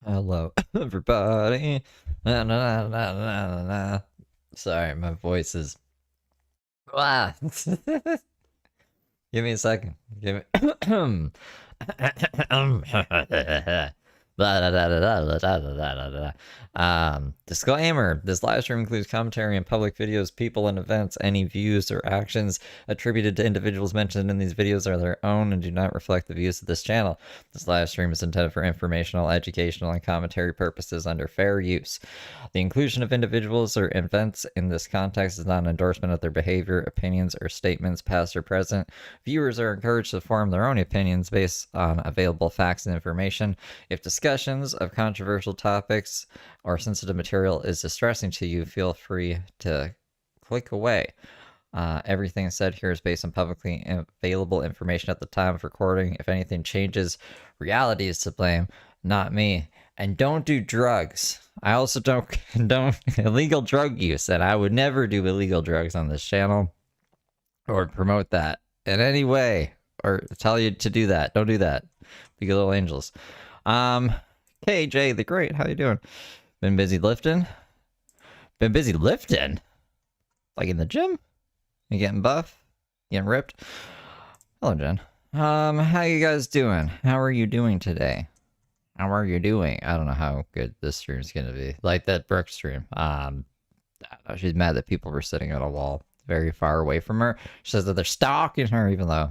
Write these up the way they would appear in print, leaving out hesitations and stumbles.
Hello, everybody. Na, na, na, na, na, na. Sorry, my voice is. Ah. Give me a second. Give me. Disclaimer: this live stream includes commentary and public videos, people, and events. Any views or actions attributed to individuals mentioned in these videos are their own and do not reflect the views of this channel. This live stream is intended for informational, educational, and commentary purposes under fair use. The inclusion of individuals or events in this context is not an endorsement of their behavior, opinions, or statements, past or present. Viewers are encouraged to form their own opinions based on available facts and information. If discussions of controversial topics or sensitive material is distressing to you, feel free to click away. Everything said here is based on publicly available information at the time of recording. If anything changes, reality is to blame, not me. And don't do drugs. I also don't condone illegal drug use, and I would never do illegal drugs on this channel or promote that in any way or tell you to do that. Don't do that. Be good little angels. KJ the Great, how you doing? Been busy lifting? Been busy lifting? Like in the gym? You getting buff? Getting ripped? Hello, Jen. How you guys doing? How are you doing today? How are you doing? I don't know how good this stream is gonna be. Like that Brooke stream. I don't know, she's mad that people were sitting on a wall very far away from her. She says that they're stalking her, even though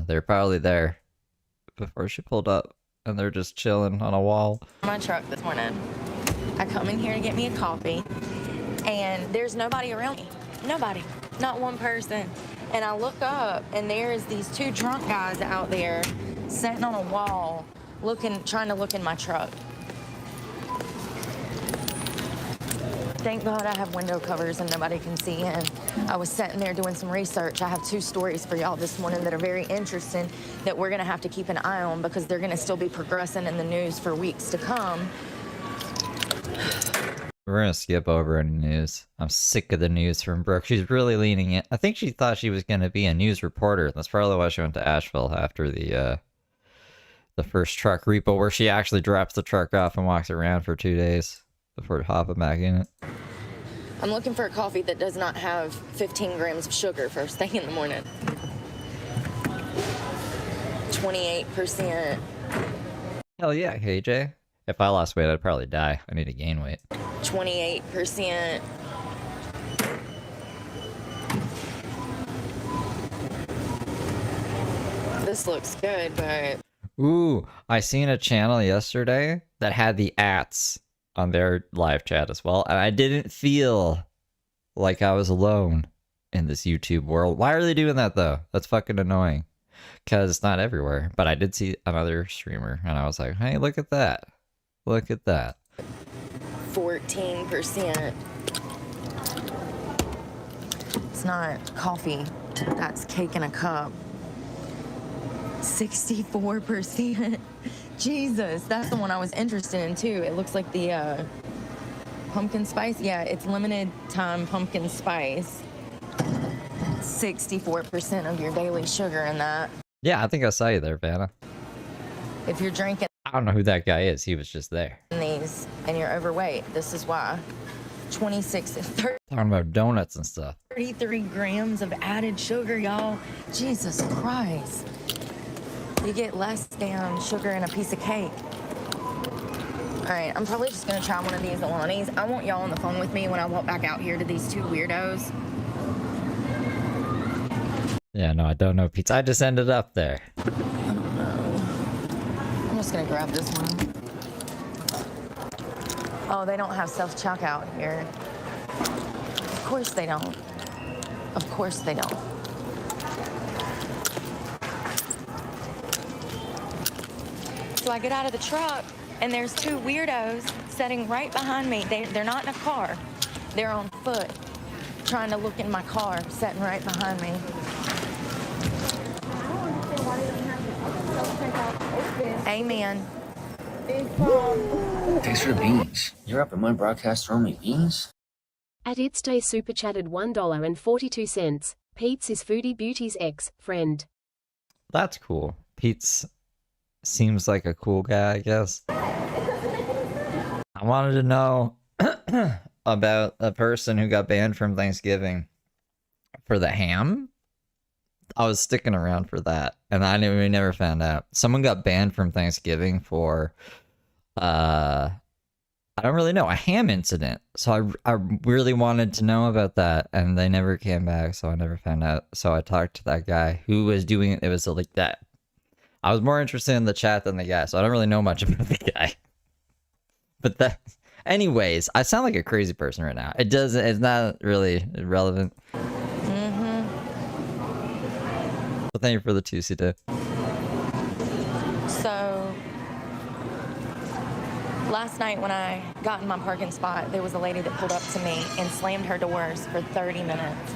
they're probably there before she pulled up, and they're just chilling on a wall. My truck this morning. I come in here to get me a coffee, and there's nobody around me. Nobody. Not one person. And I look up, and there's these two drunk guys out there sitting on a wall, trying to look in my truck. Thank God I have window covers and nobody can see in. I was sitting there doing some research. I have two stories for y'all this morning that are very interesting that we're gonna have to keep an eye on because they're gonna still be progressing in the news for weeks to come. We're gonna skip over any news. I'm sick of the news from Brooke. She's really leaning in. I think she thought she was gonna be a news reporter. That's probably why she went to Asheville after the first truck repo, where she actually drops the truck off and walks around for 2 days before hopping back in it. I'm looking for a coffee that does not have 15 grams of sugar first thing in the morning. 28%. Hell yeah, KJ. If I lost weight, I'd probably die. I need to gain weight. 28%. This looks good, but... Ooh, I seen a channel yesterday that had the ats on their live chat as well, and I didn't feel like I was alone in this YouTube world. Why are they doing that, though? That's fucking annoying. Because it's not everywhere. But I did see another streamer, and I was like, hey, look at that. Look at that. 14%. It's not coffee. That's cake in a cup. 64%. Jesus, that's the one I was interested in too. It looks like the pumpkin spice. Yeah, it's limited time pumpkin spice. 64% of your daily sugar in that. Yeah, I think I saw you there, Vanna. If you're drinking I don't know who that guy is. He was just there. these and you're overweight, this is why. 30, Talking about donuts and stuff. 33 grams of added sugar, y'all. Jesus Christ. You get less damn sugar in a piece of cake. All right, I'm probably just gonna try one of these Alani's. I want y'all on the phone with me when I walk back out here to these two weirdos. Yeah, no, I don't know pizza. I just ended up there. I don't know. I'm just gonna grab this one. Oh, they don't have self-checkout here. Of course they don't. Of course they don't. So I get out of the truck, and there's two weirdos sitting right behind me. They're not in a car. They're on foot, trying to look in my car, sitting right behind me. Amen. Thanks for the beans. You're up in my broadcast throwing me beans? At It's Day super chatted $1.42. Pete's is Foodie Beauty's ex-friend. That's cool. Pete's seems like a cool guy, I guess. I wanted to know about a person who got banned from Thanksgiving for the ham. I was sticking around for that, and we never found out. Someone got banned from Thanksgiving for, I don't really know, a ham incident. So I really wanted to know about that, and they never came back, so I never found out. So I talked to that guy who was doing it. It was like that. I was more interested in the chat than the guy, so I don't really know much about the guy. But that, anyways, I sound like a crazy person right now. It's not really relevant. But thank you for the 2C2. So last night when I got in my parking spot, there was a lady that pulled up to me and slammed her doors for 30 minutes.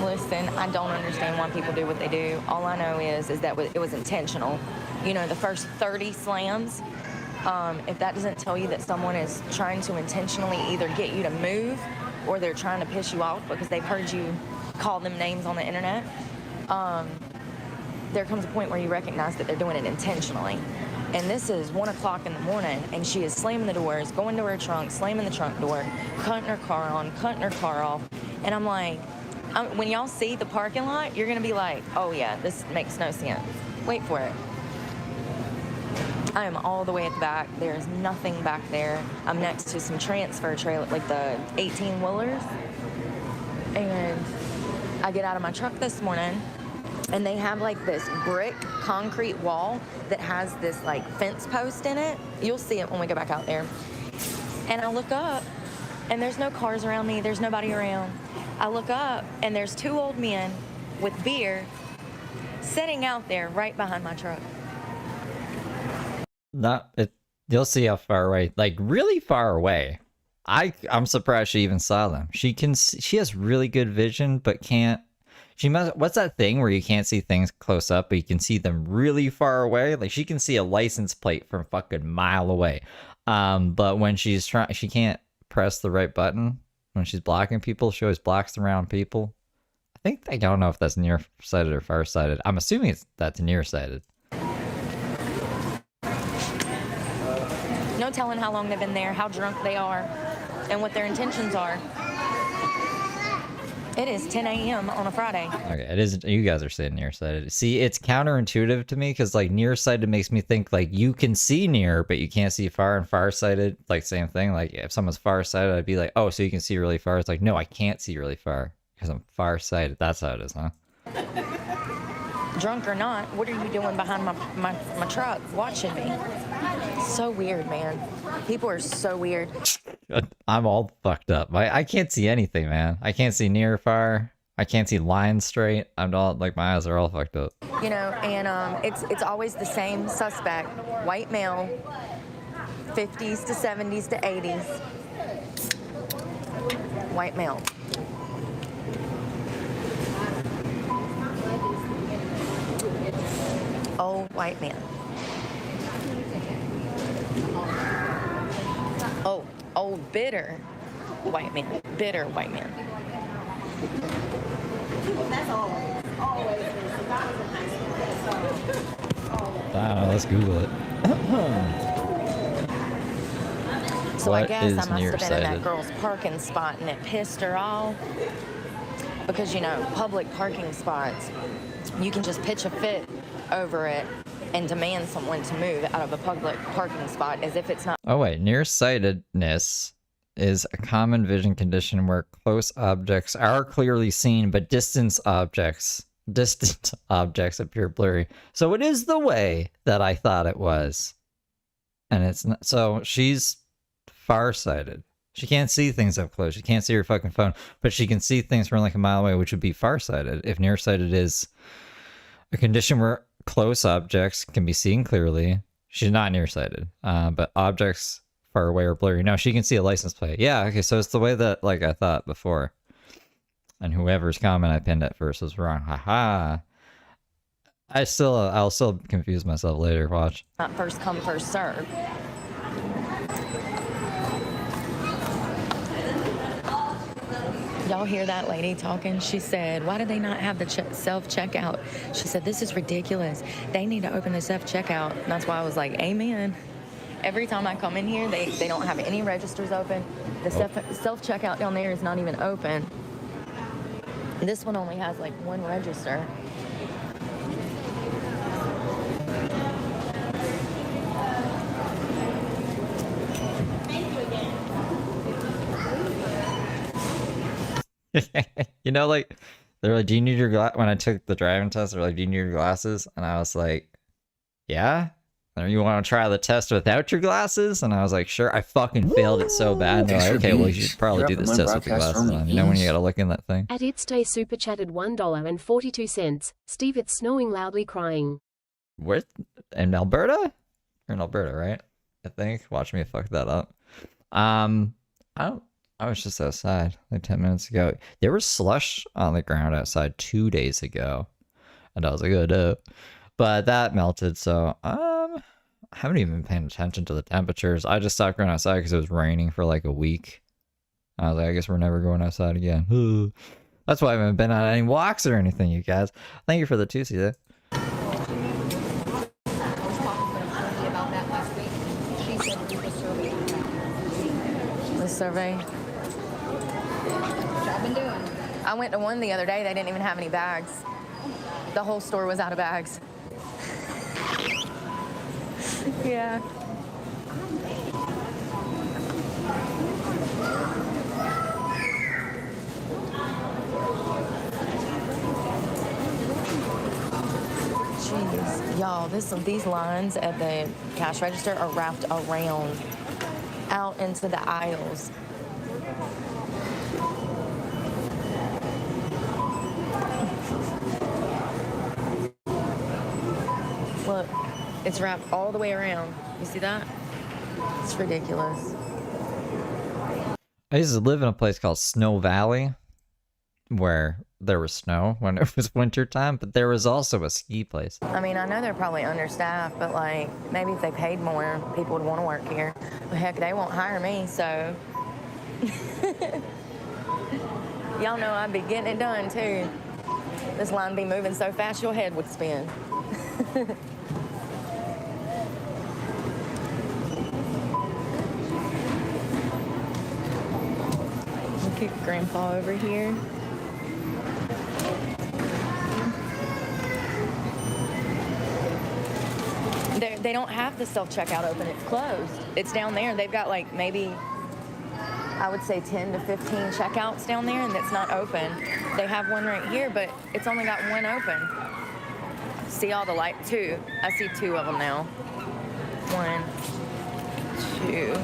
Listen, I don't understand why people do what they do. All I know is that it was intentional. You know, the first 30 slams, if that doesn't tell you that someone is trying to intentionally either get you to move or they're trying to piss you off because they've heard you call them names on the internet, there comes a point where you recognize that they're doing it intentionally. And this is 1 o'clock in the morning, and she is slamming the doors, going to her trunk, slamming the trunk door, cutting her car on, cutting her car off. And I'm like, when y'all see the parking lot, you're going to be like, oh yeah, this makes no sense. Wait for it. I am all the way at the back. There's nothing back there. I'm next to some transfer trailer, like the 18-wheelers. And I get out of my truck this morning, and they have like this brick concrete wall that has this like fence post in it. You'll see it when we go back out there. And I look up, and there's no cars around me. There's nobody around. I look up, and there's 2 old men with beer sitting out there right behind my truck. You'll see how far away, like really far away. I'm surprised she even saw them. She has really good vision, but can't. What's that thing where you can't see things close up, but you can see them really far away? Like she can see a license plate from fucking mile away. But when she's trying, she can't press the right button when she's blocking people. She always blocks the wrong people. I don't know if that's nearsighted or farsighted. I'm assuming that's nearsighted. No telling how long they've been there, how drunk they are, and what their intentions are. It is 10 a.m. on a Friday. Okay, it is. You guys are saying nearsighted. See, it's counterintuitive to me because like nearsighted makes me think like you can see near, but you can't see far, and farsighted, like same thing. Like if someone's farsighted, I'd be like, oh, so you can see really far. It's like, no, I can't see really far because I'm farsighted. That's how it is, huh? Drunk or not, what are you doing behind my truck watching me? So weird, man. People are so weird. I'm all fucked up. I can't see anything, man. I can't see near or far. I can't see lines straight. I'm all like my eyes are all fucked up. You know, and it's always the same suspect. White male, 50s to 70s to 80s. White male. Old white man. Oh, old bitter white man. Bitter white man. That's always been since I was in high school. I don't know, let's Google it. So What I guess is I must have been in nearsighted? that girl's parking spot and it pissed her off. Because, you know, public parking spots, you can just pitch a fit over it and demand someone to move out of a public parking spot as if it's not. Oh wait, nearsightedness is a common vision condition where close objects are clearly seen, but distant objects appear blurry. So it is the way that I thought it was. And it's not. So she's farsighted. She can't see things up close. She can't see her fucking phone, but she can see things from like a mile away, which would be farsighted. If nearsighted is a condition where close objects can be seen clearly, she's not nearsighted. But objects far away are blurry. No, she can see a license plate. Yeah, okay, so it's the way that like I thought before. And whoever's comment I pinned at first was wrong. Haha. I'll still confuse myself later. Watch. Not first come, first serve. Y'all hear that lady talking? She said, why do they not have the self-checkout? She said, this is ridiculous. They need to open the self-checkout. And that's why I was like, amen. Every time I come in here, they don't have any registers open. The self-checkout down there is not even open. This one only has like one register. You know, like, they're like, do you need your when I took the driving test, they're like, do you need your glasses? And I was like, yeah. Or you want to try the test without your glasses? And I was like, sure. I fucking failed it so bad. And they're like, okay, well, you should probably do this test with your glasses on. You know when you gotta look in that thing? At It Stay Super Chatted $1.42. Steve, it's snowing loudly crying. Where? In Alberta? You're in Alberta, right? I think. Watch me fuck that up. I was just outside like 10 minutes ago. There was slush on the ground outside 2 days ago. And I was like, oh no. But that melted, so I haven't even been paying attention to the temperatures. I just stopped going outside because it was raining for like a week. I was like, I guess we're never going outside again. That's why I haven't been on any walks or anything, you guys. Thank you for the Tuesday there. The survey. I've been doing. I went to one the other day. They didn't even have any bags. The whole store was out of bags. Yeah. Jeez, y'all, these lines at the cash register are wrapped around out into the aisles. Look, it's wrapped all the way around. You see that? It's ridiculous. I used to live in a place called Snow Valley where there was snow when it was winter time, but there was also a ski place. I mean, I know they're probably understaffed, but like maybe if they paid more, people would want to work here. But heck, they won't hire me, so. Y'all know I'd be getting it done too. This line be moving so fast your head would spin. Look at Grandpa over here. They don't have the self-checkout open. It's closed. It's down there. They've got like maybe, I would say 10 to 15 checkouts down there, and it's not open. They have one right here, but it's only got one open. See all the light? Two. I see two of them now. 1, 2.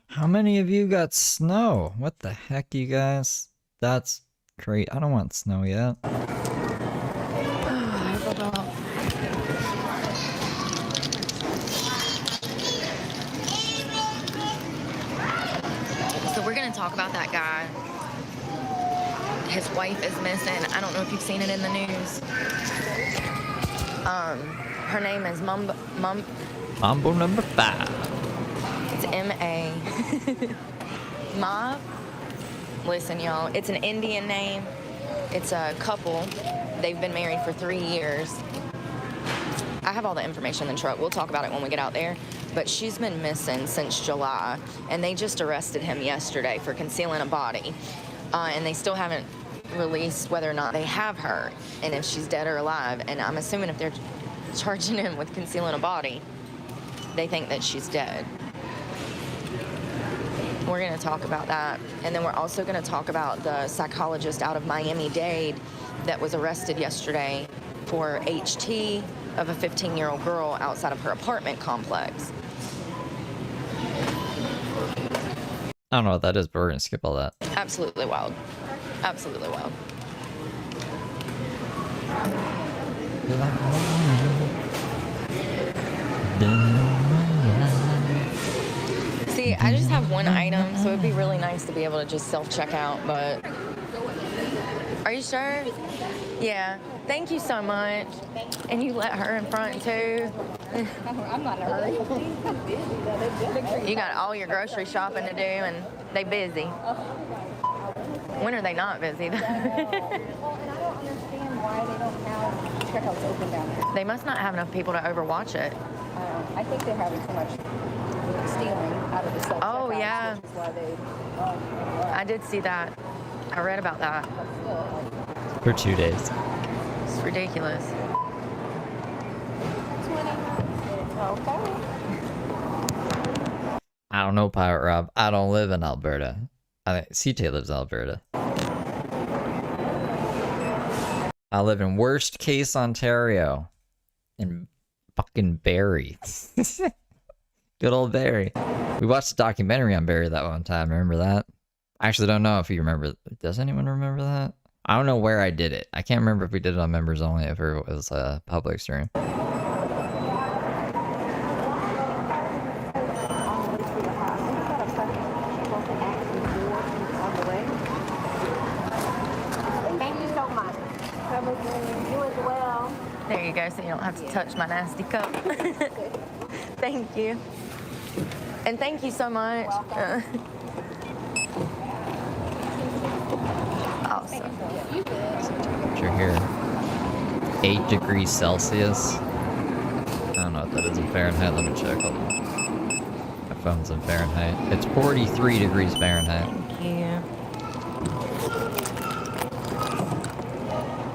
How many of you got snow? What the heck, you guys? That's great. I don't want snow yet. I forgot. So we're gonna talk about that guy. His wife is missing. I don't know if you've seen it in the news. Her name is Mambo number 5. It's M-A. Ma. Listen, y'all, it's an Indian name. It's a couple. They've been married for 3 years. I have all the information in the truck. We'll talk about it when we get out there. But she's been missing since July, and they just arrested him yesterday for concealing a body. And they still haven't released whether or not they have her and if she's dead or alive. And I'm assuming if they're charging him with concealing a body, they think that she's dead. We're going to talk about that. And then we're also going to talk about the psychologist out of Miami-Dade that was arrested yesterday for HT of a 15-year-old girl outside of her apartment complex. I don't know what that is, but we're going to skip all that. Absolutely wild. Absolutely wild. See, I just have one item, so it'd be really nice to be able to just self-check out, but... Are you sure? Yeah. Thank you so much. And you let her in front, too. I'm not in a hurry. You got all your grocery shopping to do, and they busy. When are they not busy? Well, and I don't understand why they don't have checkouts open down there. They must not have enough people to overwatch it. I think they're having so much stealing out of the self Oh, yeah. Which is why they. I did see that. I read about that. But still, like, For 2 days. It's ridiculous. 20. Okay. I don't know, Pirate Rob. I don't live in Alberta. I think CJ lives in Alberta. I live in worst case Ontario. In fucking Barrie. Good old Barrie. We watched a documentary on Barrie that one time. Remember that? I actually don't know if you remember. Does anyone remember that? I don't know where I did it. I can't remember if we did it on members only, if it was a public stream. Thank you so much. You as well. There you go, so you don't have to touch my nasty cup. Thank you. And thank you so much. Awesome. Temperature here. 8 degrees Celsius. I don't know what that is in Fahrenheit. Let me check. Hold on. My phone's in Fahrenheit. It's 43 degrees Fahrenheit. Thank you.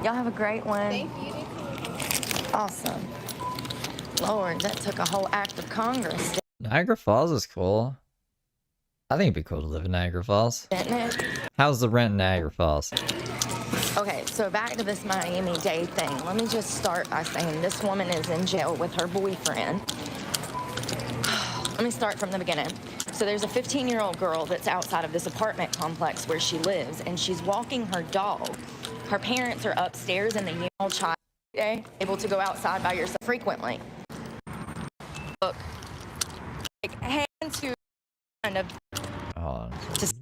Y'all have a great one. Thank you. Awesome. Lord, that took a whole act of Congress, Niagara Falls is cool. I think it'd be cool to live in Niagara Falls. didn't it? How's the rent in Niagara Falls? Okay, so back to this Miami-Dade thing. Let me just start by saying this woman is in jail with her boyfriend. Let me start from the beginning. So there's a 15-year-old girl that's outside of this apartment complex where she lives, and she's walking her dog. Her parents are upstairs in the young child day, able to go outside by yourself frequently. Look, like, hand to kind of. Hold on. This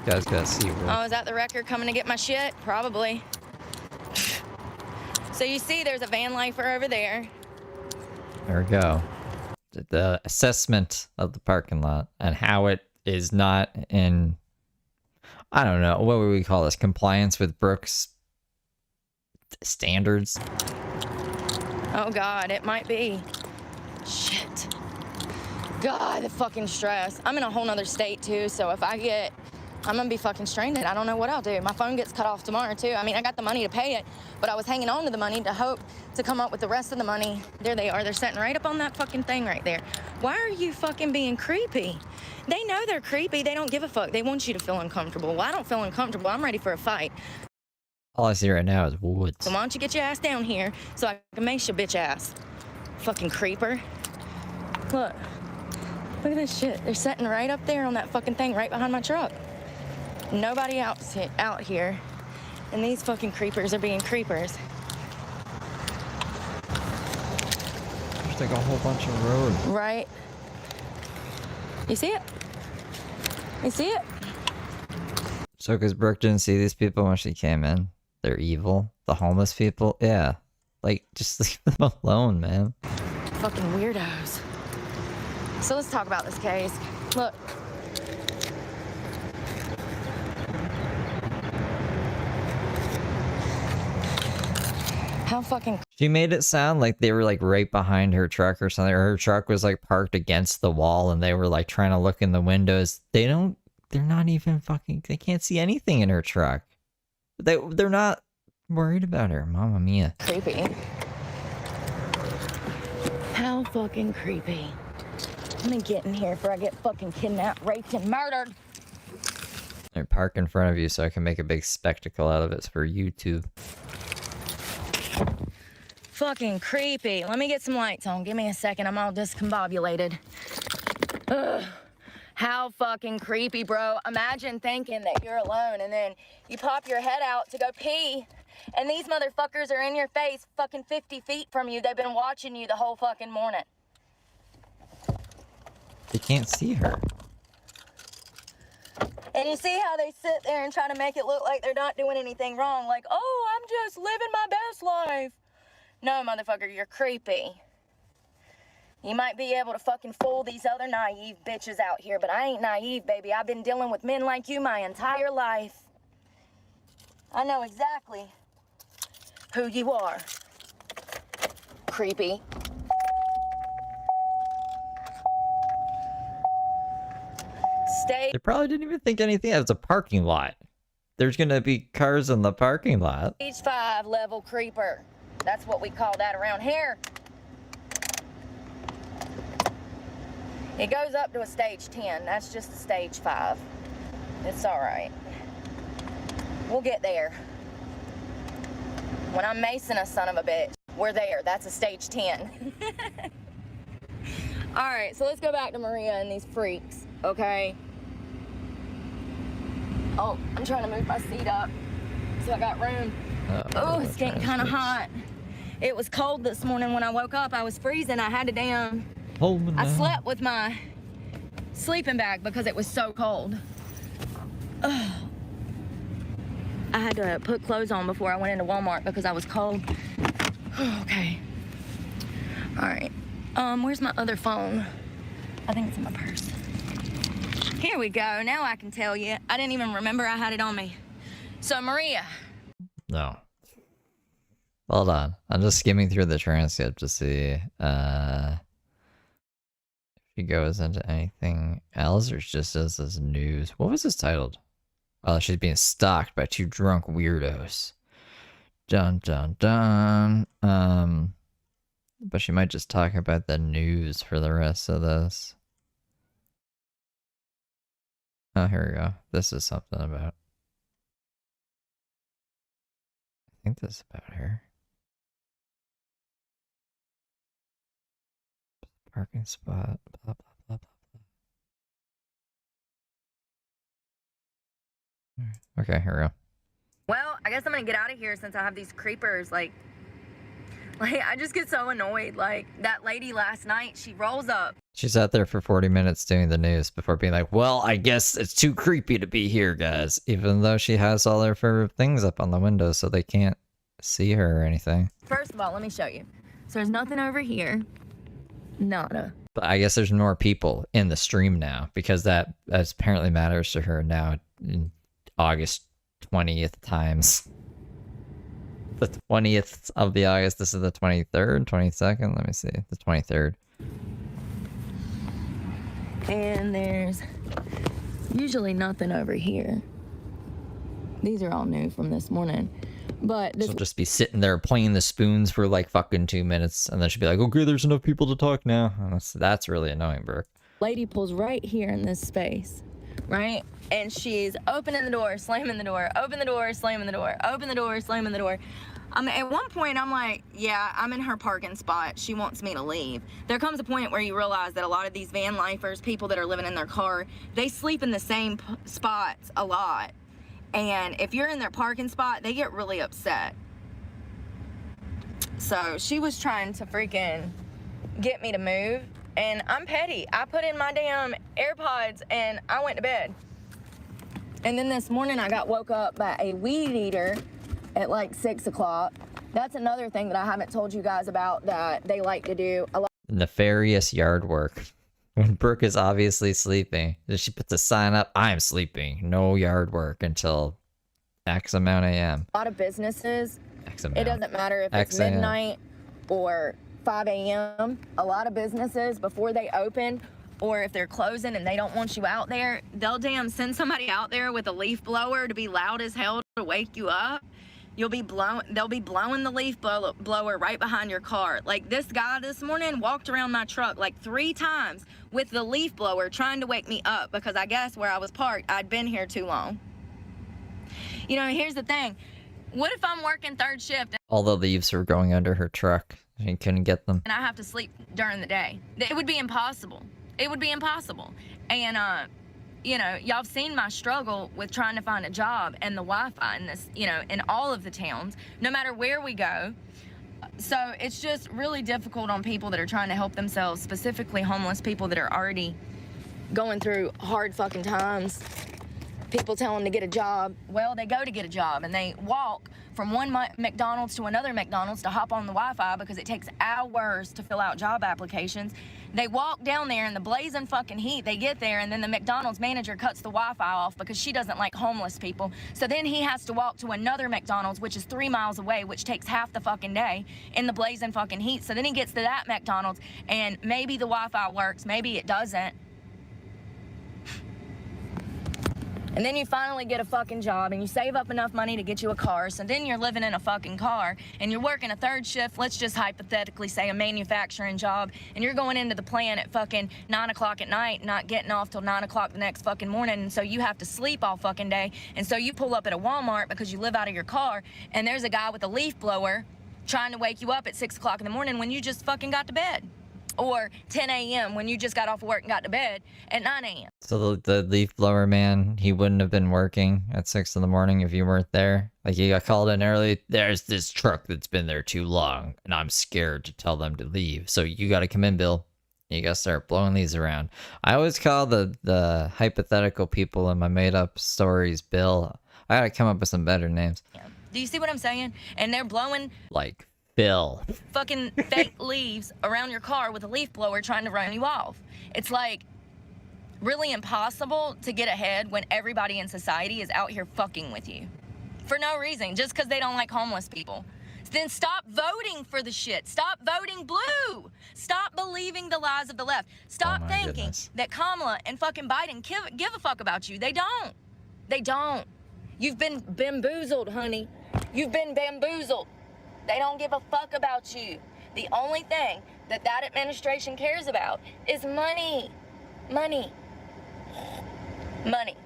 guy's got a seat. Oh, is that the wrecker coming to get my shit? Probably. So you see there's a van lifer over there. There we go. The assessment of the parking lot and how it is not in, I don't know, what would we call this? Compliance with Brooke's standards? Oh God, it might be. Shit. God, the fucking stress. I'm in a whole nother state too, so if I'm gonna be fucking stranded. I don't know what I'll do. My phone gets cut off tomorrow too. I mean, I got the money to pay it, but I was hanging on to the money to hope to come up with the rest of the money. There they are. They're sitting right up on that fucking thing right there. Why are you fucking being creepy? They know they're creepy. They don't give a fuck. They want you to feel uncomfortable. Well, I don't feel uncomfortable. I'm ready for a fight. All I see right now is woods. So why don't you get your ass down here so I can mace your bitch ass? Fucking creeper. Look. Look at this shit. They're sitting right up there on that fucking thing right behind my truck. Nobody else out here. And these fucking creepers are being creepers. There's like a whole bunch of road. Right? You see it? You see it? So, because Brooke didn't see these people when she came in, they're evil. The homeless people, yeah. Like, just leave them alone, man. Fucking weirdos. So let's talk about this case. Look. How fucking. She made it sound like they were like right behind her truck or something. Or her truck was like parked against the wall and they were like trying to look in the windows. They're not even fucking, they can't see anything in her truck. They're not worried about her. Mamma mia. Creepy. How fucking creepy. Let me get in here before I get fucking kidnapped, raped, and murdered. They park in front of you so I can make a big spectacle out of it for YouTube. Fucking creepy. Let me get some lights on. Give me a second. I'm all discombobulated. Ugh. How fucking creepy, bro. Imagine thinking that you're alone and then you pop your head out to go pee and these motherfuckers are in your face fucking 50 feet from you. They've been watching you the whole fucking morning. They can't see her. And you see how they sit there and try to make it look like they're not doing anything wrong. Like, oh, I'm just living my best life. No, motherfucker, you're creepy. You might be able to fucking fool these other naive bitches out here, but I ain't naive, baby. I've been dealing with men like you my entire life. I know exactly who you are. Creepy. Stay. They probably didn't even think anything. It's a parking lot. There's gonna be cars in the parking lot. Stage 5 level creeper. That's what we call that around here. It goes up to a stage 10. That's just a stage 5. It's all right. We'll get there. When I'm macing a son of a bitch, we're there. That's a stage 10. All right, so let's go back to Maria and these freaks, okay? Oh, I'm trying to move my seat up so I got room. Oh, it's getting kind of hot. It was cold this morning when I woke up. I was freezing. I had to I slept with my sleeping bag because it was so cold. Ugh. I had to put clothes on before I went into Walmart because I was cold. Okay. All right. Where's my other phone? I think it's in my purse. Here we go. Now I can tell you. I didn't even remember I had it on me. So, Maria. No. Hold on. I'm just skimming through the transcript to see if she goes into anything else or just does this news. What was this titled? Oh, she's being stalked by 2 drunk weirdos. Dun dun dun. But she might just talk about the news for the rest of this. Oh, here we go. This is something about. I think this is about her. Parking spot. Blah, blah, blah, blah, blah. Okay, here we go. Well, I guess I'm gonna get out of here since I have these creepers. Like I just get so annoyed. Like, that lady last night, she rolls up. She sat there for 40 minutes doing the news before being like, well, I guess it's too creepy to be here, guys. Even though she has all her favorite things up on the window so they can't see her or anything. First of all, let me show you. So there's nothing over here. Nada. But I guess there's more people in the stream now because that apparently matters to her now in August 20th times. The 20th of the August. This is the 23rd, 22nd. Let me see. The 23rd. And there's usually nothing over here. These are all new from this morning. But this She'll just be sitting there playing the spoons for like fucking 2 minutes. And then she'll be like, okay, there's enough people to talk now. And that's really annoying, Brooke. lady pulls right here in this space, right? And she's opening the door, slamming the door, open the door, slamming the door, open the door, slamming the door. At one point, I'm like, yeah, I'm in her parking spot. She wants me to leave. There comes a point where you realize that a lot of these van lifers, people that are living in their car, they sleep in the same spots a lot. And if you're in their parking spot, they get really upset. So she was trying to freaking get me to move. And I'm petty. I put in my damn AirPods and I went to bed. And then this morning I got woke up by a weed eater at like 6 o'clock. That's another thing that I haven't told you guys about that they like to do a lot. Nefarious yard work. When Brooke is obviously sleeping, she puts a sign up, I'm sleeping. No yard work until X amount AM. A lot of businesses, X amount. it doesn't matter if it's XAM. midnight or 5 a.m. A lot of businesses, before they open, or if they're closing and they don't want you out there, they'll damn send somebody out there with a leaf blower to be loud as hell to wake you up. They'll be blowing the leaf blower right behind your car. Like this guy this morning walked around my truck like 3 times with the leaf blower trying to wake me up because I guess where I was parked, I'd been here too long. You know, here's the thing. What if I'm working third shift? All the leaves were going under her truck. She couldn't get them. And I have to sleep during the day. It would be impossible. It would be impossible. And, you know, y'all have seen my struggle with trying to find a job and the Wi-Fi in this, you know, in all of the towns, no matter where we go. So it's just really difficult on people that are trying to help themselves, specifically homeless people that are already going through hard fucking times. People tell them to get a job. Well, they go to get a job and they walk for from one McDonald's to another McDonald's to hop on the Wi-Fi because it takes hours to fill out job applications. They walk down there in the blazing fucking heat. They get there, and then the McDonald's manager cuts the Wi-Fi off because she doesn't like homeless people. So then he has to walk to another McDonald's, which is 3 miles away, which takes half the fucking day in the blazing fucking heat. So then he gets to that McDonald's, and maybe the Wi-Fi works, maybe it doesn't. And then you finally get a fucking job and you save up enough money to get you a car. So then you're living in a fucking car and you're working a third shift, let's just hypothetically say a manufacturing job, and you're going into the plant at fucking 9 o'clock at night, not getting off till 9 o'clock the next fucking morning. And so you have to sleep all fucking day. And so you pull up at a Walmart because you live out of your car, and there's a guy with a leaf blower trying to wake you up at 6 o'clock in the morning when you just fucking got to bed. Or 10 a.m. when you just got off of work and got to bed at 9 a.m. So the leaf blower man, he wouldn't have been working at 6 in the morning if you weren't there? Like, you got called in early, there's this truck that's been there too long, and I'm scared to tell them to leave. So you gotta come in, Bill. You gotta start blowing these around. I always call the hypothetical people in my made-up stories Bill. I gotta come up with some better names. Yeah. Do you see what I'm saying? And they're blowing... Like... Bill. Fucking fake leaves around your car with a leaf blower trying to run you off. It's like really impossible to get ahead when everybody in society is out here fucking with you for no reason, just because they don't like homeless people. Then stop voting for the shit. Stop voting blue. Stop believing the lies of the left. Stop thinking that Kamala and fucking Biden give a fuck about you. They don't. They don't. You've been bamboozled, honey. You've been bamboozled. They don't give a fuck about you. The only thing that administration cares about is money. Money. Money.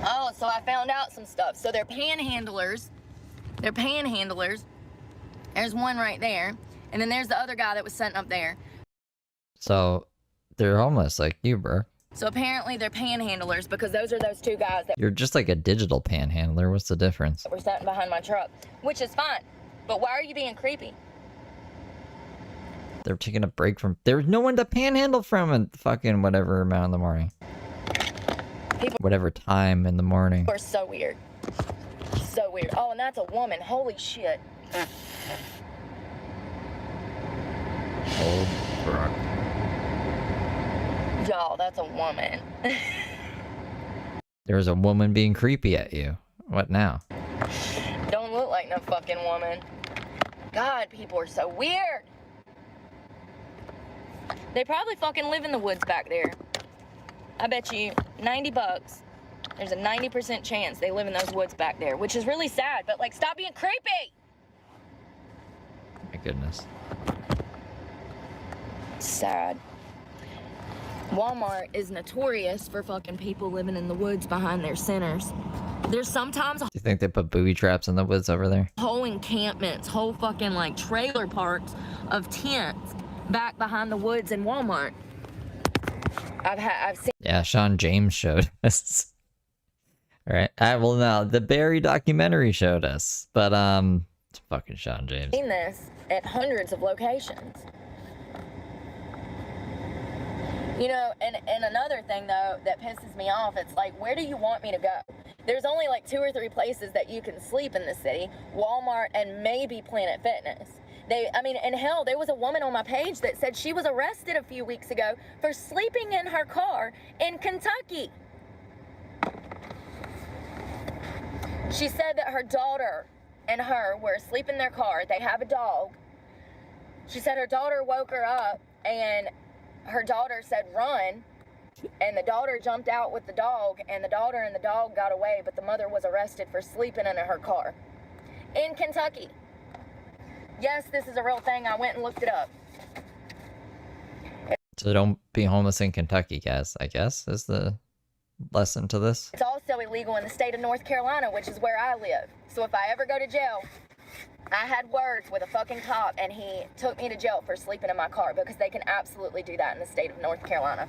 Oh, so I found out some stuff. So they're panhandlers. They're panhandlers. There's one right there. And then there's the other guy that was sitting up there. So they're homeless like you, bro. So apparently they're panhandlers because those are those two guys that... You're just like a digital panhandler. What's the difference? ...were sitting behind my truck, which is fine. But why are you being creepy? They're taking a break from... There's no one to panhandle from at fucking whatever amount in the morning. Whatever time in the morning. People are so weird. So weird. Oh, and that's a woman. Holy shit. Oh, Brooke. Y'all, that's a woman. There's a woman being creepy at you. What now? Don't look like no fucking woman. God, people are so weird. They probably fucking live in the woods back there. I bet you $90. There's a 90% chance they live in those woods back there, which is really sad, but like, stop being creepy. My goodness. Sad. Walmart is notorious for fucking people living in the woods behind their centers. There's sometimes Do you think they put booby traps in the woods over there? whole encampments, whole fucking like trailer parks of tents back behind the woods in Walmart. I've seen. Yeah, Sean James showed us. All right. Well, no, the Barry documentary showed us, but it's fucking Sean James. Seen this at hundreds of locations. You know, and another thing though that pisses me off, it's like, where do you want me to go? There's only like 2 or 3 places that you can sleep in the city: Walmart and maybe Planet Fitness. And hell, there was a woman on my page that said she was arrested a few weeks ago for sleeping in her car in Kentucky. She said that her daughter and her were asleep in their car. They have a dog. She said her daughter woke her up and her daughter said, "Run." And the daughter jumped out with the dog, and the daughter and the dog got away, but the mother was arrested for sleeping in her car in Kentucky. Yes, this is a real thing. I went and looked it up. So don't be homeless in Kentucky, guys, I guess, is the lesson to this. It's also illegal in the state of North Carolina, which is where I live. So if I ever go to jail, I had words with a fucking cop, and he took me to jail for sleeping in my car, because they can absolutely do that in the state of North Carolina.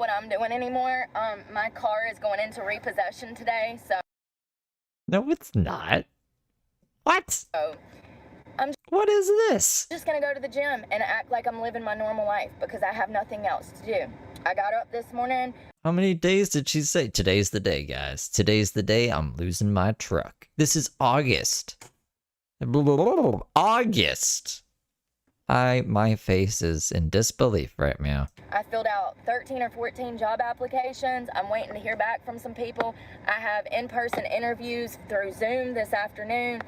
what I'm doing anymore. My car is going into repossession today, so No, it's not. What? I'm What is this? just gonna go to the gym and act like I'm living my normal life because I have nothing else to do. I got up this morning. How many days did she say? Today's the day, guys. Today's the day I'm losing my truck. This is August. August. My face is in disbelief right now. I filled out 13 or 14 job applications. I'm waiting to hear back from some people. I have in-person interviews through Zoom this afternoon.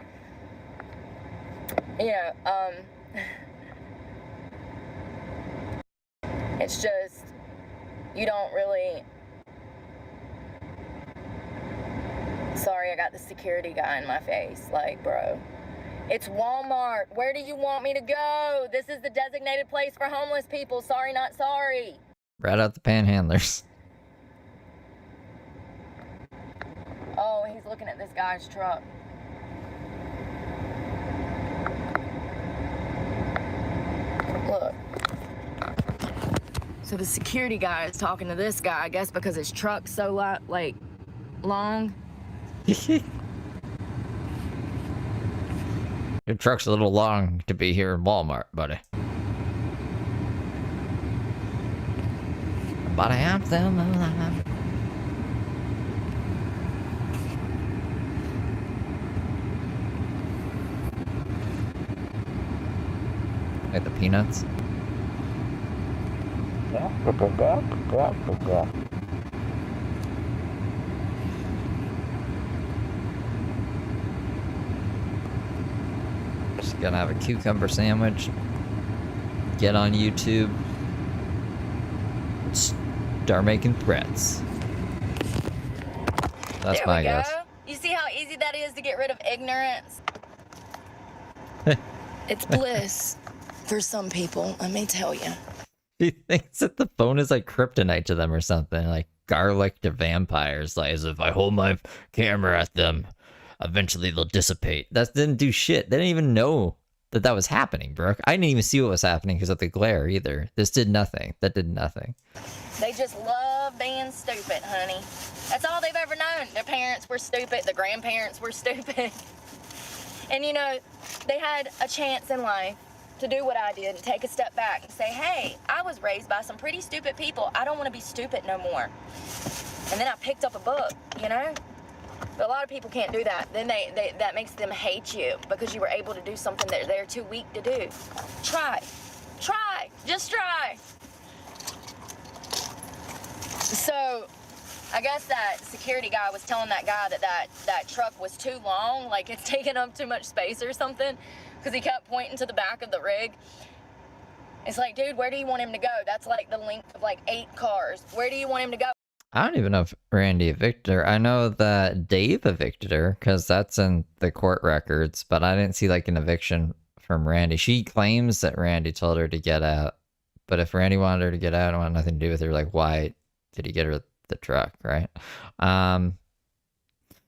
You know, it's just, you don't really... Sorry, I got the security guy in my face. Like, bro, it's Walmart. Where do you want me to go? This is the designated place for homeless people. Sorry, not sorry. Right out the panhandlers. Oh, he's looking at this guy's truck. Look. So the security guy is talking to this guy, I guess because his truck's so like long. Your truck's a little long to be here in Walmart, buddy. But I am still alive. Like the peanuts. Just gonna have a cucumber sandwich. Get on YouTube. Start making threats. That's There my we go. guess. You see how easy that is to get rid of ignorance? It's bliss for some people, let me tell you. He thinks that the phone is like kryptonite to them or something, like garlic to vampires. Like, as if I hold my camera at them, eventually they'll dissipate. That didn't do shit. They didn't even know that that was happening, Brooke. I didn't even see what was happening because of the glare either. This did nothing. That did nothing. They just love being stupid, honey. That's all they've ever known. Their parents were stupid, their grandparents were stupid. And you know, they had a chance in life to do what I did and take a step back and say, hey, I was raised by some pretty stupid people. I don't want to be stupid no more. And then I picked up a book, you know? But a lot of people can't do that. Then that makes them hate you because you were able to do something that they're too weak to do. Try. Try. Just try. So I guess that security guy was telling that guy that truck was too long, like it's taking up too much space or something, because he kept pointing to the back of the rig. It's like, dude, where do you want him to go? That's like the length of like 8 cars. Where do you want him to go? I don't even know if Randy evicted her. I know that Dave evicted her because that's in the court records, but I didn't see like an eviction from Randy. She claims that Randy told her to get out, but if Randy wanted her to get out, I want nothing to do with her. Like, why did he get her the truck, right?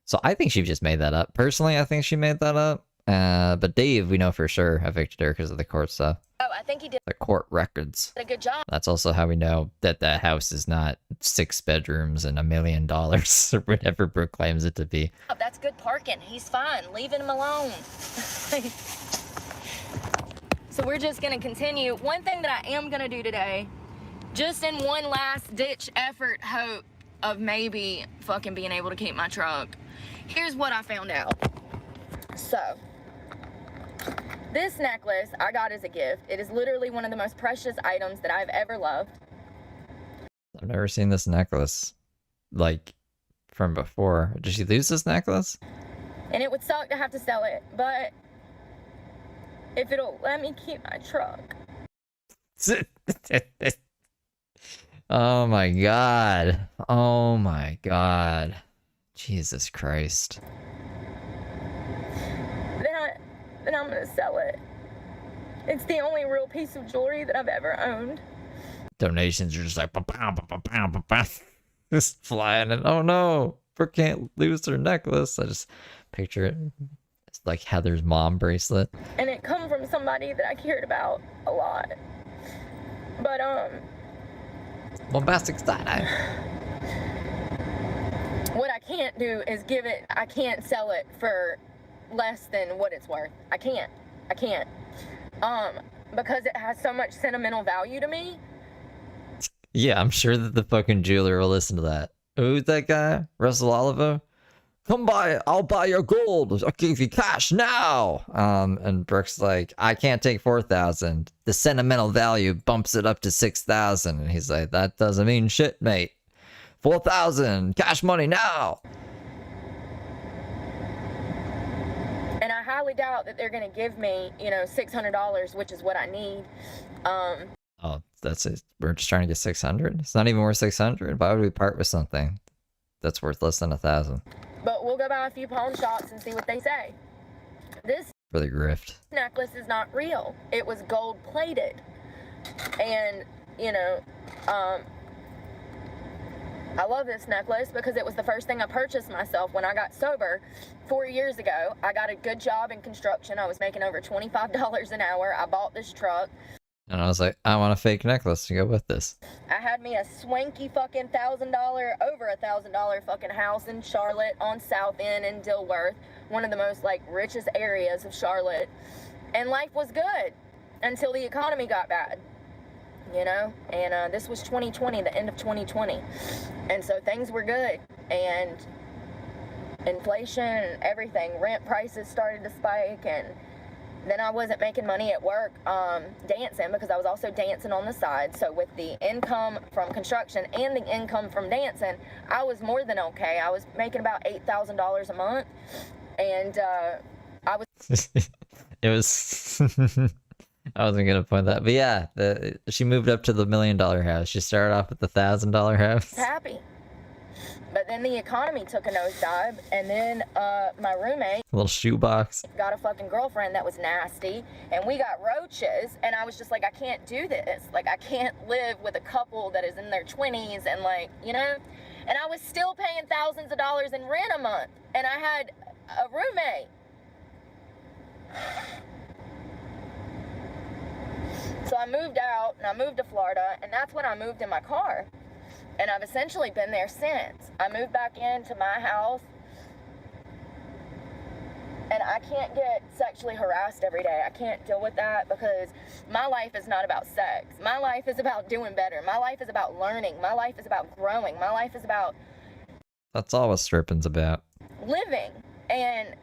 So I think she just made that up. Personally, I think she made that up. But Dave, we know for sure, evicted her because of the court stuff. Oh, I think he did The court records. a good job. That's also how we know that the house is not 6 bedrooms and $1 million or whatever Brooke claims it to be. That's good parking. He's fine. Leaving him alone. So we're just going to continue. One thing that I am going to do today, just in one last ditch effort hope of maybe fucking being able to keep my truck. Here's what I found out. So, this necklace I got as a gift. It is literally one of the most precious items that I've ever loved. I've never seen this necklace, like, from before. Did she lose this necklace? And it would suck to have to sell it, but if it'll let me keep my truck. Oh my god. Oh my god. Jesus Christ. Then I'm gonna sell it. It's the only real piece of jewelry that I've ever owned. Donations are just like, ba-pow, ba-pow, ba-pow, just flying, and oh no, Brooke can't lose her necklace. I just picture it. It's like Heather's mom bracelet. And it come from somebody that I cared about a lot. But Bombastic side-eye. What I can't do is I can't sell it for less than what it's worth. I can't. Because it has so much sentimental value to me. Yeah, I'm sure that the fucking jeweler will listen to that. Who's that guy? Russell Oliver? Come by, I'll buy your gold. I'll give you cash now. And Brooke's like, I can't take 4,000. The sentimental value bumps it up to 6,000. And he's like, that doesn't mean shit, mate. 4,000, cash money now. And I highly doubt that they're gonna give me, $600, which is what I need. Oh, that's it. We're just trying to get 600. It's not even worth 600. Why would we part with something that's worth less than 1,000? But we'll go by a few pawn shops and see what they say. This For the grift. necklace is not real. It was gold plated. And, I love this necklace because it was the first thing I purchased myself when I got sober 4 years ago. I got a good job in construction. I was making over $25 an hour. I bought this truck. And I was like, I want a fake necklace to go with this. I had me a swanky fucking over $1,000 fucking house in Charlotte on South End in Dilworth, one of the most richest areas of Charlotte. And life was good until the economy got bad. And this was 2020, the end of 2020. And so things were good. And inflation and everything, rent prices started to spike. And then I wasn't making money at work dancing, because I was also dancing on the side. So with the income from construction and the income from dancing, I was more than okay. I was making about $8,000 a month. And I was... It was... I wasn't gonna point that, but yeah, she moved up to the $1 million house. She started off with the $1,000 house. happy. But then the economy took a nosedive, and then my roommate, A little shoebox. got a fucking girlfriend that was nasty, and we got roaches, and I was just like, I can't do this. I can't live with a couple that is in their 20s, and and I was still paying thousands of dollars in rent a month, and I had a roommate. So I moved out, and I moved to Florida, and that's when I moved in my car. And I've essentially been there since. I moved back into my house, and I can't get sexually harassed every day. I can't deal with that, because my life is not about sex. My life is about doing better. My life is about learning. My life is about growing. My life is about... That's all what stripping's about. living. And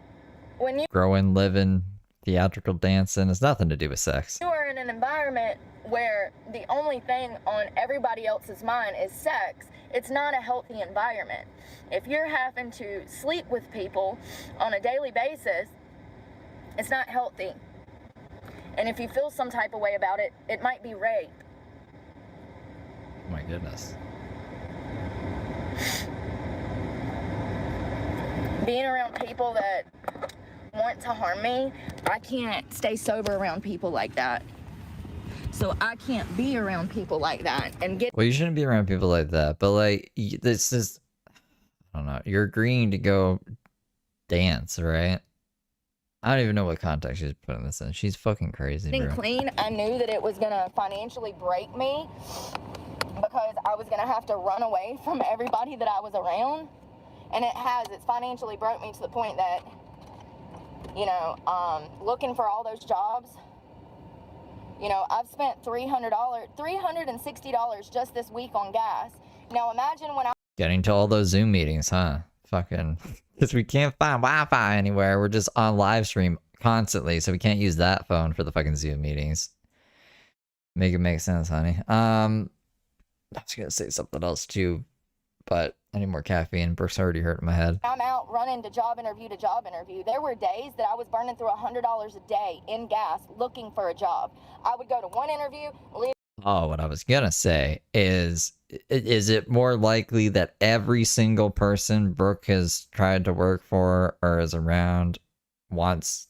when you... Growing, living, theatrical dancing has nothing to do with sex. You are in an environment where the only thing on everybody else's mind is sex. It's not a healthy environment. If you're having to sleep with people on a daily basis, it's not healthy. And if you feel some type of way about it, it might be rape. Oh my goodness. Being around people that want to harm me, I can't stay sober around people like that. So I can't be around people like that and get... Well, you shouldn't be around people like that, but this is... I don't know. You're agreeing to go dance, right? I don't even know what context she's putting this in. She's fucking crazy, Getting bro. clean, I knew that it was gonna financially break me, because I was gonna have to run away from everybody that I was around. And it has. It's financially broke me to the point that, looking for all those jobs, I've spent $360 just this week on gas. Now imagine when I... Getting to all those Zoom meetings, huh? Fucking... Because we can't find Wi-Fi anywhere. We're just on live stream constantly, so we can't use that phone for the fucking Zoom meetings. Make it make sense, honey. I was gonna say something else too, but I need more caffeine. Brooke's already hurting my head. I'm out running to job interview to job interview. There were days that I was burning through $100 a day in gas looking for a job. I would go to one interview, leave... Oh, what I was gonna say is it more likely that every single person Brooke has tried to work for or is around wants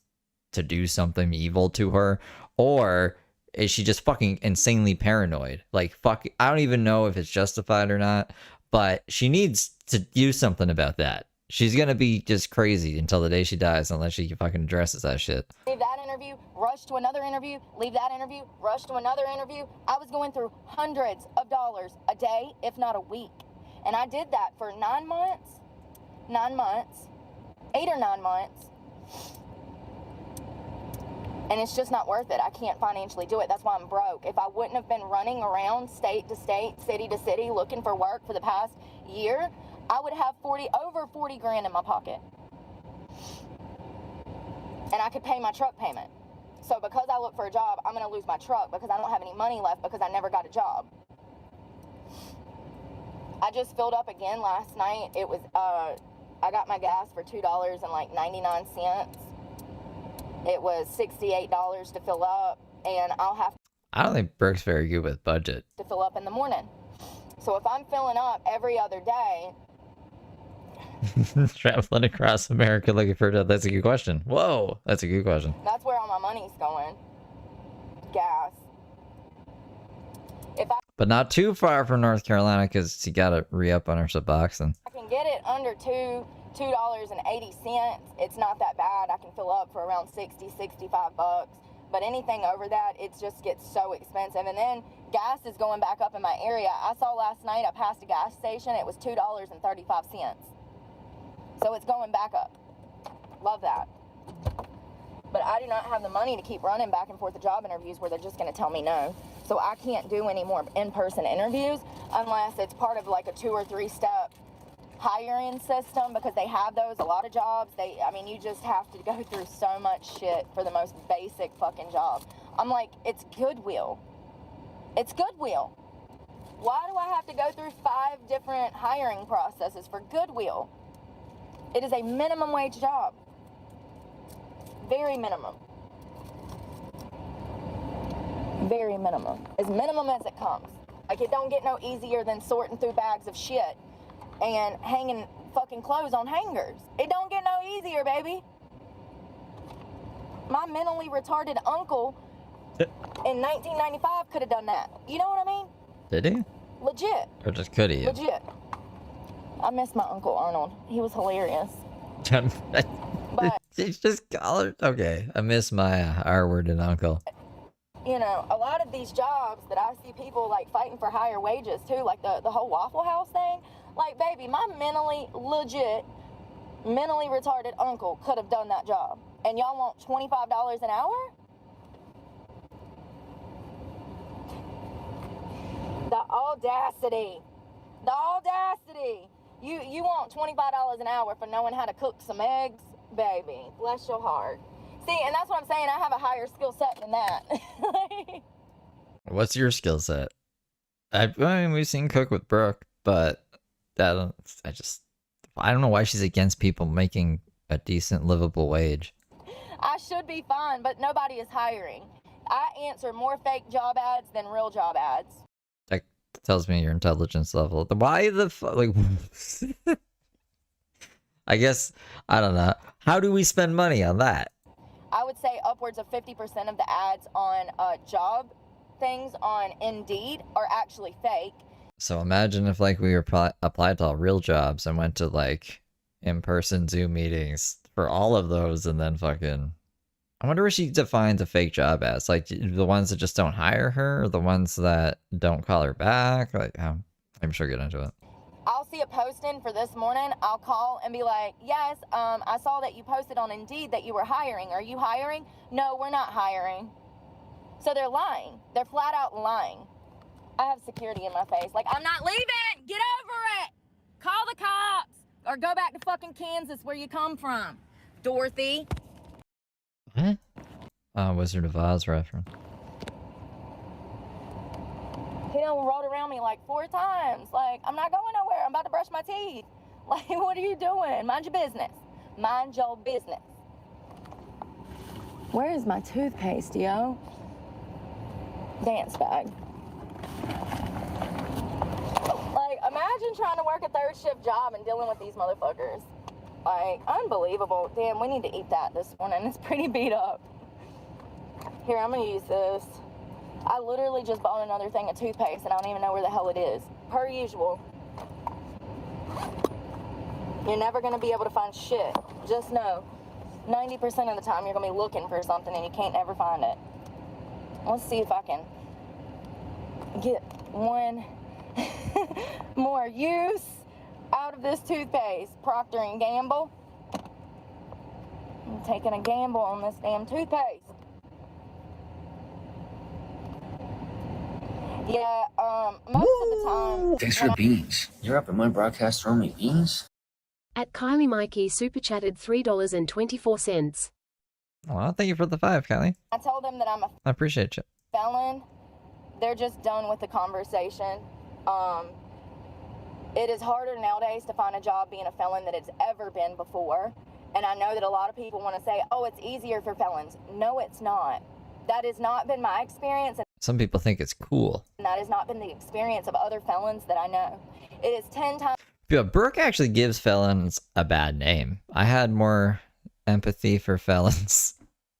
to do something evil to her? Or is she just fucking insanely paranoid? Fuck, I don't even know if it's justified or not, but she needs to do something about that. She's gonna be just crazy until the day she dies unless she fucking addresses that shit. Leave that interview, rush to another interview, leave that interview, rush to another interview. I was going through hundreds of dollars a day, if not a week. And I did that for 9 months, 8 or 9 months. And it's just not worth it. I can't financially do it. That's why I'm broke. If I wouldn't have been running around state to state, city to city, looking for work for the past year, I would have over 40 grand in my pocket. And I could pay my truck payment. So because I look for a job, I'm gonna lose my truck because I don't have any money left because I never got a job. I just filled up again last night. It was, I got my gas for $2.99. It was $68 to fill up, and I'll have I don't think Brooke's very good with budget. to fill up in the morning. So if I'm filling up every other day, Traveling across America looking for a job. That's a good question. Whoa, that's a good question. that's where all my money's going. Gas. If But not too far from North Carolina because she got to re-up on her Suboxone. I can get it under $2.80, it's not that bad. I can fill up for around 60, 65 bucks. But anything over that, it just gets so expensive. And then gas is going back up in my area. I saw last night, I passed a gas station, it was $2.35. So it's going back up. Love that. But I do not have the money to keep running back and forth to job interviews where they're just going to tell me no. So I can't do any more in-person interviews unless it's part of like a 2 or 3 step hiring system, because they have those, a lot of jobs. I mean, you just have to go through so much shit for the most basic fucking job. I'm like, it's Goodwill. It's Goodwill. Why do I have to go through 5 different hiring processes for Goodwill? It is a minimum wage job. Very minimum. Very minimum. As minimum as it comes. Like, it don't get no easier than sorting through bags of shit and hanging fucking clothes on hangers. It don't get no easier, baby. My mentally retarded uncle in 1995 could have done that. You know what I mean? Did he? Legit. Or just could he? Legit. I miss my Uncle Arnold. He was hilarious. But It's just college. Okay, I miss my R-worded uncle. you know, a lot of these jobs that I see people like fighting for higher wages too, like the whole Waffle House thing. Like, baby, my mentally retarded uncle could have done that job. And y'all want $25 an hour? The audacity. The audacity. You want $25 an hour for knowing how to cook some eggs? Baby, bless your heart. See, and that's what I'm saying. I have a higher skill set than that. What's your skill set? I mean, we've seen Cook with Brooke, but I don't know why she's against people making a decent, livable wage. I should be fine, but nobody is hiring. I answer more fake job ads than real job ads. That tells me your intelligence level. Why the fuck? Like, I guess, I don't know. How do we spend money on that? I would say upwards of 50% of the ads on job things on Indeed are actually fake. So imagine if like we applied to all real jobs and went to like in-person Zoom meetings for all of those, and then fucking, I wonder what she defines a fake job as. Like the ones that just don't hire her, or the ones that don't call her back. Like, I'm sure get into it. I'll see a posting for this morning. I'll call and be like, yes, I saw that you posted on Indeed that you were hiring. Are you hiring? No, we're not hiring. So they're lying. They're flat out lying. I have security in my face. Like, I'm not leaving. Get over it. Call the cops or go back to fucking Kansas where you come from, Dorothy. What? Wizard of Oz reference. He done rolled around me like 4 times. Like, I'm not going nowhere. I'm about to brush my teeth. Like, what are you doing? Mind your business. Mind your business. Where is my toothpaste, yo? Dance bag. Like, imagine trying to work a 3rd shift job and dealing with these motherfuckers. Like, unbelievable. Damn, we need to eat that this morning. It's pretty beat up. Here, I'm gonna use this. I literally just bought another thing of toothpaste and I don't even know where the hell it is. Per usual. You're never going to be able to find shit. Just know, 90% of the time you're going to be looking for something and you can't ever find it. Let's see if I can get one more use out of this toothpaste. Procter & Gamble. I'm taking a gamble on this damn toothpaste. Yeah, most of the time... Thanks for the beans. You're up in my broadcast throwing me beans? At Kylie Mikey super chatted $3.24. Well, thank you for the 5, Kylie. I told them that I'm a I appreciate you. felon. They're just done with the conversation. It is harder nowadays to find a job being a felon than it's ever been before. And I know that a lot of people want to say, oh, it's easier for felons. No, it's not. That has not been my experience. Some people think it's cool. And that has not been the experience of other felons that I know. It is 10 times. Yeah, Brooke actually gives felons a bad name. I had more empathy for felons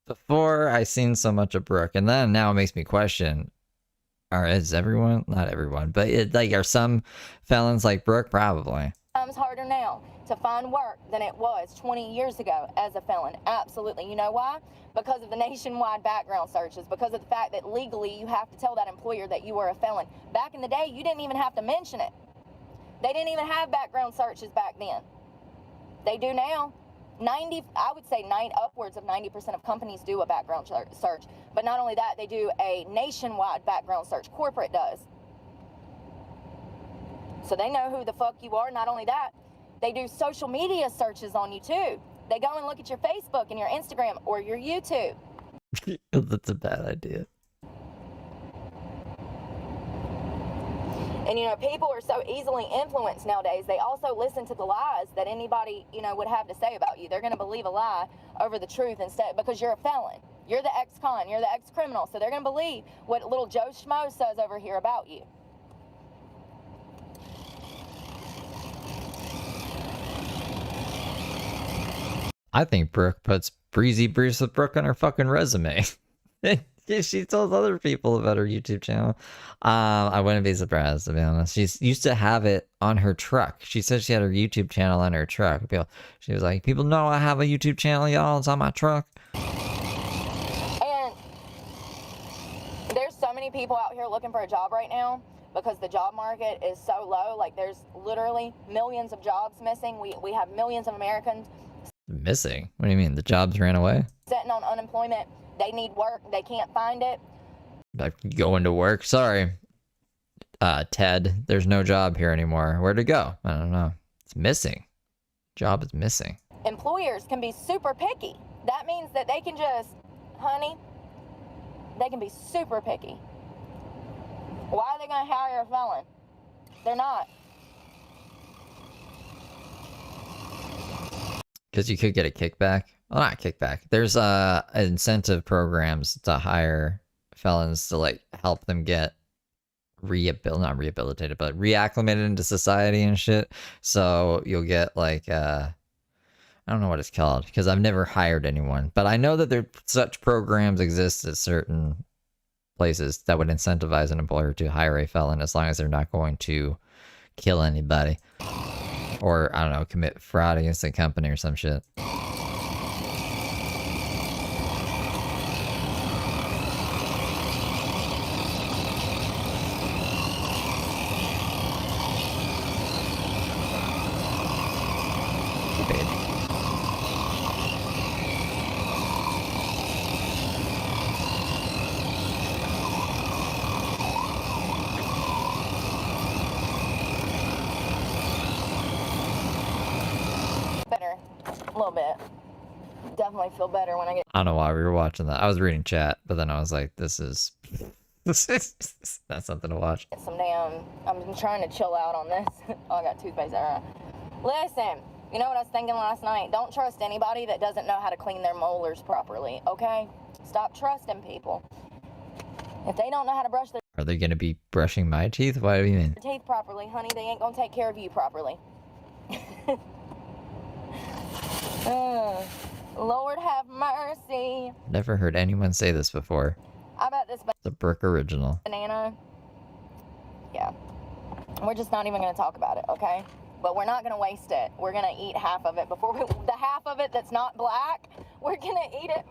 before I seen so much of Brooke, and then now it makes me question: is everyone? Not everyone, but are some felons like Brooke? Probably. Times harder now to find work than it was 20 years ago as a felon. Absolutely. You know why? Because of the nationwide background searches, because of the fact that legally you have to tell that employer that you are a felon. Back in the day, you didn't even have to mention it. They didn't even have background searches back then. They do now. I would say upwards of 90% of companies do a background search. But not only that, they do a nationwide background search. Corporate does. So they know who the fuck you are. Not only that, they do social media searches on you too. They go and look at your Facebook and your Instagram or your YouTube. That's a bad idea. And, people are so easily influenced nowadays. They also listen to the lies that anybody, would have to say about you. They're going to believe a lie over the truth instead because you're a felon. You're the ex-con. You're the ex-criminal. So they're going to believe what little Joe Schmo says over here about you. I think Brooke puts Breezy Breeze with Brooke on her fucking resume. She tells other people about her YouTube channel. I wouldn't be surprised, to be honest. She used to have it on her truck. She said she had her YouTube channel on her truck. She was like, people know I have a YouTube channel, y'all. It's on my truck. And there's so many people out here looking for a job right now because the job market is so low. Like, there's literally millions of jobs missing. We have millions of Americans Missing? What do you mean? The jobs ran away? sitting on unemployment. They need work. They can't find it. Like, going to work? Sorry, Ted. There's no job here anymore. Where'd it go? I don't know. It's missing. Job is missing. Employers can be super picky. That means that they can just, honey, they can be super picky. Why are they going to hire a felon? They're not. Because you could get a kickback. Well, not kickback. There's incentive programs to hire felons to like help them get not rehabilitated, but reacclimated into society and shit. So you'll get like I don't know what it's called because I've never hired anyone, but I know that such programs exist at certain places that would incentivize an employer to hire a felon as long as they're not going to kill anybody. Or, I don't know, commit fraud against the company or some shit. A little bit. Definitely feel better when I get. I don't know why we were watching that. I was reading chat, but then I was like, this is not something to watch. Some damn. I'm trying to chill out on this. Oh, I got toothpaste around. Listen, you know what I was thinking last night? Don't trust anybody that doesn't know how to clean their molars properly, okay? Stop trusting people. If they don't know how to brush their Are they going to be brushing my teeth? What do you mean? teeth properly, honey, they ain't gonna take care of you properly. Lord have mercy. Never heard anyone say this before. I bet this The Brooke original. banana. Yeah. We're just not even gonna talk about it, okay? but we're not gonna waste it. We're gonna eat half of it the half of it that's not black, we're gonna eat it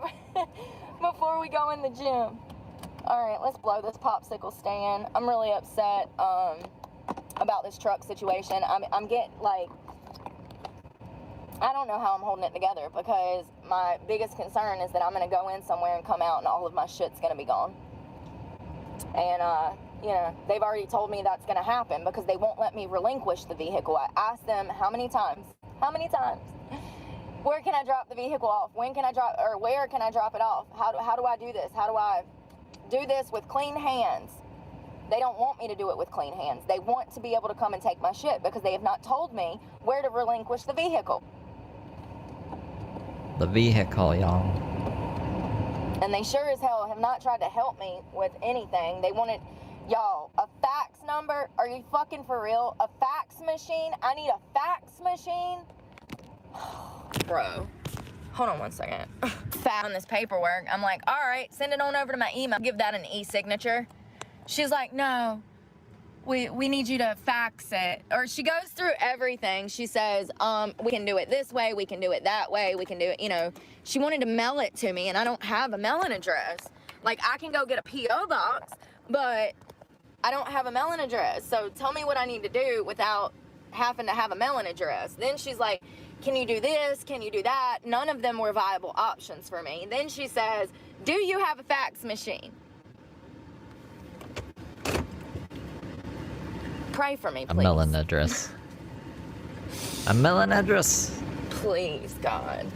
before we go in the gym. All right, let's blow this popsicle stand. I'm really upset about this truck situation. I'm getting, like, I don't know how I'm holding it together, because my biggest concern is that I'm gonna go in somewhere and come out and all of my shit's gonna be gone. And, you know, they've already told me that's gonna happen because they won't let me relinquish the vehicle. I asked them how many times? Where can I drop the vehicle off? When can I drop, or where can I drop it off? How do I do this? How do I do this with clean hands? They don't want me to do it with clean hands. They want to be able to come and take my shit because they have not told me where to relinquish the vehicle. The vehicle, y'all. And they sure as hell have not tried to help me with anything. They wanted, y'all, a fax number? Are you fucking for real? A fax machine? I need a fax machine? Bro, hold on one second. Found this paperwork. I'm like, all right, send it on over to my email. Give that an e-signature. She's like, no, we need you to fax it. Or she goes through everything. She says, we can do it this way, we can do it that way, we can do it, you know. She wanted to mail it to me, and I don't have a mailing address. Like, I can go get a P.O. box, but I don't have a mailing address. So tell me what I need to do without having to have a mailing address. Then she's like, can you do this? Can you do that? None of them were viable options for me. Then she says, do you have a fax machine? Pray for me, please. A mailing address. A mailing address. Please, God.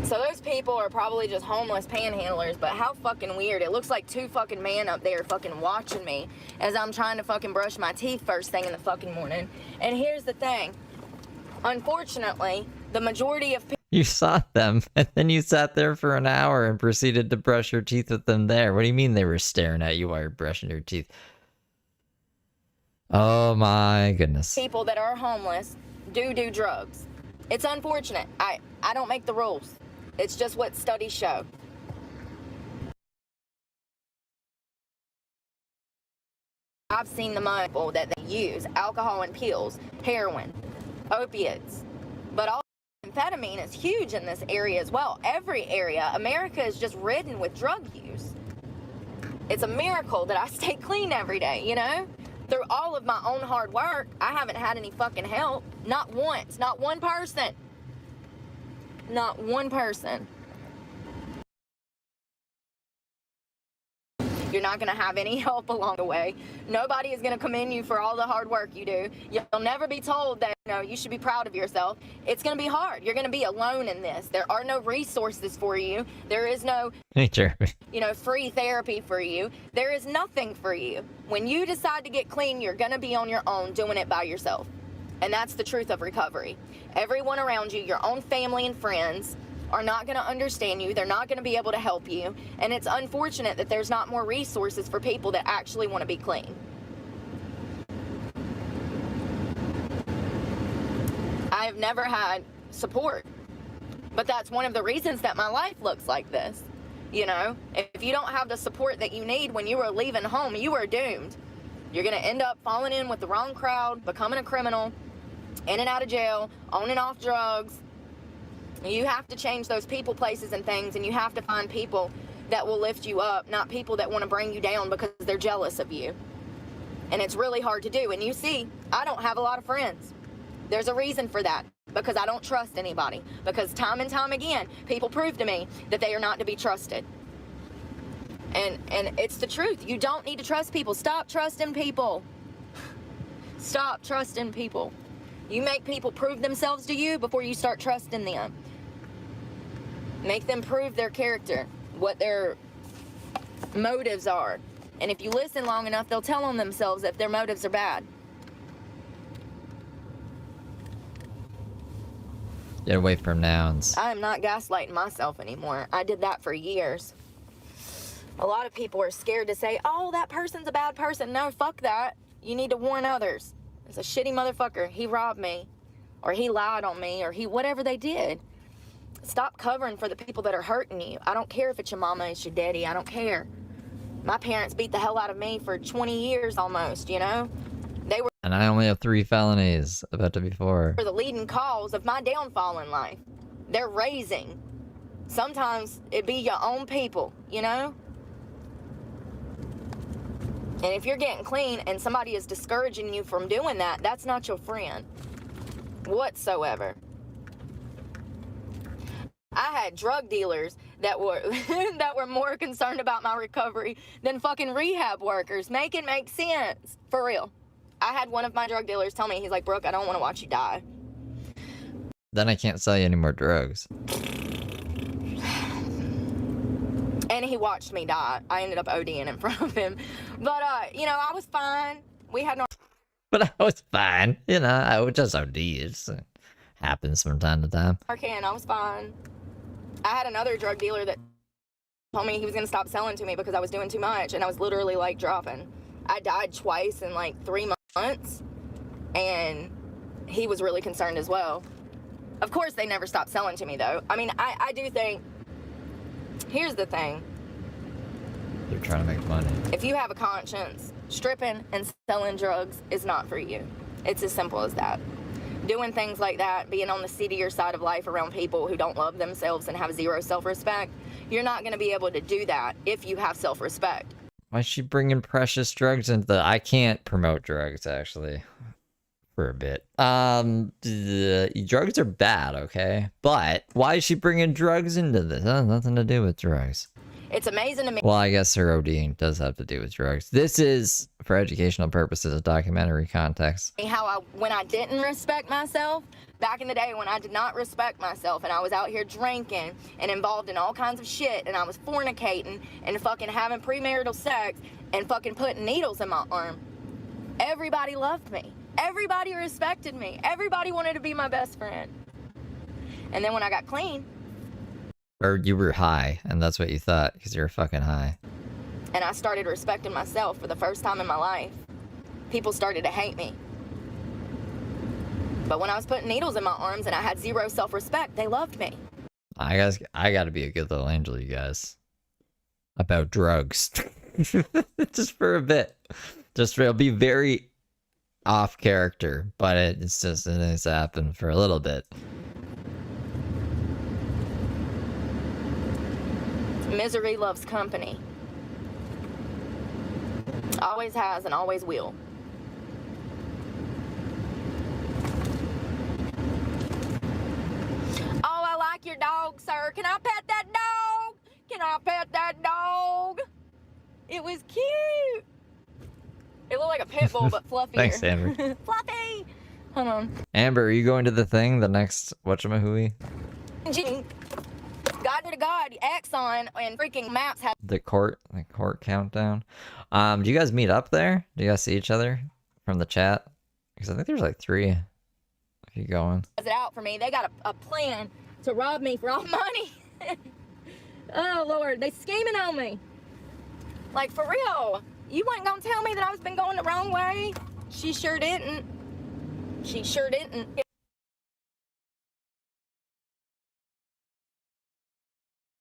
So those people are probably just homeless panhandlers, but how fucking weird. It looks like two fucking men up there fucking watching me as I'm trying to fucking brush my teeth first thing in the fucking morning. And here's the thing. Unfortunately, the majority of people... You saw them, and then you sat there for an hour and proceeded to brush your teeth with them there. What do you mean they were staring at you while you're brushing your teeth? Oh my goodness. People that are homeless do drugs. It's unfortunate. I don't make the rules. It's just what studies show. I've seen the people that they use, alcohol and pills, heroin, opiates, but also amphetamine is huge in this area as well. Every area. America is just ridden with drug use. It's a miracle that I stay clean every day, you know? Through all of my own hard work, I haven't had any fucking help. Not once. Not one person. Not one person. You're not going to have any help along the way. Nobody is going to commend you for all the hard work you do. You'll never be told that, you know, you should be proud of yourself. It's going to be hard. You're going to be alone in this. There are no resources for you. There is no, you know, free therapy for you. There is nothing for you. When you decide to get clean, you're going to be on your own doing it by yourself. And that's the truth of recovery. Everyone around you, your own family and friends, are not going to understand you. They're not going to be able to help you. And it's unfortunate that there's not more resources for people that actually want to be clean. I have never had support. But that's one of the reasons that my life looks like this. You know, if you don't have the support that you need when you are leaving home, you are doomed. You're going to end up falling in with the wrong crowd, becoming a criminal, in and out of jail, on and off drugs. You have to change those people, places, and things, and you have to find people that will lift you up, not people that want to bring you down because they're jealous of you. And it's really hard to do. And you see, I don't have a lot of friends. There's a reason for that, because I don't trust anybody. Because time and time again, people prove to me that they are not to be trusted. And it's the truth. You don't need to trust people. Stop trusting people. Stop trusting people. You make people prove themselves to you before you start trusting them. Make them prove their character, what their motives are. And if you listen long enough, they'll tell on themselves if their motives are bad. Get away from nouns. I am not gaslighting myself anymore. I did that for years. A lot of people are scared to say, oh, that person's a bad person. No, fuck that. You need to warn others. It's a shitty motherfucker. He robbed me, or he lied on me, or he whatever they did. Stop covering for the people that are hurting you. I don't care if it's your mama, it's your daddy. I don't care. My parents beat the hell out of me for 20 years almost, you know? They were And I only have 3 felonies, about to be 4. are the leading cause of my downfall in life. They're raising. Sometimes it be your own people, you know? And if you're getting clean and somebody is discouraging you from doing that, that's not your friend whatsoever. I had drug dealers that were that were more concerned about my recovery than fucking rehab workers. Make it make sense. For real. I had one of my drug dealers tell me, he's like, Brooke, I don't want to watch you die. Then I can't sell you any more drugs. And he watched me die. I ended up ODing in front of him. But, you know, I was fine. We had no... But I was fine. You know, I would just OD. It happens from time to time. Narcan, I was fine. I had another drug dealer that told me he was going to stop selling to me because I was doing too much. And I was literally, like, dropping. I died twice in, like, 3 months. And he was really concerned as well. Of course, they never stopped selling to me, though. I mean, I do think... Here's the thing. They're trying to make money. If you have a conscience, stripping and selling drugs is not for you. It's as simple as that. Doing things like that, being on the seedier side of life around people who don't love themselves and have zero self-respect, you're not going to be able to do that if you have self-respect. Why is she bringing precious drugs into the... I can't promote drugs, actually. For a bit. Drugs are bad, okay? But why is she bringing drugs into this? That has nothing to do with drugs. It's amazing to me. Well, I guess her ODing does have to do with drugs. This is, for educational purposes, a documentary context. How when I didn't respect myself, back in the day when I did not respect myself and I was out here drinking and involved in all kinds of shit and I was fornicating and fucking having premarital sex and fucking putting needles in my arm, everybody loved me. Everybody respected me. Everybody wanted to be my best friend. And then when I got clean... Or you were high, and that's what you thought, because you were fucking high. And I started respecting myself for the first time in my life. People started to hate me. But when I was putting needles in my arms and I had zero self-respect, they loved me. I gotta be a good little angel, you guys. About drugs. Just for a bit. It'll be very... off character, but it needs to happen for a little bit. Misery loves company. Always has and always will. Oh, I like your dog, sir. Can I pet that dog? Can I pet that dog? It was cute. It looked like a pit bull, but fluffier. Thanks, Amber. Fluffy! Hold on. Amber, are you going to the thing, the next whatchamahooey? God to God, Exxon and freaking Maps have... The court countdown. Do you guys meet up there? Do you guys see each other from the chat? Because I think there's like 3 if you going. ...it out for me. They got a plan to rob me for all money. Oh, Lord. They scheming on me. Like, for real. You weren't gonna tell me that I was been going the wrong way? She sure didn't. She sure didn't.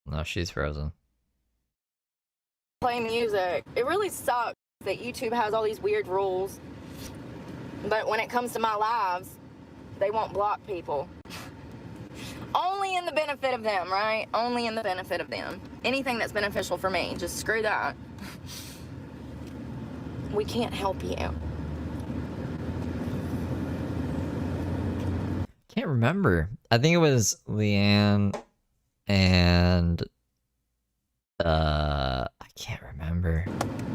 No, she's frozen. Play music. It really sucks that YouTube has all these weird rules. But when it comes to my lives, they won't block people. Only in the benefit of them, right? Only in the benefit of them. Anything that's beneficial for me, just screw that. We can't help you. Can't remember. I think it was Leanne and I can't remember.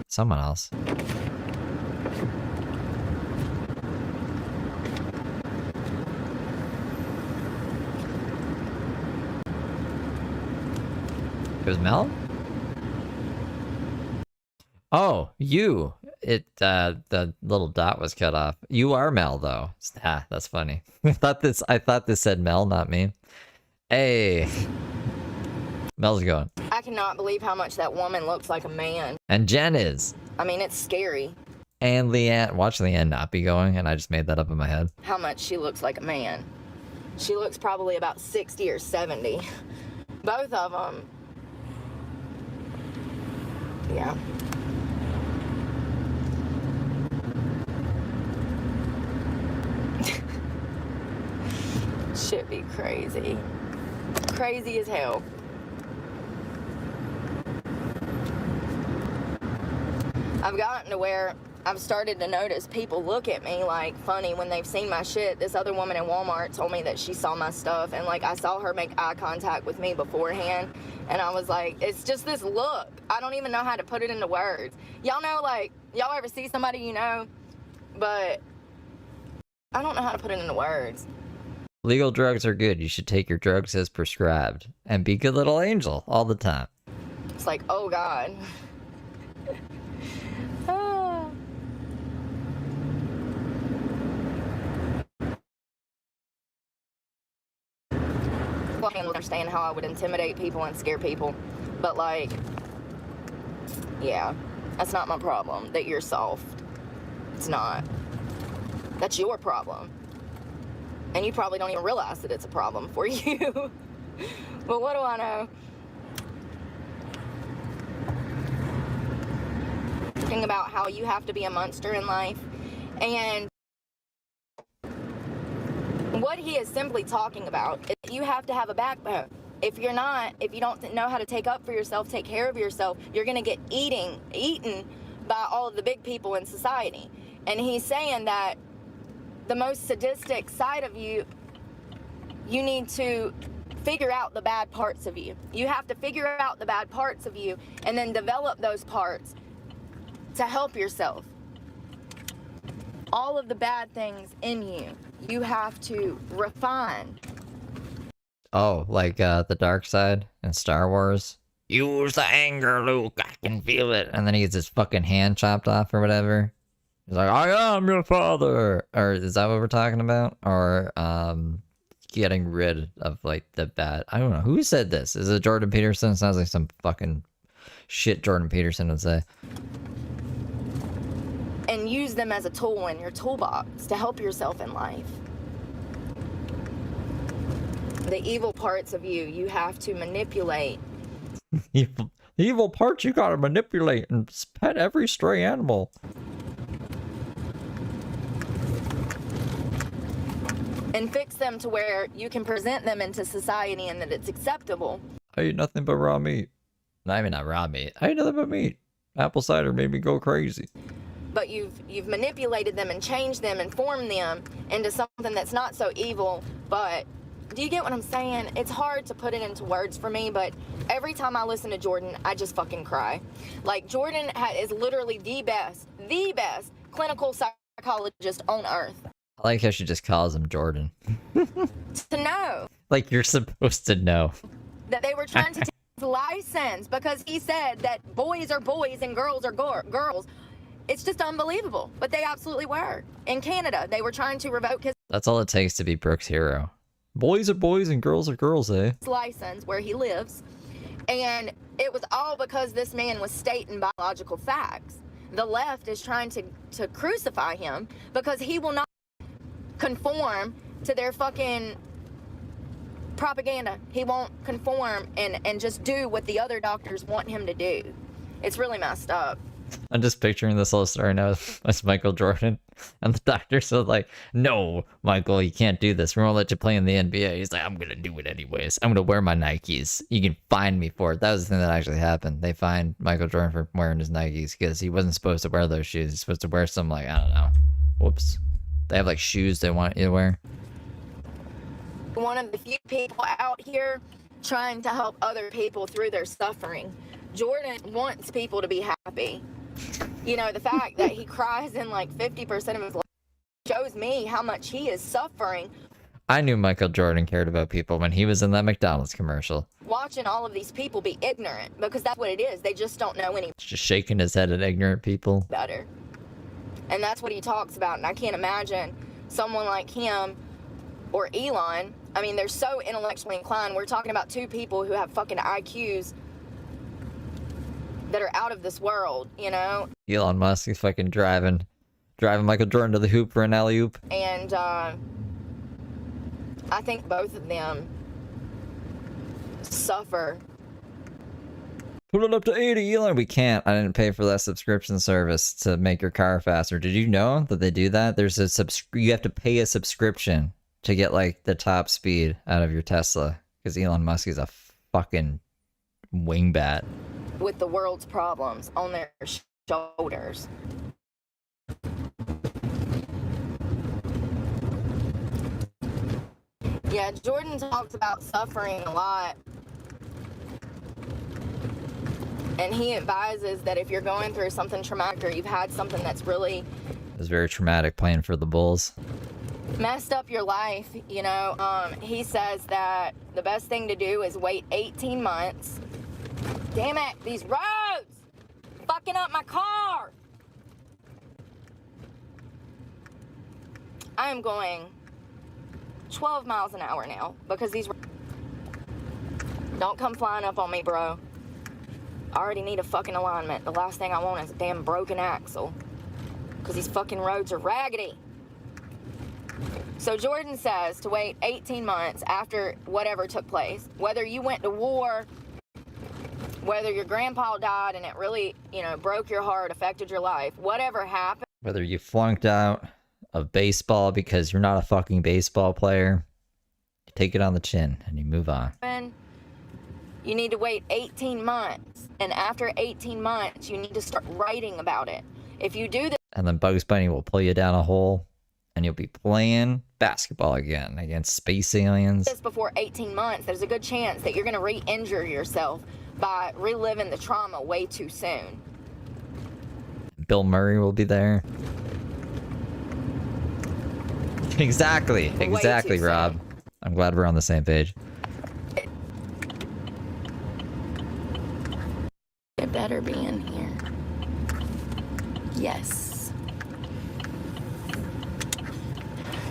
Someone else. It was Mel? Oh, you. The little dot was cut off. You are Mel, though. Ah, that's funny. I thought this said Mel, not me. Hey. Mel's going. I cannot believe how much that woman looks like a man. And Jen is. I mean, it's scary. And Leanne. Watch Leanne not be going, and I just made that up in my head. How much she looks like a man. She looks probably about 60 or 70. Both of them. Yeah. Shit be crazy. Crazy as hell. I've gotten to where I've started to notice people look at me like funny when they've seen my shit. This other woman in Walmart told me that she saw my stuff, and like I saw her make eye contact with me beforehand, and I was like, it's just this look. I don't even know how to put it into words. Y'all know, like, y'all ever see somebody you know, but I don't know how to put it into words. Legal drugs are good. You should take your drugs as prescribed. And be good little angel all the time. It's like, oh God. Ah. Well, I can understand how I would intimidate people and scare people, but like, yeah, that's not my problem, that you're soft. It's not. That's your problem. And you probably don't even realize that it's a problem for you. But what do I know? Talking about how you have to be a monster in life, and what he is simply talking about is you have to have a backbone. If you're not, if you don't know how to take up for yourself, take care of yourself, you're gonna get eaten by all of the big people in society. And he's saying that the most sadistic side of you, you need to figure out the bad parts of you. You have to figure out the bad parts of you and then develop those parts to help yourself. All of the bad things in you, you have to refine. Oh, like the dark side in Star Wars? Use the anger, Luke. I can feel it. And then he gets his fucking hand chopped off or whatever. He's like, I am your father. Or is that what we're talking about? Or getting rid of like the bad. I don't know. Who said this? Is it Jordan Peterson? Sounds like some fucking shit Jordan Peterson would say. And use them as a tool in your toolbox to help yourself in life. The evil parts of you, you have to manipulate. Evil parts you gotta manipulate and pet every stray animal. And fix them to where you can present them into society and that it's acceptable. I eat nothing but raw meat. No, I mean not raw meat. I eat nothing but meat. Apple cider made me go crazy. But you've manipulated them and changed them and formed them into something that's not so evil. But do you get what I'm saying? It's hard to put it into words for me, but every time I listen to Jordan, I just fucking cry. Like, Jordan is literally the best clinical psychologist on earth. I like how she just calls him Jordan. To know. Like you're supposed to know. That they were trying to take his license because he said that boys are boys and girls are girls. It's just unbelievable. But they absolutely were. In Canada, they were trying to revoke his That's all it takes to be Brooke's hero. Boys are boys and girls are girls, eh? license where he lives. And it was all because this man was stating biological facts. The left is trying to crucify him because he will not conform to their fucking propaganda. He won't conform and just do what the other doctors want him to do. It's really messed up. I'm just picturing this whole story now as Michael Jordan. And the doctors are like, no, Michael, you can't do this. We won't let you play in the NBA. He's like, I'm going to do it anyways. I'm going to wear my Nikes. You can fine me for it. That was the thing that actually happened. They fined Michael Jordan for wearing his Nikes because he wasn't supposed to wear those shoes. He's supposed to wear some, like, I don't know. Whoops. They have, like, shoes they want you to wear. One of the few people out here trying to help other people through their suffering. Jordan wants people to be happy. You know, the fact that he cries in like 50% of his life shows me how much he is suffering. I knew Michael Jordan cared about people when he was in that McDonald's commercial. Watching all of these people be ignorant, because that's what it is. They just don't know any Just shaking his head at ignorant people. better. And that's what he talks about. And I can't imagine someone like him or Elon. I mean, they're so intellectually inclined. We're talking about two people who have fucking IQs that are out of this world, you know? Elon Musk is fucking driving Michael Jordan to the hoop for an alley-oop. And I think both of them suffer. Put it up to 80, Elon. We can't. I didn't pay for that subscription service to make your car faster. Did you know that they do that? There's a you have to pay a subscription to get like the top speed out of your Tesla, because Elon Musk is a fucking wingbat. With the world's problems on their shoulders. Yeah, Jordan talks about suffering a lot. And he advises that if you're going through something traumatic or you've had something that's really It was very traumatic playing for the Bulls. messed up your life, you know, he says that the best thing to do is wait 18 months. Damn it, these roads! Fucking up my car! I am going 12 miles an hour now because these... Don't come flying up on me, bro. I already need a fucking alignment. The last thing I want is a damn broken axle. Because these fucking roads are raggedy. So Jordan says to wait 18 months after whatever took place. Whether you went to war, whether your grandpa died and it really, you know, broke your heart, affected your life, whatever happened. Whether you flunked out of baseball because you're not a fucking baseball player, you take it on the chin and you move on. You need to wait 18 months. And after 18 months, you need to start writing about it. If you do this... And then Bugs Bunny will pull you down a hole and you'll be playing basketball again against space aliens. Before 18 months, there's a good chance that you're going to re-injure yourself by reliving the trauma way too soon. Bill Murray will be there. Exactly, Rob. I'm glad we're on the same page. It better be in here. Yes.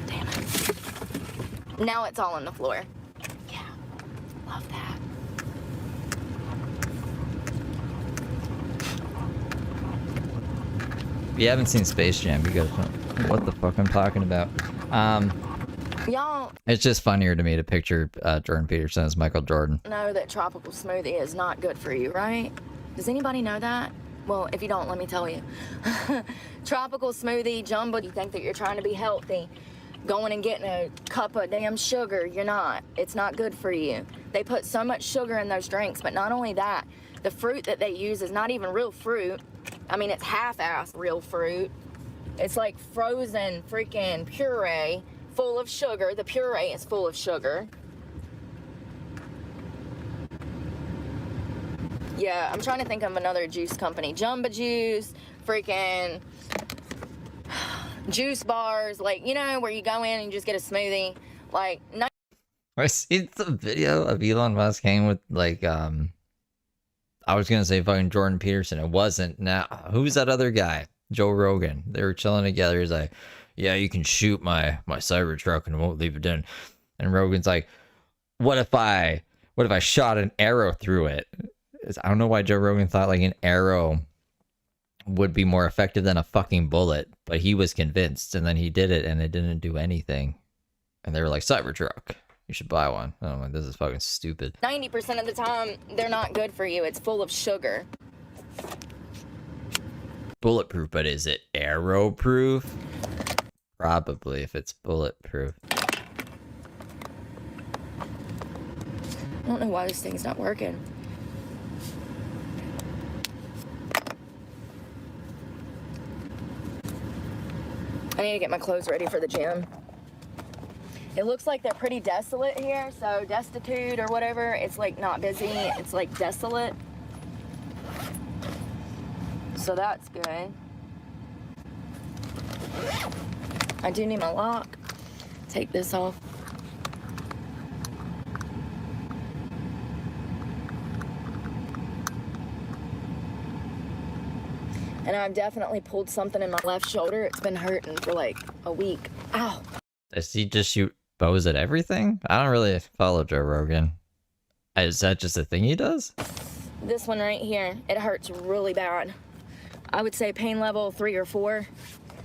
Damn it. Now it's all on the floor. Yeah, love that. If you haven't seen Space Jam, you gotta know what the fuck I'm talking about. Y'all It's just funnier to me to picture Jordan Peterson as Michael Jordan. know that tropical smoothie is not good for you, right? Does anybody know that? Well, if you don't, let me tell you. Tropical smoothie, jumbo, you think that you're trying to be healthy. Going and getting a cup of damn sugar, you're not. It's not good for you. They put so much sugar in those drinks, but not only that, the fruit that they use is not even real fruit. I mean, it's half-assed real fruit. It's like frozen freaking puree full of sugar. The puree is full of sugar. Yeah, I'm trying to think of another juice company. Jamba Juice, freaking juice bars, like, you know, where you go in and you just get a smoothie. Like, I see the video of Elon Musk hanging with, like, I was gonna say fucking Jordan Peterson. It wasn't. Now, who's that other guy? Joe Rogan. They were chilling together. He's like, yeah, you can shoot my Cybertruck and it won't leave it in. And Rogan's like, what if I shot an arrow through it? I don't know why Joe Rogan thought like an arrow would be more effective than a fucking bullet, but he was convinced, and then he did it and it didn't do anything. And they were like, Cybertruck, you should buy one. And I'm like, this is fucking stupid. 90% of the time, they're not good for you. It's full of sugar. Bulletproof, but is it arrow proof? Probably, if it's bulletproof. I don't know why this thing's not working. I need to get my clothes ready for the gym. It looks like they're pretty desolate here, so destitute or whatever. It's like not busy, it's like desolate. So that's good. I do need my lock. Take this off. And I've definitely pulled something in my left shoulder. It's been hurting for like a week. Ow. Does he just shoot bows at everything? I don't really follow Joe Rogan. Is that just a thing he does? This one right here, it hurts really bad. I would say pain level 3 or 4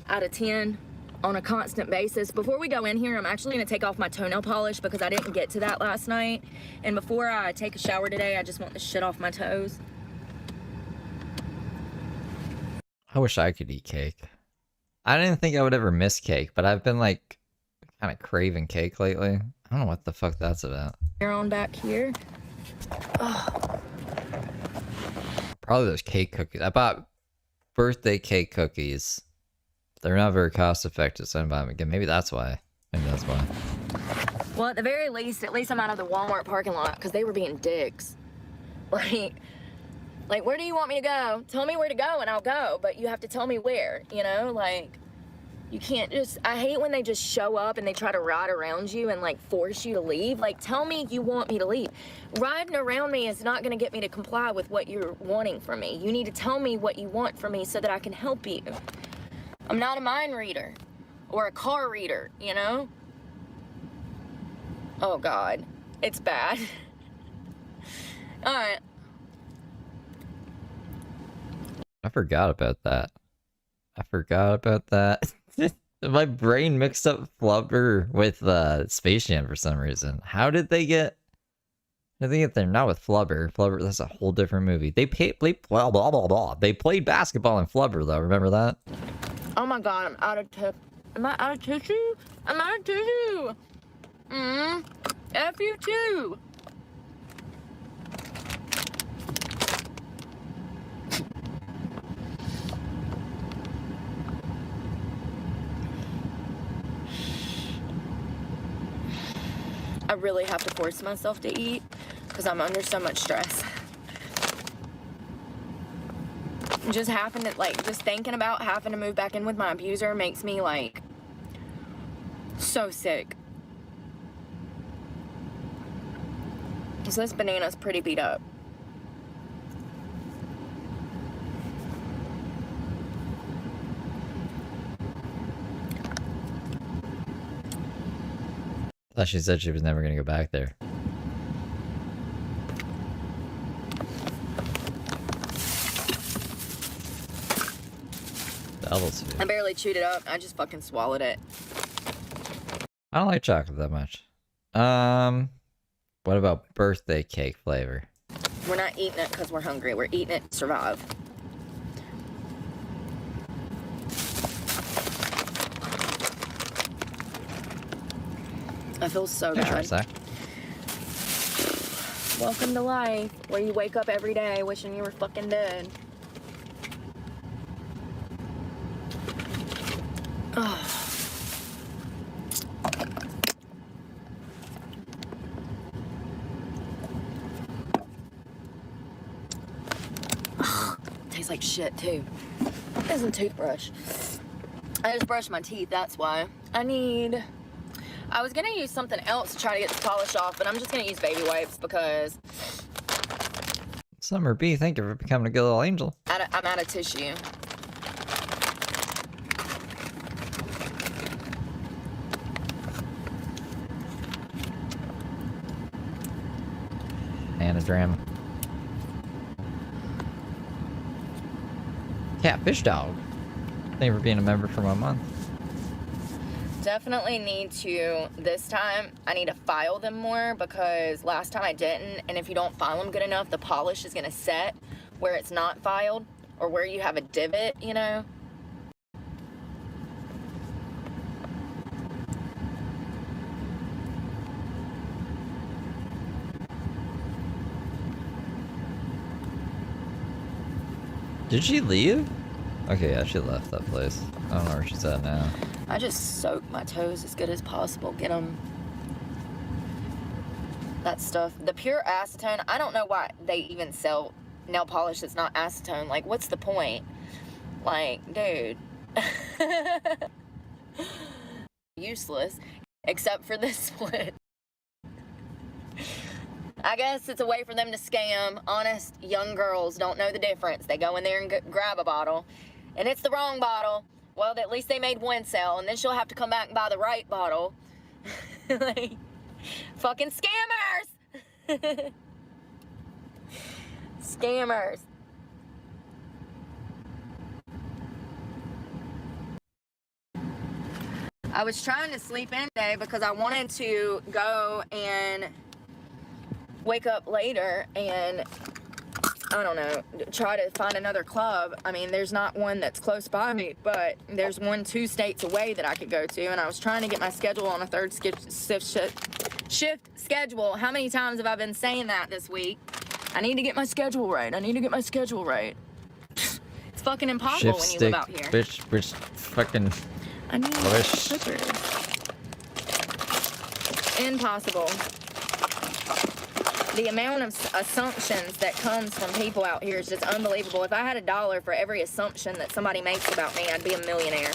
out of 10 on a constant basis. Before we go in here, I'm actually gonna take off my toenail polish because I didn't get to that last night. And before I take a shower today, I just want the shit off my toes. I wish I could eat cake. I didn't think I would ever miss cake, but I've been like kind of craving cake lately. I don't know what the fuck that's about. You're on back here. Oh. Probably those cake cookies. I bought birthday cake cookies. They're not very cost effective, so I'm buying them again. Maybe that's why. Maybe that's why. Well, at the very least, at least I'm out of the Walmart parking lot because they were being dicks. Like, where do you want me to go? Tell me where to go and I'll go, but you have to tell me where, you know? Like, you can't just, I hate when they just show up and they try to ride around you and, like, force you to leave. Like, tell me you want me to leave. Riding around me is not going to get me to comply with what you're wanting from me. You need to tell me what you want from me so that I can help you. I'm not a mind reader or a car reader, you know? Oh, God. It's bad. All right. I forgot about that. My brain mixed up Flubber with Space Jam for some reason. How did they get there? Not with Flubber. Flubber, that's a whole different movie. They played blah blah blah blah. They played basketball in Flubber though. Remember that? Oh my God, I'm out of tip. Am I out of tissue? I'm out of tissue. F you too. I really have to force myself to eat because I'm under so much stress. Just thinking about having to move back in with my abuser makes me like so sick. So this banana's pretty beat up. Thought she said she was never gonna go back there. Double sweet. I barely chewed it up. I just fucking swallowed it. I don't like chocolate that much. What about birthday cake flavor? We're not eating it because we're hungry. We're eating it to survive. I feel so good. Welcome to life, where you wake up every day wishing you were fucking dead. Oh. Tastes like shit too. There's a toothbrush. I just brushed my teeth, that's why. I was gonna use something else to try to get the polish off, but I'm just gonna use baby wipes because Summer B, thank you for becoming a good little angel. I'm out of tissue. Anagram. Catfish dog. Thank you for being a member for 1 month. Definitely need to, this time, I need to file them more because last time I didn't, and if you don't file them good enough, the polish is gonna set where it's not filed or where you have a divot, you know? Did she leave? Okay, yeah, she left that place. I don't know where she's at now. I just soak my toes as good as possible. Get them. That stuff. The pure acetone, I don't know why they even sell nail polish that's not acetone. Like, what's the point? Like, dude. Useless. Except for this one. I guess it's a way for them to scam. Honest young girls don't know the difference. They go in there and grab a bottle, and it's the wrong bottle. Well, at least they made one sale, and then she'll have to come back and buy the right bottle. Like, fucking scammers! Scammers. I was trying to sleep in today because I wanted to go and wake up later and I don't know, try to find another club. I mean, there's not one that's close by me, but there's one 2 states away that I could go to, and I was trying to get my schedule on a third shift schedule. How many times have I been saying that this week? I need to get my schedule right. I need to get my schedule right. It's fucking impossible when you live out here. Bitch, fucking. I need slippers. Impossible. The amount of assumptions that comes from people out here is just unbelievable. If I had $1 for every assumption that somebody makes about me, I'd be a millionaire.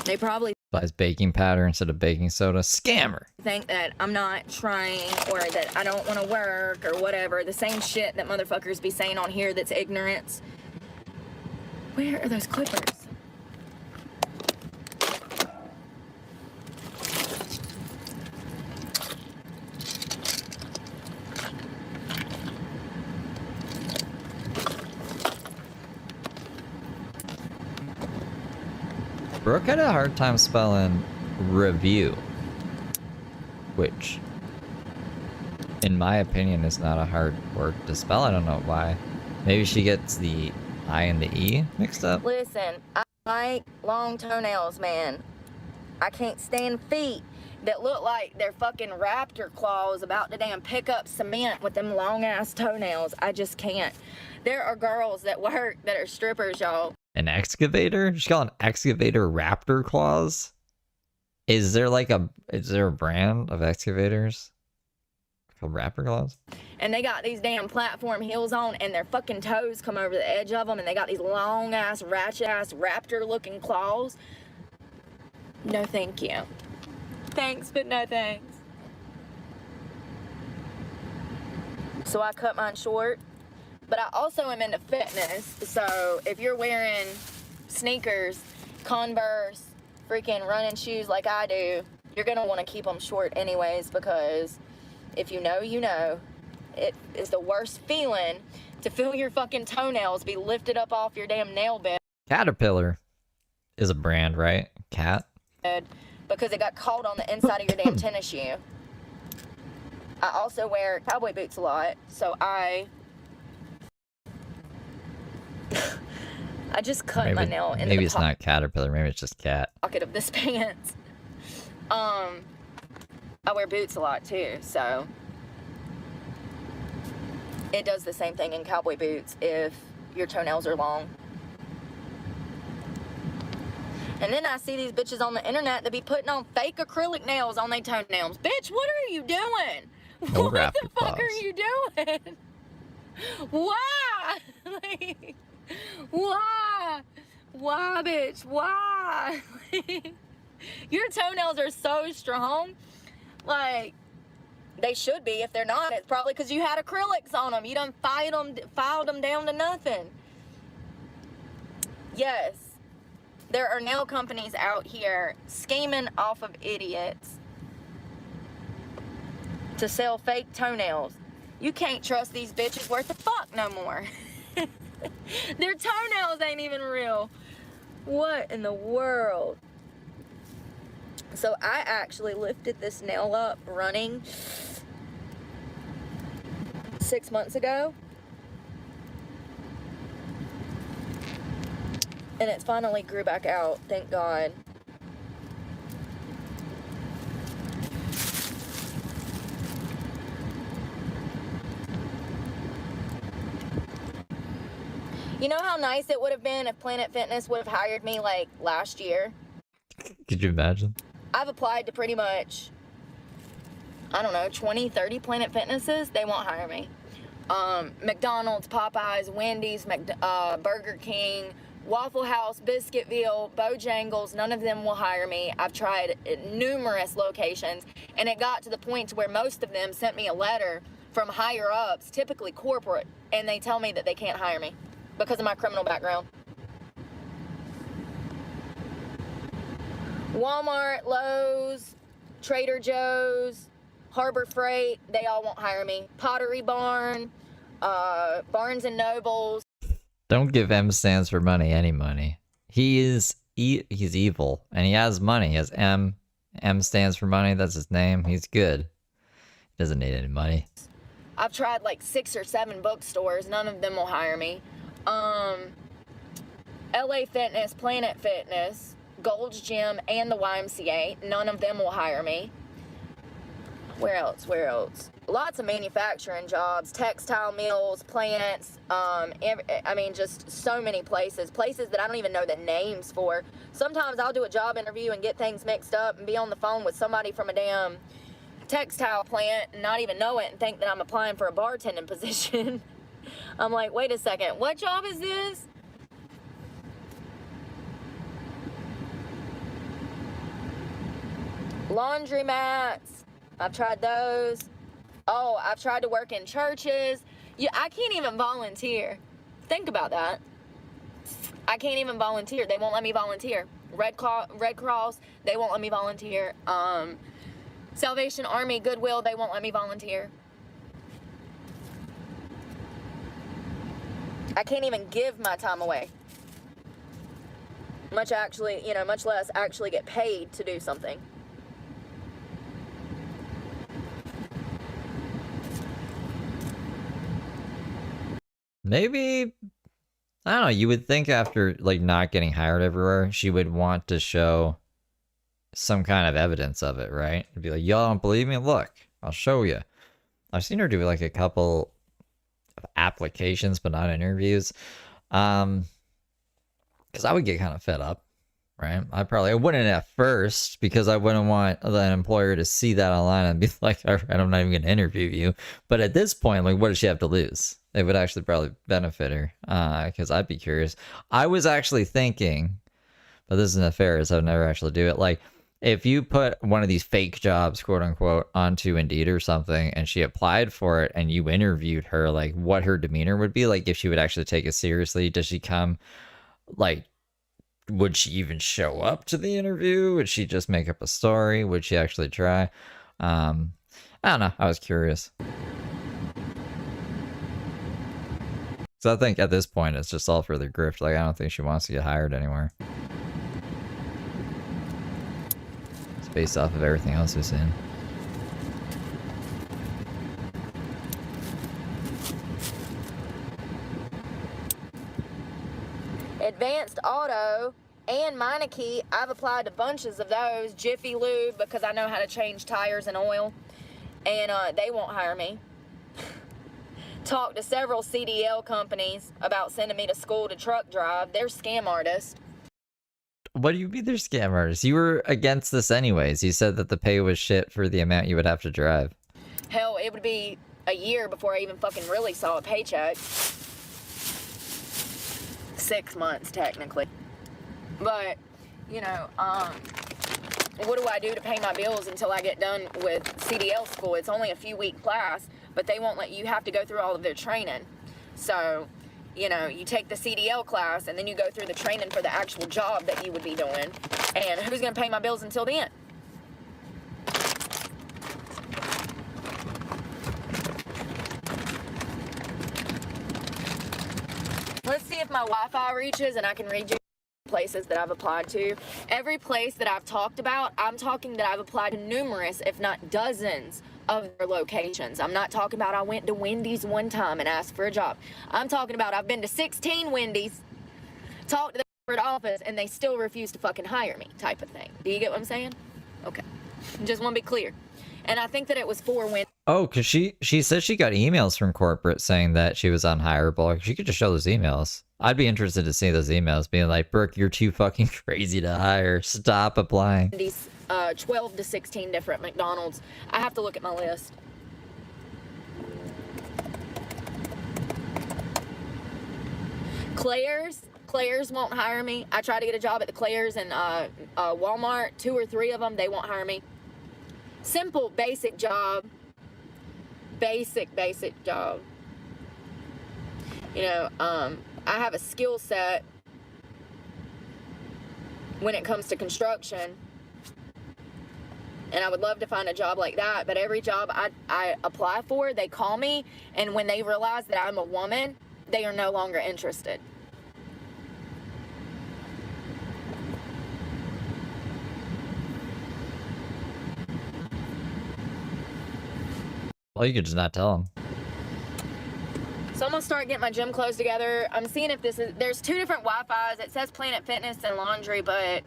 They probably Buys baking powder instead of baking soda. Scammer. think that I'm not trying or that I don't want to work or whatever. The same shit that motherfuckers be saying on here that's ignorance. Where are those clippers? Brooke had a hard time spelling review, which, in my opinion, is not a hard word to spell. I don't know why. Maybe she gets the I and the E mixed up. Listen, I like long toenails, man. I can't stand feet that look like they're fucking raptor claws about to damn pick up cement with them long ass toenails. I just can't. There are girls that work that are strippers, y'all. An excavator? She got an excavator raptor claws? Is there a brand of excavators called raptor claws? And they got these damn platform heels on and their fucking toes come over the edge of them and they got these long ass, ratchet ass, raptor looking claws. No thank you. Thanks, but no thanks. So I cut mine short. But I also am into fitness, so if you're wearing sneakers, Converse, freaking running shoes like I do, you're going to want to keep them short anyways, because if you know, you know. It is the worst feeling to feel your fucking toenails be lifted up off your damn nail bed. Caterpillar is a brand, right? Cat? Because it got caught on the inside of your damn tennis shoe. I also wear cowboy boots a lot, so I just cut my nail into maybe the it's not Caterpillar, maybe it's just cat. pocket of this pants. I wear boots a lot too, so it does the same thing in cowboy boots if your toenails are long. And then I see these bitches on the internet that be putting on fake acrylic nails on their toenails. Bitch, what are you doing? No What raptor the fuck claws. are you doing? Why? Like, why? Why, bitch? Why? Your toenails are so strong. Like, they should be. If they're not, it's probably because you had acrylics on them. You done filed them down to nothing. Yes, there are nail companies out here scheming off of idiots to sell fake toenails. You can't trust these bitches worth a fuck no more. Their toenails ain't even real. What in the world? So I actually lifted this nail up running 6 months ago. And it finally grew back out, thank God. You know how nice it would have been if Planet Fitness would have hired me like last year? Could you imagine? I've applied to pretty much, I don't know, 20, 30 Planet Fitnesses. They won't hire me. McDonald's, Popeyes, Wendy's, Burger King, Waffle House, Biscuitville, Bojangles, none of them will hire me. I've tried at numerous locations, and it got to the point to where most of them sent me a letter from higher ups, typically corporate, and they tell me that they can't hire me because of my criminal background. Walmart, Lowe's, Trader Joe's, Harbor Freight, they all won't hire me. Pottery Barn, Barnes and Nobles. Don't give M stands for money any money. He's evil, and he has money. He has M. M stands for money. That's his name. He's good. He doesn't need any money. I've tried like 6 or 7 bookstores. None of them will hire me. LA Fitness, Planet Fitness, Gold's Gym, and the YMCA. None of them will hire me. Where else? Where else? Lots of manufacturing jobs, textile mills, plants, I mean, just so many places that I don't even know the names for. Sometimes I'll do a job interview and get things mixed up and be on the phone with somebody from a damn textile plant and not even know it and think that I'm applying for a bartending position. I'm like, wait a second, what job is this? Laundromats, I've tried those. Oh, I've tried to work in churches. Yeah, I can't even volunteer. Think about that. I can't even volunteer. They won't let me volunteer. Red Cross, they won't let me volunteer. Salvation Army, Goodwill, they won't let me volunteer. I can't even give my time away. Much less actually get paid to do something. Maybe, I don't know, you would think after, like, not getting hired everywhere, she would want to show some kind of evidence of it, right? It'd be like, y'all don't believe me? Look, I'll show you. I've seen her do, like, a couple of applications, but not interviews. Because I would get kind of fed up, right? I wouldn't at first, because I wouldn't want the employer to see that online and be like, all right, I'm not even going to interview you. But at this point, like, what does she have to lose? It would actually probably benefit her, because I'd be curious. I was actually thinking, but this is nefarious, I would never actually do it. Like, if you put one of these fake jobs, quote unquote, onto Indeed or something, and she applied for it and you interviewed her, like, what her demeanor would be, like, if she would actually take it seriously. Does she come, like, would she even show up to the interview? Would she just make up a story? Would she actually try? I don't know. I was curious. So I think at this point, it's just all for the grift. Like, I don't think she wants to get hired anywhere. It's based off of everything else we've seen. Advanced Auto and Meineke, I've applied to bunches of those. Jiffy Lube, because I know how to change tires and oil, and they won't hire me. Talked to several CDL companies about sending me to school to truck drive. They're scam artists. What do you mean they're scam artists? You were against this anyways. You said that the pay was shit for the amount you would have to drive. Hell, it would be a year before I even fucking really saw a paycheck. 6 months, technically. But, you know, what do I do to pay my bills until I get done with CDL school? It's only a few week class, but they won't let you have to go through all of their training. So, you know, you take the CDL class and then you go through the training for the actual job that you would be doing. And who's going to pay my bills until then? Let's see if my Wi-Fi reaches and I can read you places that I've applied to. Every place that I've talked about, I'm talking that I've applied to numerous, if not dozens, of their locations. I'm not talking about I went to Wendy's one time and asked for a job. I'm talking about I've been to 16 Wendy's, talked to the corporate office, and they still refuse to fucking hire me, type of thing. Do you get what I'm saying? Okay. Just want to be clear. And I think that it was 4 Wendy's. Oh, because she said she got emails from corporate saying that she was unhireable. She could just show those emails. I'd be interested to see those emails being like, Brooke, you're too fucking crazy to hire. Stop applying. These 12 to 16 different McDonald's. I have to look at my list. Claire's won't hire me. I tried to get a job at the Claire's and Walmart, 2 or 3 of them, they won't hire me. Simple, basic job. Basic job. You know, I have a skill set when it comes to construction. And I would love to find a job like that, but every job I apply for, they call me, and when they realize that I'm a woman, they are no longer interested. Well, you could just not tell them. So I'm gonna start getting my gym clothes together. I'm seeing if this is, there's 2 different Wi-Fi's. It says Planet Fitness and Laundry, but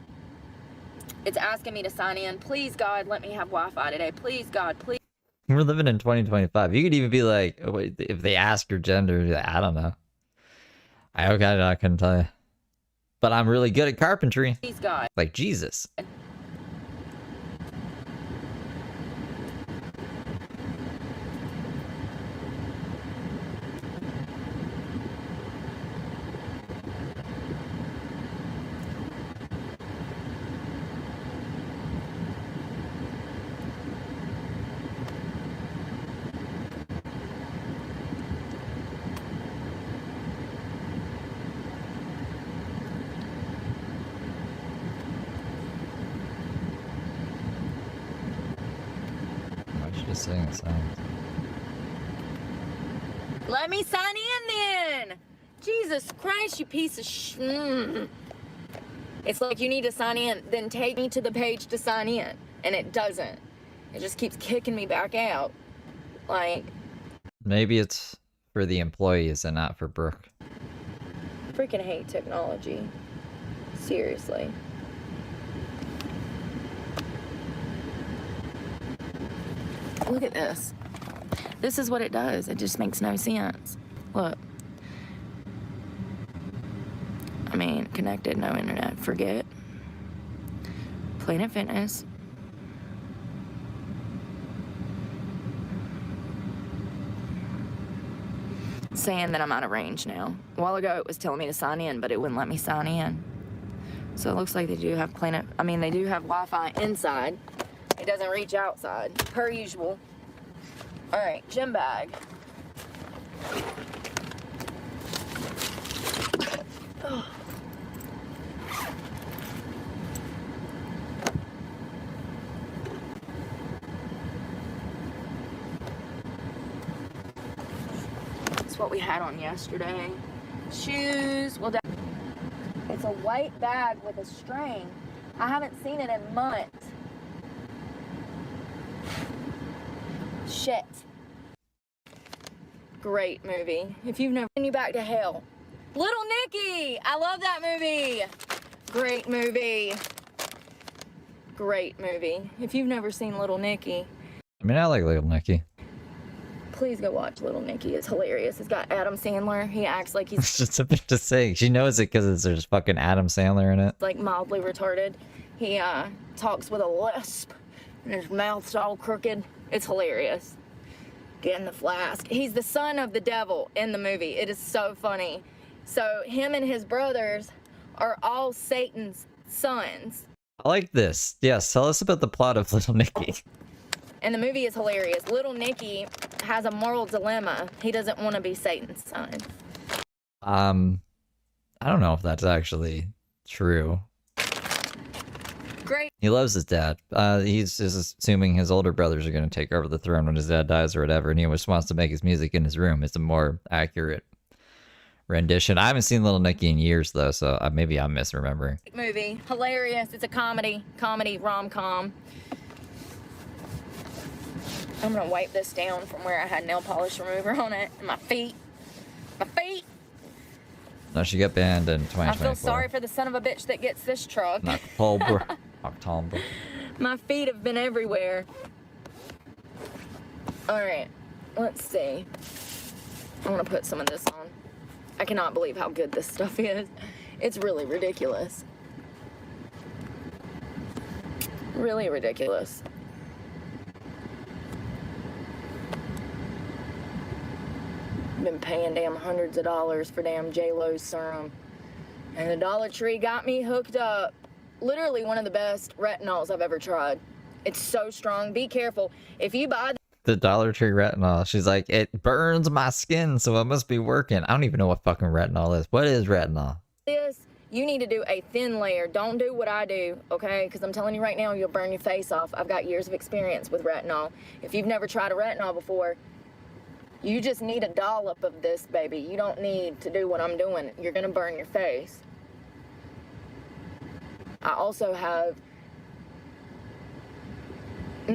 it's asking me to sign in. Please, God, let me have Wi-Fi today. Please, God, please. We're living in 2025. You could even be like, oh, wait, if they ask your gender, you're like, I don't know. I couldn't tell you. But I'm really good at carpentry. Please, God. Like Jesus. Why should you sing the sounds? Let me sign in then. Jesus Christ, you piece of It's like you need to sign in, then take me to the page to sign in. And it doesn't. It just keeps kicking me back out. Like, Maybe it's for the employees and not for Brooke. freaking hate technology. Seriously. Look at this. This is what it does. It just makes no sense. Look. I mean, connected, no internet. Forget. Planet Fitness. Saying that I'm out of range now. A while ago it was telling me to sign in, but it wouldn't let me sign in. So it looks like they do have they do have Wi-Fi inside. It doesn't reach outside, per usual. All right, gym bag. Oh. That's what we had on yesterday. Shoes. Well, it's a white bag with a string. I haven't seen it in months. Shit. Great movie. If you've never seen You Back to Hell. Little Nicky! I love that movie. Great movie. Great movie. If you've never seen Little Nicky, I mean, I like Little Nicky. please go watch Little Nicky. It's hilarious. It's got Adam Sandler. He acts like he's It's just a bit to say. She knows it because there's fucking Adam Sandler in it. like mildly retarded. He talks with a lisp and his mouth's all crooked. It's hilarious. Getting the flask. He's the son of the devil in the movie. It is so funny. So him and his brothers are all Satan's sons. I like this. Yes, tell us about the plot of Little Nicky. And the movie is hilarious. Little Nicky has a moral dilemma. He doesn't want to be Satan's son. I don't know if that's actually true. Great. He loves his dad. He's just assuming his older brothers are going to take over the throne when his dad dies or whatever, and he just wants to make his music in his room. It's a more accurate rendition. I haven't seen Little Nicky in years, though, so maybe I'm misremembering. Movie. Hilarious. It's a comedy. Comedy rom-com. I'm going to wipe this down from where I had nail polish remover on it. And my feet. My feet. No, she got banned in I 2024. feel sorry for the son of a bitch that gets this truck. October. October. My feet have been everywhere. Alright, let's see. I want to put some of this on. I cannot believe how good this stuff is. It's really ridiculous. Really ridiculous. Been paying damn hundreds of dollars for damn J-Lo's serum. And the Dollar Tree got me hooked up. Literally one of the best retinols I've ever tried. It's so strong. Be careful. If you buy The Dollar Tree retinol. She's like, it burns my skin, so it must be working. I don't even know what fucking retinol is. What is retinol? this, you need to do a thin layer. Don't do what I do, okay? Because I'm telling you right now, you'll burn your face off. I've got years of experience with retinol. If you've never tried a retinol before, you just need a dollop of this, baby. You don't need to do what I'm doing. You're gonna burn your face. I also have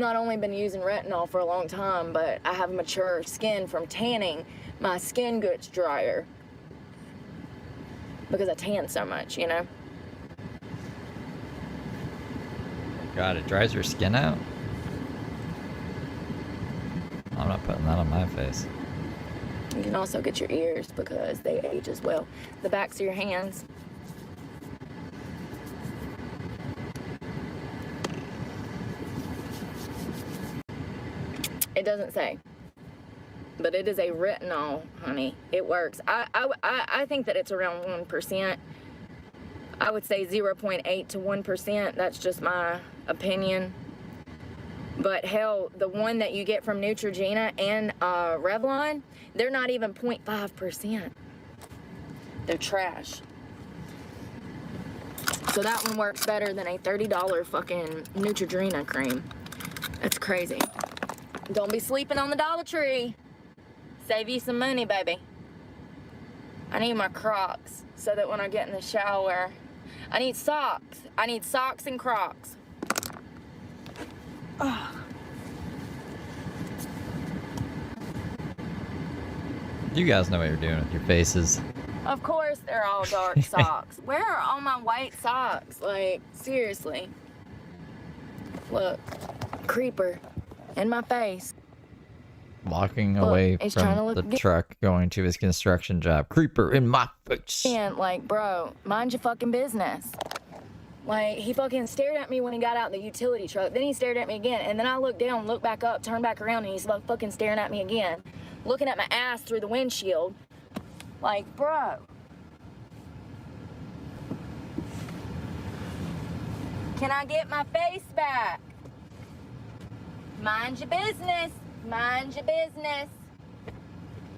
not only been using retinol for a long time, but I have mature skin from tanning. My skin gets drier because I tan so much, you know? God, it dries your skin out? I'm not putting that on my face. You can also get your ears because they age as well. The backs of your hands. It doesn't say, but it is a retinol, honey. It works. I think that it's around 1%. I would say 0.8 to 1%. That's just my opinion. But hell, the one that you get from Neutrogena and Revlon, they're not even 0.5%. They're trash. So that one works better than a $30 fucking Neutrogena cream. That's crazy. Don't be sleeping on the Dollar Tree. Save you some money, baby. I need my Crocs so that when I get in the shower, I need socks. I need socks and Crocs. Oh. You guys know what you're doing with your faces. Of course, they're all dark socks. Where are all my white socks? Like, seriously. Look, creeper in my face. Walking Look, away he's trying to from look the good. truck, going to his construction job. Creeper in my face. And like, bro, mind your fucking business. Like, he fucking stared at me when he got out the utility truck. Then he stared at me again. And then I looked down, looked back up, turned back around, and he's like fucking staring at me again. Looking at my ass through the windshield. Like, bro. Can I get my face back? Mind your business. Mind your business.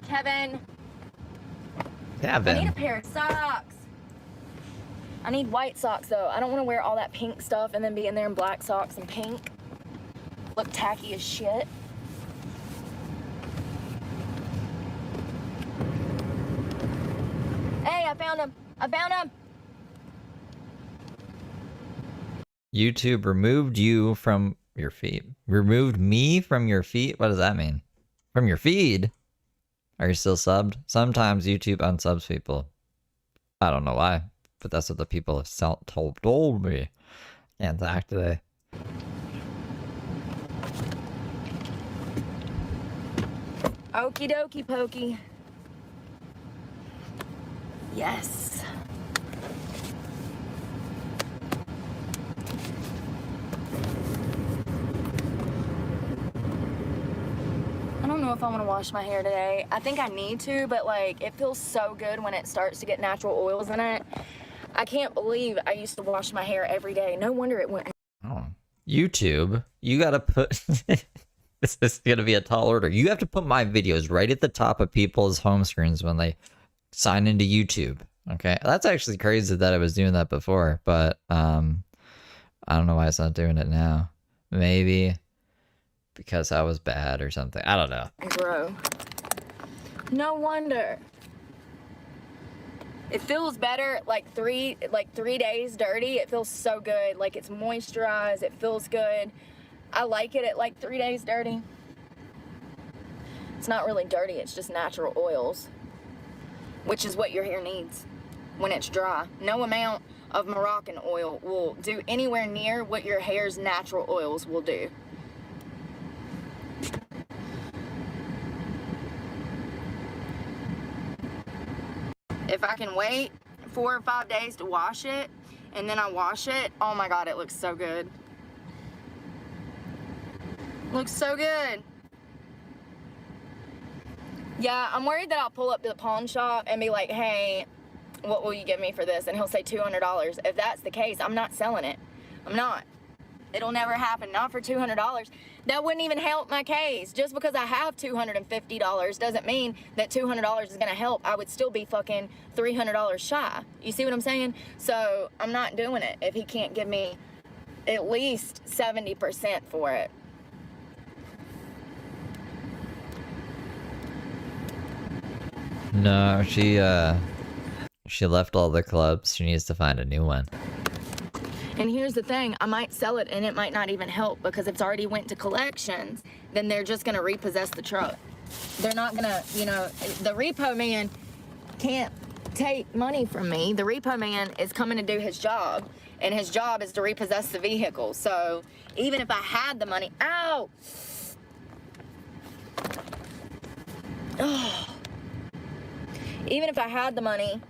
Kevin. I need a Kevin. pair of socks. I need white socks though. I don't want to wear all that pink stuff and then be in there in black socks and pink. Look tacky as shit. Hey, I found him. I found him. YouTube removed you from your feed. Removed me from your feed? What does that mean? From your feed? Are you still subbed? Sometimes YouTube unsubs people. I don't know why, but that's what the people have told me. Can't talk today. Okie dokie pokey. Yes. I don't know if I want to wash my hair today. I think I need to, but like, it feels so good when it starts to get natural oils in it. I can't believe I used to wash my hair every day. No wonder it went. Oh. YouTube, you gotta put... This is gonna be a tall order. You have to put my videos right at the top of people's home screens when they sign into YouTube. Okay, that's actually crazy that I was doing that before, but I don't know why it's not doing it now. Maybe because I was bad or something. I don't know. Bro. No wonder. It feels better like three days dirty. It feels so good. Like it's moisturized. It feels good. I like it at like 3 days dirty. It's not really dirty. It's just natural oils, which is what your hair needs when it's dry. No amount of Moroccan oil will do anywhere near what your hair's natural oils will do. If I can wait 4 or 5 days to wash it, and then I wash it, oh my God, it looks so good. Looks so good. Yeah, I'm worried that I'll pull up to the pawn shop and be like, hey, what will you give me for this? And he'll say $200. If that's the case, I'm not selling it. I'm not. It'll never happen. Not for $200. That wouldn't even help my case. Just because I have $250 doesn't mean that $200 is going to help. I would still be fucking $300 shy. You see what I'm saying? So I'm not doing it if he can't give me at least 70% for it. No, she left all the clubs. She needs to find a new one. And here's the thing, I might sell it and it might not even help, because if it's already went to collections, then they're just gonna repossess the truck. They're not gonna, you know, the repo man can't take money from me. The repo man is coming to do his job, and his job is to repossess the vehicle. So even if I had the money, ow! Oh. Even if I had the money,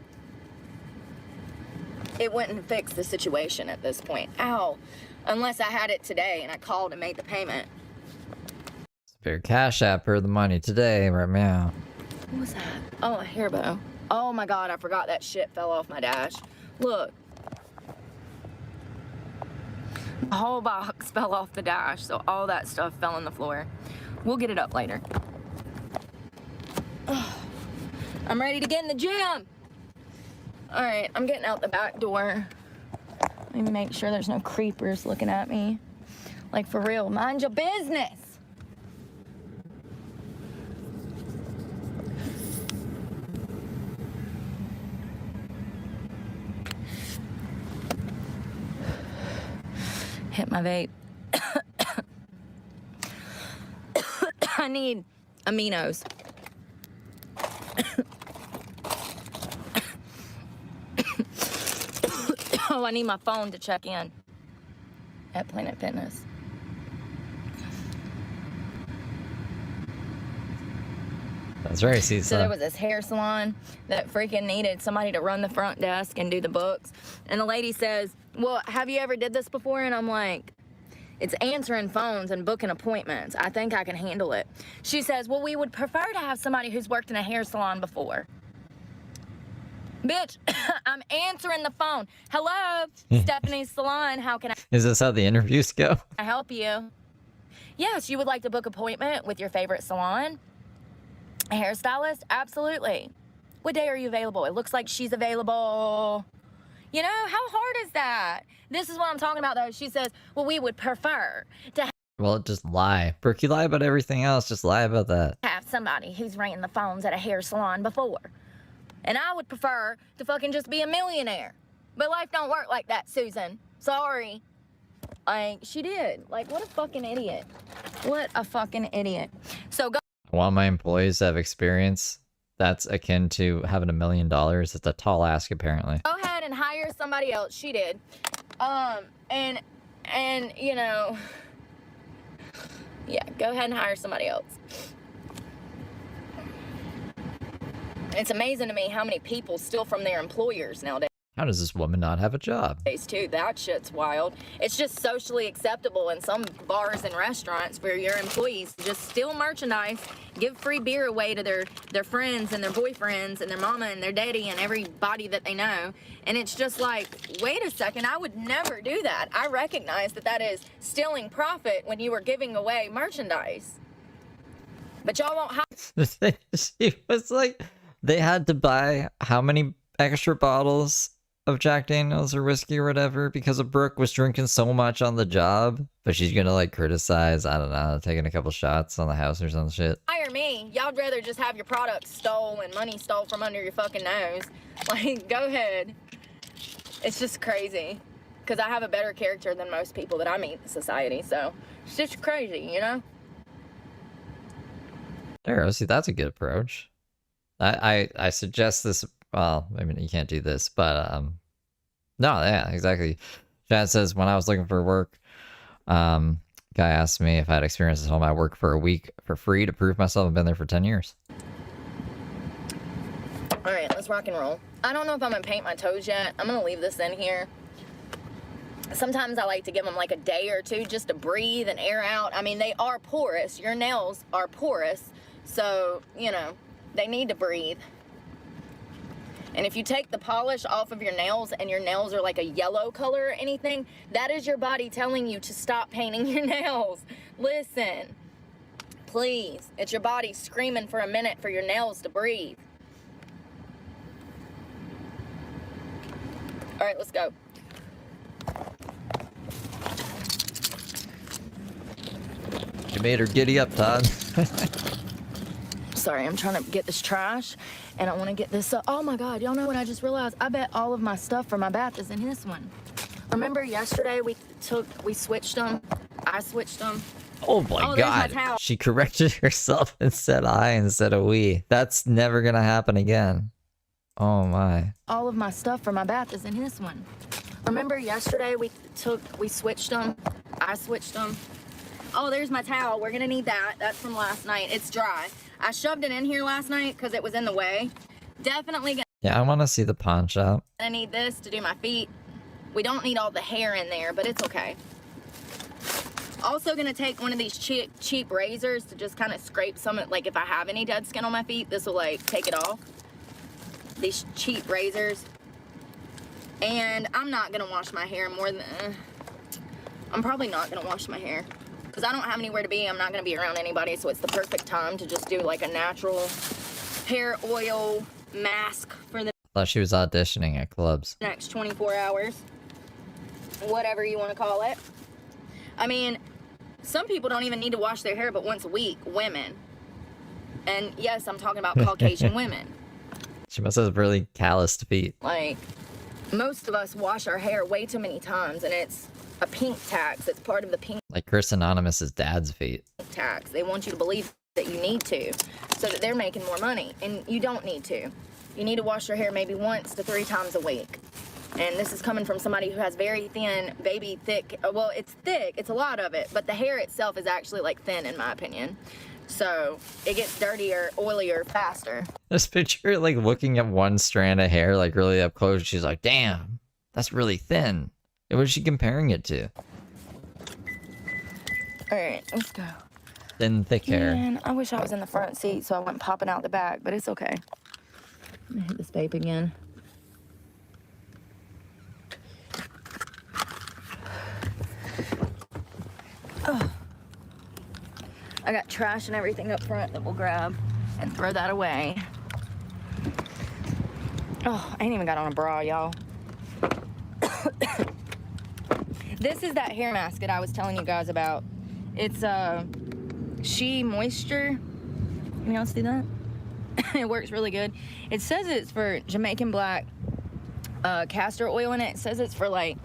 it wouldn't fix the situation at this point. Ow. Unless I had it today and I called and made the payment. Your Cash App her the money today, right now. What was that? Oh, a hair bow. Oh my God, I forgot that shit fell off my dash. Look. The whole box fell off the dash, so all that stuff fell on the floor. We'll get it up later. Oh, I'm ready to get in the gym. All right, I'm getting out the back door. Let me make sure there's no creepers looking at me. Like, for real, mind your business. Hit my vape. I need aminos. Oh, I need my phone to check in at Planet Fitness. That's right, see. So there was this hair salon that freaking needed somebody to run the front desk and do the books. And the lady says, well, have you ever did this before? And I'm like, it's answering phones and booking appointments. I think I can handle it. She says, well, we would prefer to have somebody who's worked in a hair salon before. Bitch, I'm answering the phone. Hello, Stephanie's Salon. How can Is this how the interviews go? I help you? Yes, you would like to book appointment with your favorite salon? A hairstylist? Absolutely. What day are you available? It looks like she's available. You know, how hard is that? This is what I'm talking about, though. She says, well, we would prefer to Well, just lie. Brooke, you lie about everything else. Just lie about that. have somebody who's ran the phones at a hair salon before. And I would prefer to fucking just be a millionaire. But life don't work like that, Susan. Sorry. Like, she did. Like, what a fucking idiot. What a fucking idiot. So go. I want my employees to have experience that's akin to having $1 million. It's a tall ask, apparently. Go ahead and hire somebody else. She did. And you know, yeah, go ahead and hire somebody else. It's amazing to me how many people steal from their employers nowadays. How does this woman not have a job? Too. That shit's wild. It's just socially acceptable in some bars and restaurants for your employees to just steal merchandise, give free beer away to their friends and their boyfriends and their mama and their daddy and everybody that they know. And it's just like, wait a second, I would never do that. I recognize that that is stealing profit when you are giving away merchandise. But y'all won't have. She was like, they had to buy how many extra bottles of Jack Daniels or whiskey or whatever because of Brooke was drinking so much on the job, but she's gonna like criticize, I don't know, taking a couple shots on the house or some shit. Hire me. Y'all'd rather just have your products stole and money stole from under your fucking nose. Like, go ahead. It's just crazy. Because I have a better character than most people that I meet in society, so it's just crazy, you know? There, see, that's a good approach. I suggest this. Well, I mean, you can't do this, but no, yeah, exactly. Chad says, when I was looking for work, guy asked me if I had experience at home. I work for a week for free to prove myself. I've been there for 10 years. All right, let's rock and roll. I don't know if I'm gonna paint my toes yet. I'm gonna leave this in here. Sometimes I like to give them like a day or two just to breathe and air out. I mean, they are porous. Your nails are porous, so, you know, they need to breathe. And if you take the polish off of your nails and your nails are like a yellow color or anything, that is your body telling you to stop painting your nails. Listen, please. It's your body screaming for a minute for your nails to breathe. All right, let's go. You made her giddy up, Todd. Sorry, I'm trying to get this trash, and I want to get this. Oh my God, y'all know what I just realized? I bet all of my stuff for my bath is in this one. Remember yesterday we switched them? I switched them. Oh my Oh, there's my god. towel. She corrected herself and said I instead of we. That's never gonna happen again. Oh my. All of my stuff for my bath is in this one. Remember yesterday we switched them? I switched them. Oh, there's my towel. We're gonna need that. That's from last night. It's dry. I shoved it in here last night because it was in the way. Definitely Yeah, I want to see the pawn shop. gonna need this to do my feet. We don't need all the hair in there, but it's okay. Also gonna take one of these cheap razors to just kind of scrape some, like if I have any dead skin on my feet, this will like take it off. These cheap razors. And I'm not gonna wash my hair more than, I'm probably not gonna wash my hair because I don't have anywhere to be. I'm not gonna be around anybody, so it's the perfect time to just do like a natural hair oil mask for the Thought she was auditioning at clubs. next 24 hours. Whatever you want to call it. I mean, some people don't even need to wash their hair but once a week, women. And yes, I'm talking about Caucasian women. She must have really calloused feet. Like, most of us wash our hair way too many times, and it's a pink tax. It's part of the pink Like Chris Anonymous's dad's feet. tax. They want you to believe that you need to, so that they're making more money, and you don't need to. You need to wash your hair maybe once to 3 times a week. And this is coming from somebody who has very thin, baby thick, well, it's thick, it's a lot of it, but the hair itself is actually like thin in my opinion. So it gets dirtier, oilier, faster. Just picture her, like looking at one strand of hair like really up close. She's like, damn, that's really thin. What is she comparing it to? All right, let's go. Thin, thick hair. Man, I wish I was in the front seat so I wasn't popping out the back, but it's okay. I'm gonna hit this vape again. Oh. I got trash and everything up front that we'll grab and throw that away. Oh, I ain't even got on a bra, y'all. This is that hair mask that I was telling you guys about. It's She Moisture. You all see that? It works really good. It says it's for Jamaican black castor oil in it. It says it's for like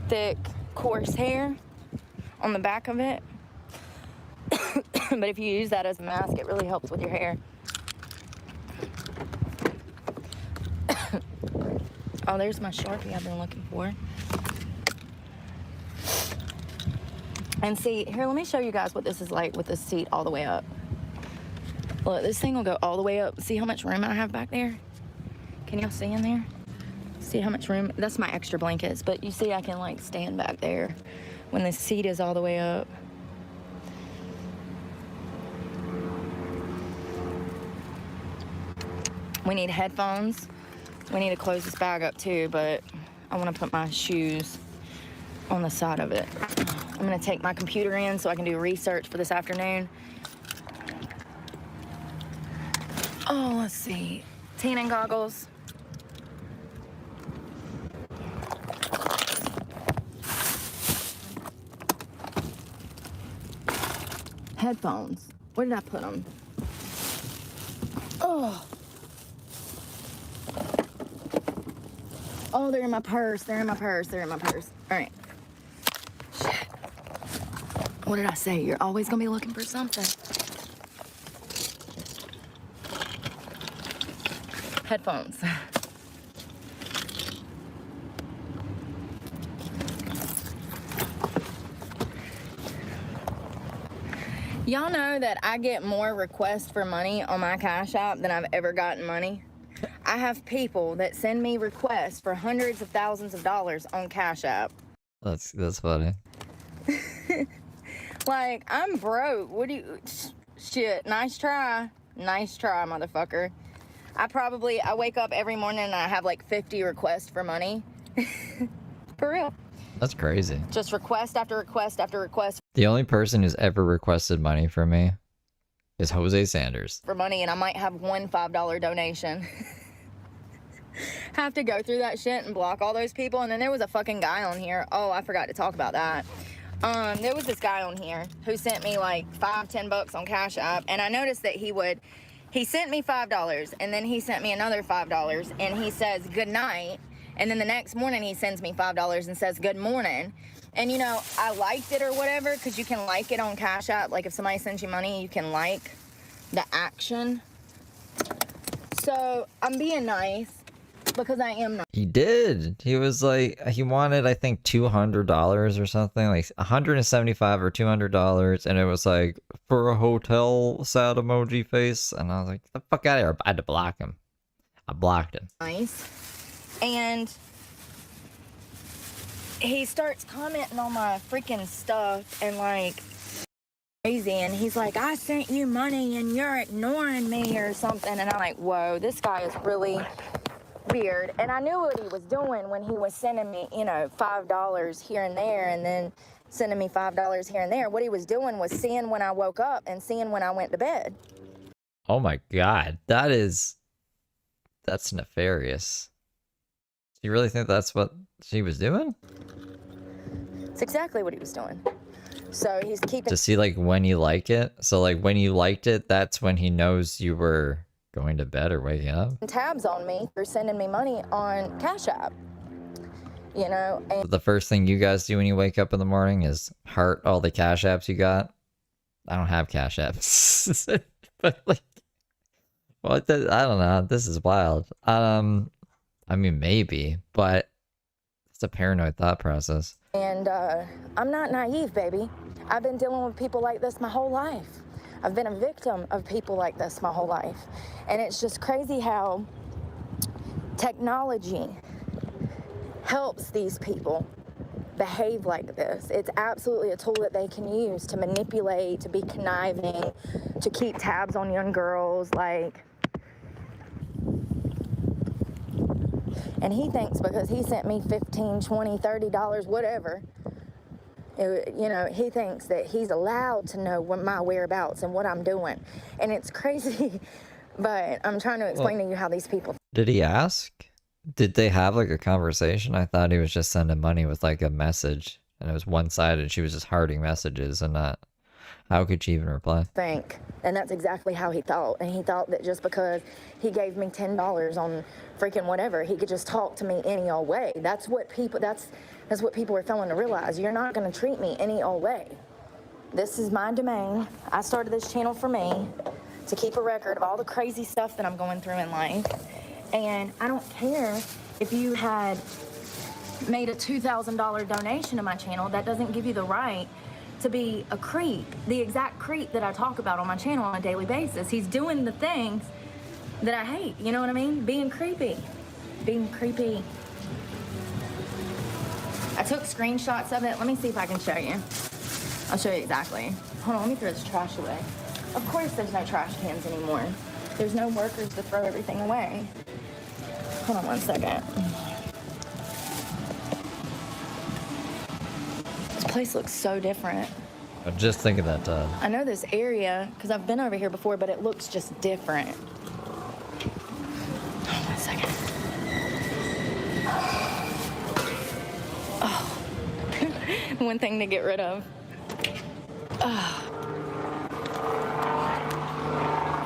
thick, coarse hair on the back of it. But if you use that as a mask, it really helps with your hair. Oh, there's my Sharpie I've been looking for. And see, here, let me show you guys what this is like with the seat all the way up. Look, this thing will go all the way up. See how much room I have back there? Can y'all see in there? See how much room? That's my extra blankets, but you see I can like stand back there when the seat is all the way up. We need headphones. We need to close this bag up too, but I want to put my shoes on the side of it. I'm gonna take my computer in so I can do research for this afternoon. Oh, let's see. Tanning goggles. Headphones. Where did I put them? Oh. Oh, they're in my purse. They're in my purse. They're in my purse. All right. Shit. What did I say? You're always gonna be looking for something. Headphones. Y'all know that I get more requests for money on my Cash App than I've ever gotten money. I have people that send me requests for hundreds of thousands of dollars on Cash App. That's funny. Like, I'm broke. What do you... Shit, nice try. Nice try, motherfucker. I wake up every morning and I have like 50 requests for money. For real. That's crazy. Just request after request after request The only person who's ever requested money from me is Jose Sanders. for money, and I might have one $5 donation. Have to go through that shit and block all those people. And then there was a fucking guy on here. Oh, I forgot to talk about that. There was this guy on here who sent me like $5-10 on Cash App, and I noticed that he sent me $5, and then he sent me another $5, and he says good night, And then the next morning he sends me $5 and says, good morning. And you know, I liked it or whatever, because you can like it on Cash App. Like if somebody sends you money, you can like the action. So I'm being nice because I am nice. He did. He was like, he wanted, I think, $200 or something, like $175 or $200, and it was like for a hotel sad emoji face, and I was like, get the fuck out of here! I had to block him. I blocked him. Nice. And he starts commenting on my freaking stuff and like crazy, and he's like, I sent you money and you're ignoring me or something, and I'm like, whoa, this guy is really weird. And I knew what he was doing when he was sending me, you know, $5 here and there, and then sending me $5 here and there. What he was doing was seeing when I woke up and seeing when I went to bed. Oh my god, that's nefarious. Do you really think that's what she was doing? It's exactly what he was doing. So he's keeping To see like when you like it. So like when you liked it, that's when he knows you were going to bed or waking up. tabs on me for sending me money on Cash App. You know, and The first thing you guys do when you wake up in the morning is heart all the Cash Apps you got. I don't have Cash Apps. But like, well, I don't know. This is wild. I mean, maybe, but it's a paranoid thought process. And I'm not naive, baby. I've been dealing with people like this my whole life. I've been a victim of people like this my whole life. And it's just crazy how technology helps these people behave like this. It's absolutely a tool that they can use to manipulate, to be conniving, to keep tabs on young girls, like. And he thinks because he sent me $15, $20, $30, whatever, you know, he thinks that he's allowed to know my whereabouts and what I'm doing. And it's crazy, but I'm trying to explain to you how these people. Did he ask? Did they have like a conversation? I thought he was just sending money with like a message, and it was one-sided. She was just hearting messages and not. How could she even reply? Think. And that's exactly how he thought. And he thought that just because he gave me $10 on freaking whatever, he could just talk to me any old way. That's what people are failing to realize. You're not going to treat me any old way. This is my domain. I started this channel for me to keep a record of all the crazy stuff that I'm going through in life. And I don't care if you had made a $2,000 donation to my channel. That doesn't give you the right to be a creep, the exact creep that I talk about on my channel on a daily basis. He's doing the things that I hate, you know what I mean? Being creepy. Being creepy. I took screenshots of it. Let me see if I can show you. I'll show you exactly. Hold on, let me throw this trash away. Of course there's no trash cans anymore. There's no workers to throw everything away. Hold on one second. This place looks so different. I'm just thinking that, I know this area because I've been over here before, but it looks just different. Hold on one second. Oh, one thing to get rid of. Oh.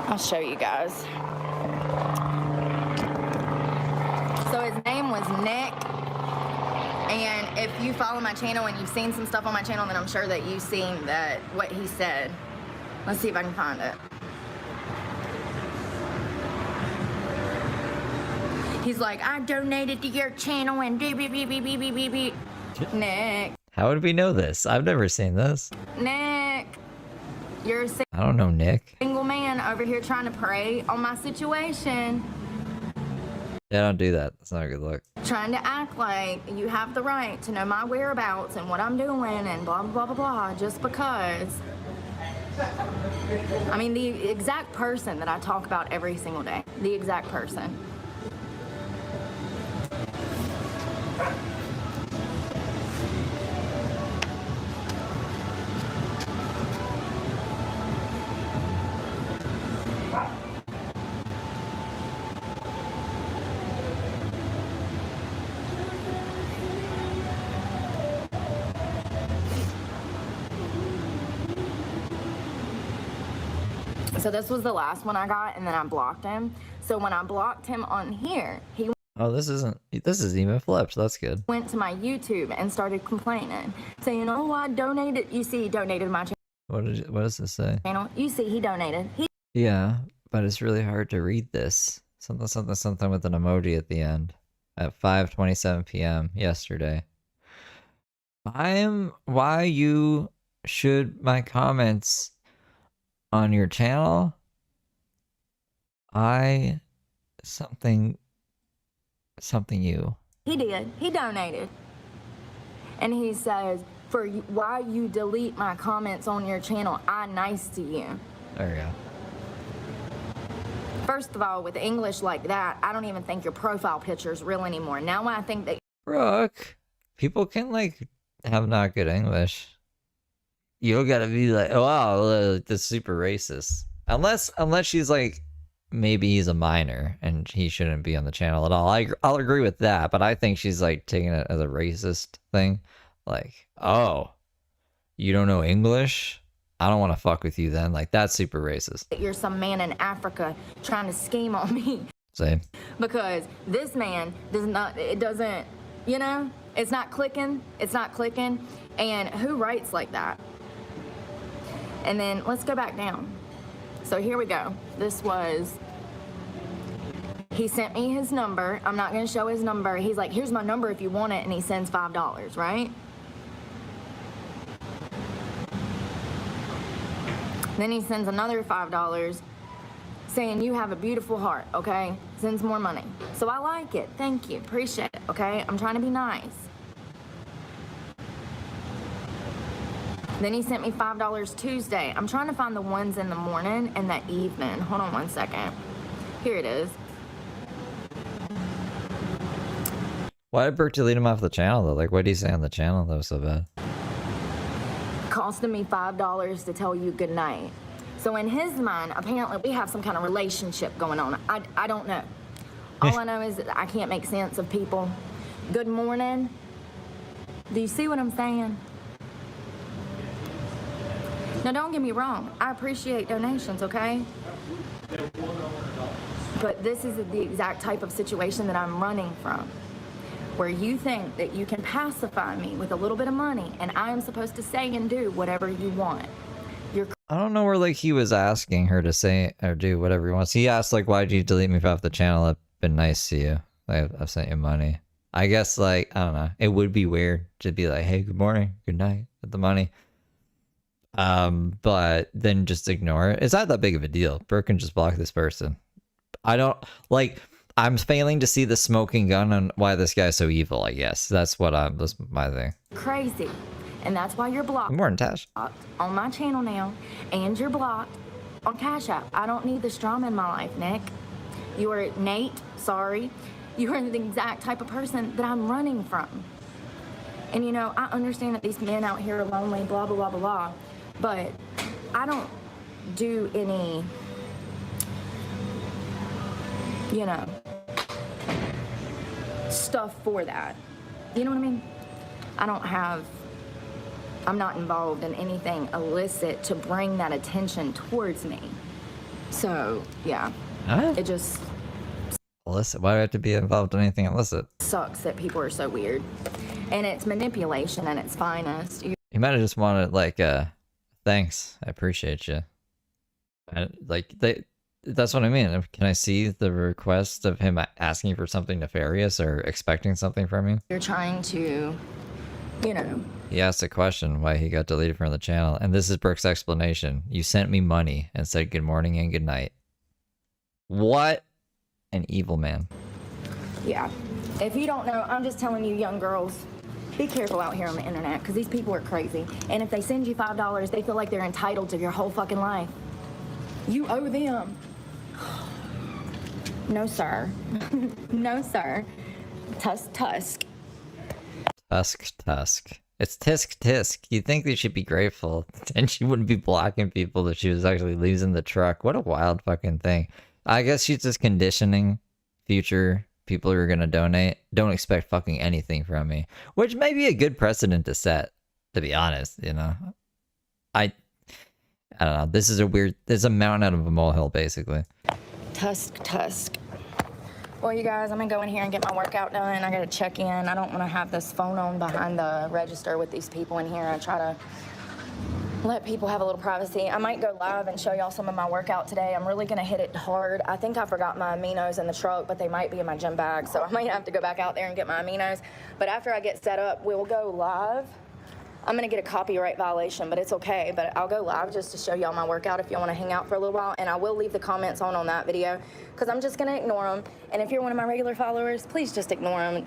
I'll show you guys. So his name was Nick. And if you follow my channel and you've seen some stuff on my channel, then I'm sure that you've seen that what he said. Let's see if I can find it. He's like, I donated to your channel and beep, beep, beep, beep, beep, beep, beep, beep. Nick. how would we know this? I've never seen this. Nick. You're a I don't know Nick. single man over here trying to prey on my situation. Yeah, don't do that. That's not a good look. Trying to act like you have the right to know my whereabouts and what I'm doing and blah, blah, blah, blah, blah, just because. I mean, the exact person that I talk about every single day. The exact person. So this was the last one I got, and then I blocked him. So when I blocked him on here, he Oh, this is even flipped. That's good. Went to my YouTube and started complaining, saying, "Oh, I donated." You see, he donated my What does this say? channel. You see, he donated. Yeah, but it's really hard to read this. Something with an emoji at the end at 5:27 p.m. yesterday. Why you should my comments on your channel? Something you. He did. He donated. And he says, why you delete my comments on your channel, I'm nice to you. There you go. First of all, with English like that, I don't even think your profile picture is real anymore. Now I think that... Brooke, people can, like, have not good English. You don't gotta be like, oh, wow, that's super racist. Unless she's like, maybe he's a minor and he shouldn't be on the channel at all. I'll agree with that, but I think she's like taking it as a racist thing. Like, oh, you don't know English? I don't want to fuck with you then. Like, that's super racist. You're some man in Africa trying to scheme on me. Same. Because this man doesn't, you know, it's not clicking. It's not clicking. And who writes like that? And then let's go back down. So here we go. This was, he sent me his number. I'm not going to show his number. He's like, here's my number if you want it. And he sends $5, right? Then he sends another $5 saying, you have a beautiful heart, okay? Sends more money. So I like it. Thank you. Appreciate it, okay? I'm trying to be nice. Then he sent me $5 Tuesday. I'm trying to find the ones in the morning and the evening. Hold on one second. Here it is. Why did Brooke delete him off the channel though? Like, what did he say on the channel that was so bad? Costing me $5 to tell you good night. So in his mind, apparently we have some kind of relationship going on. I don't know. All I know is that I can't make sense of people. Good morning. Do you see what I'm saying? Now don't get me wrong. I appreciate donations, okay? But this is the exact type of situation that I'm running from. Where you think that you can pacify me with a little bit of money and I am supposed to say and do whatever you want. I don't know where, like, he was asking her to say or do whatever he wants. He asked, like, why'd you delete me off the channel? I've been nice to you. I've sent you money. I guess, like, I don't know. It would be weird to be like, hey, good morning, good night, with the money. But then just ignore it. It's not that big of a deal. Brooke can just block this person. I don't, like, I'm failing to see the smoking gun on why this guy's so evil, I guess. That's my thing. Crazy. And that's why you're blocked. More than Tash. On my channel now, and you're blocked on Cash App. I don't need this drama in my life, Nick. You are Nate, sorry. You are the exact type of person that I'm running from. And you know, I understand that these men out here are lonely, blah, blah, blah, blah, blah. But I don't do any, you know, stuff for that. You know what I mean? I'm not involved in anything illicit to bring that attention towards me. So, yeah. Huh? It just Illicit? Why do I have to be involved in anything illicit? sucks that people are so weird. And it's manipulation at its finest. He might have just wanted, like, thanks, I appreciate you. That's what I mean. Can I see the request of him asking for something nefarious or expecting something from you? You're trying to, you know. He asked a question why he got deleted from the channel, and this is Brooke's explanation. You sent me money and said good morning and good night. What an evil man. Yeah. If you don't know, I'm just telling you young girls, be careful out here on the internet because these people are crazy. And if they send you $5, they feel like they're entitled to your whole fucking life. You owe them. No, sir. No, sir. Tusk. Tusk. It's tisk. You'd think they should be grateful. And she wouldn't be blocking people that she was actually losing the truck. What a wild fucking thing. I guess she's just conditioning future people who are going to donate. Don't expect fucking anything from me. Which may be a good precedent to set, to be honest, you know. I don't know. This is a mountain out of a molehill, basically. Tusk. Well, you guys, I'm gonna go in here and get my workout done. I gotta check in. I don't wanna have this phone on behind the register with these people in here. I try to let people have a little privacy. I might go live and show y'all some of my workout today. I'm really gonna hit it hard. I think I forgot my aminos in the truck, but they might be in my gym bag, so I might have to go back out there and get my aminos. But after I get set up, we'll go live. I'm gonna get a copyright violation, but it's okay. But I'll go live just to show y'all my workout if y'all wanna hang out for a little while. And I will leave the comments on that video because I'm just gonna ignore them. And if you're one of my regular followers, please just ignore them.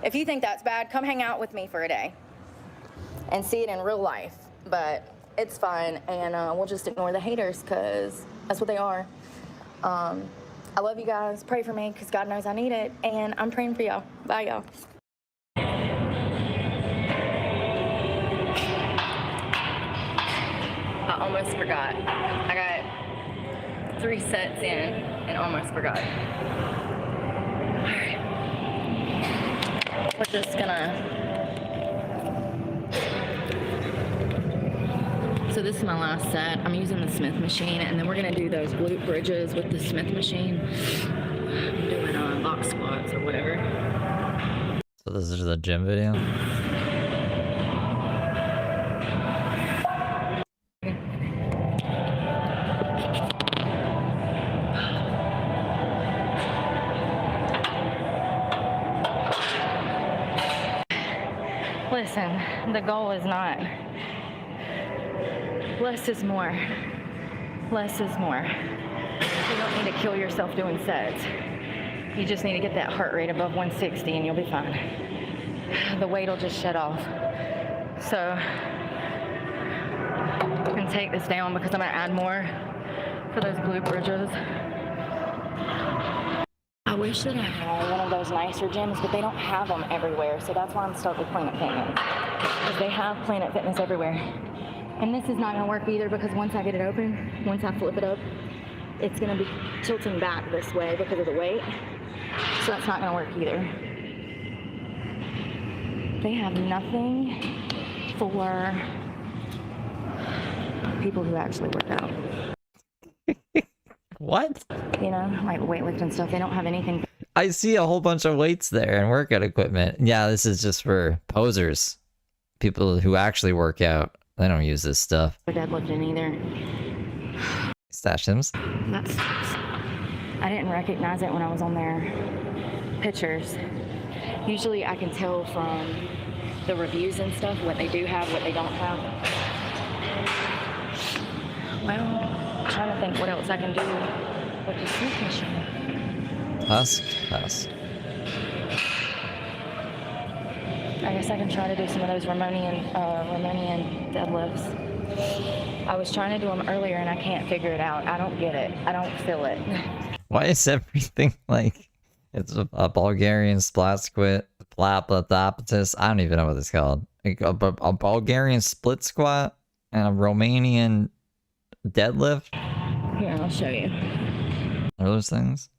If you think that's bad, come hang out with me for a day and see it in real life. But it's fine, and we'll just ignore the haters because that's what they are. I love you guys. Pray for me because God knows I need it, and I'm praying for y'all. Bye, y'all. I almost forgot. I got 3 sets in and almost forgot. All right. We're just gonna... So this is my last set. I'm using the Smith machine, and then we're gonna do those glute bridges with the Smith machine. I'm doing box squats or whatever. So this is the gym video? Listen, the goal is not less is more. Less is more. You don't need to kill yourself doing sets. You just need to get that heart rate above 160 and you'll be fine. The weight will just shut off. So I'm gonna take this down because I'm gonna add more for those glute bridges. I wish that I had one of those nicer gyms, but they don't have them everywhere. So that's why I'm stuck with Planet Fitness. Because they have Planet Fitness everywhere. And this is not gonna work either because once I get it open, once I flip it up, it's gonna be tilting back this way because of the weight. So that's not gonna work either. They have nothing for people who actually work out. What? You know, like weightlifting stuff. They don't have anything. I see a whole bunch of weights there and workout equipment. Yeah, this is just for posers. People who actually work out. They don't use this stuff. For deadlifting either. Stash Sims. I didn't recognize it when I was on their pictures. Usually I can tell from the reviews and stuff what they do have, what they don't have. Well, I'm trying to think what else I can do with the Smith machine. Husk. I guess I can try to do some of those Romanian deadlifts. I was trying to do them earlier and I can't figure it out. I don't get it. I don't feel it. Why is everything like it's a Bulgarian split squat, plaplathapatus? I don't even know what it's called. A Bulgarian split squat and a Romanian deadlift. Here, I'll show you. Are those things?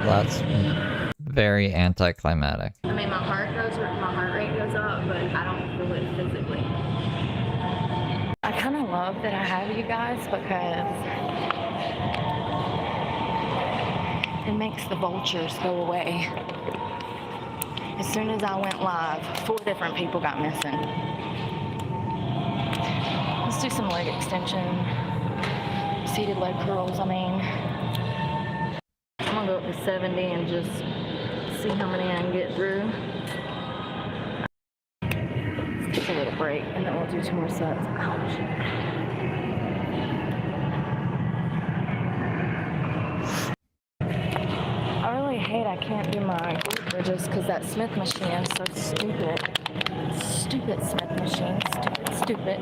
That's very anticlimactic. I mean, my heart rate goes up, but I don't feel it physically. I kind of love that I have you guys because it makes the vultures go away. As soon as I went live, 4 different people got missing. Let's do some leg extension, seated leg curls, I'm gonna go up to 70 and just see how many I can get through. Let's take a little break and then we'll do 2 more sets. Ouch. I really hate I can't do my glute bridges because that Smith machine is so stupid. Stupid Smith machine. Stupid.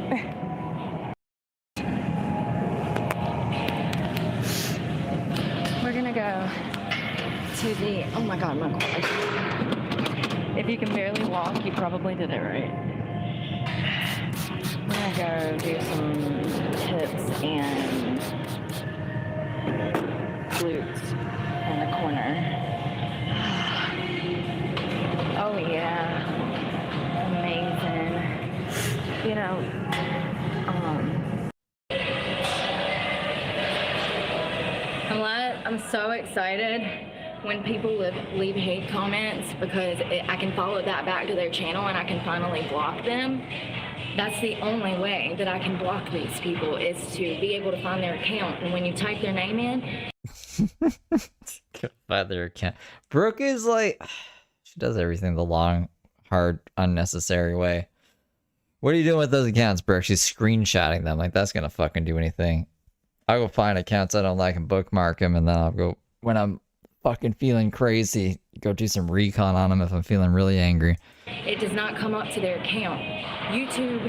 We're gonna go to the, oh my God, my quad. If you can barely walk, you probably did it right. We're gonna go do some hips and glutes in the corner. Oh yeah, amazing. You know, I'm so excited when people leave hate comments because I can follow that back to their channel and I can finally block them. That's the only way that I can block these people, is to be able to find their account. And when you type their name in, By their account. Brooke is like, she does everything the long, hard, unnecessary way. What are you doing with those accounts, Brooke? She's screenshotting them. Like, that's gonna fucking do anything. I'll go find accounts I don't like and bookmark them, and then I'll go, when I'm fucking feeling crazy, go do some recon on them if I'm feeling really angry. it does not come up to their account. YouTube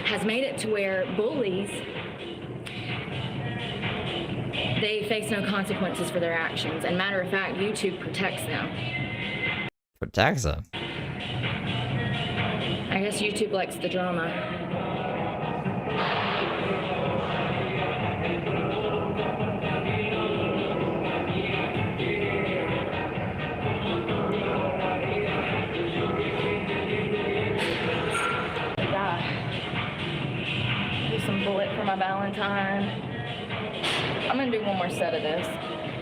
has made it to where bullies, they face no consequences for their actions. And matter of fact, YouTube protects them. Protects them? I guess YouTube likes the drama. Do some bullet for my Valentine. I'm gonna do one more set of this.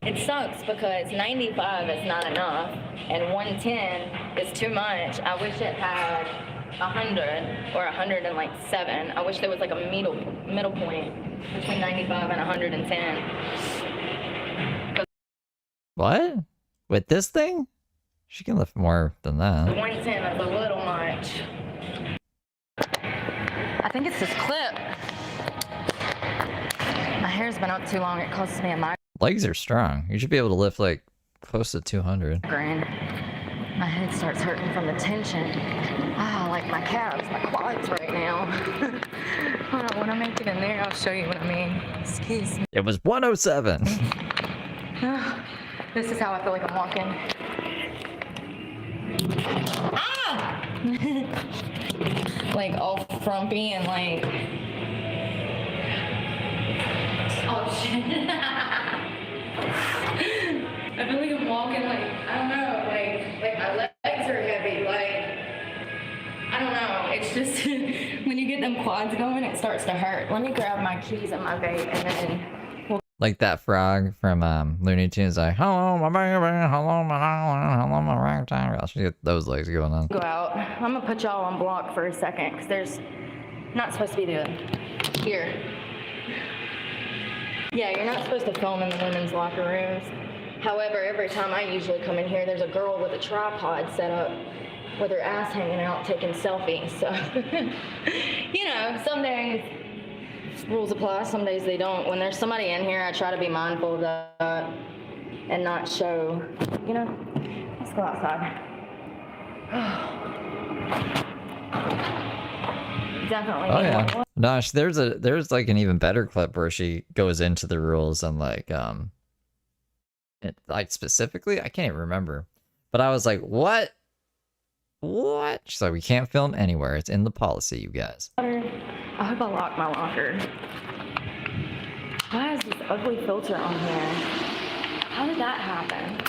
It sucks because 95 is not enough and 110 is too much. I wish it had 100 or 107. I wish there was like a middle point between 95 and 110. What? With this thing? She can lift more than that. 110 is a little much. I think it's this clip. My hair's been up too long. It causes me a migraine. Legs are strong. You should be able to lift like close to 200. My head starts hurting from the tension. Ah, like my calves, my quads right now. Hold on, when I make it in there, I'll show you what I mean. Excuse me. It was 107. This is how I feel like I'm walking. Ah! Like all frumpy and like... Oh shit. I feel like I'm walking like, I don't know, like my legs are heavy, like, I don't know, it's just, when you get them quads going, it starts to hurt. Let me grab my keys and my vape and then we'll... Like that frog from Looney Tunes, like, hello, my baby, hello, my island, hello, my rectangle. She get those legs going on. Go out. I'm gonna put y'all on block for a second, because there's not supposed to be the... Here. Yeah, you're not supposed to film in the women's locker rooms. However, every time I usually come in here, there's a girl with a tripod set up with her ass hanging out taking selfies. So, you know, some days rules apply, some days they don't. When there's somebody in here, I try to be mindful of that and not show, you know, let's go outside. Definitely. Oh yeah. Nosh, there's like an even better clip where she goes into the rules and like like specifically, I can't even remember. But I was like, what? What? She's like, we can't film anywhere. It's in the policy, you guys. I hope I locked my locker. Why is this ugly filter on here? How did that happen?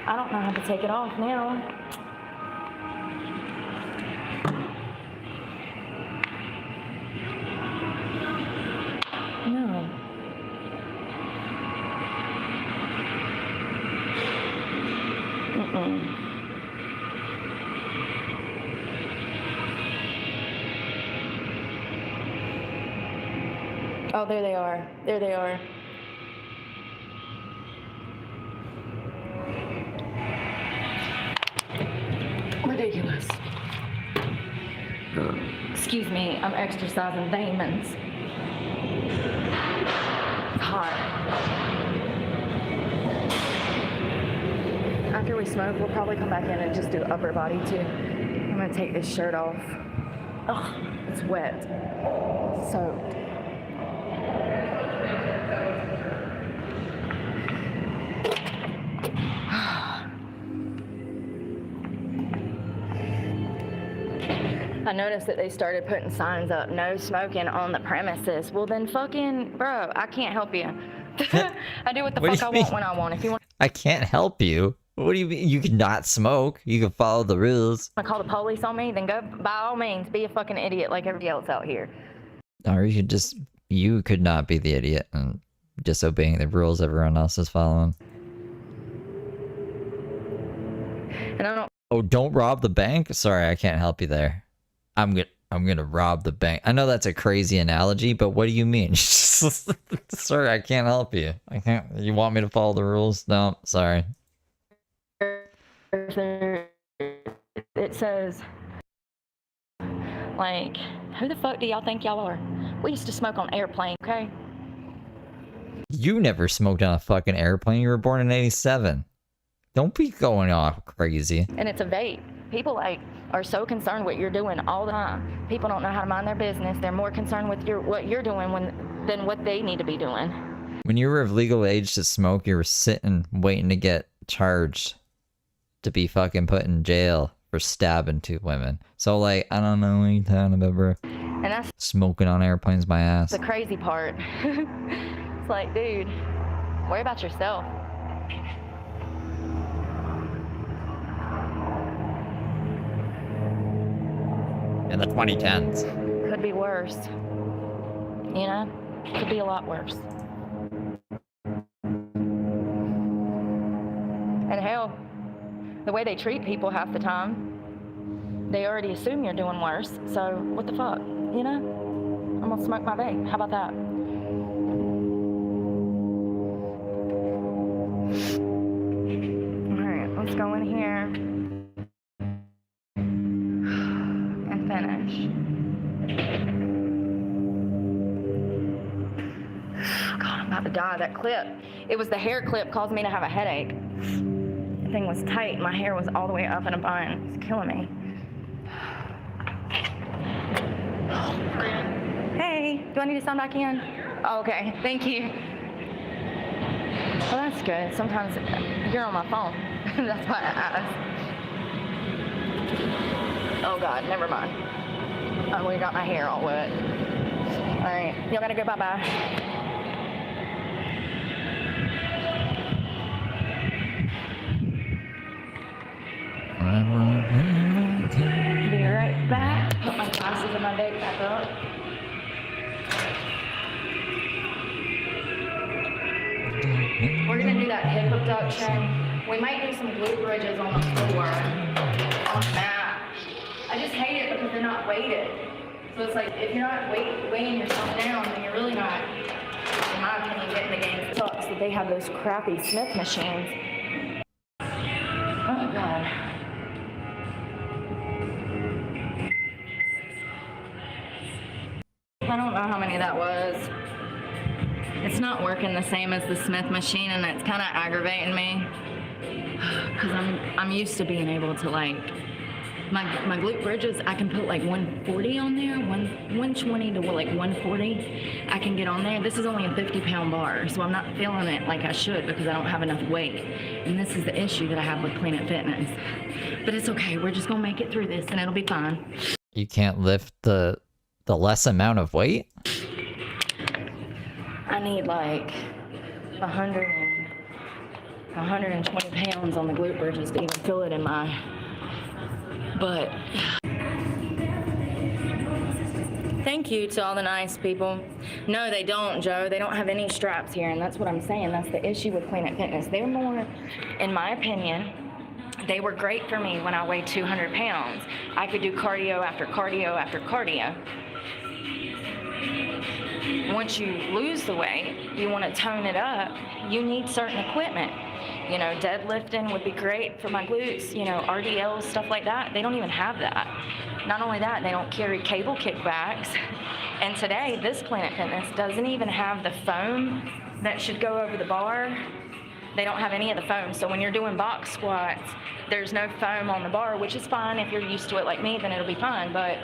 I don't know how to take it off now. No. Mm-mm. Oh, there they are. There they are. Ridiculous. Excuse me, I'm exercising demons. It's hot. After we smoke, we'll probably come back in and just do upper body too. I'm gonna take this shirt off. Ugh, it's wet. Soaked. I noticed that they started putting signs up, no smoking on the premises. Well, then fucking, bro, I can't help you. I do what the What do fuck you I want mean? when I want. If you want I can't help you. What do you mean? You can not smoke. You can follow the rules. to call the police on me, then go, by all means, be a fucking idiot like everybody else out here. Or you could not be the idiot and disobeying the rules everyone else is following. And I don't Oh, don't rob the bank? Sorry, I can't help you there. I'm gonna rob the bank. I know that's a crazy analogy, but what do you mean? Sorry, I can't help you. I can't. You want me to follow the rules? No, sorry. it says, like, who the fuck do y'all think y'all are? We used to smoke on airplanes, okay? You never smoked on a fucking airplane. You were born in '87. Don't be going off crazy. And it's a vape. People like are so concerned what you're doing all the time. People don't know how to mind their business. They're more concerned with what you're doing than what they need to be doing. When you were of legal age to smoke, you were sitting waiting to get charged to be fucking put in jail for stabbing 2 women. So like, I don't know what you're talking about, bro. And that's Smoking on airplanes, my ass. the crazy part. It's like, dude, worry about yourself. In the 2010s. Could be worse. You know? Could be a lot worse. And hell, the way they treat people half the time, they already assume you're doing worse. So what the fuck? You know? I'm gonna smoke my vape. How about that? Alright, let's go in here and finish. God, I'm about to die. That clip. It was the hair clip caused me to have a headache. The thing was tight. My hair was all the way up in a bun. It's killing me. Hey, do I need to sign back in? Oh, okay, thank you. Well, that's good. Sometimes you're on my phone. That's why I asked. Oh God, never mind. Oh, we got my hair all wet. All right, y'all gotta go bye-bye. Be right back. Put my glasses and my vape back up. We're gonna do that hip abduction. We might do some glute bridges on the floor, on the mat. I just hate it because they're not weighted. So it's like, if you're not weighing yourself down, then you're really not, in my opinion, getting the game. It sucks that they have those crappy Smith machines. Oh God. I don't know how many that was. It's not working the same as the Smith machine, and it's kind of aggravating me because I'm used to being able to, like, my glute bridges, I can put like 140 on there, 120 to like 140. I can get on there. This is only a 50-pound bar, so I'm not feeling it like I should because I don't have enough weight. And this is the issue that I have with Planet Fitness. But it's okay. We're just gonna make it through this, and it'll be fine. You can't lift the less amount of weight? I need like 120 pounds on the glute bridges to even feel it in my butt. Thank you to all the nice people. No, they don't, Joe. They don't have any straps here, and that's what I'm saying. That's the issue with Planet Fitness. They're more, in my opinion, they were great for me when I weighed 200 pounds. I could do cardio after cardio after cardio. Once you lose the weight, you want to tone it up, you need certain equipment. You know, deadlifting would be great for my glutes, you know, RDLs, stuff like that. They don't even have that. Not only that, they don't carry cable kickbacks. And today, this Planet Fitness doesn't even have the foam that should go over the bar. They don't have any of the foam. So when you're doing box squats, there's no foam on the bar, which is fine. If you're used to it like me, then it'll be fine. But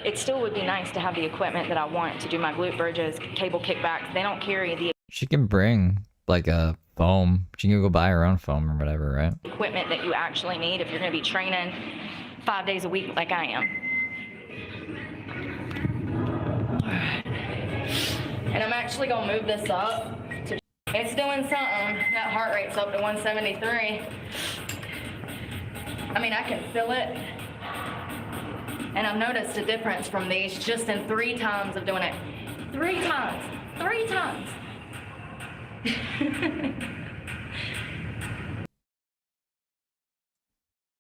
it still would be nice to have the equipment that I want to do my glute bridges, cable kickbacks. They don't carry the She can bring like a foam. She can go buy her own foam or whatever, right? equipment that you actually need if you're going to be training 5 days a week like I am. And I'm actually gonna move this up. It's doing something. That heart rate's up to 173. I mean, I can feel it. And I've noticed a difference from these just in 3 times of doing it. 3 times. 3 times.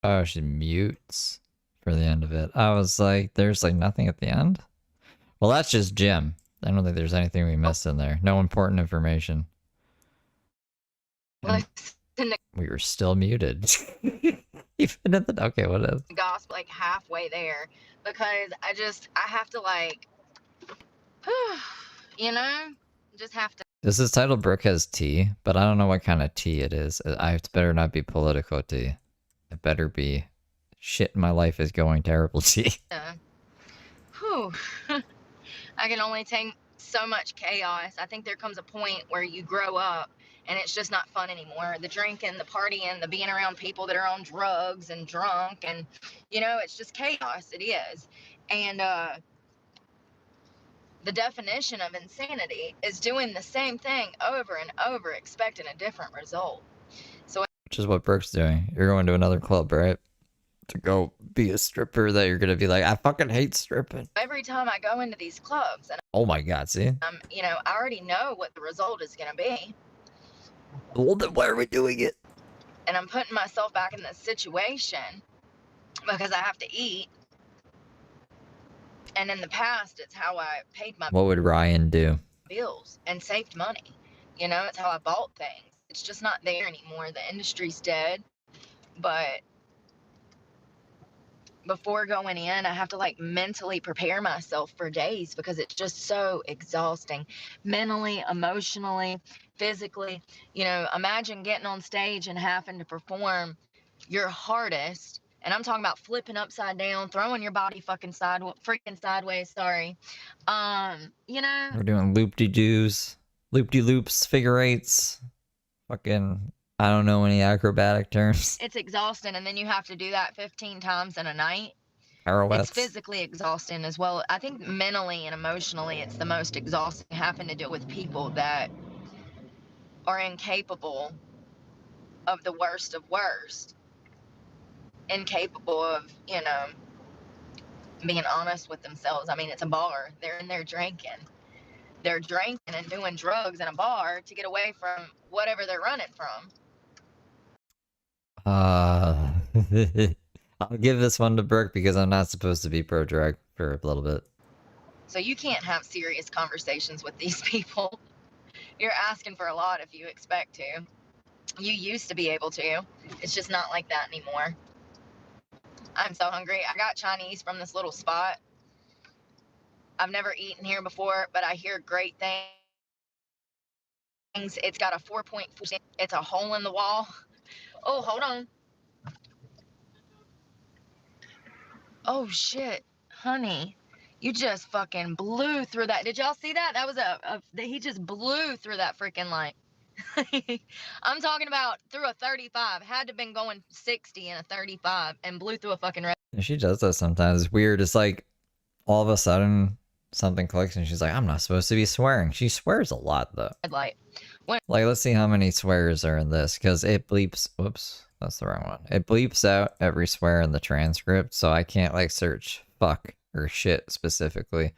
Oh, she mutes for the end of it. I was like, there's like nothing at the end? Well, that's just Jim. I don't think there's anything we missed in there. No important information. And we were still muted. Even at the... Okay, what is? Gospel like halfway there because I have to like, you know, just have to. This is titled Brooke Has Tea, but I don't know what kind of tea it is. It better not be political tea. It better be shit in my life is going terrible tea. Whew. I can only take so much chaos. I think there comes a point where you grow up and it's just not fun anymore. The drinking, the partying, the being around people that are on drugs and drunk, and you know, it's just chaos. It is. And the definition of insanity is doing the same thing over and over, expecting a different result. So, which is what Brooke's doing. You're going to another club, right? To go be a stripper that you're gonna be like, I fucking hate stripping. Every time I go into these clubs, and oh my god, see? you know, I already know what the result is gonna be. Well, then why are we doing it? And I'm putting myself back in this situation because I have to eat. And in the past, it's how I paid my What would Ryan do? bills and saved money. You know, it's how I bought things. It's just not there anymore. The industry's dead. But before going in, I have to like mentally prepare myself for days because it's just so exhausting. Mentally, emotionally, physically. You know, imagine getting on stage and having to perform your hardest. And I'm talking about flipping upside down, throwing your body freaking sideways, sorry. You know. We're doing loop-de-doos, loop-de-loops, figure eights, fucking, I don't know any acrobatic terms. It's exhausting, and then you have to do that 15 times in a night. Pirouettes. It's physically exhausting as well. I think mentally and emotionally, it's the most exhausting, having to deal with people that are incapable of the worst of worst. Incapable of, you know, being honest with themselves. I mean, it's a bar. They're in there drinking. They're drinking and doing drugs in a bar to get away from whatever they're running from. I'll give this one to Brooke because I'm not supposed to be pro-drug for a little bit. So you can't have serious conversations with these people. You're asking for a lot if you expect to. You used to be able to. It's just not like that anymore. I'm so hungry. I got Chinese from this little spot. I've never eaten here before, but I hear great things. It's got a 4.4. It's a hole in the wall. Oh, hold on. Oh, shit. Honey, you just fucking blew through that. Did y'all see that? That was he just blew through that freaking light. I'm talking about through a 35. Had to have been going 60 in a 35 and blew through a fucking red. She does that sometimes. It's weird. It's like all of a sudden something clicks and she's like, I'm not supposed to be swearing. She swears a lot though. Red light. Like, let's see how many swears are in this because it bleeps. Whoops, that's the wrong one. It bleeps out every swear in the transcript, so I can't like search fuck or shit specifically.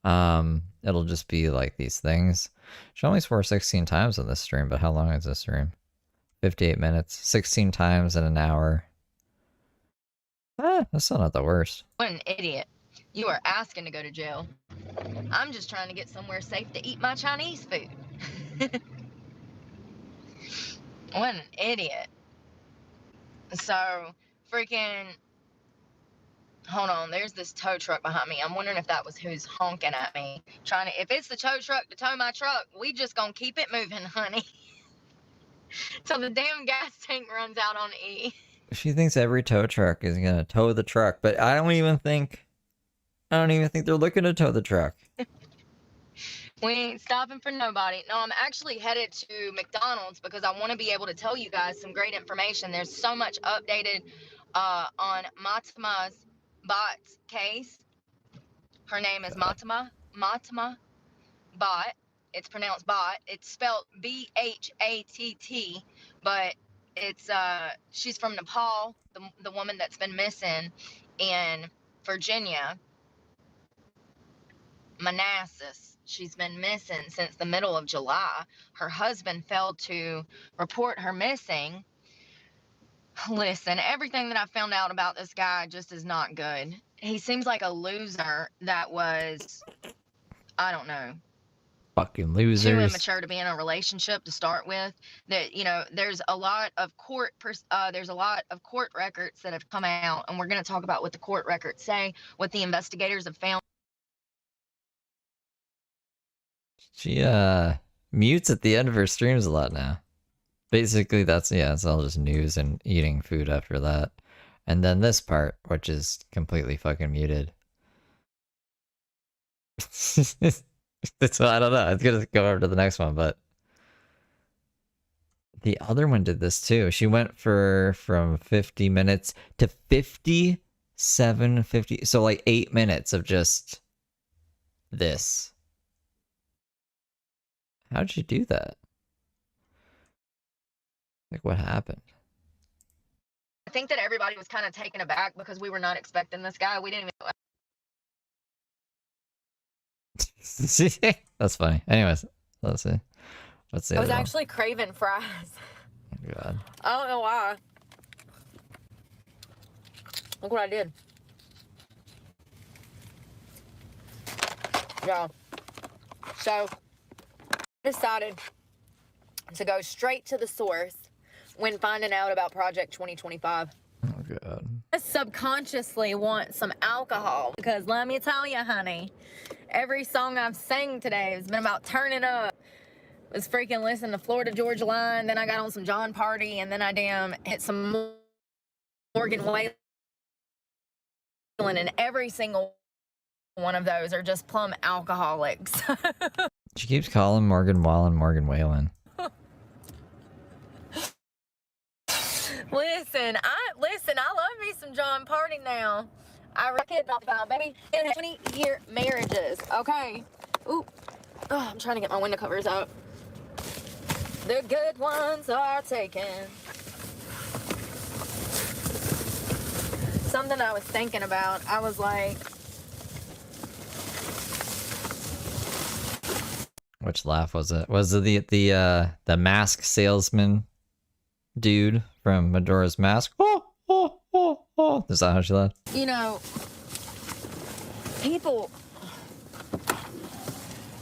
It'll just be like these things. She only swore 16 times in this stream, but how long is this stream? 58 minutes. 16 times in an hour. That's still not the worst. What an idiot. You are asking to go to jail. I'm just trying to get somewhere safe to eat my Chinese food. What an idiot. So, freaking... Hold on, there's this tow truck behind me. I'm wondering if that was who's honking at me. If it's the tow truck to tow my truck, we just gonna keep it moving, honey. Till the damn gas tank runs out on E. She thinks every tow truck is gonna tow the truck, but I don't even think they're looking to tow the truck. We ain't stopping for nobody. No, I'm actually headed to McDonald's because I want to be able to tell you guys some great information. There's so much updated on Matima's bot's case. Her name is Matima. Matma Bot. It's pronounced Bot. It's spelled Bhatt, but it's she's from Nepal, the woman that's been missing in Virginia, Manassas. She's been missing since the middle of July. Her husband failed to report her missing. Listen, everything that I found out about this guy just is not good. He seems like a loser that was, I don't know, Fucking too losers. immature to be in a relationship to start with. That, you know, there's a lot of court records that have come out, and we're going to talk about what the court records say, what the investigators have found. She mutes at the end of her streams a lot now. Basically, it's all just news and eating food after that. And then this part, which is completely fucking muted. That's I don't know. It's gonna go over to the next one, but the other one did this too. She went from 50 minutes to 50, so like 8 minutes of just this. How'd you do that? Like, what happened? I think that everybody was kind of taken aback because we were not expecting this guy. We didn't even. That's funny. Anyways, let's see. I was actually craving fries. Oh, God. I don't know why. Look what I did. Yeah. So, I decided to go straight to the source when finding out about Project 2025. Oh, God. I subconsciously want some alcohol because let me tell you, honey, every song I've sang today has been about turning up. Was freaking listening to Florida Georgia Line, then I got on some John Party, and then I damn hit some Morgan Wallen, and every single one of those are just plumb alcoholics. She keeps calling Morgan Wallen Morgan Whalen. Listen, I love me some John Party now. I reckon about baby 20-year marriages. Okay. Ooh. Oh, I'm trying to get my window covers up. The good ones are taken. Something I was thinking about. I was like, Which laugh was it? Was it the mask salesman dude from Majora's Mask? Oh, oh, oh, oh. Is that how she laughed? you know, people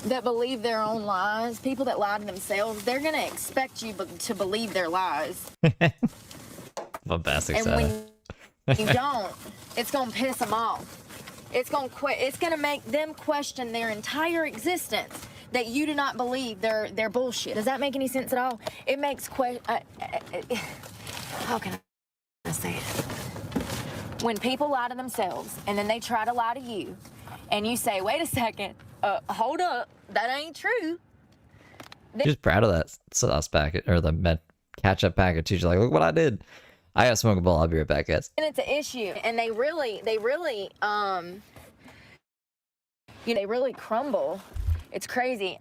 that believe their own lies, people that lie to themselves, they're going to expect you to believe their lies. Bombastic And sounding. when you don't, it's going to piss them off. It's going to make them question their entire existence that you do not believe their bullshit. Does that make any sense at all? It makes how can I say it? When people lie to themselves and then they try to lie to you and you say, wait a second, hold up, that ain't true. She's proud of that sauce packet or the ketchup packet too. She's like, look what I did. I got smokable. I'll be right back, guys. And it's an issue, and they really crumble. It's crazy.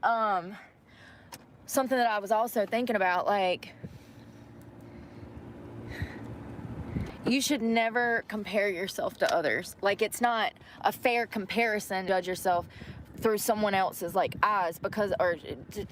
Something that I was also thinking about, like, you should never compare yourself to others. Like, it's not a fair comparison to judge yourself through someone else's like eyes, because to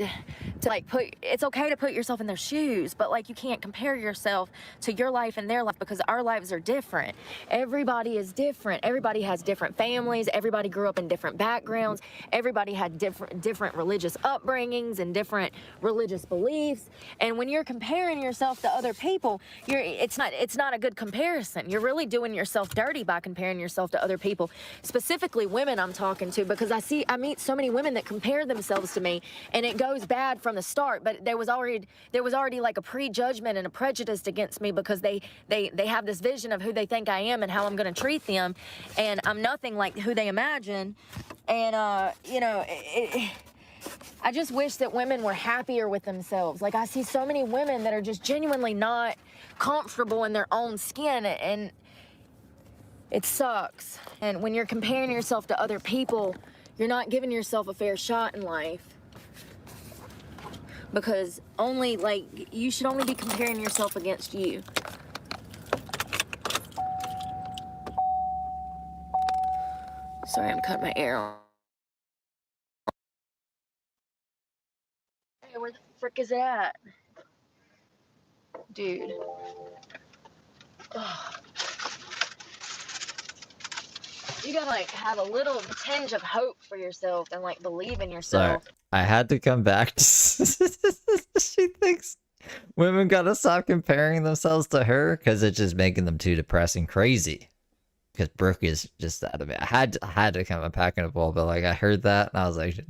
like it's okay to put yourself in their shoes, but like you can't compare yourself to your life and their life, because our lives are different. Everybody is different. Everybody has different families. Everybody grew up in different backgrounds. Everybody had different religious upbringings and different religious beliefs. And when you're comparing yourself to other people, it's not a good comparison. You're really doing yourself dirty by comparing yourself to other people, specifically women I'm talking to, because I meet so many women that compare themselves to me, and it goes bad from the start. But there was already like a prejudgment and a prejudice against me, because they have this vision of who they think I am and how I'm going to treat them, and I'm nothing like who they imagine. And I just wish that women were happier with themselves. Like, I see so many women that are just genuinely not comfortable in their own skin, and it sucks. And when you're comparing yourself to other people, You're not giving yourself a fair shot in life. Because only, like, you should only be comparing yourself against you. Sorry, I'm cutting my air on. Hey, where the frick is it at? Dude. Ugh. You gotta, like, have a little tinge of hope for yourself and, like, believe in Sorry, yourself. I had to come back to she thinks women gotta stop comparing themselves to her because it's just making them too depressed and crazy. Because Brooke is just that of it. I had to come back in a ball, but like I heard that and I was like,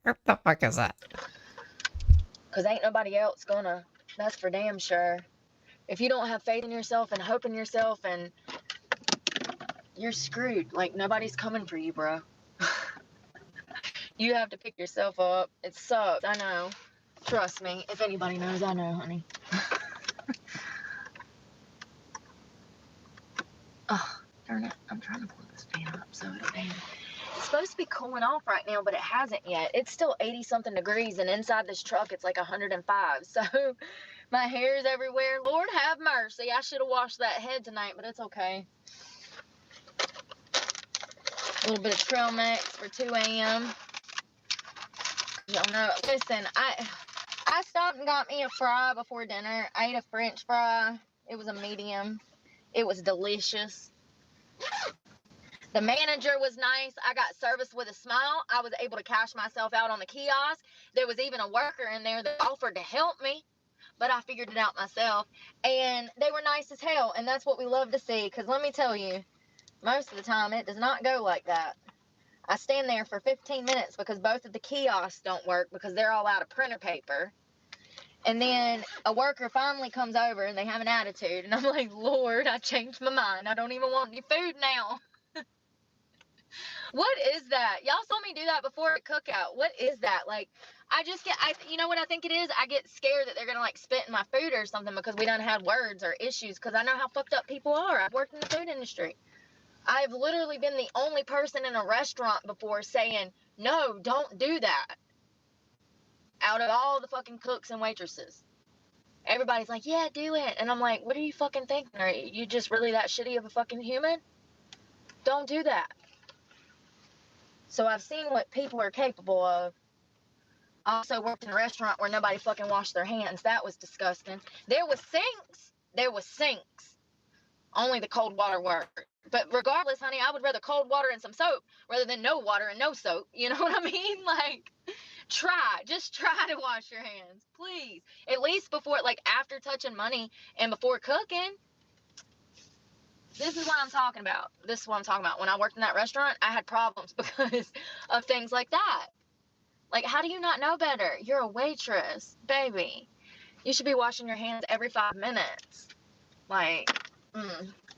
what the fuck is that? Because ain't nobody else gonna. That's for damn sure. If you don't have faith in yourself and hope in yourself, and you're screwed. Like, nobody's coming for you, bro. You have to pick yourself up. It sucks. I know. Trust me. If anybody knows, I know, honey. Oh, darn it. I'm trying to pull this fan up so it'll be. It's supposed to be cooling off right now, but it hasn't yet. It's still 80-something degrees, and inside this truck, it's like 105. So, my hair's everywhere. Lord have mercy. I should have washed that head tonight, but it's okay. A little bit of trail mix for 2 a.m. Y'all know. Listen, I stopped and got me a fry before dinner. I ate a French fry. It was a medium. It was delicious. The manager was nice. I got service with a smile. I was able to cash myself out on the kiosk. There was even a worker in there that offered to help me, but I figured it out myself. And they were nice as hell, and that's what we love to see, because let me tell you, most of the time it does not go like that. I stand there for 15 minutes because both of the kiosks don't work because they're all out of printer paper. And then a worker finally comes over and they have an attitude. And I'm like, Lord, I changed my mind. I don't even want any food now. What is that? Y'all saw me do that before at cookout. What is that? Like, you know what I think it is? I get scared that they're going to like spit in my food or something because we done had words or issues, because I know how fucked up people are. I've worked in the food industry. I've literally been the only person in a restaurant before saying, no, don't do that. Out of all the fucking cooks and waitresses. Everybody's like, yeah, do it. And I'm like, what are you fucking thinking? Are you just really that shitty of a fucking human? Don't do that. So I've seen what people are capable of. I also worked in a restaurant where nobody fucking washed their hands. That was disgusting. There was sinks. There was sinks. Only the cold water worked. But regardless, honey, I would rather cold water and some soap rather than no water and no soap. You know what I mean? Like, just try to wash your hands, please. At least before, like, after touching money and before cooking. This is what I'm talking about. This is what I'm talking about. When I worked in that restaurant, I had problems because of things like that. Like, how do you not know better? You're a waitress, baby. You should be washing your hands every 5 minutes. Like,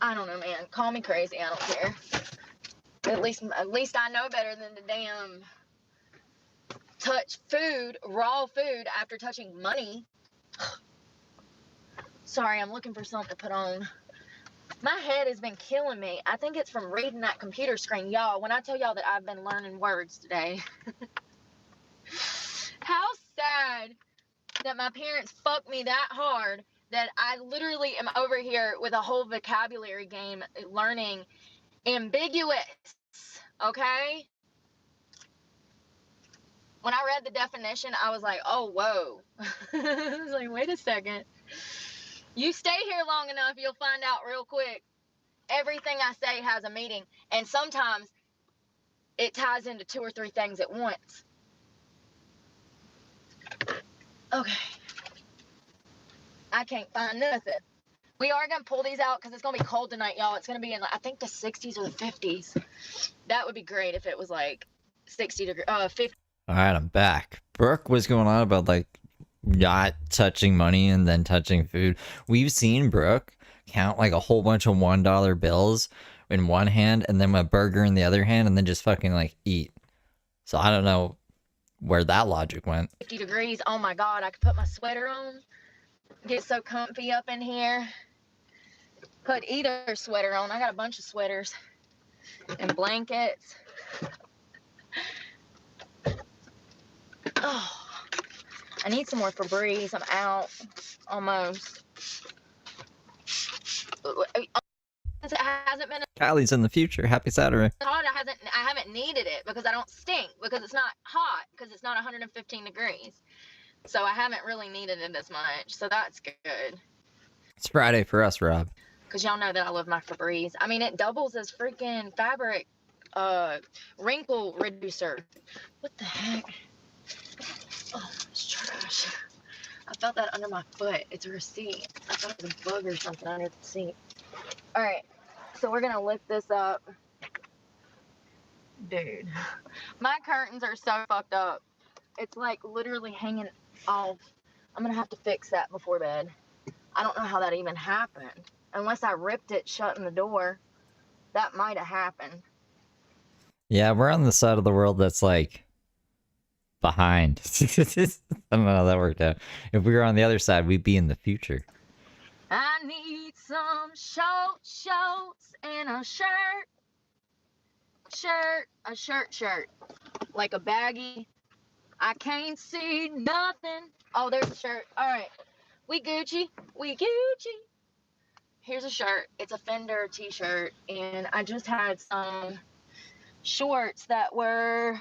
I don't know, man. Call me crazy. I don't care. At least I know better than to damn touch food, raw food, after touching money. Sorry, I'm looking for something to put on. My head has been killing me. I think it's from reading that computer screen. Y'all, when I tell y'all that I've been learning words today. How sad that my parents fucked me that hard that I literally am over here with a whole vocabulary game learning ambiguous, okay? When I read the definition, I was like, oh, whoa. I was like, wait a second. You stay here long enough, you'll find out real quick. Everything I say has a meaning, and sometimes it ties into 2 or 3 things at once. Okay. I can't find nothing. We are going to pull these out because it's going to be cold tonight, y'all. It's going to be in, I think, the 60s or the 50s. That would be great if it was like 50. All right, I'm back. Brooke was going on about like not touching money and then touching food. We've seen Brooke count like a whole bunch of $1 bills in one hand and then a burger in the other hand and then just fucking like eat. So I don't know where that logic went. 50 degrees. Oh my God, I could put my sweater on. Get so comfy up in here. Put either sweater on. I got a bunch of sweaters and blankets. I need some more Febreze. I'm out almost. It hasn't been Kylie's in the future. Happy Saturday. hot. I haven't needed it because I don't stink, because it's not hot, because it's not 115 degrees. So I haven't really needed it as much. So that's good. It's Friday for us, Rob. Because y'all know that I love my Febreze. I mean, it doubles as freaking fabric wrinkle reducer. What the heck? Oh, it's trash. I felt that under my foot. It's a receipt. I thought it was a bug or something under the seat. All right, so we're gonna lift this up. Dude, my curtains are so fucked up. It's like literally hanging off. I'm gonna have to fix that before bed. I don't know how that even happened. Unless I ripped it shutting the door. That might have happened. Yeah, we're on the side of the world that's like behind. I don't know how that worked out. If we were on the other side, we'd be in the future. I need some shorts and a shirt. Shirt. Like a baggie. I can't see nothing. Oh, there's a shirt. All right. We Gucci. Here's a shirt. It's a Fender t-shirt. And I just had some shorts that were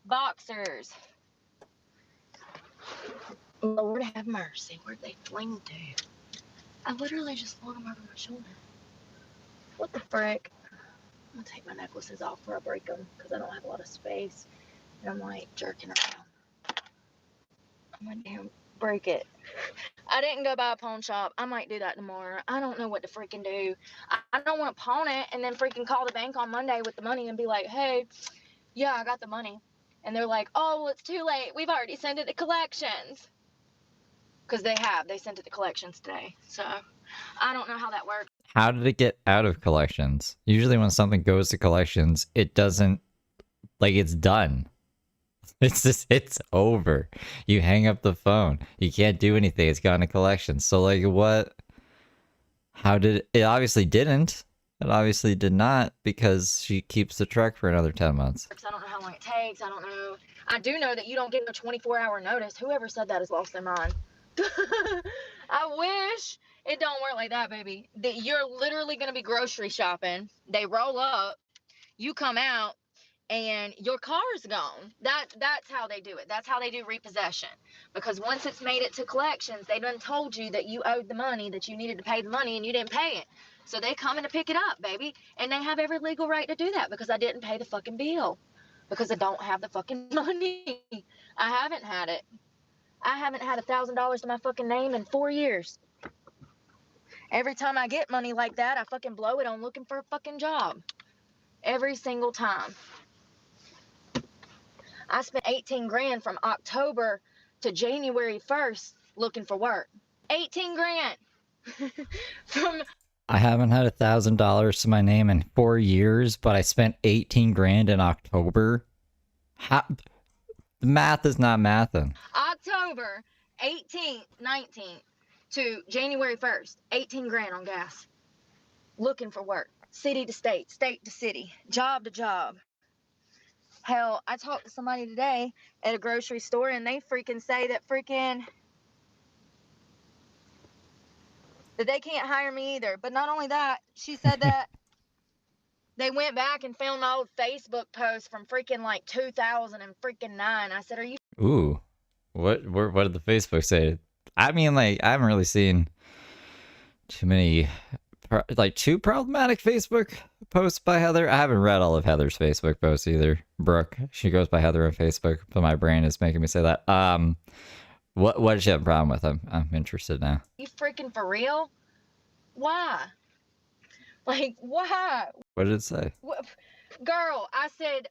boxers. Lord have mercy. Where'd they fling to? I literally just flung them over my shoulder. What the frick? I'm gonna take my necklaces off before I break them because I don't have a lot of space. And I'm like jerking around. I'm gonna damn break it. I didn't go by a pawn shop. I might do that tomorrow. I don't know what to freaking do. I don't want to pawn it and then freaking call the bank on Monday with the money and be like, hey, yeah, I got the money. And they're like, oh, well, it's too late. We've already sent it to collections. Because they sent it to collections today. So I don't know how that works. How did it get out of collections? Usually when something goes to collections, it doesn't, like, it's done. It's over. You hang up the phone. You can't do anything. It's gone to collections. So, like, what? How did it obviously didn't. It obviously did not, because she keeps the truck for another 10 months. I don't know how long it takes. I don't know. I do know that you don't get a 24-hour notice. Whoever said that has lost their mind. I wish it don't work like that, baby. You're literally going to be grocery shopping. They roll up. You come out. And your car's gone. That's how they do it. That's how they do repossession. Because once it's made it to collections, they done told you that you owed the money, that you needed to pay the money, and you didn't pay it. So they coming to pick it up, baby. And they have every legal right to do that because I didn't pay the fucking bill. Because I don't have the fucking money. I haven't had it. I haven't had $1,000 to my fucking name in 4 years. Every time I get money like that, I fucking blow it on looking for a fucking job. Every single time. I spent 18 grand from October to January 1st looking for work. 18 grand. I haven't had $1,000 to my name in 4 years, but I spent 18 grand in October. How? The math is not mathing. October 18th, 19th to January 1st, 18 grand on gas. Looking for work. City to state, state to city, job to job. Hell, I talked to somebody today at a grocery store and they freaking say that they can't hire me either. But not only that, she said that they went back and found my old Facebook post from freaking like 2009. I said, are you? Ooh, what did the Facebook say? I mean, like, I haven't really seen too many, like, too problematic Facebook posts by Heather. I haven't read all of Heather's Facebook posts either. Brooke, she goes by Heather on Facebook, but my brain is making me say that. What did she have a problem with? I'm interested now. You freaking for real? Why? Like, why? What did it say? Girl, I said,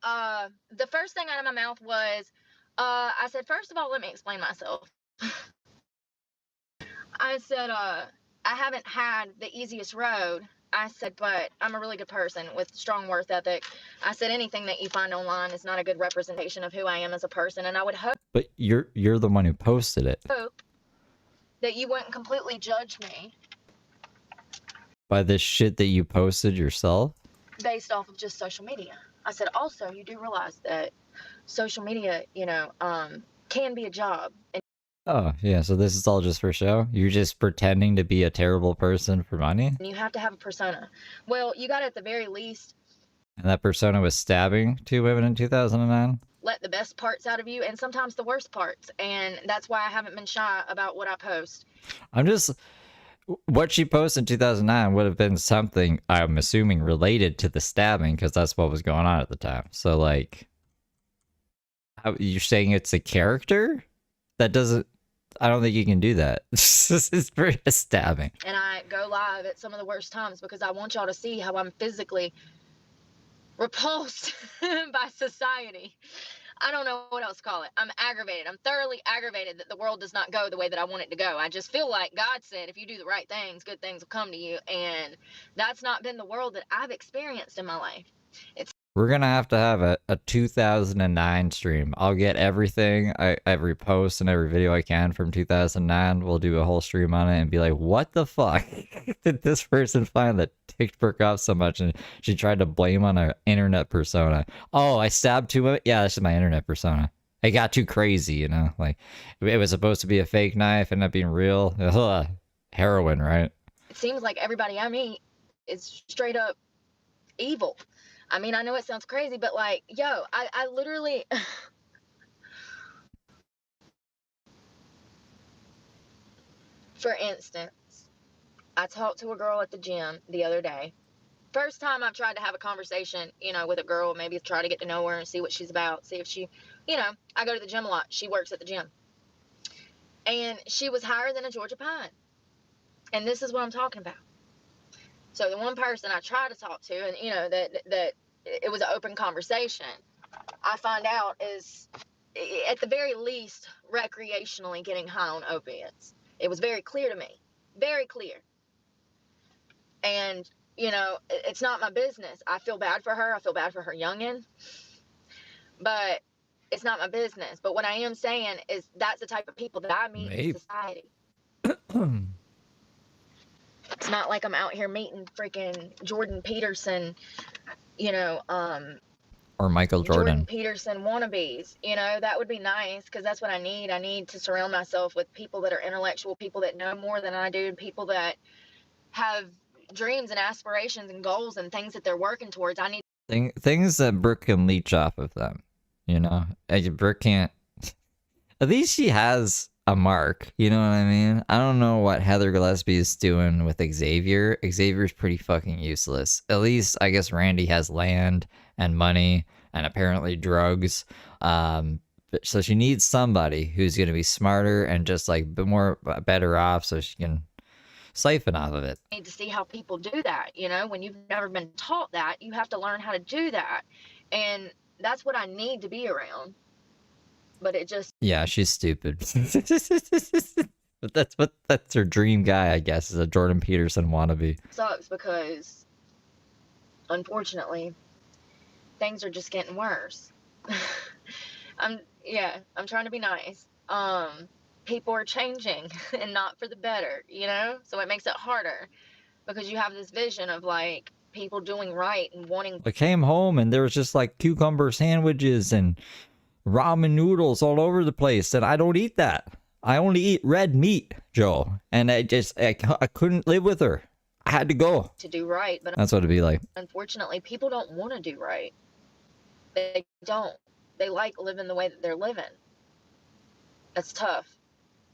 the first thing out of my mouth was, I said, first of all, let me explain myself. I said, I haven't had the easiest road. I said, but I'm a really good person with strong work ethic. I said, anything that you find online is not a good representation of who I am as a person. And I would hope. But you're the one who posted it. That you wouldn't completely judge me. By this shit that you posted yourself? Based off of just social media. I said, also, you do realize that social media, can be a job. And Oh, yeah, so this is all just for show? You're just pretending to be a terrible person for money? And you have to have a persona. Well, you got to at the very least And that persona was stabbing 2 women in 2009? let the best parts out of you and sometimes the worst parts. And that's why I haven't been shy about what I post. I'm just... What she posted in 2009 would have been something, I'm assuming, related to the stabbing, because that's what was going on at the time. So, like... You're saying it's a character? That doesn't... I don't think you can do that. This is pretty stabbing. And I go live at some of the worst times because I want y'all to see how I'm physically repulsed by society. I don't know what else to call it. I'm aggravated. I'm thoroughly aggravated that the world does not go the way that I want it to go. I just feel like God said, if you do the right things, good things will come to you. And that's not been the world that I've experienced in my life. We're gonna have to have a 2009 stream. I'll get everything, every post and every video I can from 2009. We'll do a whole stream on it and be like, what the fuck did this person find that ticked Brooke off so much? And she tried to blame on her internet persona. Oh, I stabbed 2 women? Yeah, that's just my internet persona. It got too crazy, you know? Like, it was supposed to be a fake knife, ended up being real. Ugh, heroin, right? It seems like everybody I meet is straight up evil. I mean, I know it sounds crazy, but like, yo, I literally... For instance, I talked to a girl at the gym the other day. First time I've tried to have a conversation, you know, with a girl, maybe try to get to know her and see what she's about, see if she, you know, I go to the gym a lot. She works at the gym. And she was higher than a Georgia pine. And this is what I'm talking about. So the one person I tried to talk to, and you know, that it was an open conversation, I find out is at the very least recreationally getting high on opiates. It was very clear to me. Very clear. And, you know, it's not my business. I feel bad for her. I feel bad for her youngin'. But it's not my business. But what I am saying is that's the type of people that I meet in society. It's not like I'm out here meeting freaking Jordan Peterson, you know, or Michael Jordan Peterson wannabes. You know, that would be nice because that's what I need. I need to surround myself with people that are intellectual, people that know more than I do, people that have dreams and aspirations and goals and things that they're working towards. I need things that Brooke can leech off of them. You know, Brooke can't. At least she has a mark. You know what I mean? I don't know what Heather Gillespie is doing with Xavier. Xavier's pretty fucking useless. At least I guess Randy has land and money and apparently drugs. So she needs somebody who's going to be smarter and just like better off so she can siphon off of it. need to see how people do that. You know, when you've never been taught that, you have to learn how to do that. And that's what I need to be around. But it just... Yeah, she's stupid. But that's her dream guy, I guess, is a Jordan Peterson wannabe. sucks because, unfortunately, things are just getting worse. I'm trying to be nice. People are changing and not for the better, you know? So it makes it harder because you have this vision of like people doing right and wanting... I came home and there was just like cucumber sandwiches and ramen noodles all over the place, and I don't eat that. I only eat red meat, Joe. And I couldn't live with her. I had to go. To do right, but that's what it'd be like. Unfortunately, people don't want to do right. They don't. They like living the way that they're living. That's tough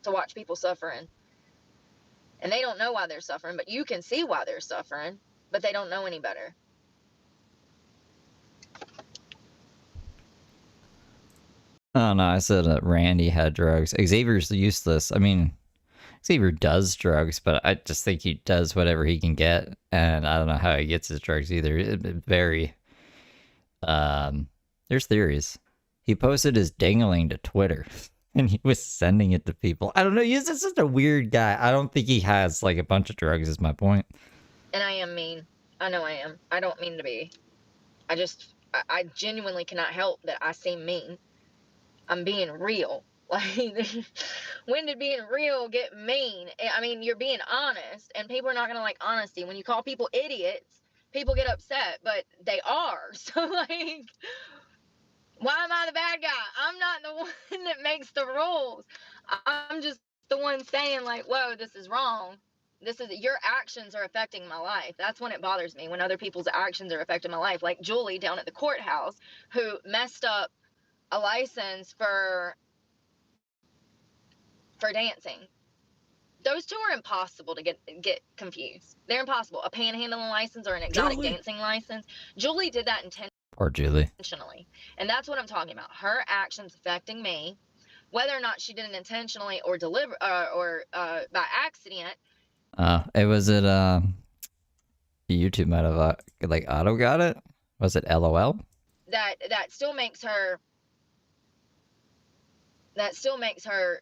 to watch people suffering. And they don't know why they're suffering, but you can see why they're suffering, but they don't know any better. Oh no, I said that Randy had drugs. Xavier's useless. I mean, Xavier does drugs, but I just think he does whatever he can get, and I don't know how he gets his drugs either. There's theories. He posted his dingling to Twitter, and he was sending it to people. I don't know. He's just a weird guy. I don't think he has like a bunch of drugs. Is my point. And I am mean. I know I am. I don't mean to be. I genuinely cannot help that I seem mean. I'm being real. Like, when did being real get mean? I mean, you're being honest, and people are not going to like honesty. When you call people idiots, people get upset, but they are. So, like, why am I the bad guy? I'm not the one that makes the rules. I'm just the one saying, like, whoa, this is wrong. Your actions are affecting my life. That's when it bothers me, when other people's actions are affecting my life. Like Julie down at the courthouse, who messed up a license for dancing. Those two are impossible to get confused. They're impossible. A panhandling license or an exotic dancing license. Julie did that Or Julie. intentionally. And that's what I'm talking about. Her actions affecting me, whether or not she did it intentionally or by accident. It was it YouTube might have like auto got it. Was it LOL? That still makes her. That still makes her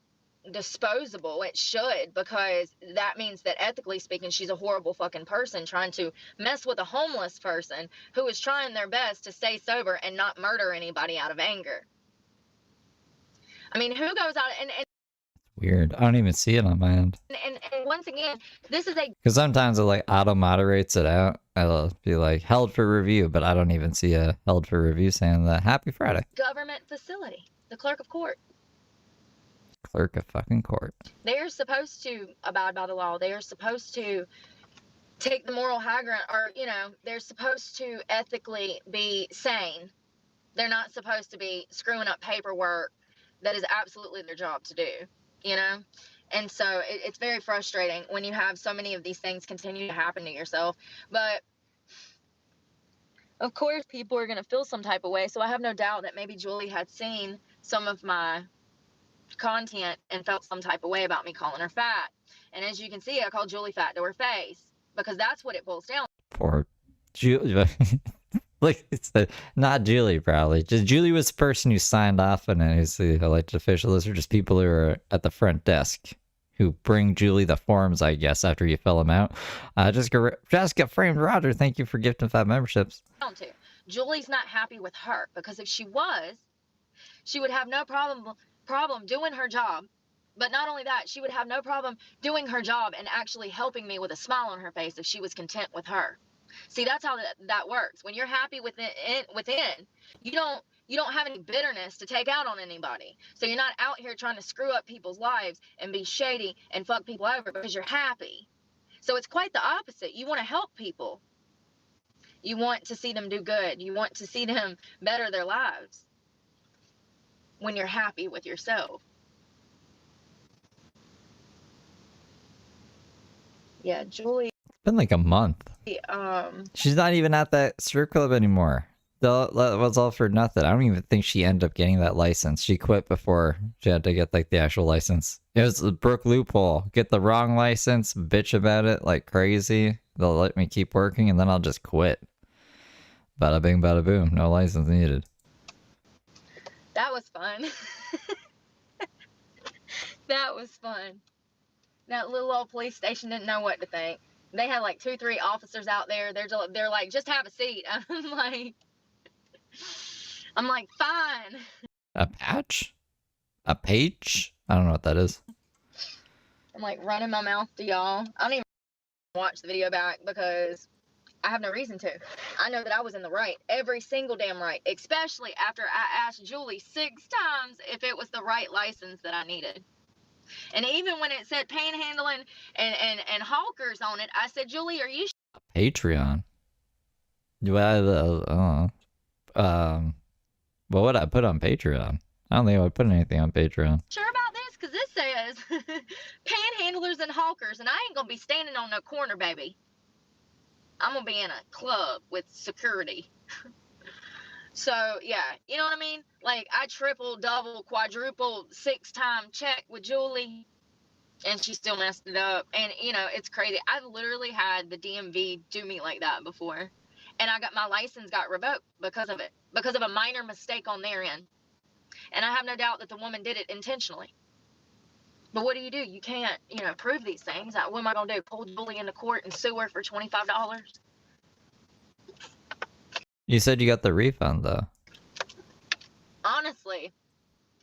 disposable. It should, because that means that ethically speaking, she's a horrible fucking person trying to mess with a homeless person who is trying their best to stay sober and not murder anybody out of anger. I mean, who goes out and Weird. I don't even see it on my end. and once again, this is a Because sometimes it like auto moderates it out. I'll be like held for review, but I don't even see a held for review saying that. Happy Friday. government facility, the clerk of court. Clerk of fucking court. They are supposed to abide by the law. They are supposed to take the moral high ground, or, you know, they're supposed to ethically be sane. They're not supposed to be screwing up paperwork that is absolutely their job to do, you know? And so it's very frustrating when you have so many of these things continue to happen to yourself. But of course, people are going to feel some type of way. So I have no doubt that maybe Julie had seen some of my content and felt some type of way about me calling her fat. And as you can see, I called Julie fat to her face, because that's what it boils down to. Poor Julie. Like, it's not Julie, probably. Just Julie was the person who signed off on it. Who's the elected official? Those are just people who are at the front desk who bring Julie the forms, I guess, after you fill them out. Jessica Framed Roger, thank you for gifting 5 memberships. Julie's not happy with her, because if she was, she would have no problem doing her job. But not only that, she would have no problem doing her job and actually helping me with a smile on her face if she was content with her. See, that's how that works. When you're happy within, you don't have any bitterness to take out on anybody. So you're not out here trying to screw up people's lives and be shady and fuck people over because you're happy. So it's quite the opposite. You want to help people. You want to see them do good. You want to see them better their lives when you're happy with yourself. Yeah, Julie. It's been like a month. She's not even at that strip club anymore. That was all for nothing. I don't even think she ended up getting that license. She quit before she had to get like the actual license. It was the Brooke loophole. Get the wrong license, bitch about it like crazy. They'll let me keep working and then I'll just quit. Bada bing, bada boom. No license needed. That was fun. That was fun. That little old police station didn't know what to think. They had like 2-3 officers out there. They're like, just have a seat. I'm like, fine. A patch? A page? I don't know what that is. I'm like running my mouth to y'all. I don't even watch the video back because I have no reason to. I know that I was in the right. Every single damn right. Especially after I asked Julie 6 times if it was the right license that I needed. And even when it said panhandling and hawkers on it, I said, Julie, are you Patreon? Well, what would I put on Patreon? I don't think I would put anything on Patreon. sure about this? Because this says panhandlers and hawkers, and I ain't going to be standing on no corner, baby. I'm going to be in a club with security. So, yeah, you know what I mean? Like, I triple, double, quadruple, 6-time check with Julie, and she still messed it up. And, you know, it's crazy. I've literally had the DMV do me like that before. And my license got revoked because of it, because of a minor mistake on their end. And I have no doubt that the woman did it intentionally. But what do? You can't, prove these things. What am I going to do? Pull Julie into court and sue her for $25? You said you got the refund, though. Honestly,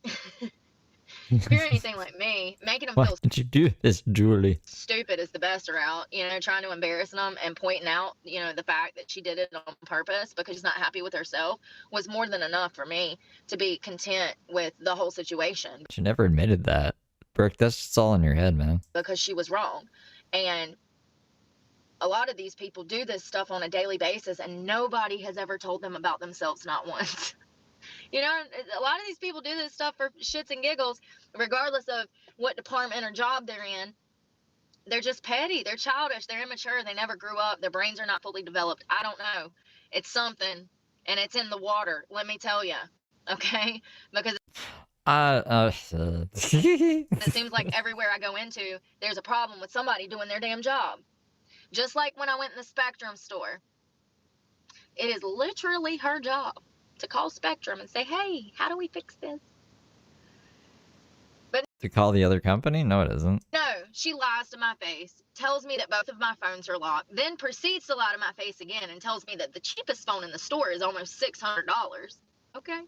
if you're anything like me, making them Why feel did you do this, Julie? stupid is the best route. Trying to embarrass them and pointing out, the fact that she did it on purpose because she's not happy with herself was more than enough for me to be content with the whole situation. She never admitted that. Brooke, that's just all in your head, man. because she was wrong. And a lot of these people do this stuff on a daily basis, and nobody has ever told them about themselves, not once. You know, a lot of these people do this stuff for shits and giggles, regardless of what department or job they're in. They're just petty. They're childish. They're immature. They never grew up. Their brains are not fully developed. I don't know. It's something, and it's in the water. Let me tell you. Okay? Because it seems like everywhere I go into, there's a problem with somebody doing their damn job. Just like when I went in the Spectrum store. It is literally her job to call Spectrum and say, hey, how do we fix this? But To call the other company? No, it isn't. no, she lies to my face, tells me that both of my phones are locked, then proceeds to lie to my face again and tells me that the cheapest phone in the store is almost $600. Okay?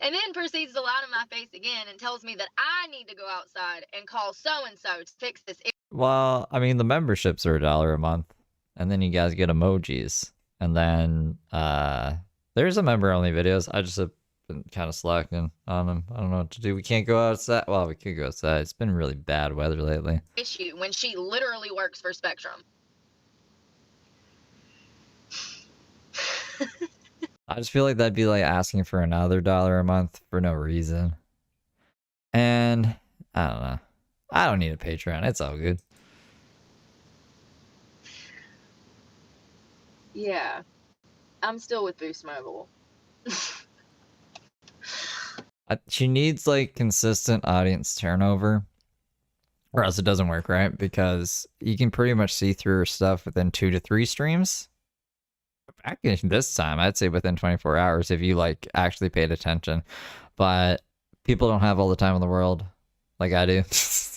And then proceeds to lie to my face again and tells me that I need to go outside and call so-and-so to fix this. Well, I mean, the memberships are $1 a month, and then you guys get emojis, and then there's a member-only videos. I just have been kind of slacking on them. I don't know what to do. We can't go outside. Well, we could go outside. It's been really bad weather lately. Issue when she literally works for Spectrum. I just feel like that'd be like asking for another $1 a month for no reason. And I don't know. I don't need a Patreon. It's all good. Yeah. I'm still with Boost Mobile. She needs like consistent audience turnover, or else it doesn't work, right? Because you can pretty much see through her stuff within 2 to 3 streams. Back in this time, I'd say within 24 hours if you like actually paid attention. But people don't have all the time in the world, like I do,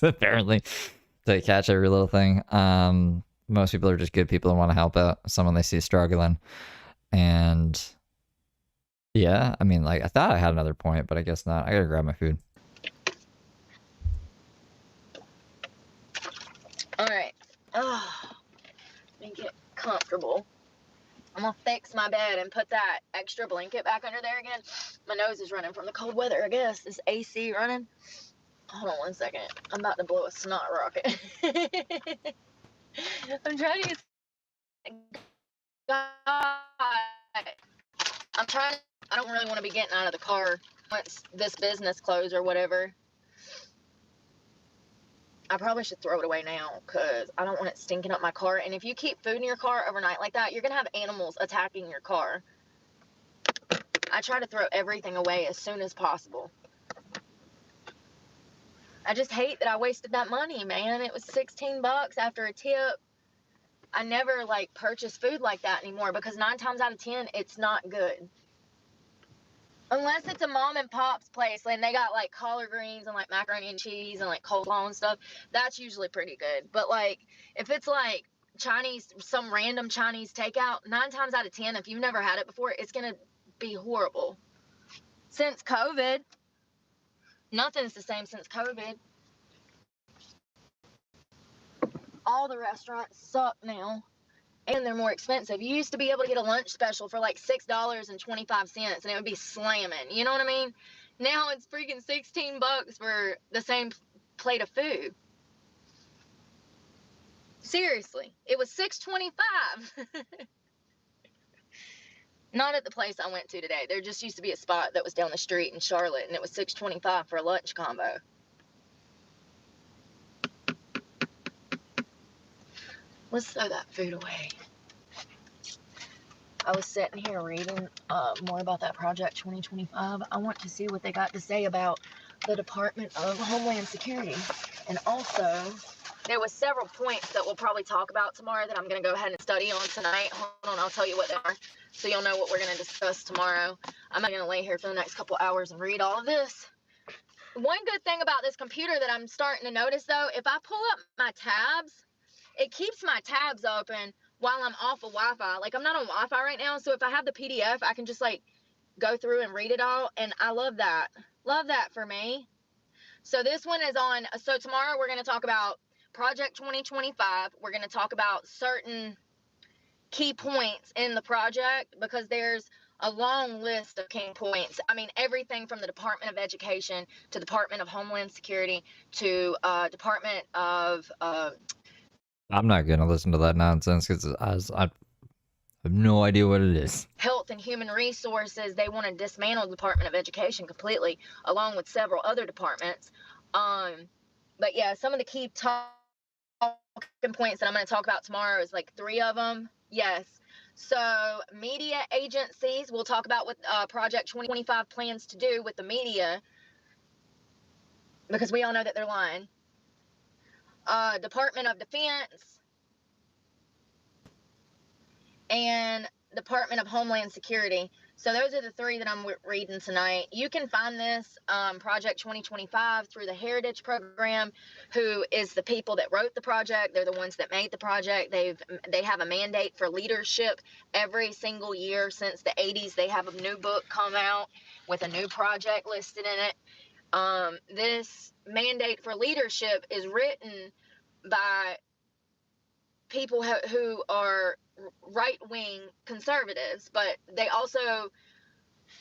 apparently, to catch every little thing. Most people are just good people and want to help out someone they see struggling. And yeah, I mean, like I thought I had another point, but I guess not. I gotta grab my food. All right. Oh, let me get comfortable. I'm gonna fix my bed and put that extra blanket back under there again. My nose is running from the cold weather, I guess. Is AC running? Hold on 1 second. I'm about to blow a snot rocket. I'm trying to get... God. I'm trying... I don't really want to be getting out of the car once this business closed or whatever. I probably should throw it away now because I don't want it stinking up my car. And if you keep food in your car overnight like that, you're going to have animals attacking your car. I try to throw everything away as soon as possible. I just hate that I wasted that money, man. It was $16 after a tip. I never, like, purchase food like that anymore because 9 times out of 10, it's not good. Unless it's a mom and pop's place and they got like collard greens and like macaroni and cheese and like coleslaw and stuff, that's usually pretty good. But like if it's like Chinese, some random Chinese takeout, 9 times out of 10, if you've never had it before, it's gonna be horrible. Since COVID, nothing's the same since COVID. All the restaurants suck now. And they're more expensive. You used to be able to get a lunch special for like $6.25 and it would be slamming. You know what I mean? Now it's freaking $16 for the same plate of food. Seriously, it was $6.25. Not at the place I went to today. There just used to be a spot that was down the street in Charlotte and it was $6.25 for a lunch combo. Let's throw that food away. I was sitting here reading more about that Project 2025. I want to see what they got to say about the Department of Homeland Security. And also, there was several points that we'll probably talk about tomorrow that I'm going to go ahead and study on tonight. Hold on, I'll tell you what they are so you'll know what we're going to discuss tomorrow. I'm not going to lay here for the next couple hours and read all of this. One good thing about this computer that I'm starting to notice, though, if I pull up my tabs, it keeps my tabs open while I'm off of Wi-Fi. Like, I'm not on Wi-Fi right now, so if I have the PDF, I can just, like, go through and read it all, and I love that. Love that for me. So this one is on, so tomorrow we're going to talk about Project 2025. We're going to talk about certain key points in the project because there's a long list of king points. I mean, everything from the Department of Education to Department of Homeland Security to Department of I'm not gonna listen to that nonsense because I have no idea what it is. Health and Human Resources. They want to dismantle the Department of Education completely, along with several other departments. But yeah, some of the key talking points that I'm going to talk about tomorrow is like 3 of them. Yes. So media agencies, we'll talk about what Project 2025 plans to do with the media, because we all know that they're lying. Department of Defense and Department of Homeland Security. So those are the 3 that I'm reading tonight. You can find this Project 2025 through the Heritage Program, who is the people that wrote the project. They're the ones that made the project. They have a mandate for leadership every single year since the 80s. They have a new book come out with a new project listed in it. This mandate for leadership is written by people who are right-wing conservatives, but they also,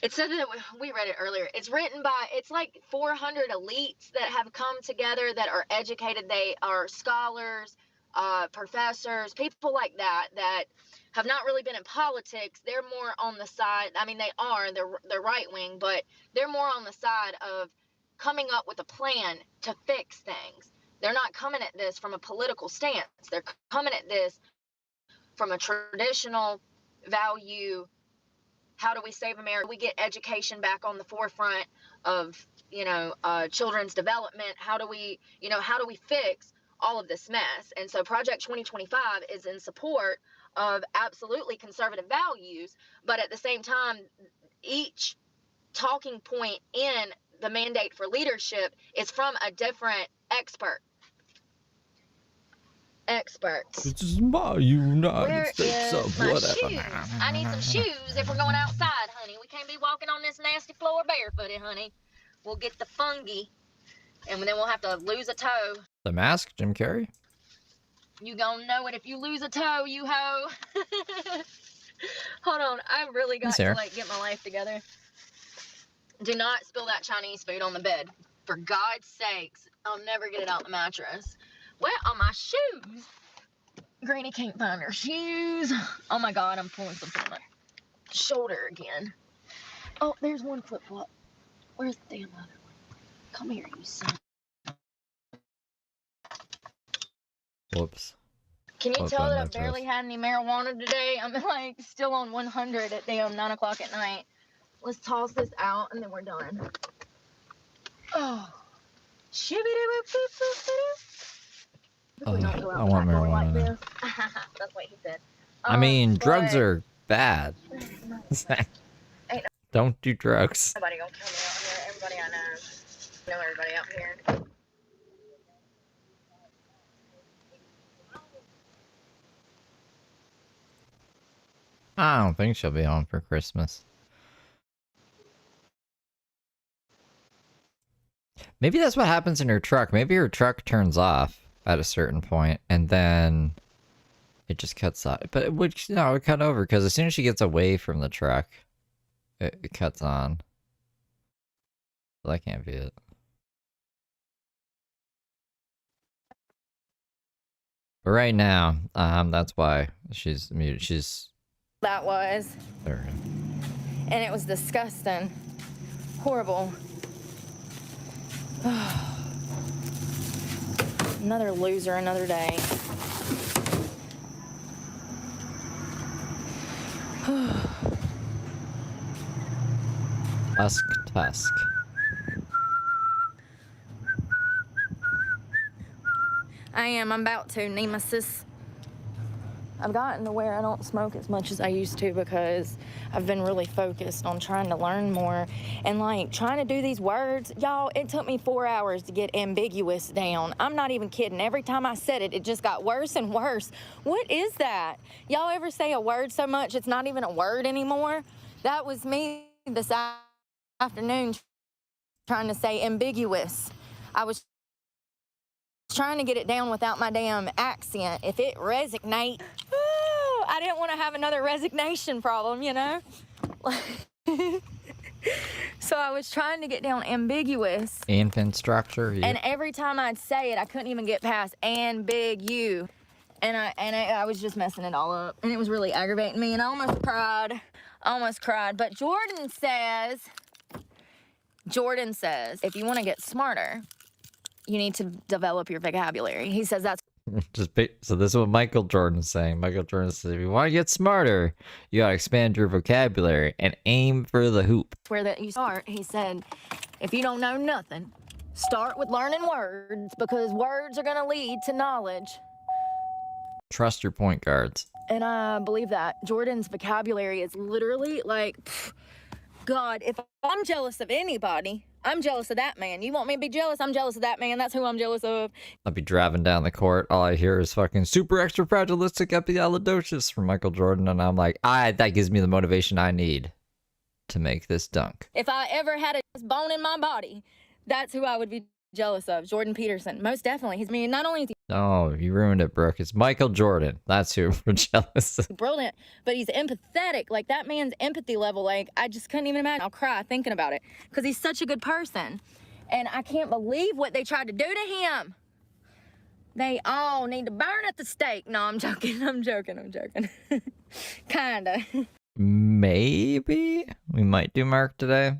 it said that we read it earlier, it's written by, it's like 400 elites that have come together that are educated. They are scholars, professors, people like that have not really been in politics. They're more on the side, I mean, they're right-wing, but they're more on the side of coming up with a plan to fix things. They're not coming at this from a political stance. They're coming at this from a traditional value. How do we save America? We get education back on the forefront of, children's development. How do we fix all of this mess? And so Project 2025 is in support of absolutely conservative values, but at the same time, each talking point in the mandate for leadership is from a different expert. This is my United Where States is of my whatever. shoes? I need some shoes if we're going outside, honey. We can't be walking on this nasty floor barefooted, honey. We'll get the fungi, and then we'll have to lose a toe. The Mask, Jim Carrey? You gonna know it if you lose a toe, you hoe. Hold on, I really got to get my life together. Do not spill that Chinese food on the bed. For God's sakes, I'll never get it out the mattress. Where are my shoes? Granny can't find her shoes. Oh my God, I'm pulling something on my shoulder again. Oh, there's one flip-flop. Where's the damn other one? Come here, you son. Whoops. Can you tell that I've barely had any marijuana today? I'm like still on 100 at damn 9 o'clock at night. Let's toss this out and then we're done. Oh. I want marijuana now. That's what he said. I mean, drugs are bad. Don't do drugs. Nobody gonna kill me out here. Everybody I know everybody out here. I don't think she'll be home for Christmas. Maybe that's what happens in her truck. Maybe her truck turns off at a certain point, and then it just cuts off. But it would, it would cut over, because as soon as she gets away from the truck, it cuts on. So that can't be it. But right now, that's why she's muted. That was. There. And it was disgusting. Horrible. Another loser, another day. Tusk. I am. I'm about to, Nemesis. I've gotten to where I don't smoke as much as I used to because I've been really focused on trying to learn more. And like trying to do these words, y'all, it took me 4 hours to get ambiguous down. I'm not even kidding. Every time I said it, it just got worse and worse. What is that? Y'all ever say a word so much it's not even a word anymore? That was me this afternoon trying to say ambiguous. I was trying to get it down without my damn accent. If it resonate, I didn't want to have another resignation problem, you know? So I was trying to get down ambiguous. Infant structure. Yeah. And every time I'd say it, I couldn't even get past and big you. And I was just messing it all up. And it was really aggravating me. And I almost cried. But Jordan says, if you want to get smarter, you need to develop your vocabulary. He says that's So this is what Michael Jordan's saying. Michael Jordan says, if you want to get smarter, you gotta expand your vocabulary and aim for the hoop. where that you start. He said, if you don't know nothing, start with learning words because words are going to lead to knowledge. Trust your point guards. And I believe that. Jordan's vocabulary is literally like, God, if I'm jealous of anybody, I'm jealous of that man. You want me to be jealous? I'm jealous of that man. That's who I'm jealous of. I'll be driving down the court. All I hear is fucking super extra fragilistic epialidocious from Michael Jordan. And I'm like, that gives me the motivation I need to make this dunk. If I ever had a bone in my body, that's who I would be jealous of. Jordan Peterson. Most definitely. Not only is he Oh, you ruined it, Brooke. It's Michael Jordan. That's who we're jealous of. brilliant, but he's empathetic. Like, that man's empathy level, like, I just couldn't even imagine. I'll cry thinking about it because he's such a good person. And I can't believe what they tried to do to him. They all need to burn at the stake. No, I'm joking. Kinda. Maybe we might do Mark today.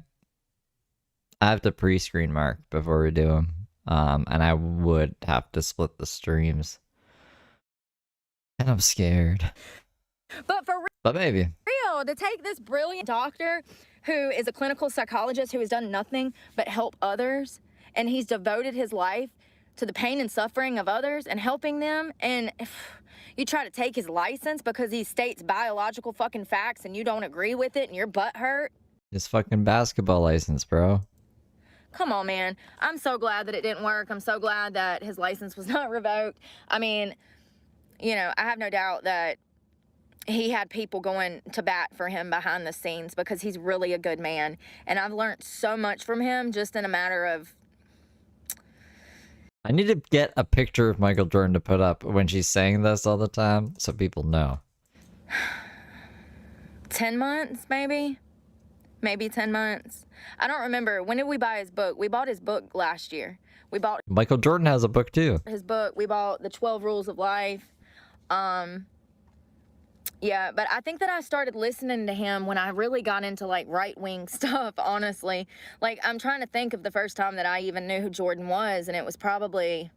I have to pre-screen Mark before we do him. And I would have to split the streams. And I'm scared. But maybe. Real, to take this brilliant doctor who is a clinical psychologist who has done nothing but help others, and he's devoted his life to the pain and suffering of others and helping them, and you try to take his license because he states biological fucking facts and you don't agree with it and your butt hurt. His fucking basketball license, bro. Come on, man. I'm so glad that it didn't work. I'm so glad that his license was not revoked. I mean, you know, I have no doubt that he had people going to bat for him behind the scenes because he's really a good man. And I've learned so much from him just in a matter of... I need to get a picture of Michael Jordan to put up when she's saying this all the time so people know. 10 months, maybe? Maybe 10 months. I don't remember. When did we buy his book? We bought his book last year. We bought Michael Jordan has a book too. his book. We bought The 12 Rules of Life. Yeah, but I think that I started listening to him when I really got into like right-wing stuff, honestly. Like, I'm trying to think of the first time that I even knew who Jordan was, and it was probably,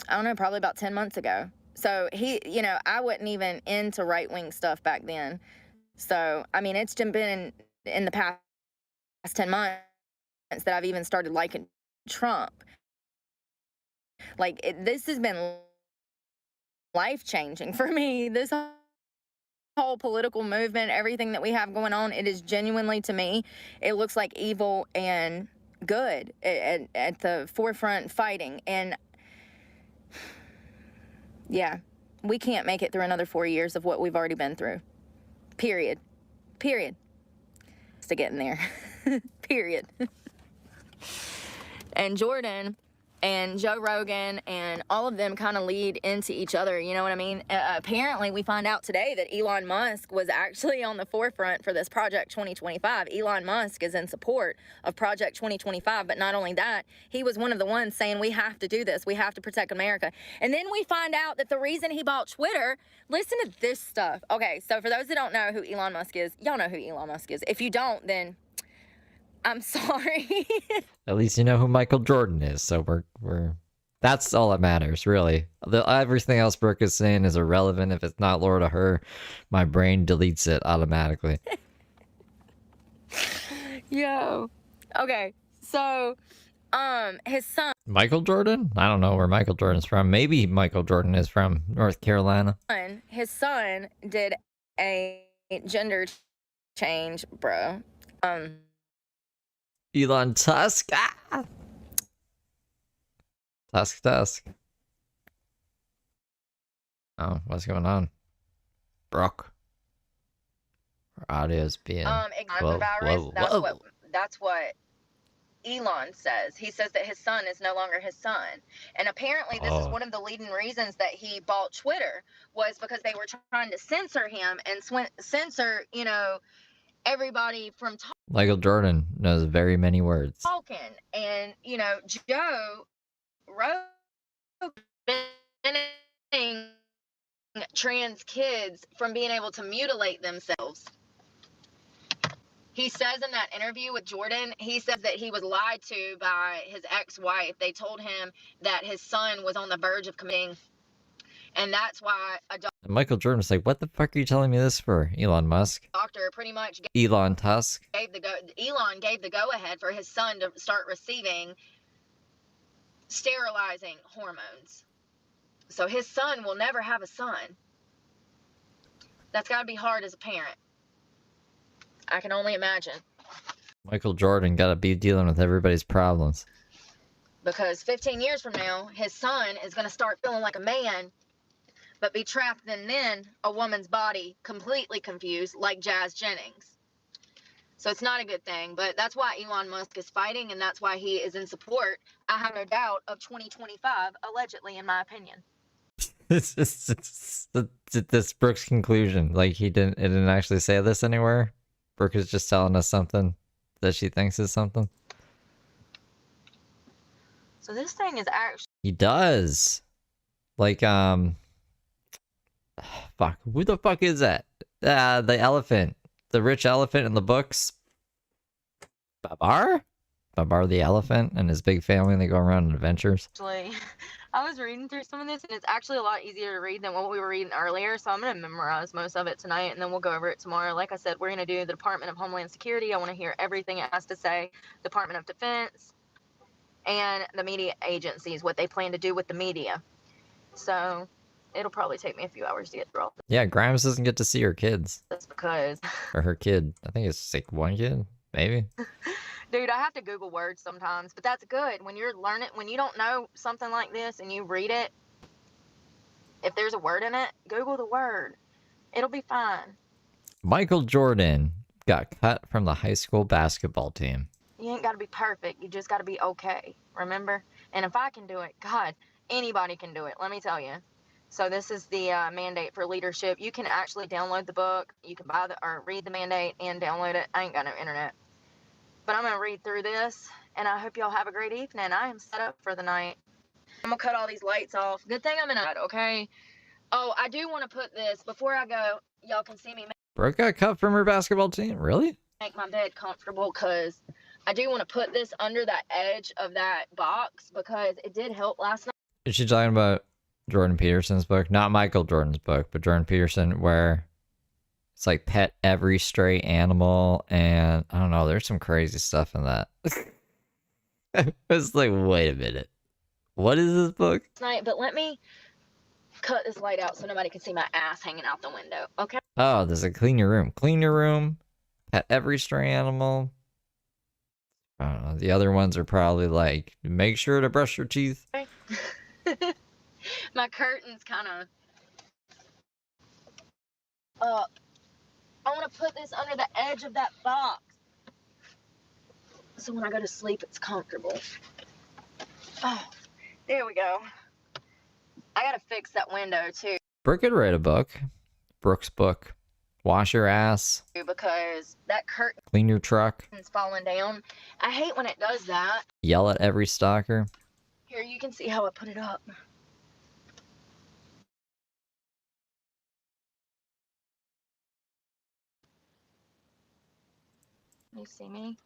I don't know, probably about 10 months ago. So he, you know, I wasn't even into right-wing stuff back then. So, I mean, it's been in the past 10 months that I've even started liking Trump. Like, this has been life-changing for me. This whole political movement, everything that we have going on, it is genuinely, to me, it looks like evil and good at the forefront fighting. And, yeah, we can't make it through another 4 years of what we've already been through. Period. To get in there. Period. And Jordan and Joe Rogan and all of them kind of lead into each other, you know what I mean? Apparently, we find out today that Elon Musk was actually on the forefront for this Project 2025. Elon Musk is in support of Project 2025, but not only that, he was one of the ones saying we have to do this, we have to protect America. And then we find out that the reason he bought Twitter, listen to this stuff. Okay, so for those that don't know who Elon Musk is, y'all know who Elon Musk is. If you don't, then I'm sorry. At least you know who Michael Jordan is, so we're that's all that matters, really. Everything else Brooke is saying is irrelevant. If it's not Lord of her, my brain deletes it automatically. Yo. Okay, so his son, Michael Jordan? I don't know where Michael Jordan's from. Maybe Michael Jordan is from North Carolina. his son did a gender change, bro. Elon Tusk. Ah! Tusk. Oh, what's going on? Brooke. Our audio's being... Coronavirus, that's what Elon says. He says that his son is no longer his son. And apparently this is one of the leading reasons that he bought Twitter, was because they were trying to censor him and censor, you know, everybody from Michael Jordan knows very many words. talking. And, you know, Joe Rogan banning trans kids from being able to mutilate themselves. He says in that interview with Jordan, he says that he was lied to by his ex-wife. They told him that his son was on the verge of committing, and that's why a Michael Jordan was like, "What the fuck are you telling me this for?" Elon Musk. doctor pretty much Elon Tusk. Elon gave the go-ahead for his son to start receiving sterilizing hormones. So his son will never have a son. That's got to be hard as a parent. I can only imagine. Michael Jordan gotta be dealing with everybody's problems. Because 15 years from now, his son is going to start feeling like a man, but be trapped in then a woman's body, completely confused, like Jazz Jennings. So it's not a good thing, but that's why Elon Musk is fighting, and that's why he is in support, I have no doubt, of 2025, allegedly, in my opinion. This Brooke's conclusion. Like, it didn't actually say this anywhere. Brooke is just telling us something that she thinks is something. So this thing is actually... He does. Like, fuck, who the fuck is that? The elephant. The rich elephant in the books. Babar? Babar the elephant and his big family, and they go around on adventures. Actually, I was reading through some of this, and it's actually a lot easier to read than what we were reading earlier, so I'm going to memorize most of it tonight, and then we'll go over it tomorrow. Like I said, we're going to do the Department of Homeland Security. I want to hear everything it has to say. Department of Defense and the media agencies, what they plan to do with the media. So it'll probably take me a few hours to get through all this. Yeah, Grimes doesn't get to see her kids. That's because... Or her kid. I think it's like one kid, maybe. Dude, I have to Google words sometimes, but that's good. When you're learning, when you don't know something like this and you read it, if there's a word in it, Google the word. It'll be fine. Michael Jordan got cut from the high school basketball team. You ain't got to be perfect. You just got to be okay. Remember? And if I can do it, God, anybody can do it. Let me tell you. So this is the mandate for leadership. You can actually download the book. You can buy or read the mandate and download it. I ain't got no internet. But I'm going to read through this, and I hope y'all have a great evening. I am set up for the night. I'm going to cut all these lights off. Good thing I'm in bed, okay? Oh, I do want to put this, before I go, y'all can see me Brooke got cut from her basketball team? Really? make my bed comfortable, because I do want to put this under that edge of that box, because it did help last night. Is she talking about Jordan Peterson's book? Not Michael Jordan's book, but Jordan Peterson, where it's like pet every stray animal, and I don't know, there's some crazy stuff in that. I was like, wait a minute. What is this book? Tonight, but let me cut this light out so nobody can see my ass hanging out the window, okay? Oh, there's a clean your room. Clean your room. Pet every stray animal. I don't know. The other ones are probably like, make sure to brush your teeth. My curtain's kind of up. I want to put this under the edge of that box, so when I go to sleep, it's comfortable. Oh, there we go. I gotta fix that window too. Brooke could write a book. Brooke's book. Wash your ass. Because that curtain's Clean your truck. falling down. I hate when it does that. Yell at every stalker. Here, you can see how I put it up. You see me?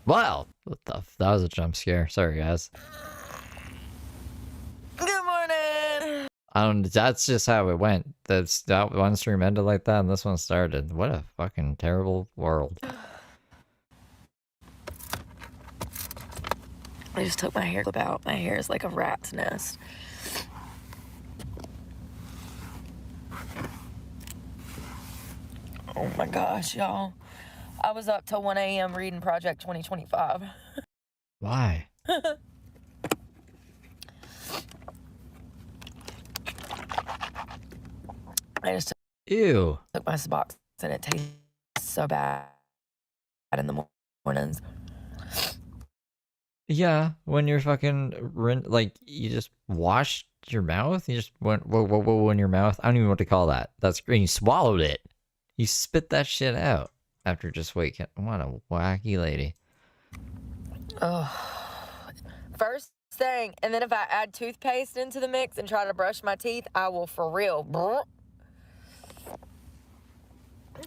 Wow. What the that was a jump scare. Sorry, guys. Good morning. That's just how it went. That one stream ended like that, and this one started. What a fucking terrible world. I just took my hair clip out. My hair is like a rat's nest. Oh my gosh, y'all. I was up till 1 a.m. reading Project 2025. Why? I just Ew. took my box and it tastes so bad in the mornings. Yeah, when you're fucking like you just washed your mouth, you just went whoa in your mouth. I don't even know what to call that. That's green. You swallowed it. You spit that shit out after just waking. What a wacky lady. First thing, and then if I add toothpaste into the mix and try to brush my teeth, I will for real.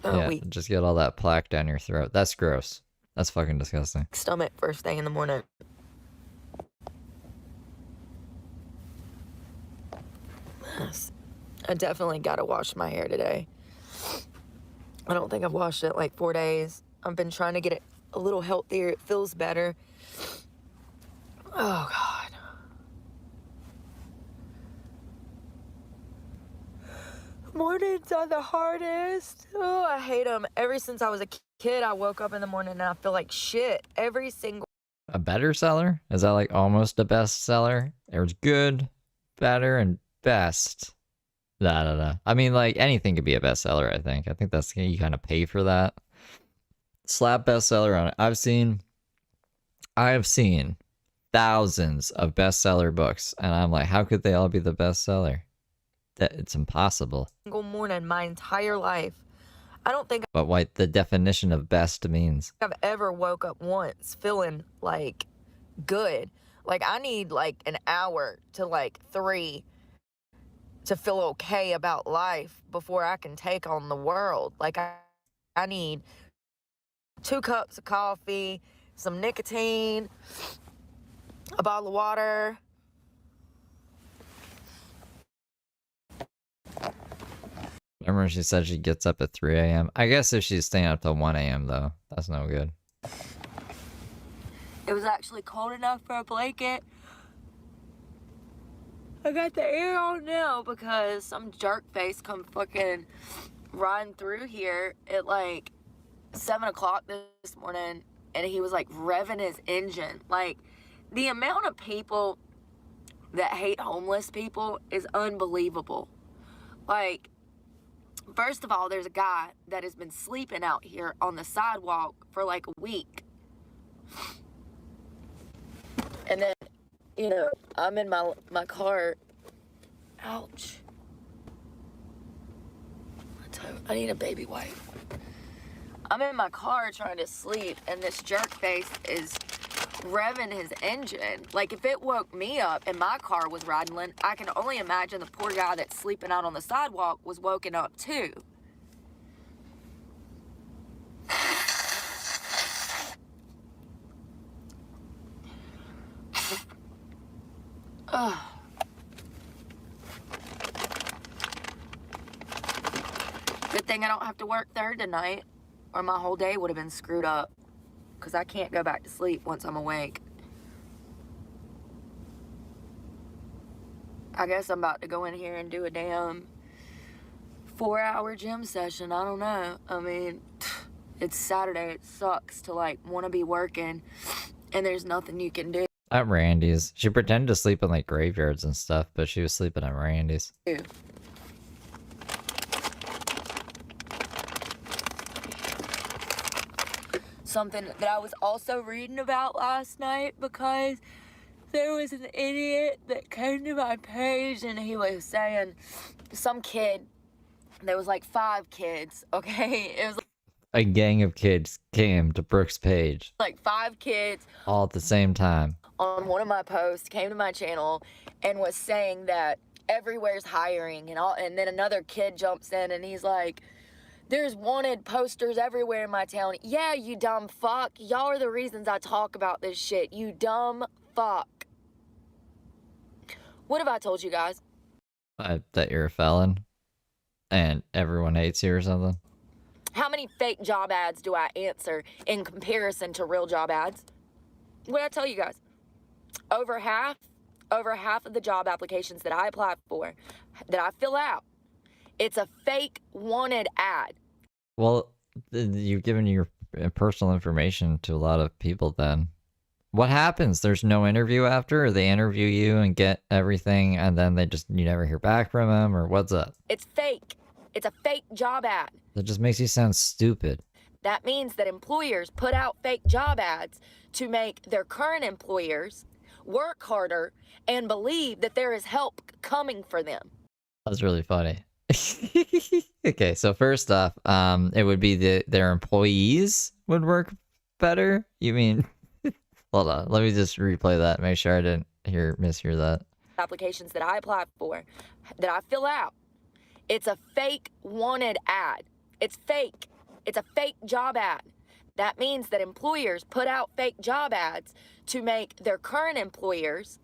Yeah, just get all that plaque down your throat. That's gross. That's fucking disgusting. Stomach first thing in the morning. Yes. I definitely gotta wash my hair today. I don't think I've washed it in like 4 days. I've been trying to get it a little healthier. It feels better. Oh, God. Mornings are the hardest. Oh, I hate them. Ever since I was a kid, I woke up in the morning and I feel like shit every single. A better seller? Is that like almost a best seller? There's good, better, and best. Nah. I mean, like, anything could be a bestseller, I think. I think that's, you kind of pay for that. Slap bestseller on it. I have seen thousands of bestseller books, and I'm like, how could they all be the bestseller? That it's impossible. Single morning my entire life. I don't think But what the definition of best means. I've ever woke up once feeling like good. Like I need like an hour to like 3 to feel okay about life before I can take on the world. Like I need 2 cups of coffee, some nicotine, a bottle of water. Remember when she said she gets up at 3 a.m.? I guess if she's staying up till 1 a.m. though, that's no good. It was actually cold enough for a blanket. I got the air on now because some jerk face come fucking riding through here at like 7 o'clock this morning, and he was like revving his engine. Like, the amount of people that hate homeless people is unbelievable. Like, first of all, there's a guy that has been sleeping out here on the sidewalk for like a week. And then, you know, I'm in my car. Ouch. I need a baby wipe. I'm in my car trying to sleep, and this jerk face is revving his engine. Like, if it woke me up and my car was rattling, I can only imagine the poor guy that's sleeping out on the sidewalk was woken up too. Ugh. Good thing I don't have to work third tonight, or my whole day would have been screwed up, because I can't go back to sleep once I'm awake. I guess I'm about to go in here and do a damn 4-hour gym session. I don't know. I mean, it's Saturday. It sucks to like want to be working and there's nothing you can do. At Randy's. She pretended to sleep in like graveyards and stuff, but she was sleeping at Randy's. Something that I was also reading about last night, because there was an idiot that came to my page and he was saying some kid, there was like 5 kids, okay? It was A gang of kids came to Brooke's page. like 5 kids All at the same time. on one of my posts, came to my channel and was saying that everywhere's hiring and all, and then another kid jumps in and he's like, there's wanted posters everywhere in my town. Yeah, you dumb fuck. Y'all are the reasons I talk about this shit. You dumb fuck. What have I told you guys? That you're a felon and everyone hates you or something. How many fake job ads do I answer in comparison to real job ads? What did I tell you guys? Over half of the job applications that I apply for, that I fill out, it's a fake wanted ad. Well, you've given your personal information to a lot of people then. What happens? There's no interview after, or they interview you and get everything and then you never hear back from them, or what's up? It's fake. It's a fake job ad. That just makes you sound stupid. That means that employers put out fake job ads to make their current employers work harder and believe that there is help coming for them. That's really funny. Okay, so first off, it would be their employees would work better. You mean? Hold on, let me just replay that. Make sure I didn't mishear that. Applications that I apply for, that I fill out, it's a fake wanted ad. It's fake. It's a fake job ad. That means that employers put out fake job ads to make their current employers,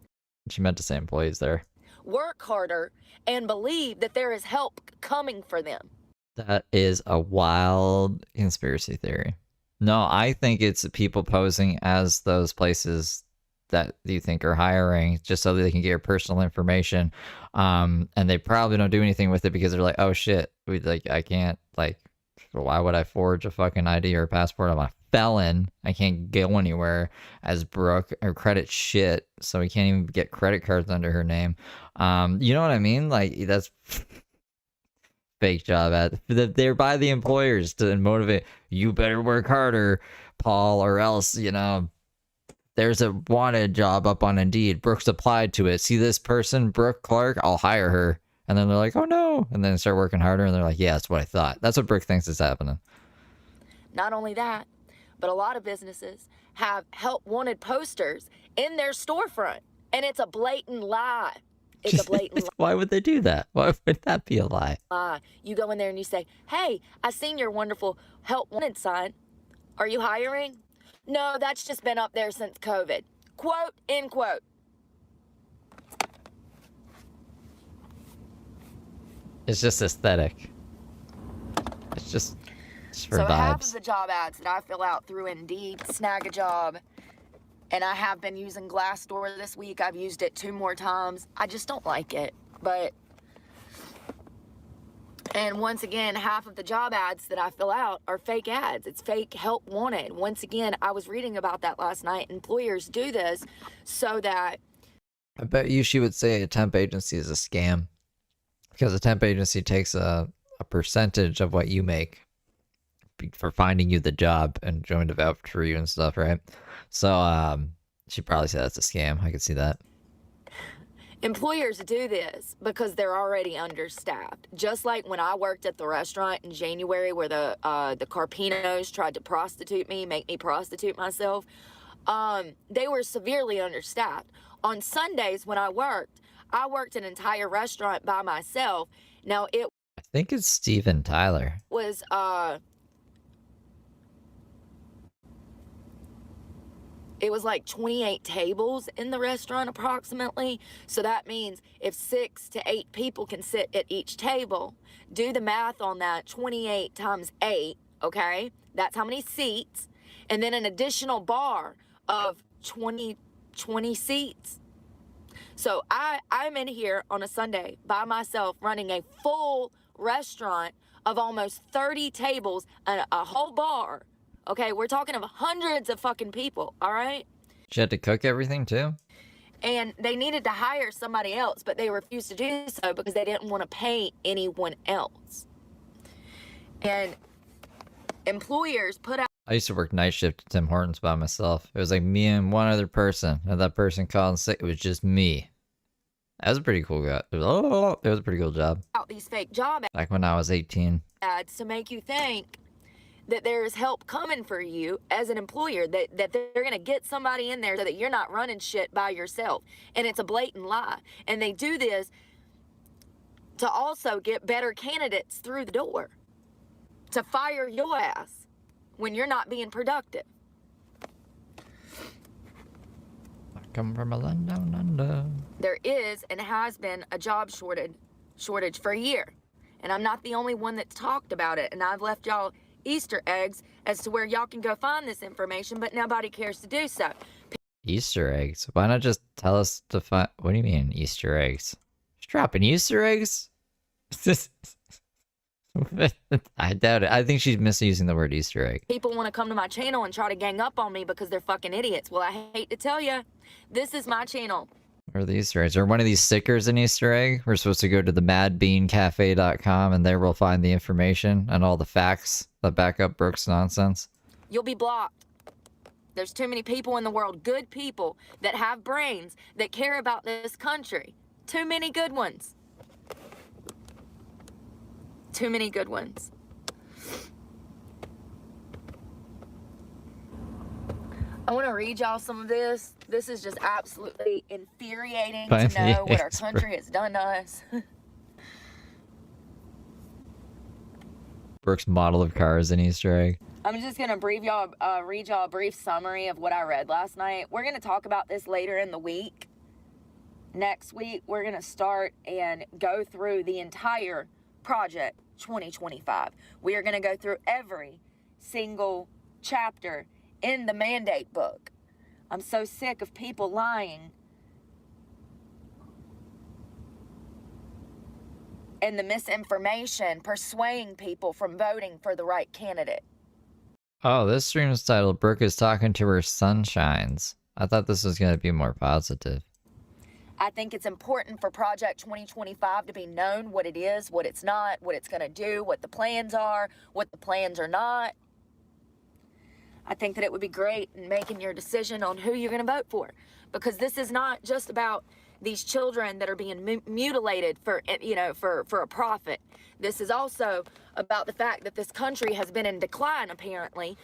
She meant to say employees there. work harder and believe that there is help coming for them. That is a wild conspiracy theory. No, I think it's people posing as those places that you think are hiring just so that they can get your personal information. And they probably don't do anything with it because they're like, oh shit, I can't, why would I forge a fucking ID or a passport? I'm a felon. I can't go anywhere as Brooke or credit shit. So we can't even get credit cards under her name. You know what I mean? Like, that's fake job ad. They're by the employers to motivate. You better work harder, Paul, or else, there's a wanted job up on Indeed. Brooke's applied to it. See this person, Brooke Clark? I'll hire her. And then they're like, oh no. And then they start working harder and they're like, yeah, that's what I thought. That's what Brooke thinks is happening. Not only that, but a lot of businesses have help wanted posters in their storefront. And it's a blatant lie. It's a blatant Why would they do that? Why would that be a lie? lie. You go in there and you say, hey, I seen your wonderful help wanted sign. Are you hiring? No, that's just been up there since COVID. Quote, end quote. It's just aesthetic. It's just for So half vibes. of the job ads that I fill out through Indeed, Snag a Job, and I have been using Glassdoor this week. I've used it 2 more times. I just don't like it. And once again, half of the job ads that I fill out are fake ads. It's fake help wanted. Once again, I was reading about that last night. Employers do this so that I bet you she would say a temp agency is a scam. Because a temp agency takes a percentage of what you make for finding you the job and going to vouch for you and stuff, right? So she'd probably say that's a scam. I could see that. employers do this because they're already understaffed. Just like when I worked at the restaurant in January where the Carpinos tried to prostitute me, make me prostitute myself, they were severely understaffed. On Sundays when I worked an entire restaurant by myself. Now it I think it's Steven Tyler. was it was like 28 tables in the restaurant approximately. So that means if 6 to 8 people can sit at each table, do the math on that. 28 times 8, okay? That's how many seats. And then an additional bar of 20 seats. So I'm in here on a Sunday by myself running a full restaurant of almost 30 tables and a whole bar. Okay, we're talking of hundreds of fucking people, all right? She had to cook everything too? And they needed to hire somebody else, but they refused to do so because they didn't want to pay anyone else. And employers put out I used to work night shift at Tim Hortons by myself. It was like me and one other person. And that person called in sick. It was just me. That was a pretty cool guy. It was a pretty cool job. these fake job Back when I was 18. ads to make you think that there's help coming for you as an employer, that they're going to get somebody in there so that you're not running shit by yourself. And it's a blatant lie. And they do this to also get better candidates through the door, to fire your ass when you're not being productive. I come from a land down under. There is and has been a job shortage for a year. And I'm not the only one that's talked about it. And I've left y'all Easter eggs as to where y'all can go find this information, but nobody cares to do so. Easter eggs? Why not just tell us to find... What do you mean, Easter eggs? She's dropping Easter eggs? I doubt it. I think she's misusing the word Easter egg. People want to come to my channel and try to gang up on me because they're fucking idiots. Well, I hate to tell you, this is my channel. Or the Easter eggs. Or one of these stickers an Easter egg? We're supposed to go to the madbeancafe.com and there we'll find the information and all the facts that back up Brooke's nonsense. You'll be blocked. There's too many people in the world, good people that have brains, that care about this country. Too many good ones. Too many good ones. I want to read y'all some of this. This is just absolutely infuriating to know what our country has done to us. Brooke's model of car is an Easter egg. I'm just going to read y'all a brief summary of what I read last night. We're going to talk about this later in the week. Next week, we're going to start and go through the entire Project 2025. We are going to go through every single chapter in the mandate book. I'm so sick of people lying and the misinformation persuading people from voting for the right candidate. Oh, this stream is titled Brooke is talking to her sunshines. I thought this was going to be more positive. I think it's important for Project 2025 to be known what it is, what it's not, what it's going to do, what the plans are, what the plans are not. I think that it would be great in making your decision on who you're going to vote for, because this is not just about these children that are being mutilated for, you know, for a profit. This is also about the fact that this country has been in decline, apparently,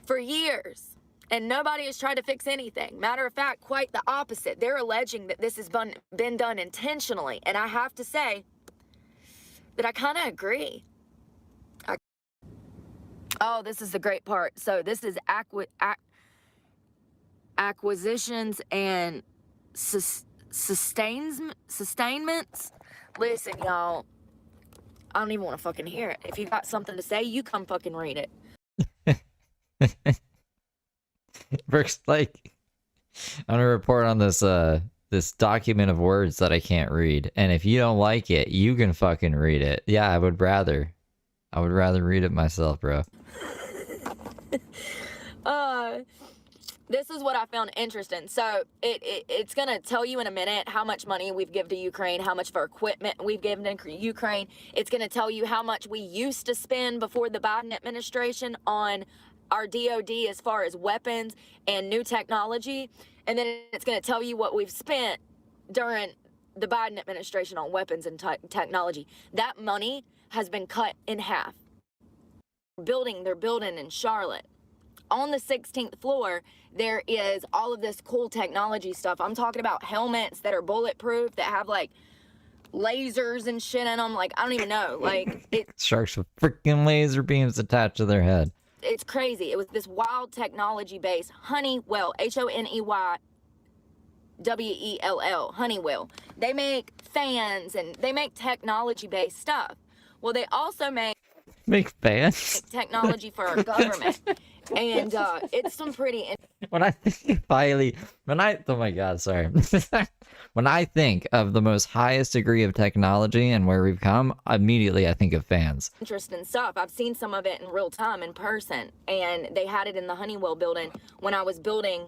for years. And nobody has tried to fix anything. Matter of fact, quite the opposite. They're alleging that this has been done intentionally. And I have to say that I kind of agree. Oh, this is the great part. So this is acquisitions and sustainments. Listen, y'all, I don't even want to fucking hear it. If you got something to say, you come fucking read it. Brooke's like, I'm gonna report on this this document of words that I can't read, and if you don't like it, you can fucking read it. Yeah, I would rather read it myself, bro. This is what I found interesting. So it's gonna tell you in a minute how much money we've given to Ukraine, how much of our equipment we've given to Ukraine. It's gonna tell you how much we used to spend before the Biden administration on our DOD as far as weapons and new technology. And then it's going to tell you what we've spent during the Biden administration on weapons and technology. That money has been cut in half. They're building in Charlotte. On the 16th floor, there is all of this cool technology stuff. I'm talking about helmets that are bulletproof, that have like lasers and shit in them. Like, I don't even know. Like, Sharks with freaking laser beams attached to their head. It's crazy. It was this wild technology base, Honeywell, Honeywell, Honeywell. They make fans and they make technology-based stuff. Well, they also make fans? Technology for our government. And it's some pretty... When I think oh my god, sorry. When I think of the most highest degree of technology and where we've come, immediately I think of fans. Interesting stuff. I've seen some of it in real time, in person, and they had it in the Honeywell building. When I was building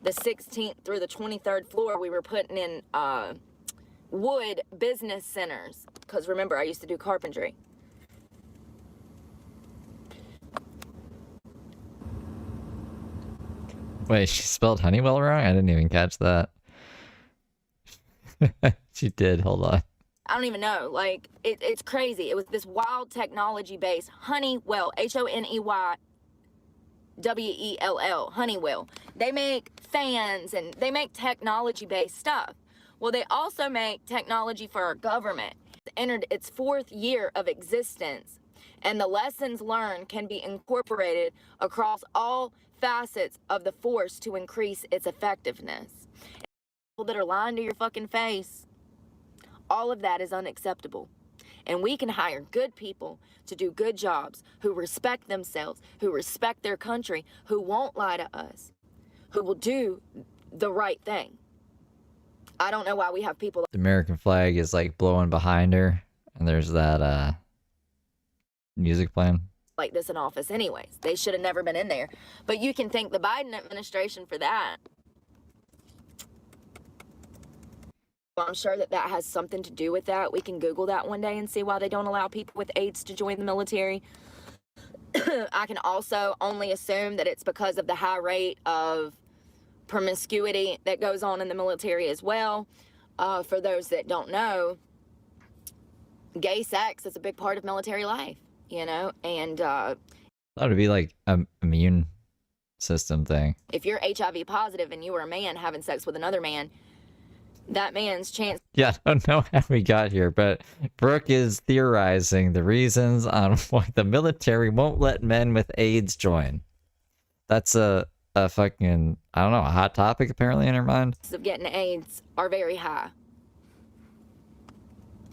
the 16th through the 23rd floor, we were putting in wood business centers, because remember, I used to do carpentry. Wait, she spelled Honeywell wrong? I didn't even catch that. She did, hold on. I don't even know. Like, it's crazy. It was this wild technology base, Honeywell, Honeywell, Honeywell. They make fans and they make technology-based stuff. Well, they also make technology for our government. It entered its 4th year of existence, and the lessons learned can be incorporated across all facets of the force to increase its effectiveness. People that are lying to your fucking face, all of that is unacceptable. And we can hire good people to do good jobs, who respect themselves, who respect their country, who won't lie to us, who will do the right thing. I don't know why we have people... The American flag is like blowing behind her, and there's that music playing. Like this in office anyways. They should have never been in there. But you can thank the Biden administration for that. I'm sure that has something to do with that. We can Google that one day and see why they don't allow people with AIDS to join the military. I can also only assume that it's because of the high rate of promiscuity that goes on in the military as well. For those that don't know, gay sex is a big part of military life, you know, and That would be like an immune system thing. if you're HIV positive and you were a man having sex with another man, that man's chance. Yeah, I don't know how we got here, but Brooke is theorizing the reasons on why the military won't let men with AIDS join. That's a fucking, I don't know, a hot topic apparently in her mind. Of getting AIDS are very high.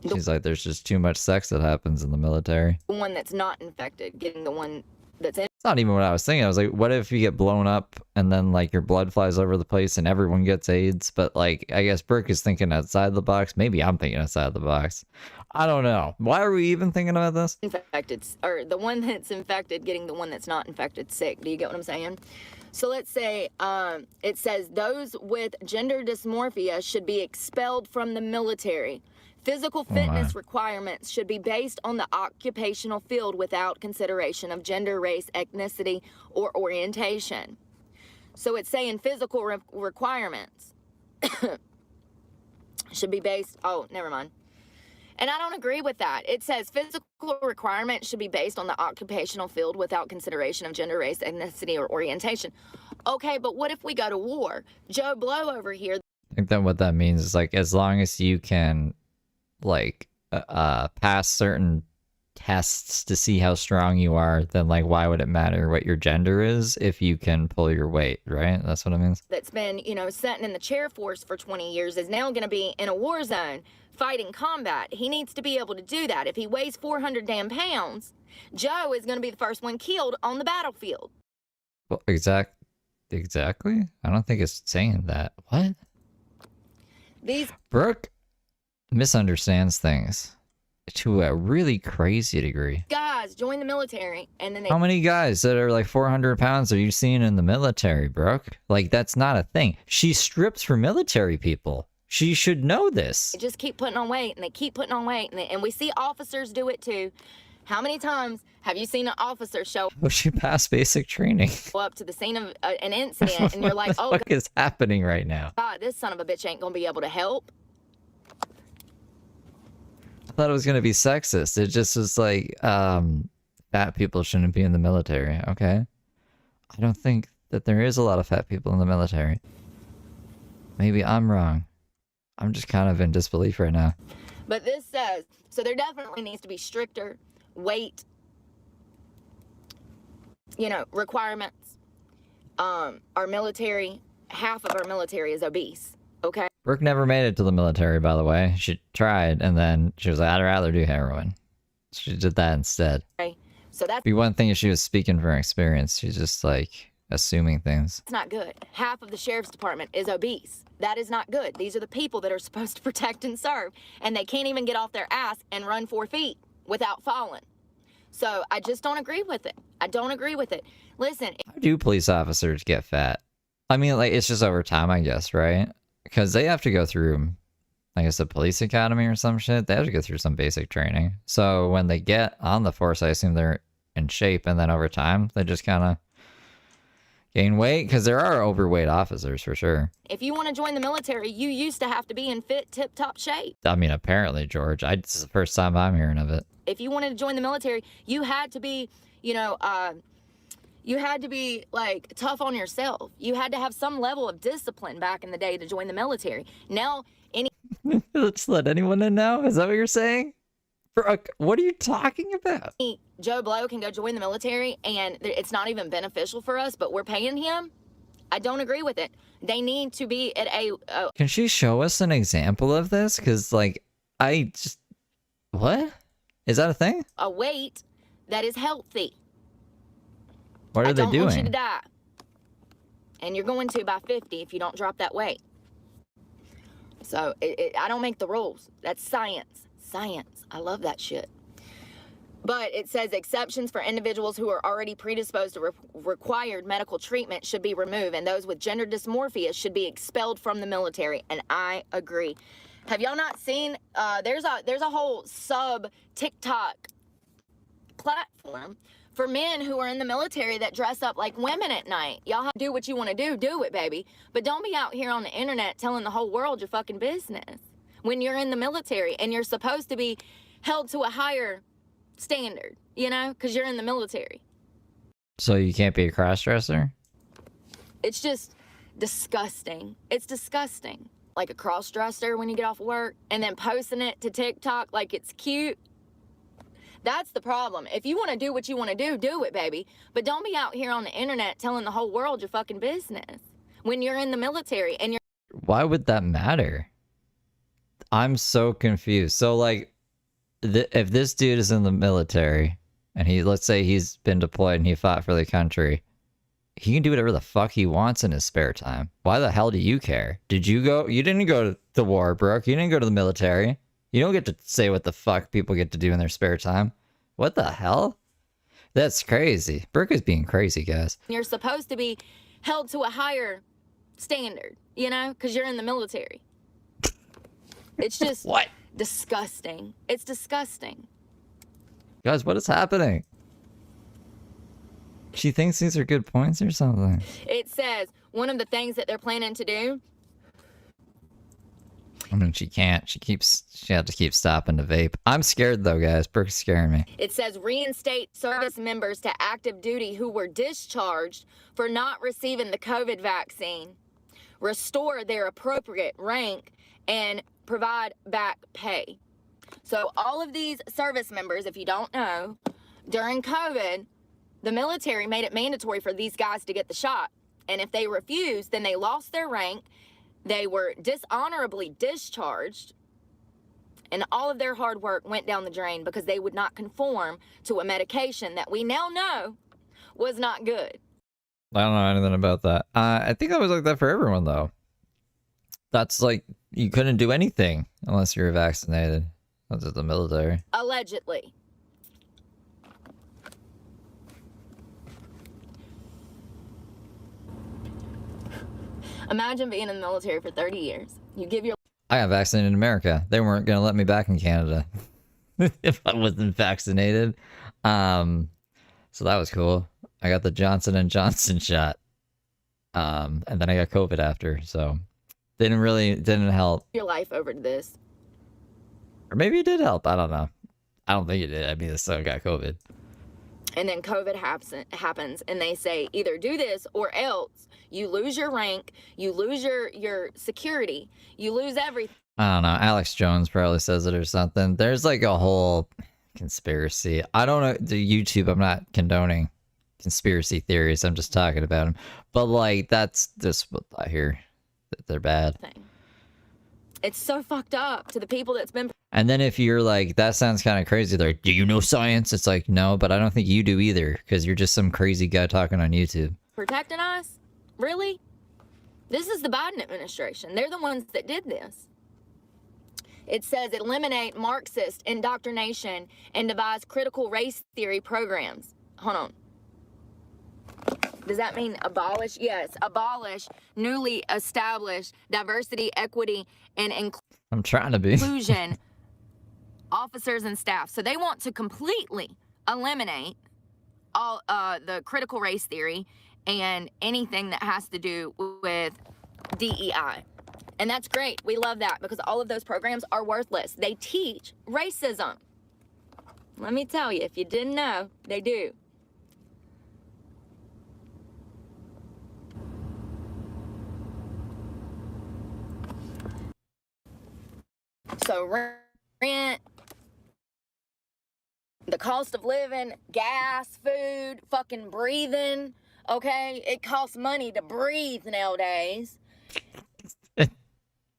She's like, there's just too much sex that happens in the military. The one that's not infected getting the one that's in. It's not even what I was thinking. I was like, what if you get blown up and then like your blood flies over the place and everyone gets AIDS? But like, I guess Brooke is thinking outside the box. Maybe I'm thinking outside the box. I don't know. Why are we even thinking about this? Infected, or the one that's infected getting the one that's not infected sick. Do you get what I'm saying? So let's say it says those with gender dysmorphia should be expelled from the military. Physical fitness requirements should be based on the occupational field without consideration of gender, race, ethnicity, or orientation. So it's saying physical requirements should be based, oh, never mind. And I don't agree with that. It says physical requirements should be based on the occupational field without consideration of gender, race, ethnicity, or orientation. Okay, but what if we go to war? Joe Blow over here. I think that what that means is like, as long as you can like pass certain tests to see how strong you are, then like why would it matter what your gender is if you can pull your weight, right? That's what it means. That's been, you know, sitting in the chair force for 20 years is now going to be in a war zone fighting combat. He needs to be able to do that. If he weighs 400 damn pounds, Joe is going to be the first one killed on the battlefield. Well, exactly. I don't think it's saying that. What? Brooke misunderstands things to a really crazy degree. Guys join the military and then they How many guys that are like 400 pounds are you seeing in the military, Brooke? Like, that's not a thing. She strips for military people. She should know this. just keep putting on weight and they keep putting on weight and we see officers do it too. How many times have you seen an officer show Well, she passed basic training. up to the scene of an incident and you're like, oh What is happening right now? God, this son of a bitch ain't gonna be able to help? I thought it was gonna be sexist. It just was like, fat people shouldn't be in the military. Okay, I don't think that there is a lot of fat people in the military. Maybe I'm wrong. I'm just kind of in disbelief right now. But this says, so there definitely needs to be stricter weight, you know, requirements. Our military, half of our military is obese, okay? Brooke never made it to the military, by the way. She tried, and then she was like, I'd rather do heroin. She did that instead. So that's Be one thing if she was speaking from experience. She's just like assuming things. not good. Half of the sheriff's department is obese. That is not good. These are the people that are supposed to protect and serve, and they can't even get off their ass and run 4 feet without falling. So I just don't agree with it. I don't agree with it. Listen. How do police officers get fat? I mean, like, it's just over time, I guess, right? Because they have to go through, I guess, a police academy or some shit. They have to go through some basic training. So when they get on the force, I assume they're in shape, and then over time, they just kind of gain weight, because there are overweight officers for sure. If you want to join the military, you used to have to be in fit, tip-top shape. I mean, apparently, George. This is the first time I'm hearing of it. If you wanted to join the military, you had to be, you know, you had to be, like, tough on yourself. You had to have some level of discipline back in the day to join the military. Now, Let's let anyone in now? Is that what you're saying? Brooke, what are you talking about? Joe Blow can go join the military, and it's not even beneficial for us, but we're paying him. I don't agree with it. They need to be at a Can she show us an example of this? Because, like, I just... What? Is that a thing? a weight that is healthy. What are I they don't want you to doing? die. And you're going to by 50 if you don't drop that weight. So I don't make the rules. That's science. Science. I love that shit. But it says exceptions for individuals who are already predisposed to required medical treatment should be removed, and those with gender dysmorphia should be expelled from the military. And I agree. Have y'all not seen? There's a whole sub TikTok platform for men who are in the military that dress up like women at night. Y'all have to do what you want to do it, baby. But don't be out here on the internet telling the whole world your fucking business when you're in the military and you're supposed to be held to a higher standard, you know, because you're in the military. So you can't be a cross-dresser? It's just disgusting. It's disgusting. Like a cross-dresser when you get off work and then posting it to TikTok like it's cute. That's the problem. If you want to do what you want to do it, baby. But don't be out here on the internet telling the whole world your fucking business when you're in the military and you're... Why would that matter? I'm so confused. So, like, if this dude is in the military and let's say he's been deployed and he fought for the country, he can do whatever the fuck he wants in his spare time. Why the hell do you care? Did you go? You didn't go to the war, Brooke. You didn't go to the military. You don't get to say what the fuck people get to do in their spare time. What the hell? That's crazy. Brooke is being crazy, guys. You're supposed to be held to a higher standard, you know, because you're in the military. It's just What? Disgusting. It's disgusting. Guys, what is happening? She thinks these are good points or something. It says one of the things that they're planning to do. I mean, she can't. She had to keep stopping to vape. I'm scared though, guys. Brooke's scaring me. It says reinstate service members to active duty who were discharged for not receiving the COVID vaccine, restore their appropriate rank, and provide back pay. So all of these service members, if you don't know, during COVID, the military made it mandatory for these guys to get the shot. And if they refused, then they lost their rank. They were dishonorably discharged, and all of their hard work went down the drain because they would not conform to a medication that we now know was not good. I don't know anything about that. I think that was like that for everyone, though. That's like, you couldn't do anything unless you were vaccinated. That's just the military. Allegedly. Imagine being in the military for 30 years. You give your... I got vaccinated in America. They weren't going to let me back in Canada if I wasn't vaccinated. So that was cool. I got the Johnson & Johnson shot. And then I got COVID after, so didn't help. your life over to this. Or maybe it did help. I don't know. I don't think it did. I mean, I still got COVID. And then COVID happens, and they say either do this or else you lose your rank, you lose your security, you lose everything. I don't know. Alex Jones probably says it or something. There's like a whole conspiracy. I don't know. The YouTube, I'm not condoning conspiracy theories. I'm just talking about them. But like, that's just what I hear. That they're bad. It's so fucked up to the people that's been... And then if you're like, that sounds kind of crazy, they're like, do you know science? It's like, no, but I don't think you do either, because you're just some crazy guy talking on YouTube. protecting us? Really? This is the Biden administration. They're the ones that did this. It says eliminate Marxist indoctrination and devise critical race theory programs. Hold on. Does that mean abolish? Yes, abolish newly established diversity, equity, and I'm trying to be. inclusion officers and staff. So they want to completely eliminate all the critical race theory and anything that has to do with DEI. And that's great. We love that because all of those programs are worthless. They teach racism. Let me tell you, if you didn't know, they do. So rent, the cost of living, gas, food, fucking breathing, okay? It costs money to breathe nowadays.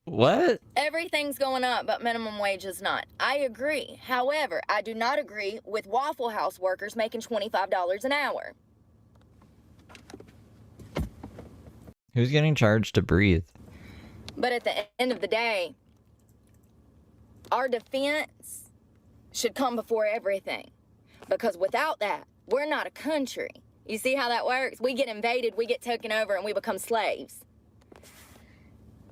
What? Everything's going up, but minimum wage is not. I agree. However, I do not agree with Waffle House workers making $25 an hour. Who's getting charged to breathe? But at the end of the day, our defense should come before everything. Because without that, we're not a country. You see how that works? We get invaded, we get taken over, and we become slaves.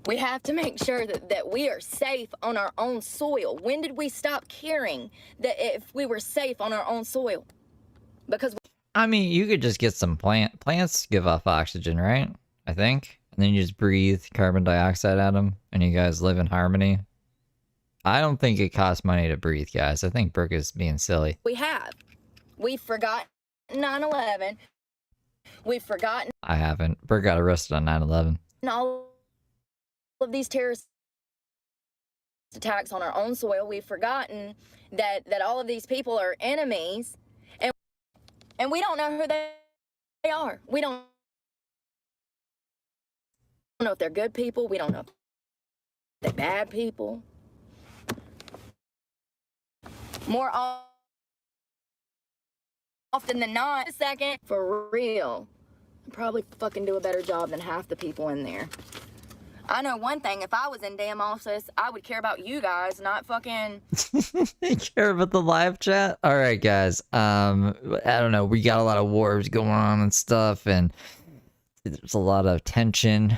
We have to make sure that we are safe on our own soil. When did we stop caring that if we were safe on our own soil? Because I mean, you could just get some plants give off oxygen, right? I think. And then you just breathe carbon dioxide at them, and you guys live in harmony. I don't think it costs money to breathe, guys. I think Brooke is being silly. We have. We've forgotten 9/11. We've forgotten I haven't. Brooke got arrested on 9/11. all of these terrorist attacks on our own soil. We've forgotten that all of these people are enemies, and we don't know who they are. We don't know if they're good people. We don't know if they're bad people. More often than not, a second, for real, I'd probably fucking do a better job than half the people in there. I know one thing, if I was in damn office, I would care about you guys, not fucking... You care about the live chat? All right, guys. I don't know. We got a lot of wars going on and stuff, and there's a lot of tension.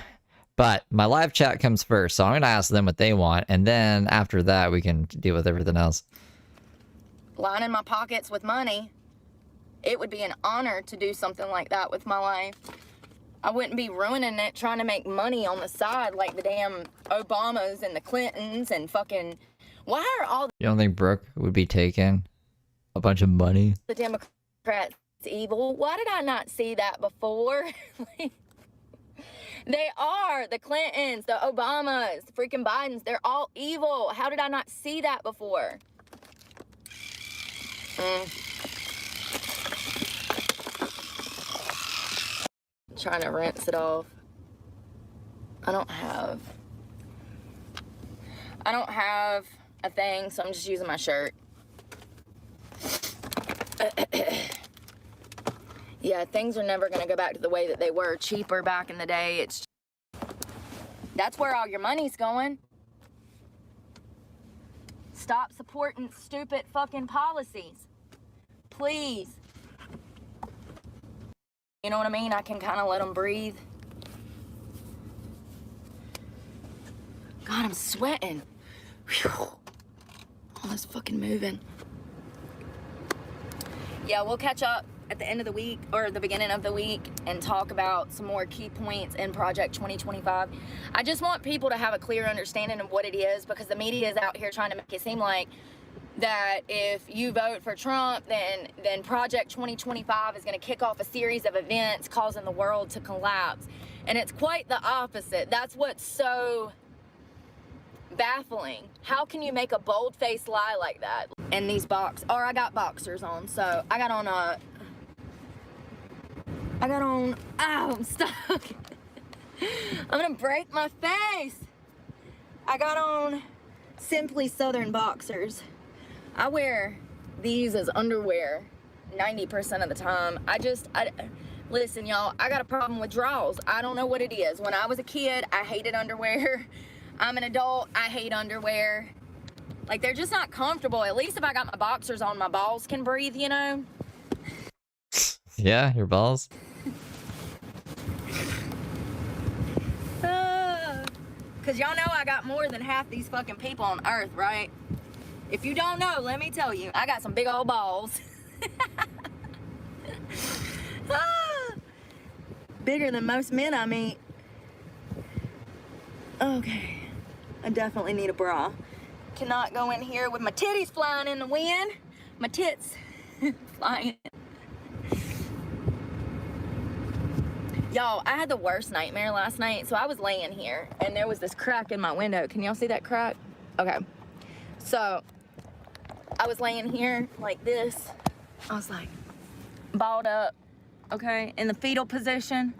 But my live chat comes first, so I'm going to ask them what they want, and then after that, we can deal with everything else. Lining my pockets with money. It would be an honor to do something like that with my life. I wouldn't be ruining it trying to make money on the side like the damn Obamas and the Clintons and fucking... Why are all You don't think Brooke would be taking a bunch of money? the Democrats evil? Why did I not see that before? They are. The Clintons, the Obamas, the freaking Bidens, they're all evil. How did I not see that before? Trying to rinse it off. I don't have a thing, so I'm just using my shirt. Yeah, things are never gonna go back to the way that they were. Cheaper back in the day. That's where all your money's going. Stop supporting stupid fucking policies. Please. You know what I mean? I can kind of let them breathe. God, I'm sweating. Whew. All this fucking moving. Yeah, we'll catch up at the end of the week or the beginning of the week and talk about some more key points in Project 2025. I just want people to have a clear understanding of what it is, because the media is out here trying to make it seem like that if you vote for Trump, then Project 2025 is going to kick off a series of events causing the world to collapse. And it's quite the opposite. That's what's so baffling. How can you make a bold-faced lie like that? And these I got boxers on, so I got on, ow, I'm stuck. I'm gonna break my face. I got on Simply Southern boxers. I wear these as underwear 90% of the time. Listen, y'all, I got a problem with draws. I don't know what it is. When I was a kid, I hated underwear. I'm an adult, I hate underwear. Like, they're just not comfortable. At least if I got my boxers on, my balls can breathe, you know? Yeah, your balls. Cause y'all know I got more than half these fucking people on earth, right? If you don't know, let me tell you, I got some big old balls. Bigger than most men I meet. Okay, I definitely need a bra. Cannot go in here with my titties flying in the wind. My tits flying. Y'all, I had the worst nightmare last night. So I was laying here and there was this crack in my window. Can y'all see that crack? Okay. So I was laying here like this. I was like balled up, okay, in the fetal position.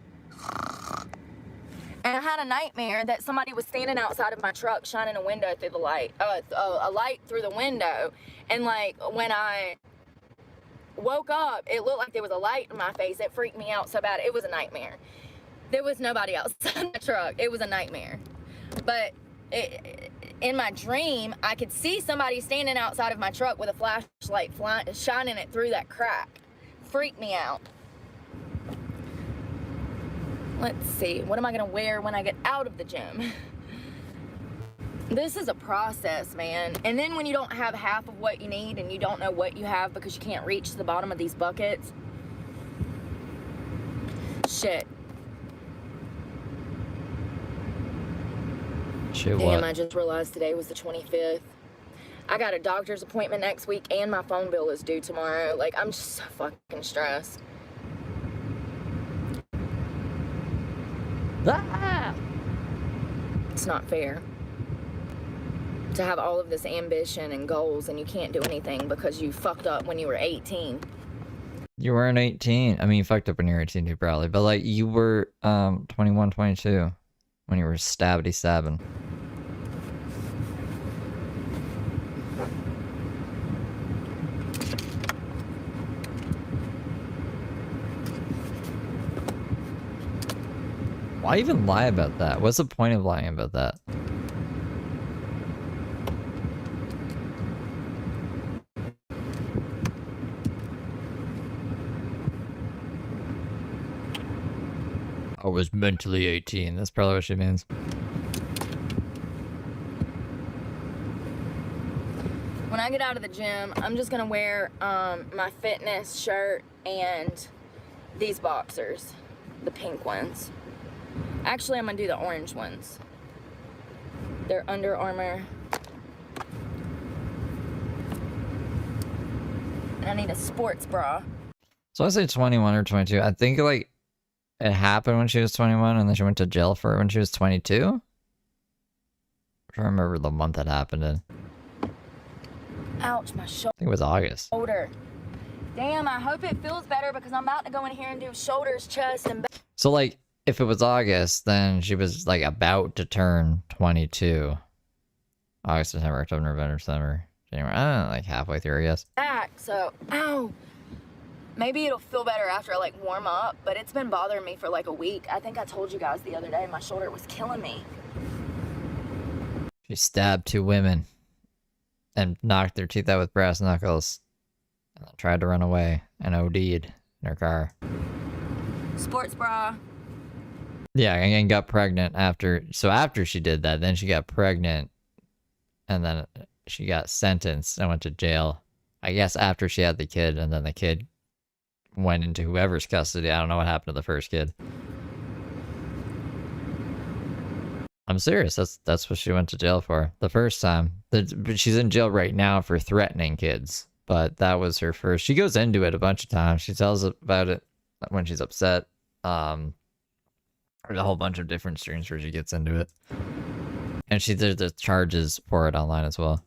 And I had a nightmare that somebody was standing outside of my truck shining a window through the light, a light through the window. And like when I woke up, it looked like there was a light in my face. It freaked me out so bad. It was a nightmare. There was nobody outside the truck. It was a nightmare. But in my dream, I could see somebody standing outside of my truck with a flashlight shining it through that crack. Freaked me out. Let's see, what am I gonna wear when I get out of the gym? This is a process, man. And then when you don't have half of what you need and you don't know what you have because you can't reach to the bottom of these buckets. Shit. Shit, Damn, what? I just realized today was the 25th. I got a doctor's appointment next week and my phone bill is due tomorrow. Like, I'm just so fucking stressed. Ah! It's not fair to have all of this ambition and goals and you can't do anything because you fucked up when you were 18. You weren't 18. I mean, you fucked up when you were 18 too, probably. But, like, you were 21, 22 when you were stabbity-stabbing. Why even lie about that? What's the point of lying about that? I was mentally 18. That's probably what she means. When I get out of the gym, I'm just gonna wear my fitness shirt and these boxers, the pink ones. Actually, I'm gonna do the orange ones. They're Under Armour. And I need a sports bra. So I say 21 or 22. I think, like, it happened when she was 21 and then she went to jail for it when she was 22. I'm trying to remember the month it happened in. Ouch, my I think it was August. shoulder. Damn, I hope it feels better because I'm about to go in here and do shoulders, chest, and back. So, like, if it was August, then she was, like, about to turn 22. August, September, October, November, December, January. I don't know, like, halfway through, I guess. So, ow. Maybe it'll feel better after I, like, warm up, but it's been bothering me for, like, a week. I think I told you guys the other day my shoulder was killing me. She stabbed 2 women and knocked their teeth out with brass knuckles. And then tried to run away and OD'd in her car. Sports bra. Yeah, and got pregnant after. So after she did that, then she got pregnant. And then she got sentenced and went to jail. I guess after she had the kid, and then the kid went into whoever's custody. I don't know what happened to the first kid. I'm serious. That's what she went to jail for the first time. But she's in jail right now for threatening kids. But that was her first. She goes into it a bunch of times. She tells about it when she's upset. There's a whole bunch of different streams where she gets into it. And she did the charges for it online as well.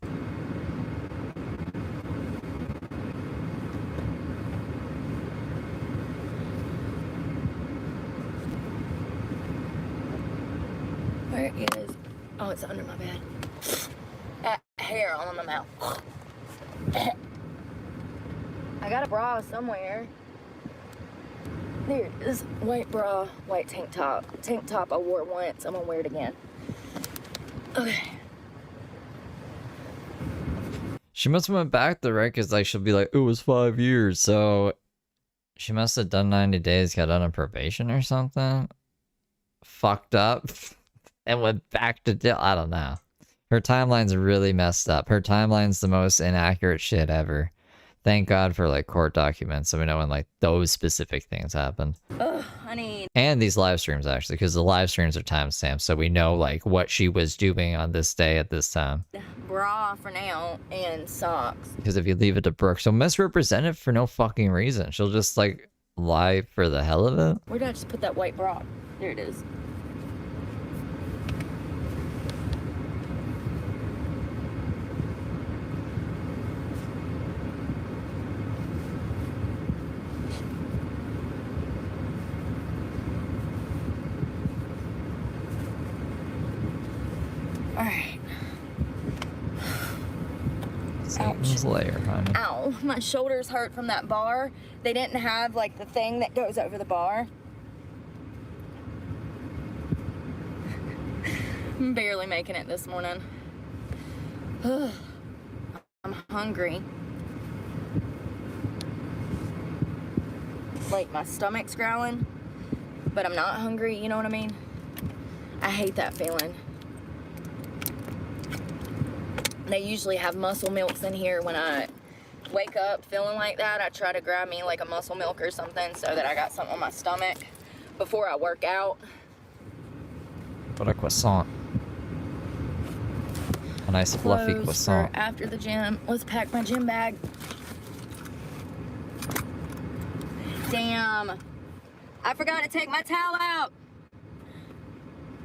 Where is... Oh, it's under my bed. That hair all in my mouth. I got a bra somewhere. There it is. White bra, white tank top. Tank top I wore once. I'm gonna wear it again. Okay. She must have went back though, right? Because like she'll be like, it was 5 years. So she must have done 90 days, got out on probation or something. Fucked up. And went back to jail. I don't know. Her timeline's really messed up. Her timeline's the most inaccurate shit ever. Thank God for like court documents so we know when like those specific things happen. Ugh, I need... And these live streams actually, because the live streams are timestamped, so we know like what she was doing on this day at this time. Bra for now and socks. Because if you leave it to Brooke, she'll misrepresent it for no fucking reason. She'll just like lie for the hell of it. Where did I just put that white bra? There it is. Alright. Satan's lair, honey. Ow, my shoulders hurt from that bar. They didn't have like the thing that goes over the bar. I'm barely making it this morning. I'm hungry. Like my stomach's growling, but I'm not hungry, you know what I mean? I hate that feeling. They usually have muscle milks in here when I wake up feeling like that. I try to grab me like a muscle milk or something so that I got something on my stomach before I work out. What a croissant. nice fluffy Clothes croissant. for after the gym. Let's pack my gym bag. Damn. I forgot to take my towel out.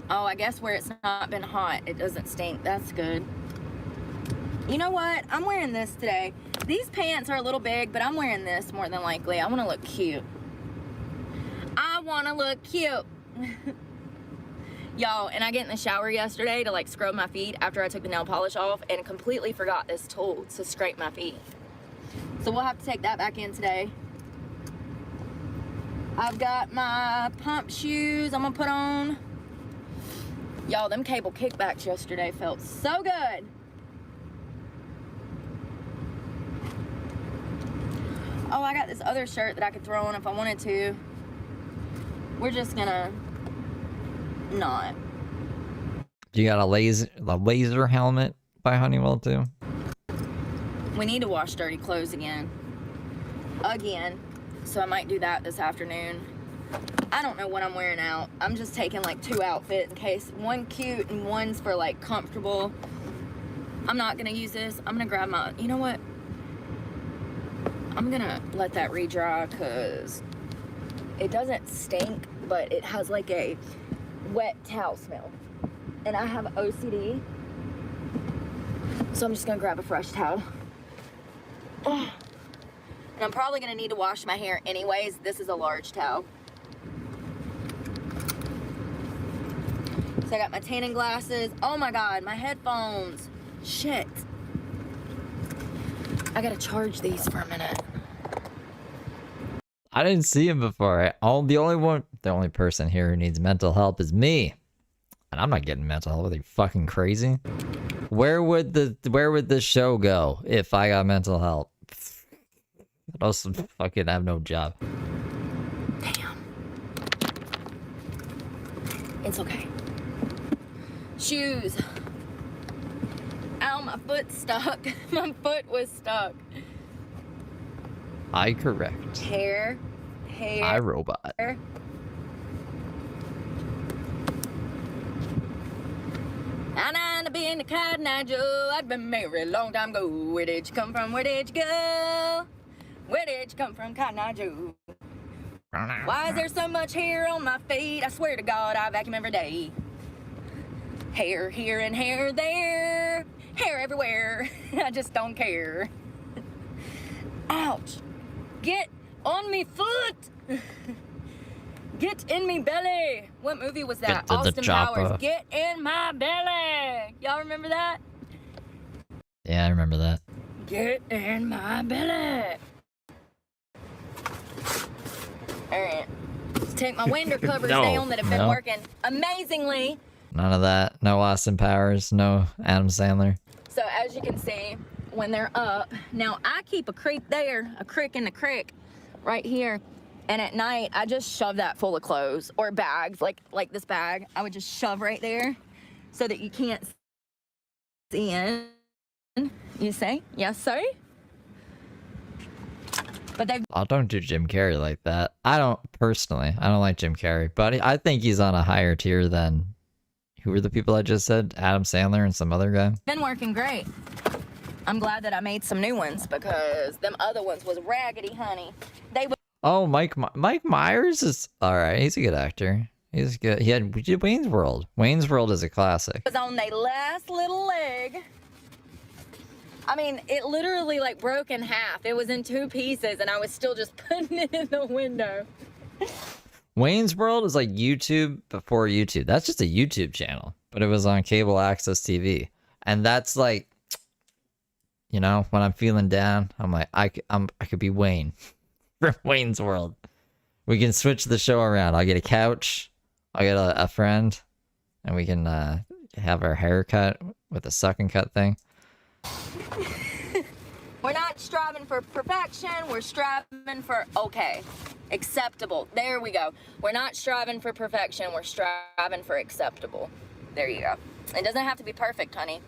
Oh, I guess where it's not been hot, it doesn't stink. That's good. You know what? I'm wearing this today. These pants are a little big, but I'm wearing this more than likely. I want to look cute. I want to look cute. Y'all, and I get in the shower yesterday to like scrub my feet after I took the nail polish off and completely forgot this tool to scrape my feet. So we'll have to take that back in today. I've got my pump shoes I'm gonna put on. Y'all, them cable kickbacks yesterday felt so good. Oh, I got this other shirt that I could throw on if I wanted to. We're just gonna not. You got a laser helmet by Honeywell too? We need to wash dirty clothes again. So I might do that this afternoon. I don't know what I'm wearing out. I'm just taking like 2 outfits in case. One cute and one's for like comfortable. I'm not gonna use this. I'm gonna grab my, you know what? I'm gonna let that re-dry because it doesn't stink, but it has like a wet towel smell. And I have OCD. So I'm just gonna grab a fresh towel. Oh. And I'm probably gonna need to wash my hair anyways. This is a large towel. So I got my tanning glasses. Oh my God, my headphones. Shit. I gotta charge these for a minute. I didn't see him before. The only person here who needs mental help is me. And I'm not getting mental help. Are you fucking crazy? Where would this show go if I got mental help? I'd also fucking have no job. Damn. It's okay. Shoes. Ow, my foot's stuck. My foot was stuck. I correct. Hair. I robot. I to be in the Cotton Eye Joe. I'd been married a long time ago. Where did you come from? Where did you go? Where did you come from, Cotton Eye Joe? Why is there so much hair on my feet? I swear to God, I vacuum every day. Hair here and hair there. Hair everywhere. I just don't care. Ouch. Get on me foot. Get in me belly. What movie was that? Get to the Austin chopper. Powers. Get in my belly. Y'all remember that? Yeah, I remember that. Get in my belly. Alright. Let's take my window covers down that have been working amazingly. None of that. No Austin Powers. No Adam Sandler. So as you can see, when they're up, now I keep a creek there, a crick in the creek right here. And at night, I just shove that full of clothes or bags, like this bag. I would just shove right there so that you can't see in. You say? Yes, sir? But they've... I don't do Jim Carrey like that. I don't like Jim Carrey, but I think he's on a higher tier than, who were the people I just said? Adam Sandler and some other guy? been working great. I'm glad that I made some new ones because them other ones was raggedy, honey. They would... Oh, Mike Myers is alright. He's a good actor. He's good. We did Wayne's World. Wayne's World is a classic. was on their last little leg. I mean, it literally like broke in half. It was in 2 pieces and I was still just putting it in the window. Wayne's World is like YouTube before YouTube. That's just a YouTube channel, but it was on cable access TV. And that's like, you know, when I'm feeling down, I'm like, I could be Wayne from Wayne's World. We can switch the show around. I'll get a couch. I'll get a friend, and we can have our hair cut with a suck and cut thing. We're not striving for perfection. We're striving for okay, acceptable. There we go. We're not striving for perfection. We're striving for acceptable. There you go. It doesn't have to be perfect, honey.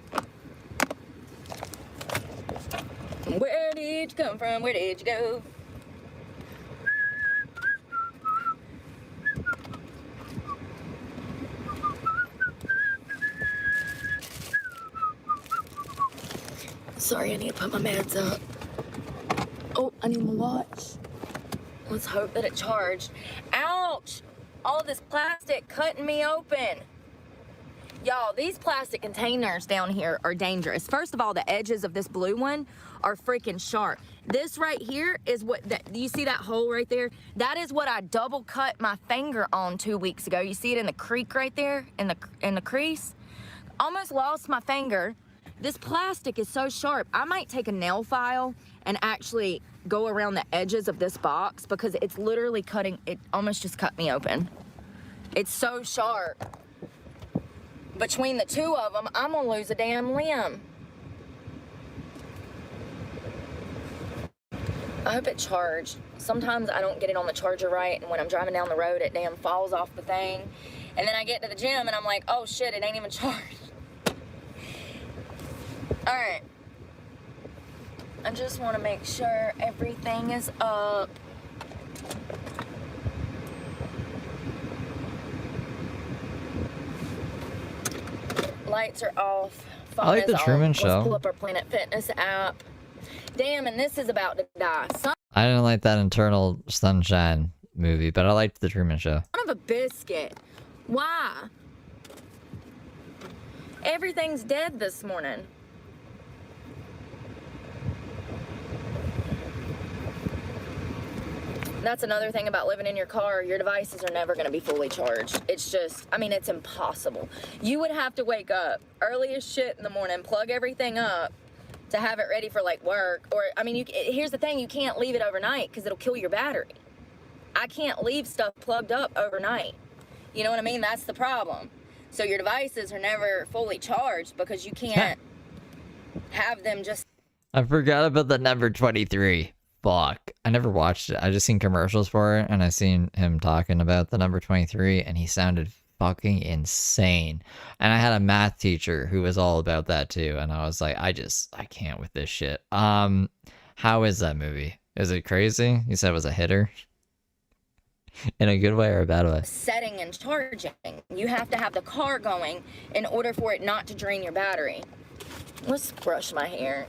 Where did you come from? Where did you go? Sorry, I need to put my meds up. Oh, I need my watch. Let's hope that it charged. Ouch! All this plastic cutting me open. Y'all, these plastic containers down here are dangerous. First of all, the edges of this blue one are freaking sharp. This right here is what, you see that hole right there? That is what I double cut my finger on 2 weeks ago. You see it in the creek right there, in the crease? Almost lost my finger. This plastic is so sharp. I might take a nail file and actually go around the edges of this box because it's literally cutting, it almost just cut me open. It's so sharp. Between the two of them, I'm gonna lose a damn limb. I hope it charged. Sometimes I don't get it on the charger right, and when I'm driving down the road, it damn falls off the thing. And then I get to the gym and I'm like, oh shit, it ain't even charged. All right. I just want to make sure everything is up. Lights are off. Phone I like is the Truman off. Show. Let's pull up our Planet Fitness app. Damn, and this is about to die. Son I didn't like that Eternal Sunshine movie, but I liked the Truman Show. of a biscuit. Why? Everything's dead this morning. That's another thing about living in your car. Your devices are never going to be fully charged. It's just, I mean, it's impossible. You would have to wake up early as shit in the morning, plug everything up to have it ready for like work. Or, I mean, here's the thing, you can't leave it overnight because it'll kill your battery. I can't leave stuff plugged up overnight. You know what I mean? That's the problem. So your devices are never fully charged because you can't have them just... I forgot about the number 23. Fuck. I never watched it. I just seen commercials for it, and I seen him talking about the number 23, and he sounded fucking insane. And I had a math teacher who was all about that too, and I was like, I can't with this shit. How is that movie? Is it crazy? You said it was a hitter? In a good way or a bad way? Setting and charging. You have to have the car going in order for it not to drain your battery. Let's brush my hair.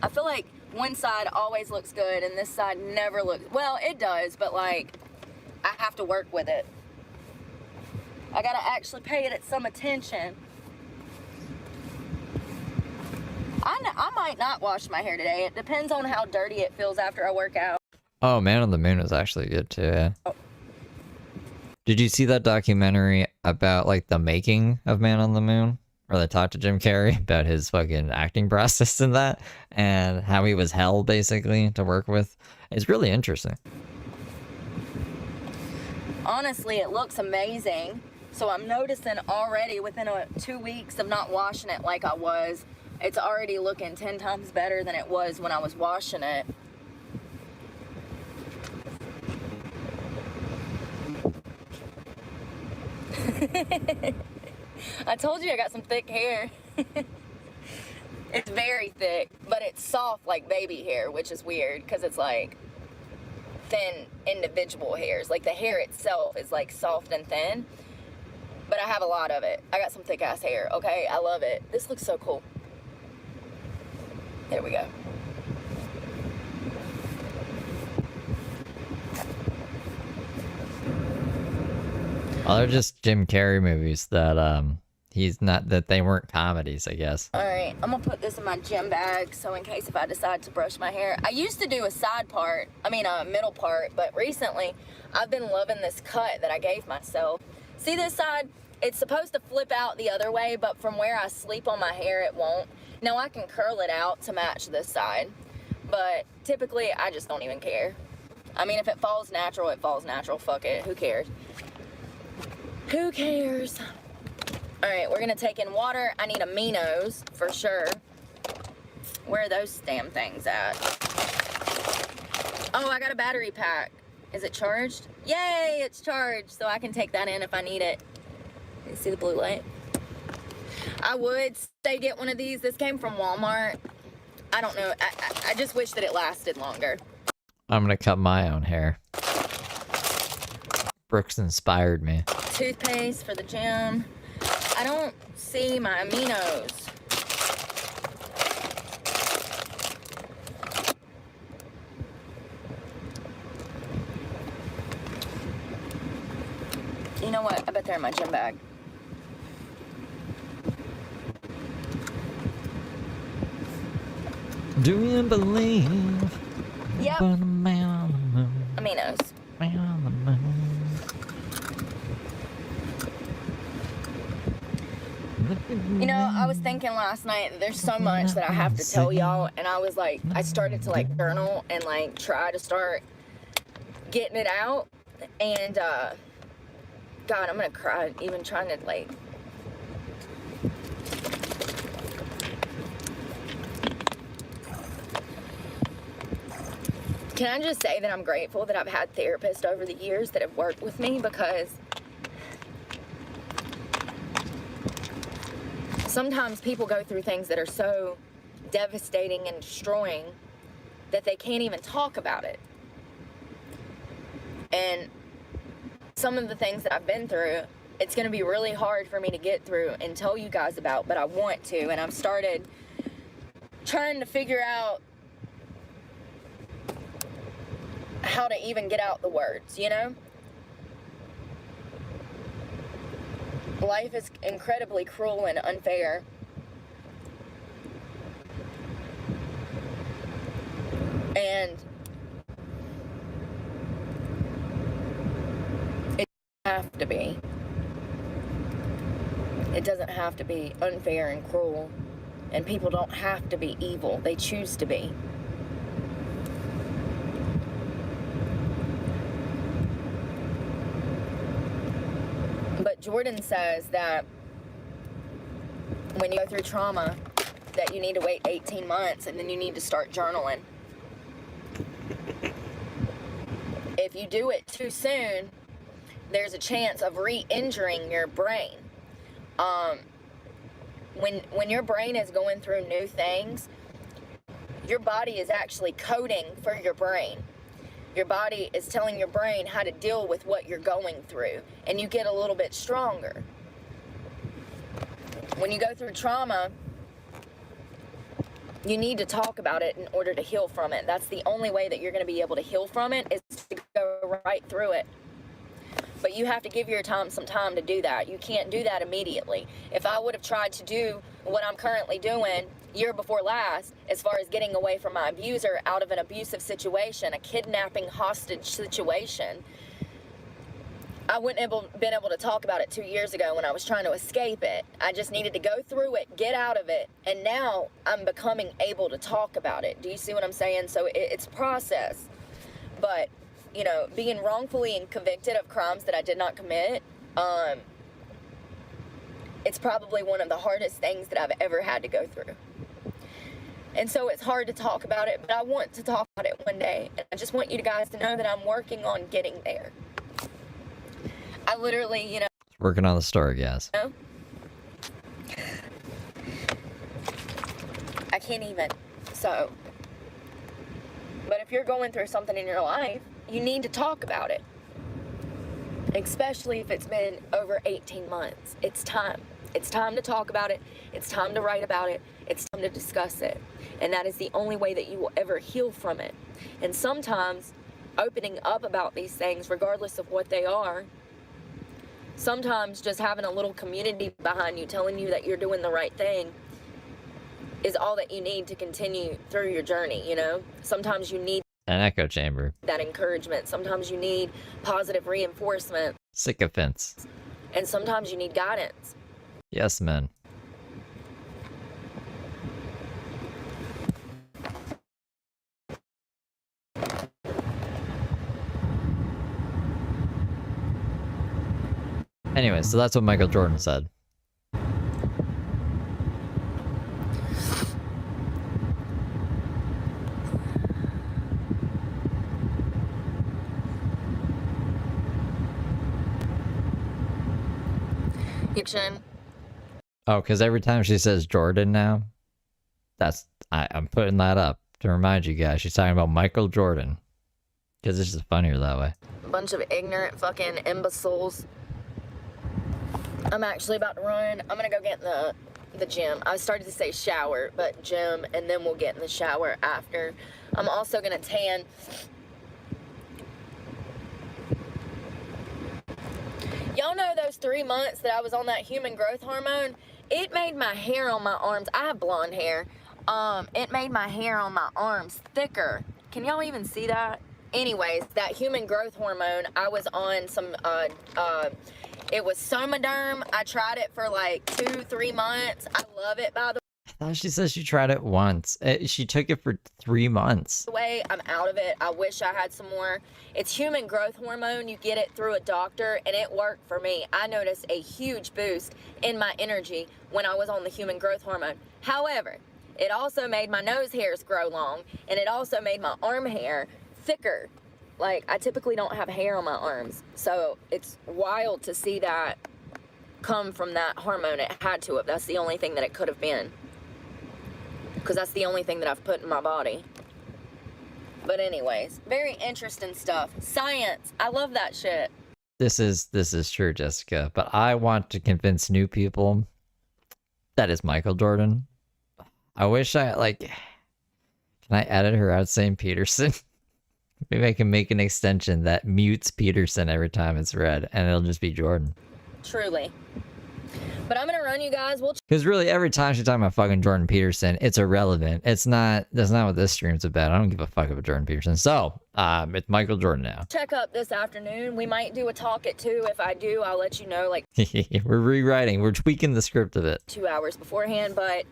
I feel like one side always looks good and this side never looks, well, it does, but like, I have to work with it. I gotta actually pay it some attention. I might not wash my hair today. It depends on how dirty it feels after I work out. Oh, Man on the Moon was actually good too, yeah. Oh. Did you see that documentary about like the making of Man on the Moon? Where they talked to Jim Carrey about his fucking acting process in that and how he was hell basically to work with. It's really interesting. Honestly, it looks amazing. So I'm noticing already within 2 weeks of not washing it like I was, it's already looking 10 times better than it was when I was washing it. I told you I got some thick hair. It's very thick, but it's soft like baby hair, which is weird because it's like thin individual hairs. Like the hair itself is like soft and thin, but I have a lot of it. I got some thick ass hair, okay? I love it. This looks so cool. There we go. Well, they're just Jim Carrey movies that he's not, that they weren't comedies, I guess. All right, I'm gonna put this in my gym bag so in case if I decide to brush my hair. I used to do a side part, a middle part, but recently I've been loving this cut that I gave myself. See this side? It's supposed to flip out the other way, but from where I sleep on my hair, it won't. Now I can curl it out to match this side, but typically I just don't even care. I mean, if it falls natural, it falls natural. Fuck it, who cares? Who cares? All right, we're gonna take in water. I need aminos for sure. Where are those damn things at? Oh, I got a battery pack. Is it charged? Yay, it's charged, so I can take that in if I need it. You see the blue light? I would say get one of these. This came from Walmart. I don't know. I just wish that it lasted longer. I'm gonna cut my own hair. Brooks inspired me. Toothpaste for the gym. I don't see my aminos. there in my gym bag. Do you believe? Yep. Put a man on the moon, Aminos. man on the moon. You know, I was thinking last night that there's so much that I have to tell y'all, and I was like, I started to like journal and like try to start getting it out, and God, I'm gonna cry even trying to like. Can I just say that I'm grateful that I've had therapists over the years that have worked with me, because sometimes people go through things that are so devastating and destroying that they can't even talk about it. And some of the things that I've been through, it's going to be really hard for me to get through and tell you guys about, but I want to. And I've started trying to figure out how to even get out the words, you know? Life is incredibly cruel and unfair. And it doesn't have to be. It doesn't have to be unfair and cruel. And people don't have to be evil. They choose to be. But Jordan says that when you go through trauma, that you need to wait 18 months and then you need to start journaling. If you do it too soon, there's a chance of re-injuring your brain. When your brain is going through new things, your body is actually coding for your brain. Your body is telling your brain how to deal with what you're going through, and you get a little bit stronger. When you go through trauma, you need to talk about it in order to heal from it. That's the only way that you're going to be able to heal from it, is to go right through it. But you have to give your time some time to do that. You can't do that immediately. If I would have tried to do what I'm currently doing year before last, as far as getting away from my abuser out of an abusive situation, a kidnapping hostage situation, I wouldn't have been able to talk about it 2 years ago when I was trying to escape it. I just needed to go through it, get out of it, and now I'm becoming able to talk about it. Do you see what I'm saying? So it's a process. But, you know, being wrongfully convicted of crimes that I did not commit, it's probably one of the hardest things that I've ever had to go through. And so it's hard to talk about it, but I want to talk about it one day. And I just want you guys to know that I'm working on getting there. I literally, you know... Working on the story, guys. You know, I can't even. So... But if you're going through something in your life, you need to talk about it. Especially if it's been over 18 months. It's time. It's time to talk about it. It's time to write about it. It's time to discuss it. And that is the only way that you will ever heal from it. And sometimes opening up about these things, regardless of what they are, sometimes just having a little community behind you telling you that you're doing the right thing is all that you need to continue through your journey, you know? Sometimes you need an echo chamber, that encouragement. Sometimes you need positive reinforcement. sycophants. And sometimes you need guidance. Yes, men. Anyway, so that's what Michael Jordan said. Oh, because every time she says Jordan now, I'm putting that up to remind you guys. She's talking about Michael Jordan. Because it's just funnier that way. A bunch of ignorant fucking imbeciles. I'm actually about to run. I'm gonna go get in the gym. I started to say shower, but gym, and then we'll get in the shower after. I'm also gonna tan. Y'all y'all know those 3 months that I was on that human growth hormone, it made my hair on my arms, I have blonde hair, it made my hair on my arms thicker. Can y'all even see that? Anyways, that human growth hormone, I was on some, it was Somaderm. I tried it for like 2-3 months. I love it, by the I thought she said she tried it once. She took it for 3 months. way. I'm out of it. I wish I had some more. It's human growth hormone. You get it through a doctor, and it worked for me. I noticed a huge boost in my energy when I was on the human growth hormone. However, it also made my nose hairs grow long, and it also made my arm hair thicker. Like, I typically don't have hair on my arms, so it's wild to see that come from that hormone. It had to have. That's the only thing that it could have been, because that's the only thing that I've put in my body. But anyways, very interesting stuff. Science. I love that shit. This is true, Jessica, but I want to convince new people that is Michael Jordan. I wish I, like, can I edit her out saying Peterson? Maybe I can make an extension that mutes Peterson every time it's read, and it'll just be Jordan. Truly. But I'm gonna run, you guys. Because really, every time she's talking about fucking Jordan Peterson, it's irrelevant. That's not what this stream's about. I don't give a fuck about Jordan Peterson. So, it's Michael Jordan now. Check up this afternoon. We might do a talk at 2. If I do, I'll let you know, like, We're rewriting. We're tweaking the script of it. 2 hours beforehand, but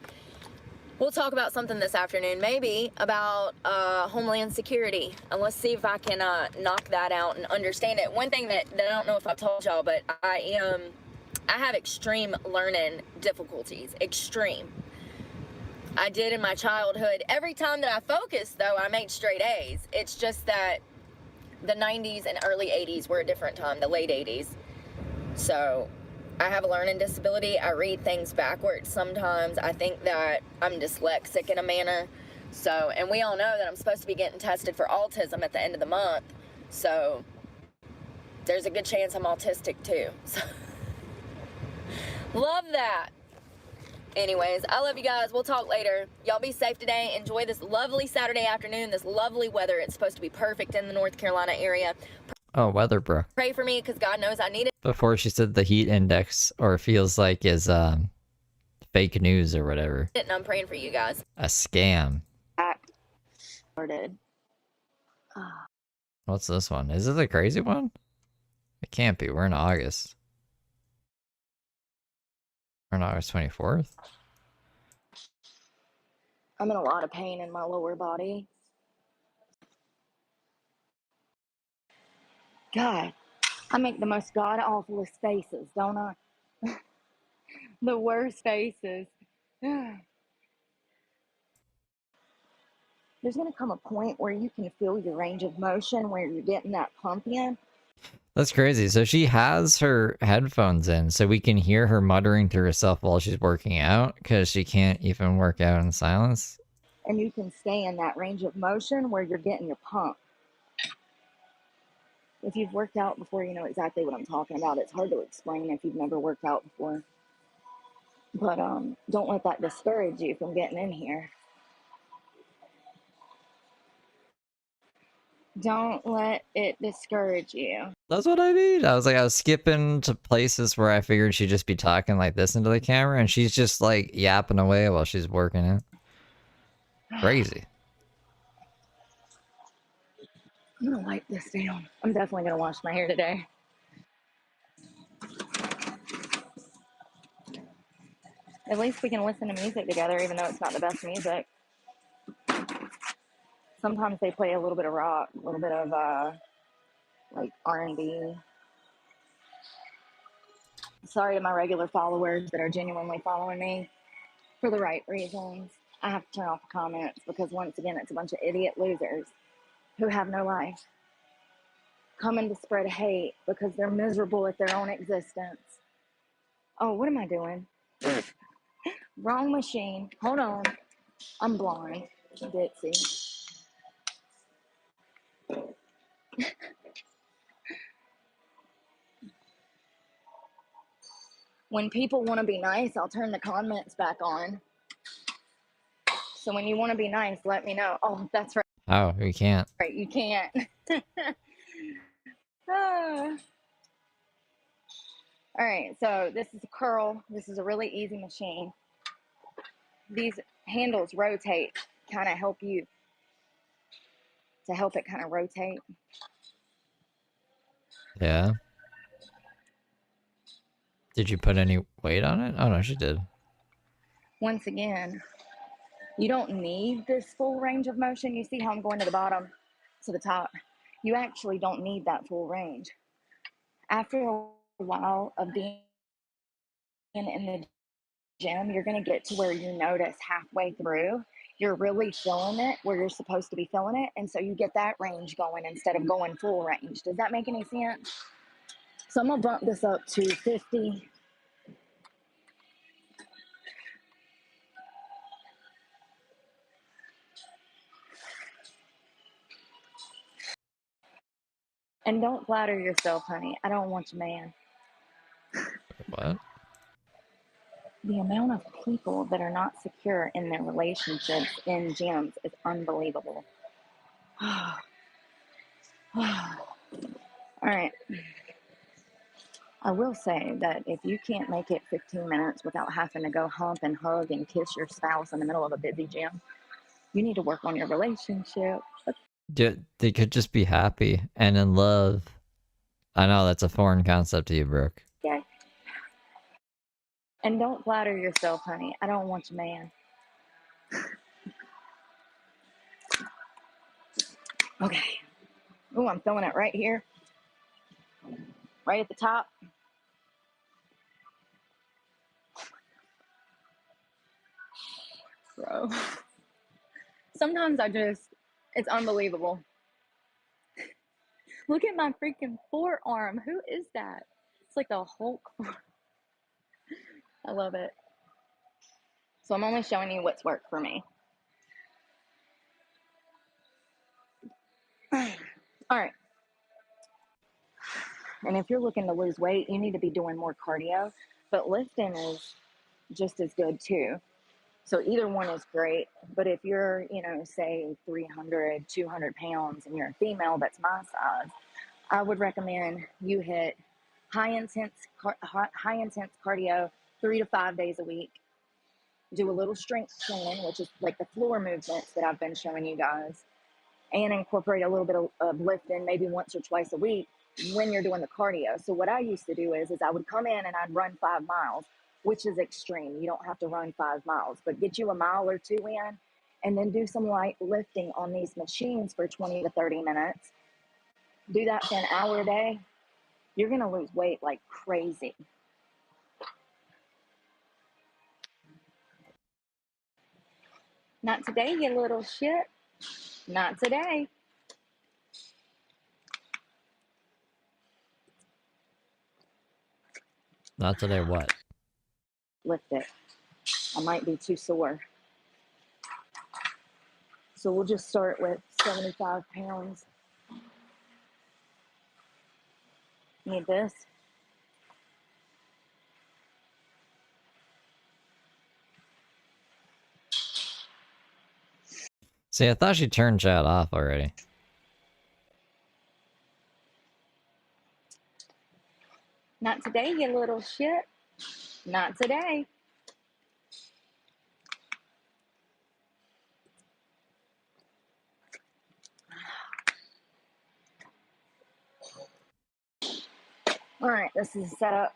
we'll talk about something this afternoon, maybe about Homeland Security, and let's see if I can knock that out and understand it. One thing that I don't know if I've told y'all, but I have extreme learning difficulties. Extreme. I did in my childhood. Every time that I focused, though, I made straight A's. It's just that the 90s and early 80s were a different time, the late 80s. So I have a learning disability. I read things backwards sometimes. I think that I'm dyslexic in a manner. So, and we all know that I'm supposed to be getting tested for autism at the end of the month. So there's a good chance I'm autistic too. So, love that. Anyways, I love you guys. We'll talk later. Y'all be safe today. Enjoy this lovely Saturday afternoon, this lovely weather. It's supposed to be perfect in the North Carolina area. Oh, weather, bro. Pray for me, because God knows I need it. Before she said the heat index, or feels like, is fake news or whatever. And I'm praying for you guys. A scam. Started. What's this one? Is it the crazy one? It can't be. We're in August. We're on August 24th. I'm in a lot of pain in my lower body. God, I make the most god-awfulest faces, don't I? The worst faces. There's going to come a point where you can feel your range of motion, where you're getting that pump in. That's crazy. So she has her headphones in, so we can hear her muttering to herself while she's working out, because she can't even work out in silence. And you can stay in that range of motion where you're getting your pump. If you've worked out before, you know exactly what I'm talking about. It's hard to explain if you've never worked out before. But don't let that discourage you from getting in here. Don't let it discourage you. That's what I need. I was skipping to places where I figured she'd just be talking like this into the camera, and she's just like yapping away while she's working out. Crazy. I'm gonna wipe this down. I'm definitely gonna wash my hair today. At least we can listen to music together, even though it's not the best music. Sometimes they play a little bit of rock, a little bit of like R&B. Sorry to my regular followers that are genuinely following me for the right reasons. I have to turn off the comments because, once again, it's a bunch of idiot losers who have no life, coming to spread hate because they're miserable at their own existence. Oh, what am I doing? Wrong machine. Hold on. I'm blind. Ditsy. When people want to be nice, I'll turn the comments back on. So when you want to be nice, let me know. Oh, that's right. Oh, we can't. Right, you can't. All right, so this is a curl. This is a really easy machine. These handles rotate, kind of help you to help it kind of rotate. Yeah. Did you put any weight on it? Oh no, she did. Once again, you don't need this full range of motion. You see how I'm going to the bottom to the top? You actually don't need that full range. After a while of being in the gym, you're going to get to where you notice halfway through you're really feeling it where you're supposed to be feeling it, and so you get that range going instead of going full range. Does that make any sense? So I'm gonna bump this up to 50. And don't flatter yourself, honey. I don't want you, man. What? The amount of people that are not secure in their relationships in gyms is unbelievable. All right. I will say that if you can't make it 15 minutes without having to go hump and hug and kiss your spouse in the middle of a busy gym, you need to work on your relationship. They could just be happy and in love. I know that's a foreign concept to you, Brooke. Okay. And don't flatter yourself, honey. I don't want you, man. Okay. Oh, I'm feeling it right here, right at the top. Bro. Sometimes it's unbelievable. Look at my freaking forearm. Who is that? It's like the Hulk. I love it. So I'm only showing you what's worked for me. All right. And if you're looking to lose weight, you need to be doing more cardio, but lifting is just as good too. So either one is great. But if you're, say 300, 200 pounds and you're a female that's my size, I would recommend you hit high intense cardio 3 to 5 days a week. Do a little strength training, which is like the floor movements that I've been showing you guys, and incorporate a little bit of lifting maybe once or twice a week when you're doing the cardio. So what I used to do is I would come in and I'd run 5 miles, which is extreme. You don't have to run 5 miles, but get you a mile or two in, and then do some light lifting on these machines for 20 to 30 minutes. Do that for an hour a day. You're going to lose weight like crazy. Not today, you little shit. Not today. Not today, what? Lift it. I might be too sore. So we'll just start with 75 pounds. Need this. See, I thought she turned chat off already. Not today, you little shit. Not today. All right, this is set up.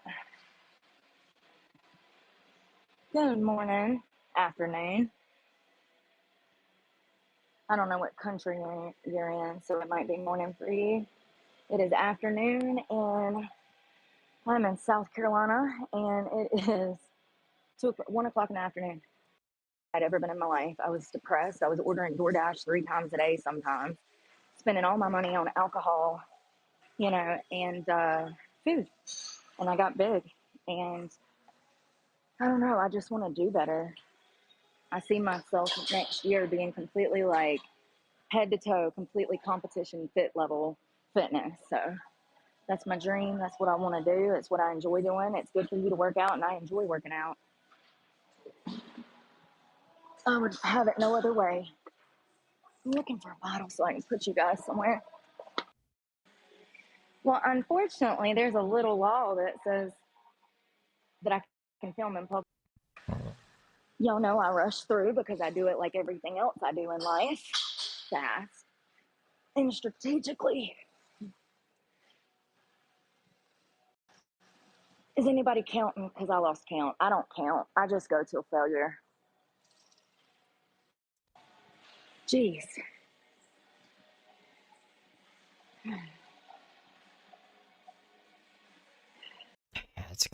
Good morning, afternoon. I don't know what country you're in, so it might be morning for you. It is afternoon, and I'm in South Carolina, and it is 1 o'clock in the afternoon. I'd ever been in my life. I was depressed. I was ordering DoorDash 3 times a day sometimes, spending all my money on alcohol, and food. And I got big, and I don't know. I just want to do better. I see myself next year being completely like head to toe, completely competition fit level fitness. So that's my dream. That's what I want to do. It's what I enjoy doing. It's good for you to work out, and I enjoy working out. I would have it no other way. I'm looking for a bottle so I can put you guys somewhere. Well, unfortunately, there's a little law that says that I can film in public. Y'all know I rush through because I do it like everything else I do in life, fast and strategically. Is anybody counting? Because I lost count. I don't count. I just go to a failure. Jeez.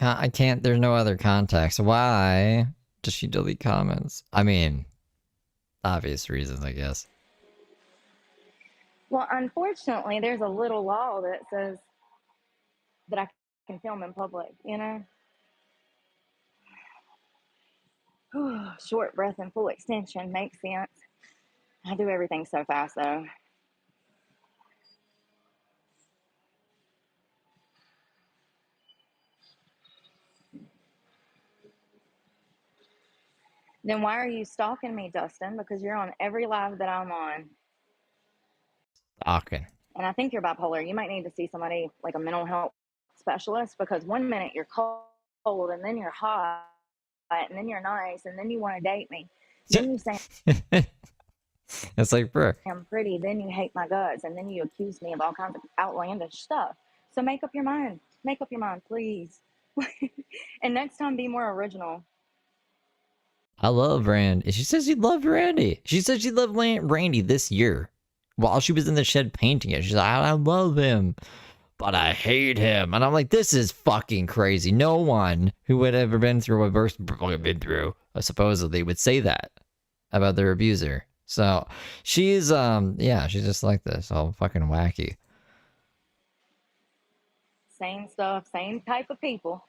I can't. There's no other context. Why does she delete comments? I mean, obvious reasons, I guess. Well, unfortunately, there's a little law that says that I can film in public, you know? Short breath and full extension makes sense. I do everything so fast, though. Then why are you stalking me, Dustin? Because you're on every live that I'm on. Stalking. And I think you're bipolar. You might need to see somebody like a mental health specialist because one minute you're cold and then you're hot and then you're nice and then you want to date me. Then you say It's like Brooke. I'm pretty, then you hate my guts, and then you accuse me of all kinds of outlandish stuff. So make up your mind. Make up your mind, please. And next time, be more original. I love Randy. She says she loved Randy. She said she loved Randy this year while she was in the shed painting it. She's like, I love him, but I hate him. And I'm like, this is fucking crazy. No one who would have ever been through what Brooke had been through, supposedly, would say that about their abuser. So she's, yeah, she's just like this, all fucking wacky. Same stuff, same type of people,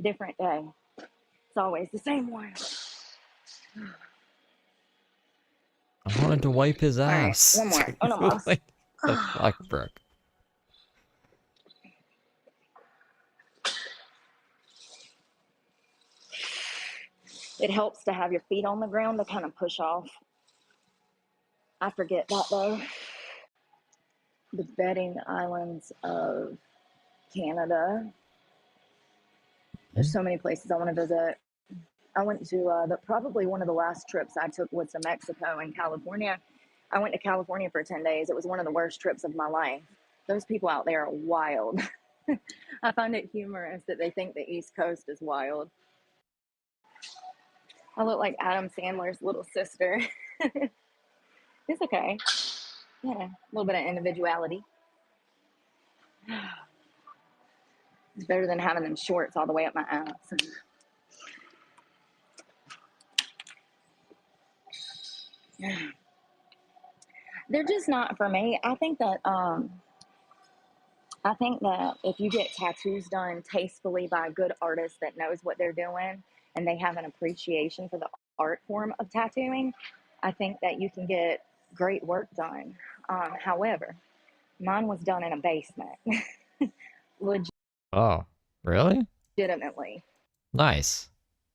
different day. It's always the same one. I wanted to wipe his ass. All right, one more. Oh, no, Like, the fuck, Brooke. It helps to have your feet on the ground to kind of push off. I forget that though. The bedding islands of Canada. There's so many places I want to visit. I went to probably one of the last trips I took was to Mexico and California. I went to California for 10 days. It was one of the worst trips of my life. Those people out there are wild. I find it humorous that they think the East Coast is wild. I look like Adam Sandler's little sister. It's okay. Yeah, a little bit of individuality. It's better than having them shorts all the way up my ass. They're just not for me. I think that if you get tattoos done tastefully by a good artist that knows what they're doing and they have an appreciation for the art form of tattooing, I think that you can get great work done. However, mine was done in a basement. Oh, really? Legitimately. Nice.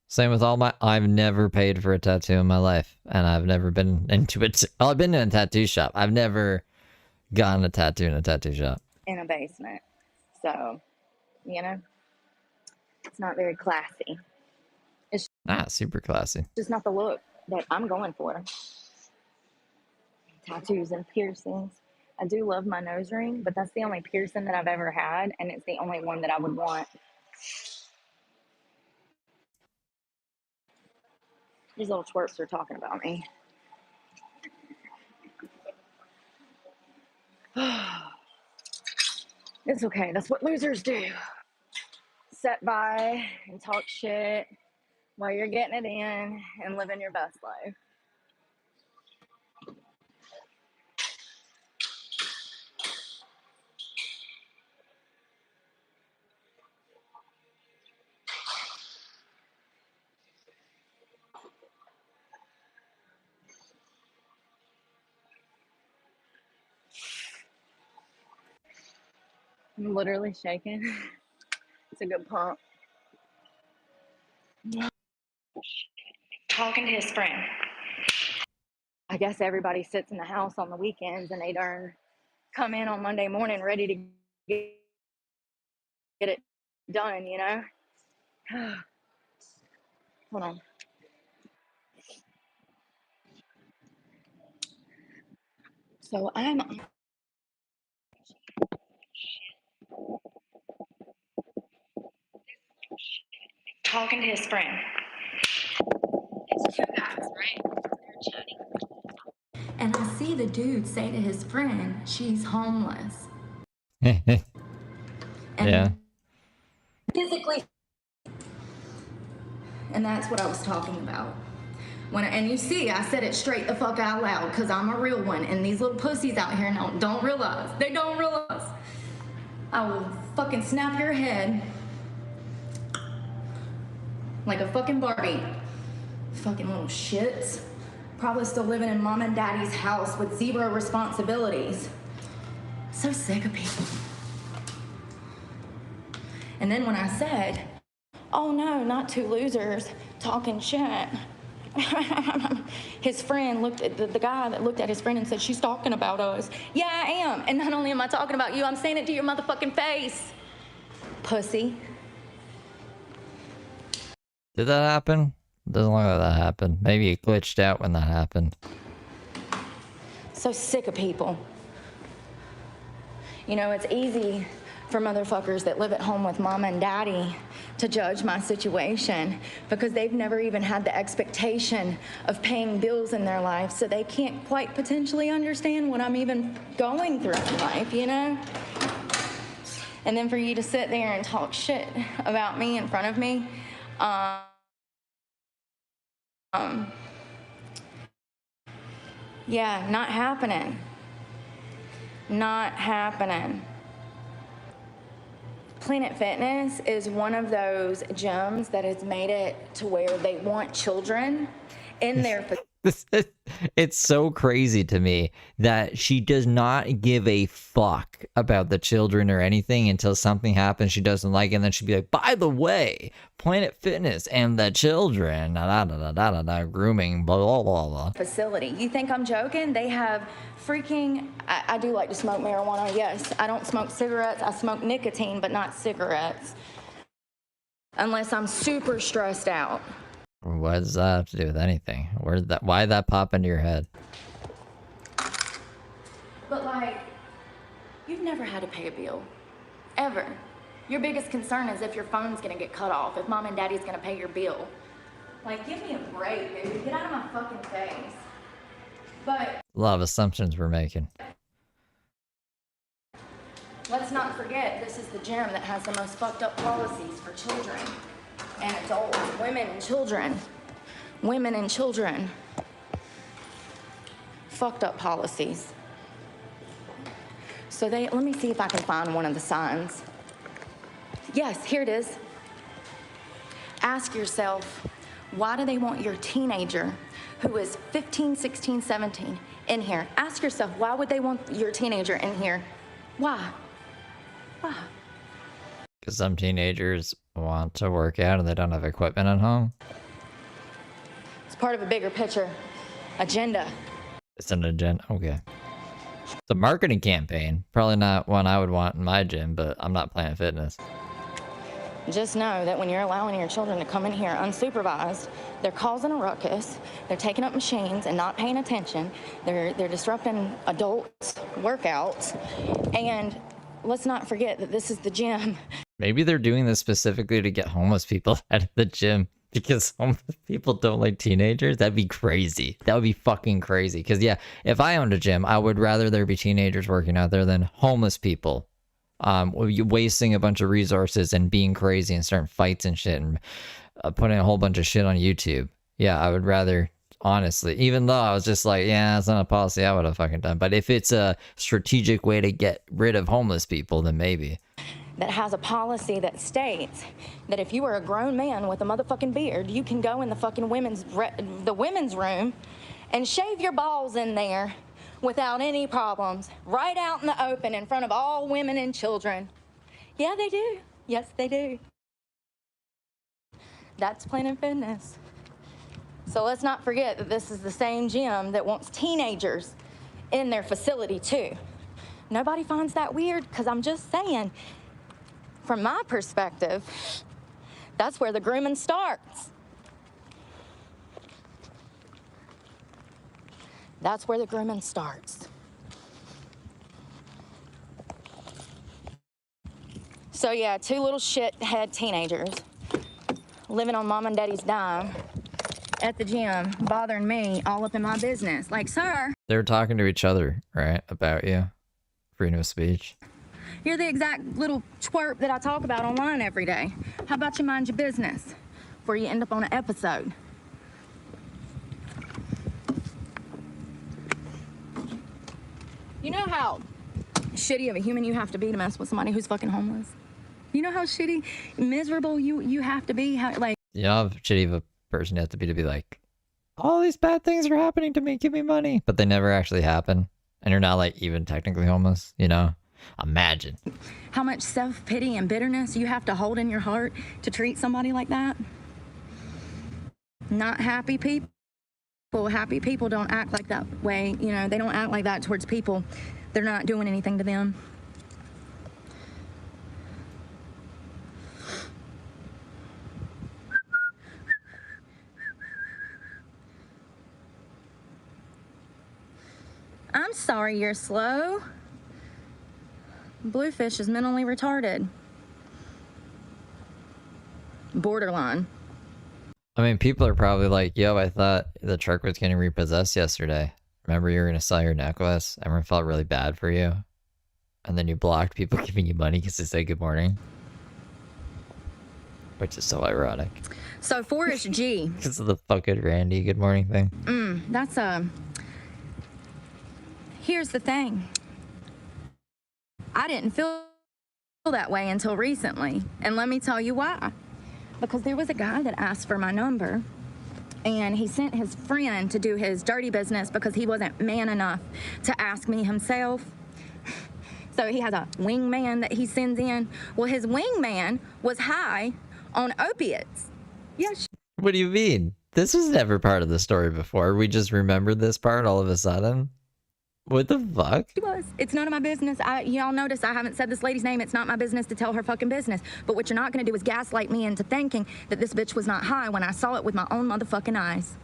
Same with all my. I've never paid for a tattoo in my life, and I've never been into it. Well, I've been in a tattoo shop. I've never gotten a tattoo in a tattoo shop. In a basement. So, it's not very classy. It's Super classy. just not the look that I'm going for. Tattoos and piercings. I do love my nose ring, but that's the only piercing that I've ever had, and it's the only one that I would want. These little twerps are talking about me. It's okay. That's what losers do. Sit by and talk shit while you're getting it in and living your best life. I'm literally shaking. It's a good pump. Talking to his friend. I guess everybody sits in the house on the weekends and they darn come in on Monday morning ready to get it done, Hold on. So I'm talking to his friend. It's two guys, right? They're chatting. And I see the dude say to his friend, she's homeless. And Yeah. physically. And that's what I was talking about. And you see, I said it straight the fuck out loud because I'm a real one. And these little pussies out here don't realize. They don't realize. I will fucking snap your head like a fucking Barbie. Fucking little shits. Probably still living in mom and daddy's house with zero responsibilities. So sick of people. And then when I said, oh no, not two losers talking shit, his friend looked at the guy that looked at his friend and said, she's talking about us. Yeah, I am. And not only am I talking about you, I'm saying it to your motherfucking face. Pussy. Did that happen? Doesn't look like that happened. Maybe it glitched out when that happened. So sick of people. You know, it's easy for motherfuckers that live at home with mom and daddy to judge my situation because they've never even had the expectation of paying bills in their life, so they can't quite potentially understand what I'm even going through in life, you know? And then for you to sit there and talk shit about me in front of me, yeah, not happening. Not happening. Planet Fitness is one of those gyms that has made it to where they want children in their It's so crazy to me that she does not give a fuck about the children or anything until something happens she doesn't like, and then she'd be like, by the way, Planet Fitness and the children, grooming, blah, blah, blah, blah. facility. You think I'm joking? They have freaking, I do like to smoke marijuana, yes. I don't smoke cigarettes. I smoke nicotine, but not cigarettes. Unless I'm super stressed out. What does that have to do with anything? Why did that pop into your head? But like, you've never had to pay a bill, ever. Your biggest concern is if your phone's gonna get cut off, if mom and daddy's gonna pay your bill. Like, give me a break, dude. Get out of my fucking face. But A lot of assumptions we're making. let's not forget, this is the gym that has the most fucked up policies for children and adults, women and children. Women and children. Fucked up policies. So let me see if I can find one of the signs. Yes, here it is. Ask yourself, why do they want your teenager who is 15, 16, 17 in here? Ask yourself, why would they want your teenager in here? Why? Why? Because some teenagers want to work out and they don't have equipment at home. It's part of a bigger picture. Agenda. It's an agenda. Okay. It's a marketing campaign. Probably not one I would want in my gym, but I'm not Planet Fitness. Just know that when you're allowing your children to come in here unsupervised, they're causing a ruckus, they're taking up machines and not paying attention, they're disrupting adults' workouts, and let's not forget that this is the gym. Maybe they're doing this specifically to get homeless people out of the gym because homeless people don't like teenagers. That'd be crazy. That would be fucking crazy. Because, yeah, if I owned a gym, I would rather there be teenagers working out there than homeless people. Wasting a bunch of resources and being crazy and starting fights and shit and putting a whole bunch of shit on YouTube. Yeah, I would rather, honestly, even though I was just like, yeah, it's not a policy I would have fucking done. But if it's a strategic way to get rid of homeless people, then maybe. That has a policy that states that if you are a grown man with a motherfucking beard, you can go in the fucking women's room and shave your balls in there without any problems, right out in the open in front of all women and children. Yeah, they do. Yes, they do. That's Planet Fitness. So let's not forget that this is the same gym that wants teenagers in their facility too. Nobody finds that weird because I'm just saying, from my perspective, that's where the grooming starts. That's where the grooming starts. So yeah, two little shithead teenagers living on mom and daddy's dime at the gym, bothering me all up in my business. Like, sir, They're talking to each other, right? About you. Freedom of speech. you're the exact little twerp that I talk about online every day. How about you mind your business before you end up on an episode? You know how shitty of a human you have to be to mess with somebody who's fucking homeless? You know how shitty, miserable you have to be? How, like, You know how shitty of a person you have to be like, all these bad things are happening to me, give me money. But they never actually happen. And you're not like even technically homeless, you know? Imagine. how much self-pity and bitterness you have to hold in your heart to treat somebody like that? Not happy people. Happy people don't act like that way. You know, they don't act like that towards people. They're not doing anything to them. I'm sorry you're slow. Bluefish is mentally retarded. Borderline. I mean, people are probably like, yo, I thought the truck was getting repossessed yesterday. Remember you were going to sell your necklace? Everyone felt really bad for you. And then you blocked people giving you money because they say good morning. Which is so ironic. So Forrest G. Because of the fucking Randy good morning thing. That's Here's the thing. I didn't feel that way until recently. And let me tell you why. Because there was a guy that asked for my number. And he sent his friend to do his dirty business because he wasn't man enough to ask me himself. So he has a wingman that he sends in. Well, his wingman was high on opiates. Yes. What do you mean? This was never part of the story before. We just remembered this part all of a sudden. What the fuck? She was. It's none of my business. Y'all notice I haven't said this lady's name. It's not my business to tell her fucking business. But what you're not gonna do is gaslight me into thinking that this bitch was not high when I saw it with my own motherfucking eyes.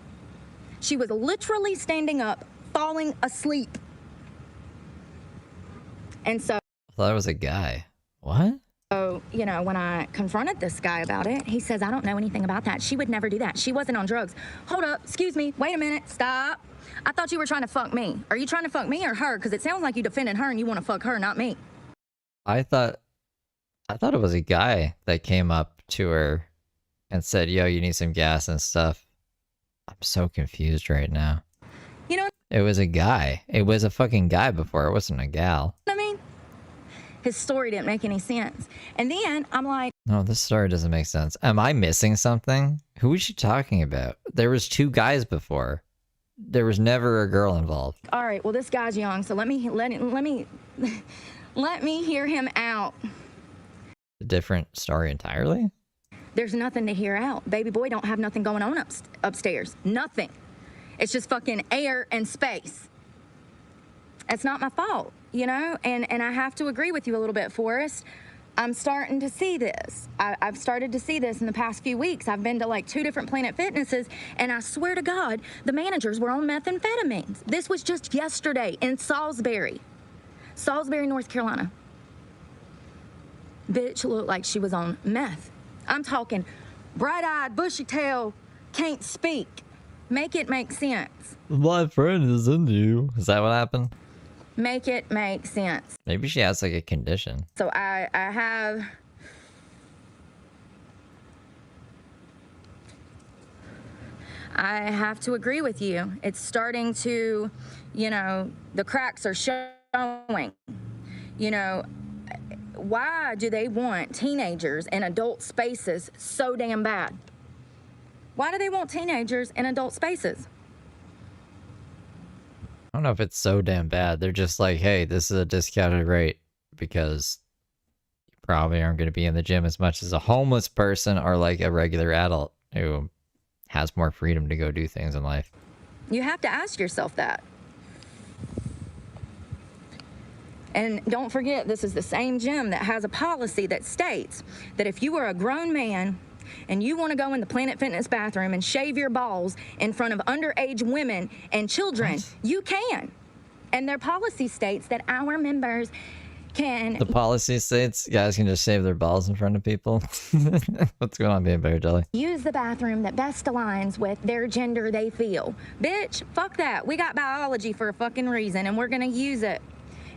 She was literally standing up, falling asleep. And so, I thought it was a guy. What? you know, when I confronted this guy about it, he says, I don't know anything about that. She would never do that. She wasn't on drugs. Hold up. Excuse me. Wait a minute. Stop. I thought you were trying to fuck me. Are you trying to fuck me or her? Because it sounds like you defended her and you want to fuck her, not me. I thought it was a guy that came up to her and said, yo, you need some gas and stuff. I'm so confused right now. You know It was a guy. It was a fucking guy before. It wasn't a gal. what I mean? His story didn't make any sense. And then I'm like, No, this story doesn't make sense. Am I missing something? Who is she talking about? There was two guys before. There was never a girl involved. all right, well, this guy's young, so let me hear him out. A different story entirely? There's nothing to hear out. Baby boy don't have nothing going on upstairs. Nothing. It's just fucking air and space. It's not my fault, you know? And I have to agree with you a little bit, Forrest. I'm starting to see this. I've started to see this in the past few weeks. I've been to like 2 different Planet Fitnesses, and I swear to God, the managers were on methamphetamines. This was just yesterday in Salisbury, North Carolina. Bitch looked like she was on meth. I'm talking bright-eyed, bushy-tailed, can't speak. Make it make sense. My friend is into you. Is that what happened? Make it make sense. Maybe she has like a condition. So I have to agree with you. It's starting to, you know, the cracks are showing. You know, why do they want teenagers in adult spaces so damn bad? Why do they want teenagers in adult spaces? I don't know if it's so damn bad. They're just like, hey, this is a discounted rate because you probably aren't going to be in the gym as much as a homeless person or like a regular adult who has more freedom to go do things in life. You have to ask yourself that. And don't forget, this is the same gym that has a policy that states that if you are a grown man and you want to go in the Planet Fitness bathroom and shave your balls in front of underage women and children, you can. And their policy states that our members can... The policy states guys can just shave their balls in front of people. What's going on, Being Bear Jelly? use the bathroom that best aligns with their gender they feel. Bitch, fuck that. We got biology for a fucking reason, and we're gonna use it.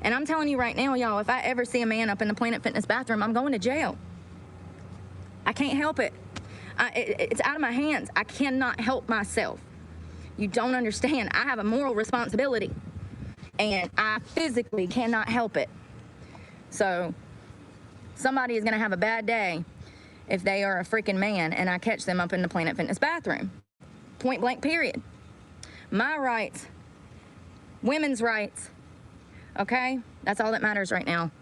And I'm telling you right now, y'all, if I ever see a man up in the Planet Fitness bathroom, I'm going to jail. I can't help it. It's out of my hands. I cannot help myself. You don't understand. I have a moral responsibility, and I physically cannot help it. So somebody is going to have a bad day if they are a freaking man and I catch them up in the Planet Fitness bathroom. Point blank, period. My rights, women's rights, okay? That's all that matters right now.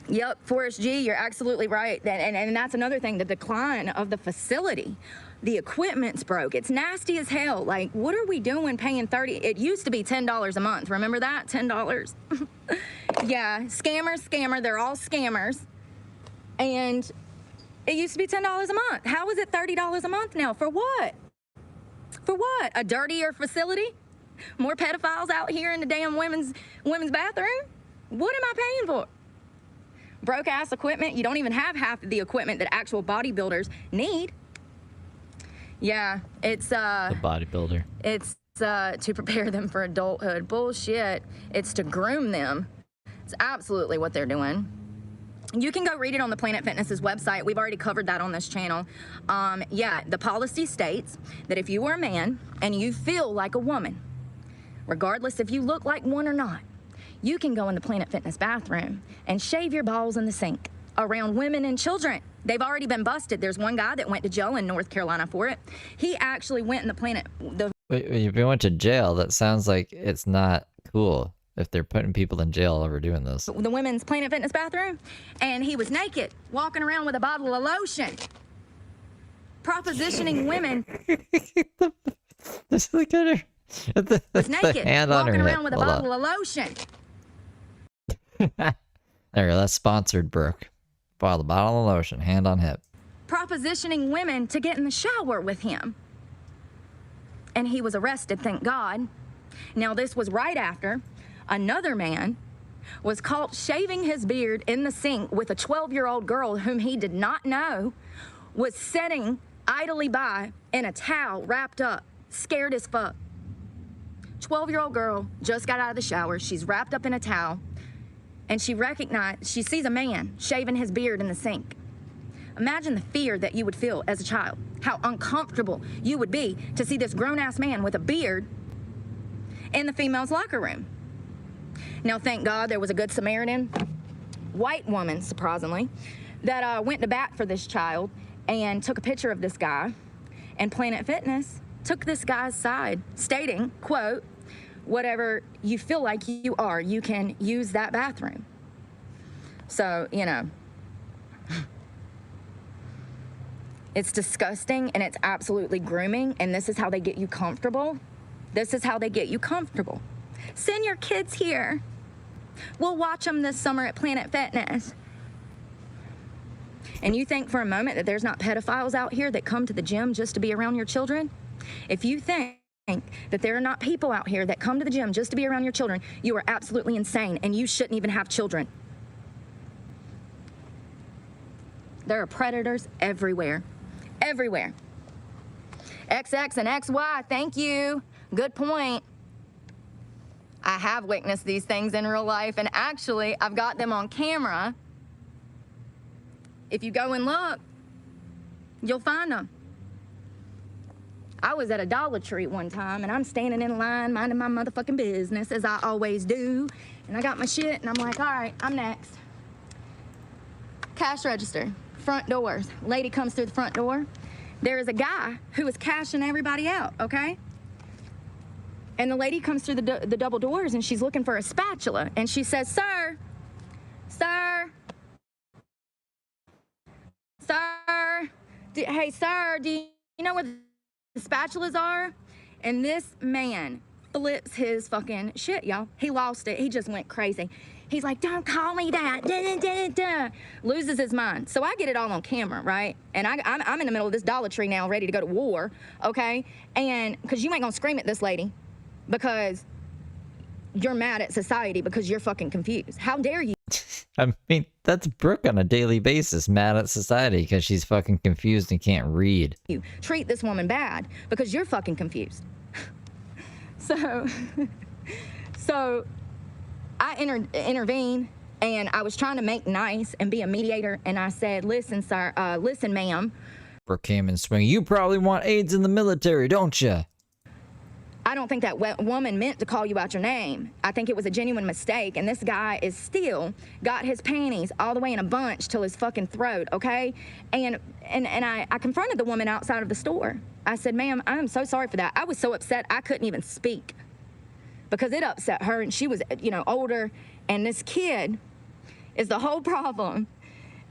Yep, Forrest G, you're absolutely right. And that's another thing, the decline of the facility. The equipment's broke. It's nasty as hell. Like, what are we doing paying $30? It used to be $10 a month. Remember that? $10. Yeah, scammer. They're all scammers. And it used to be $10 a month. How is it $30 a month now? For what? For what? A dirtier facility? More pedophiles out here in the damn women's bathroom? What am I paying for? Broke ass equipment. You don't even have half of the equipment that actual bodybuilders need. Yeah, it's The bodybuilder. It's to prepare them for adulthood. Bullshit. It's to groom them. It's absolutely what they're doing. You can go read it on the Planet Fitness's website. We've already covered that on this channel. Yeah, the policy states that if you are a man and you feel like a woman, regardless if you look like one or not, you can go in the Planet Fitness bathroom and shave your balls in the sink around women and children. They've already been busted. There's one guy that went to jail in North Carolina for it. He actually went in the Wait, if you went to jail, that sounds like it's not cool if they're putting people in jail over doing this. the women's Planet Fitness bathroom, and he was naked, walking around with a bottle of lotion, propositioning women. Just look at her. Was naked, hand on her walking hip. around with a Hold bottle on. of lotion. There you go. That's sponsored, Brooke. Bottle of lotion, hand on hip. Propositioning women to get in the shower with him. And he was arrested, thank God. Now, this was right after another man was caught shaving his beard in the sink with a 12-year-old girl whom he did not know, was sitting idly by in a towel wrapped up, scared as fuck. 12-year-old girl just got out of the shower. She's wrapped up in a towel. And she sees a man shaving his beard in the sink. Imagine the fear that you would feel as a child. How uncomfortable you would be to see this grown-ass man with a beard in the female's locker room. Now, thank God there was a good Samaritan, white woman, surprisingly, that went to bat for this child and took a picture of this guy. And Planet Fitness took this guy's side, stating, quote, whatever you feel like you are, you can use that bathroom. So, you know, it's disgusting and it's absolutely grooming, and this is how they get you comfortable. This is how they get you comfortable. Send your kids here. We'll watch them this summer at Planet Fitness. And you think for a moment that there's not pedophiles out here that come to the gym just to be around your children? If you think that there are not people out here that come to the gym just to be around your children, you are absolutely insane, and you shouldn't even have children. There are predators everywhere. Everywhere. XX and XY, thank you. Good point. I have witnessed these things in real life, and actually, I've got them on camera. If you go and look, you'll find them. I was at a Dollar Tree one time, and I'm standing in line, minding my motherfucking business, as I always do. And I got my shit, and I'm like, all right, I'm next. Cash register, front doors. Lady comes through the front door. There is a guy who is cashing everybody out, okay? And the lady comes through the double doors, and she's looking for a spatula. And she says, sir, hey, sir, do you know where the spatulas are? And this man flips his fucking shit, y'all. He lost it. He just went crazy. He's like, don't call me that. Dun, dun, dun, dun. Loses his mind. So I get it all on camera, right? And I'm in the middle of this Dollar Tree now, ready to go to war, okay? And because you ain't gonna scream at this lady because you're mad at society because you're fucking confused. How dare you? I mean, that's Brooke on a daily basis, mad at society because she's fucking confused and can't read. You treat this woman bad because you're fucking confused. So I intervened, and I was trying to make nice and be a mediator, and I said, listen, sir, listen, ma'am. Brooke came in swinging. You probably want AIDS in the military, don't you? I don't think that woman meant to call you out your name. I think it was a genuine mistake, and this guy is still got his panties all the way in a bunch till his fucking throat, okay? And I confronted the woman outside of the store. I said, ma'am, I'm so sorry for that. I was so upset I couldn't even speak because it upset her, and she was, you know, older, and this kid is the whole problem.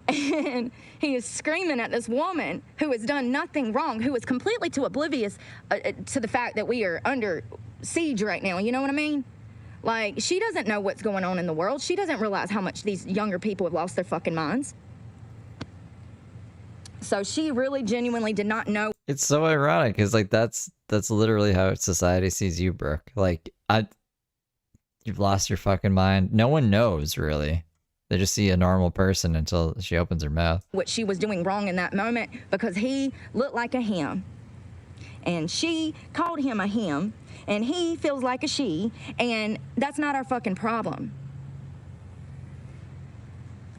And he is screaming at this woman who has done nothing wrong, who is completely too oblivious to the fact that we are under siege right now. You know what I mean? Like, she doesn't know what's going on in the world. She doesn't realize how much these younger people have lost their fucking minds. So she really genuinely did not know. It's so ironic because, like, that's literally how society sees you, Brooke. Like, you've lost your fucking mind. No one knows, really. They just see a normal person until she opens her mouth. What she was doing wrong in that moment because he looked like a him. And she called him a him. And he feels like a she. And that's not our fucking problem.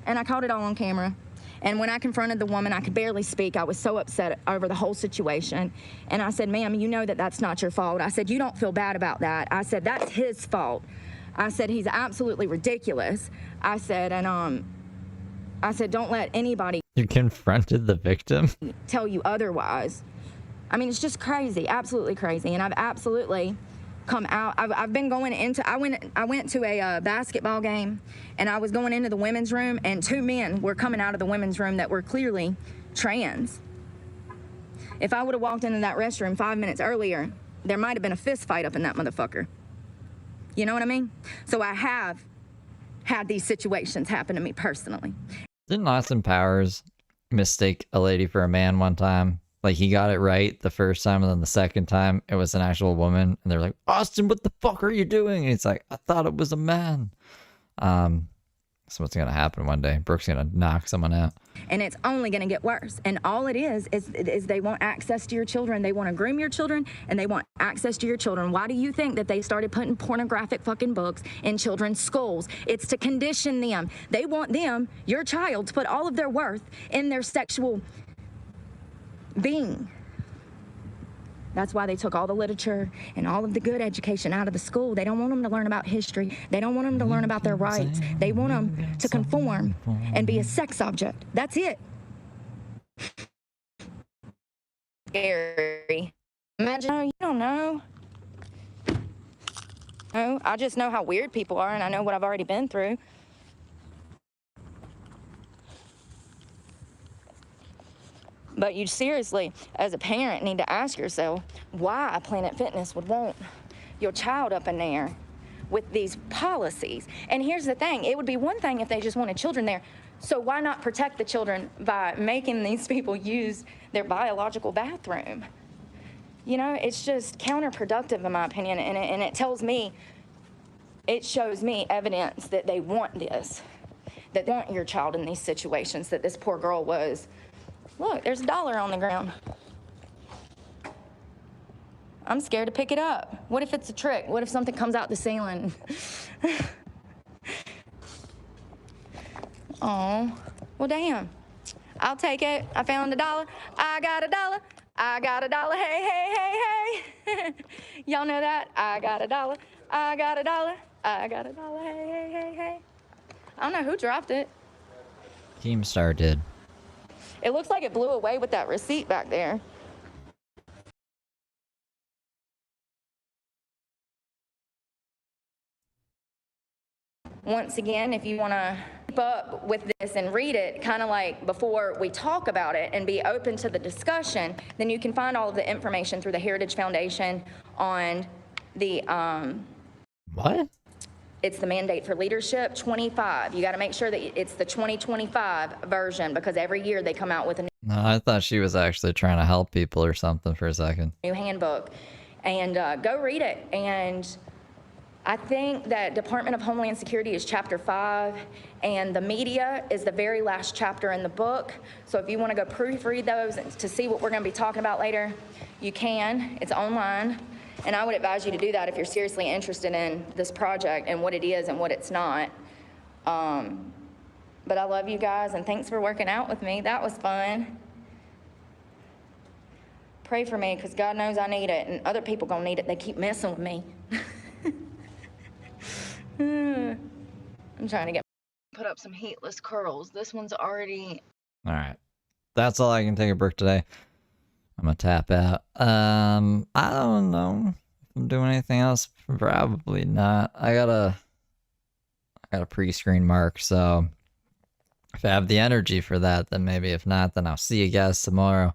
And I caught it all on camera. And when I confronted the woman, I could barely speak. I was so upset over the whole situation. And I said, ma'am, you know that that's not your fault. I said, you don't feel bad about that. I said, that's his fault. I said, he's absolutely ridiculous. I said, and I said, don't let anybody You confronted the victim? tell you otherwise. I mean, it's just crazy, absolutely crazy. And I've absolutely come out. I've been going into, I went to a basketball game, and I was going into the women's room, and 2 men were coming out of the women's room that were clearly trans. If I would have walked into that restroom 5 minutes earlier, there might have been a fist fight up in that motherfucker. You know what I mean? So I have had these situations happen to me personally. Didn't Austin Powers mistake a lady for a man one time? Like, he got it right the first time, and then the second time it was an actual woman, and they're like, Austin, what the fuck are you doing? And he's like, I thought it was a man. So what's gonna happen one day? Brooke's gonna knock someone out. And it's only gonna get worse. And all it is they want access to your children. They want to groom your children, and they want access to your children. Why do you think that they started putting pornographic fucking books in children's schools? It's to condition them. They want them, your child, to put all of their worth in their sexual being. That's why they took all the literature and all of the good education out of the school. They don't want them to learn about history. They don't want them to learn about their rights. They want them to conform and be a sex object. That's it. Scary. Imagine, oh, you don't know. No, I just know how weird people are, and I know what I've already been through. But you seriously, as a parent, need to ask yourself why Planet Fitness would want your child up in there with these policies. And here's the thing, it would be one thing if they just wanted children there. So why not protect the children by making these people use their biological bathroom? You know, it's just counterproductive in my opinion, and it tells me, it shows me evidence that they want this, that they want your child in these situations that this poor girl was. Look, there's $1 on the ground. I'm scared to pick it up. What if it's a trick? What if something comes out the ceiling? Oh, well, damn. I'll take it. I found $1. I got $1. I got $1. Hey, hey, hey, hey. Y'all know that? I got $1. I got $1. I got $1. Hey, hey, hey, hey. I don't know who dropped it. Keemstar did. It looks like it blew away with that receipt back there. Once again, if you want to keep up with this and read it, kind of like before we talk about it and be open to the discussion, then you can find all of the information through the Heritage Foundation on the What? It's the mandate for leadership 25. You got to make sure that it's the 2025 version because every year they come out with a No, I thought she was actually trying to help people or something for a second. new handbook. And go read it. And I think that Department of Homeland Security is chapter 5, and the media is the very last chapter in the book. So if you want to go proofread those to see what we're going to be talking about later, you can. It's online. And I would advise you to do that if you're seriously interested in this project and what it is and what it's not. But I love you guys, and thanks for working out with me. That was fun. Pray for me, because God knows I need it, and other people gonna need it. They keep messing with me. I'm trying to put up some heatless curls. This one's already... All right. That's all I can take of Brooke today. I'm gonna tap out. I don't know if I'm doing anything else. Probably not. I got a pre-screen mark, so if I have the energy for that, then maybe. If not, then I'll see you guys tomorrow.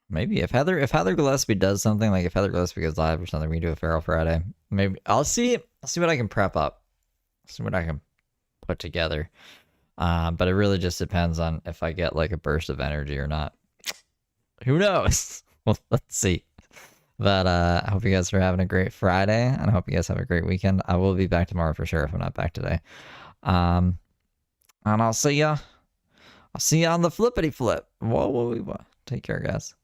Maybe if Heather Gillespie does something, like if Heather Gillespie goes live or something, we do a Feral Friday. Maybe I'll see what I can prep up. See what I can put together. But it really just depends on if I get like a burst of energy or not. Who knows? Well, let's see. But I hope you guys are having a great Friday, and I hope you guys have a great weekend. I will be back tomorrow for sure if I'm not back today. And I'll see ya. I'll see you on the flippity flip. Whoa. Take care, guys.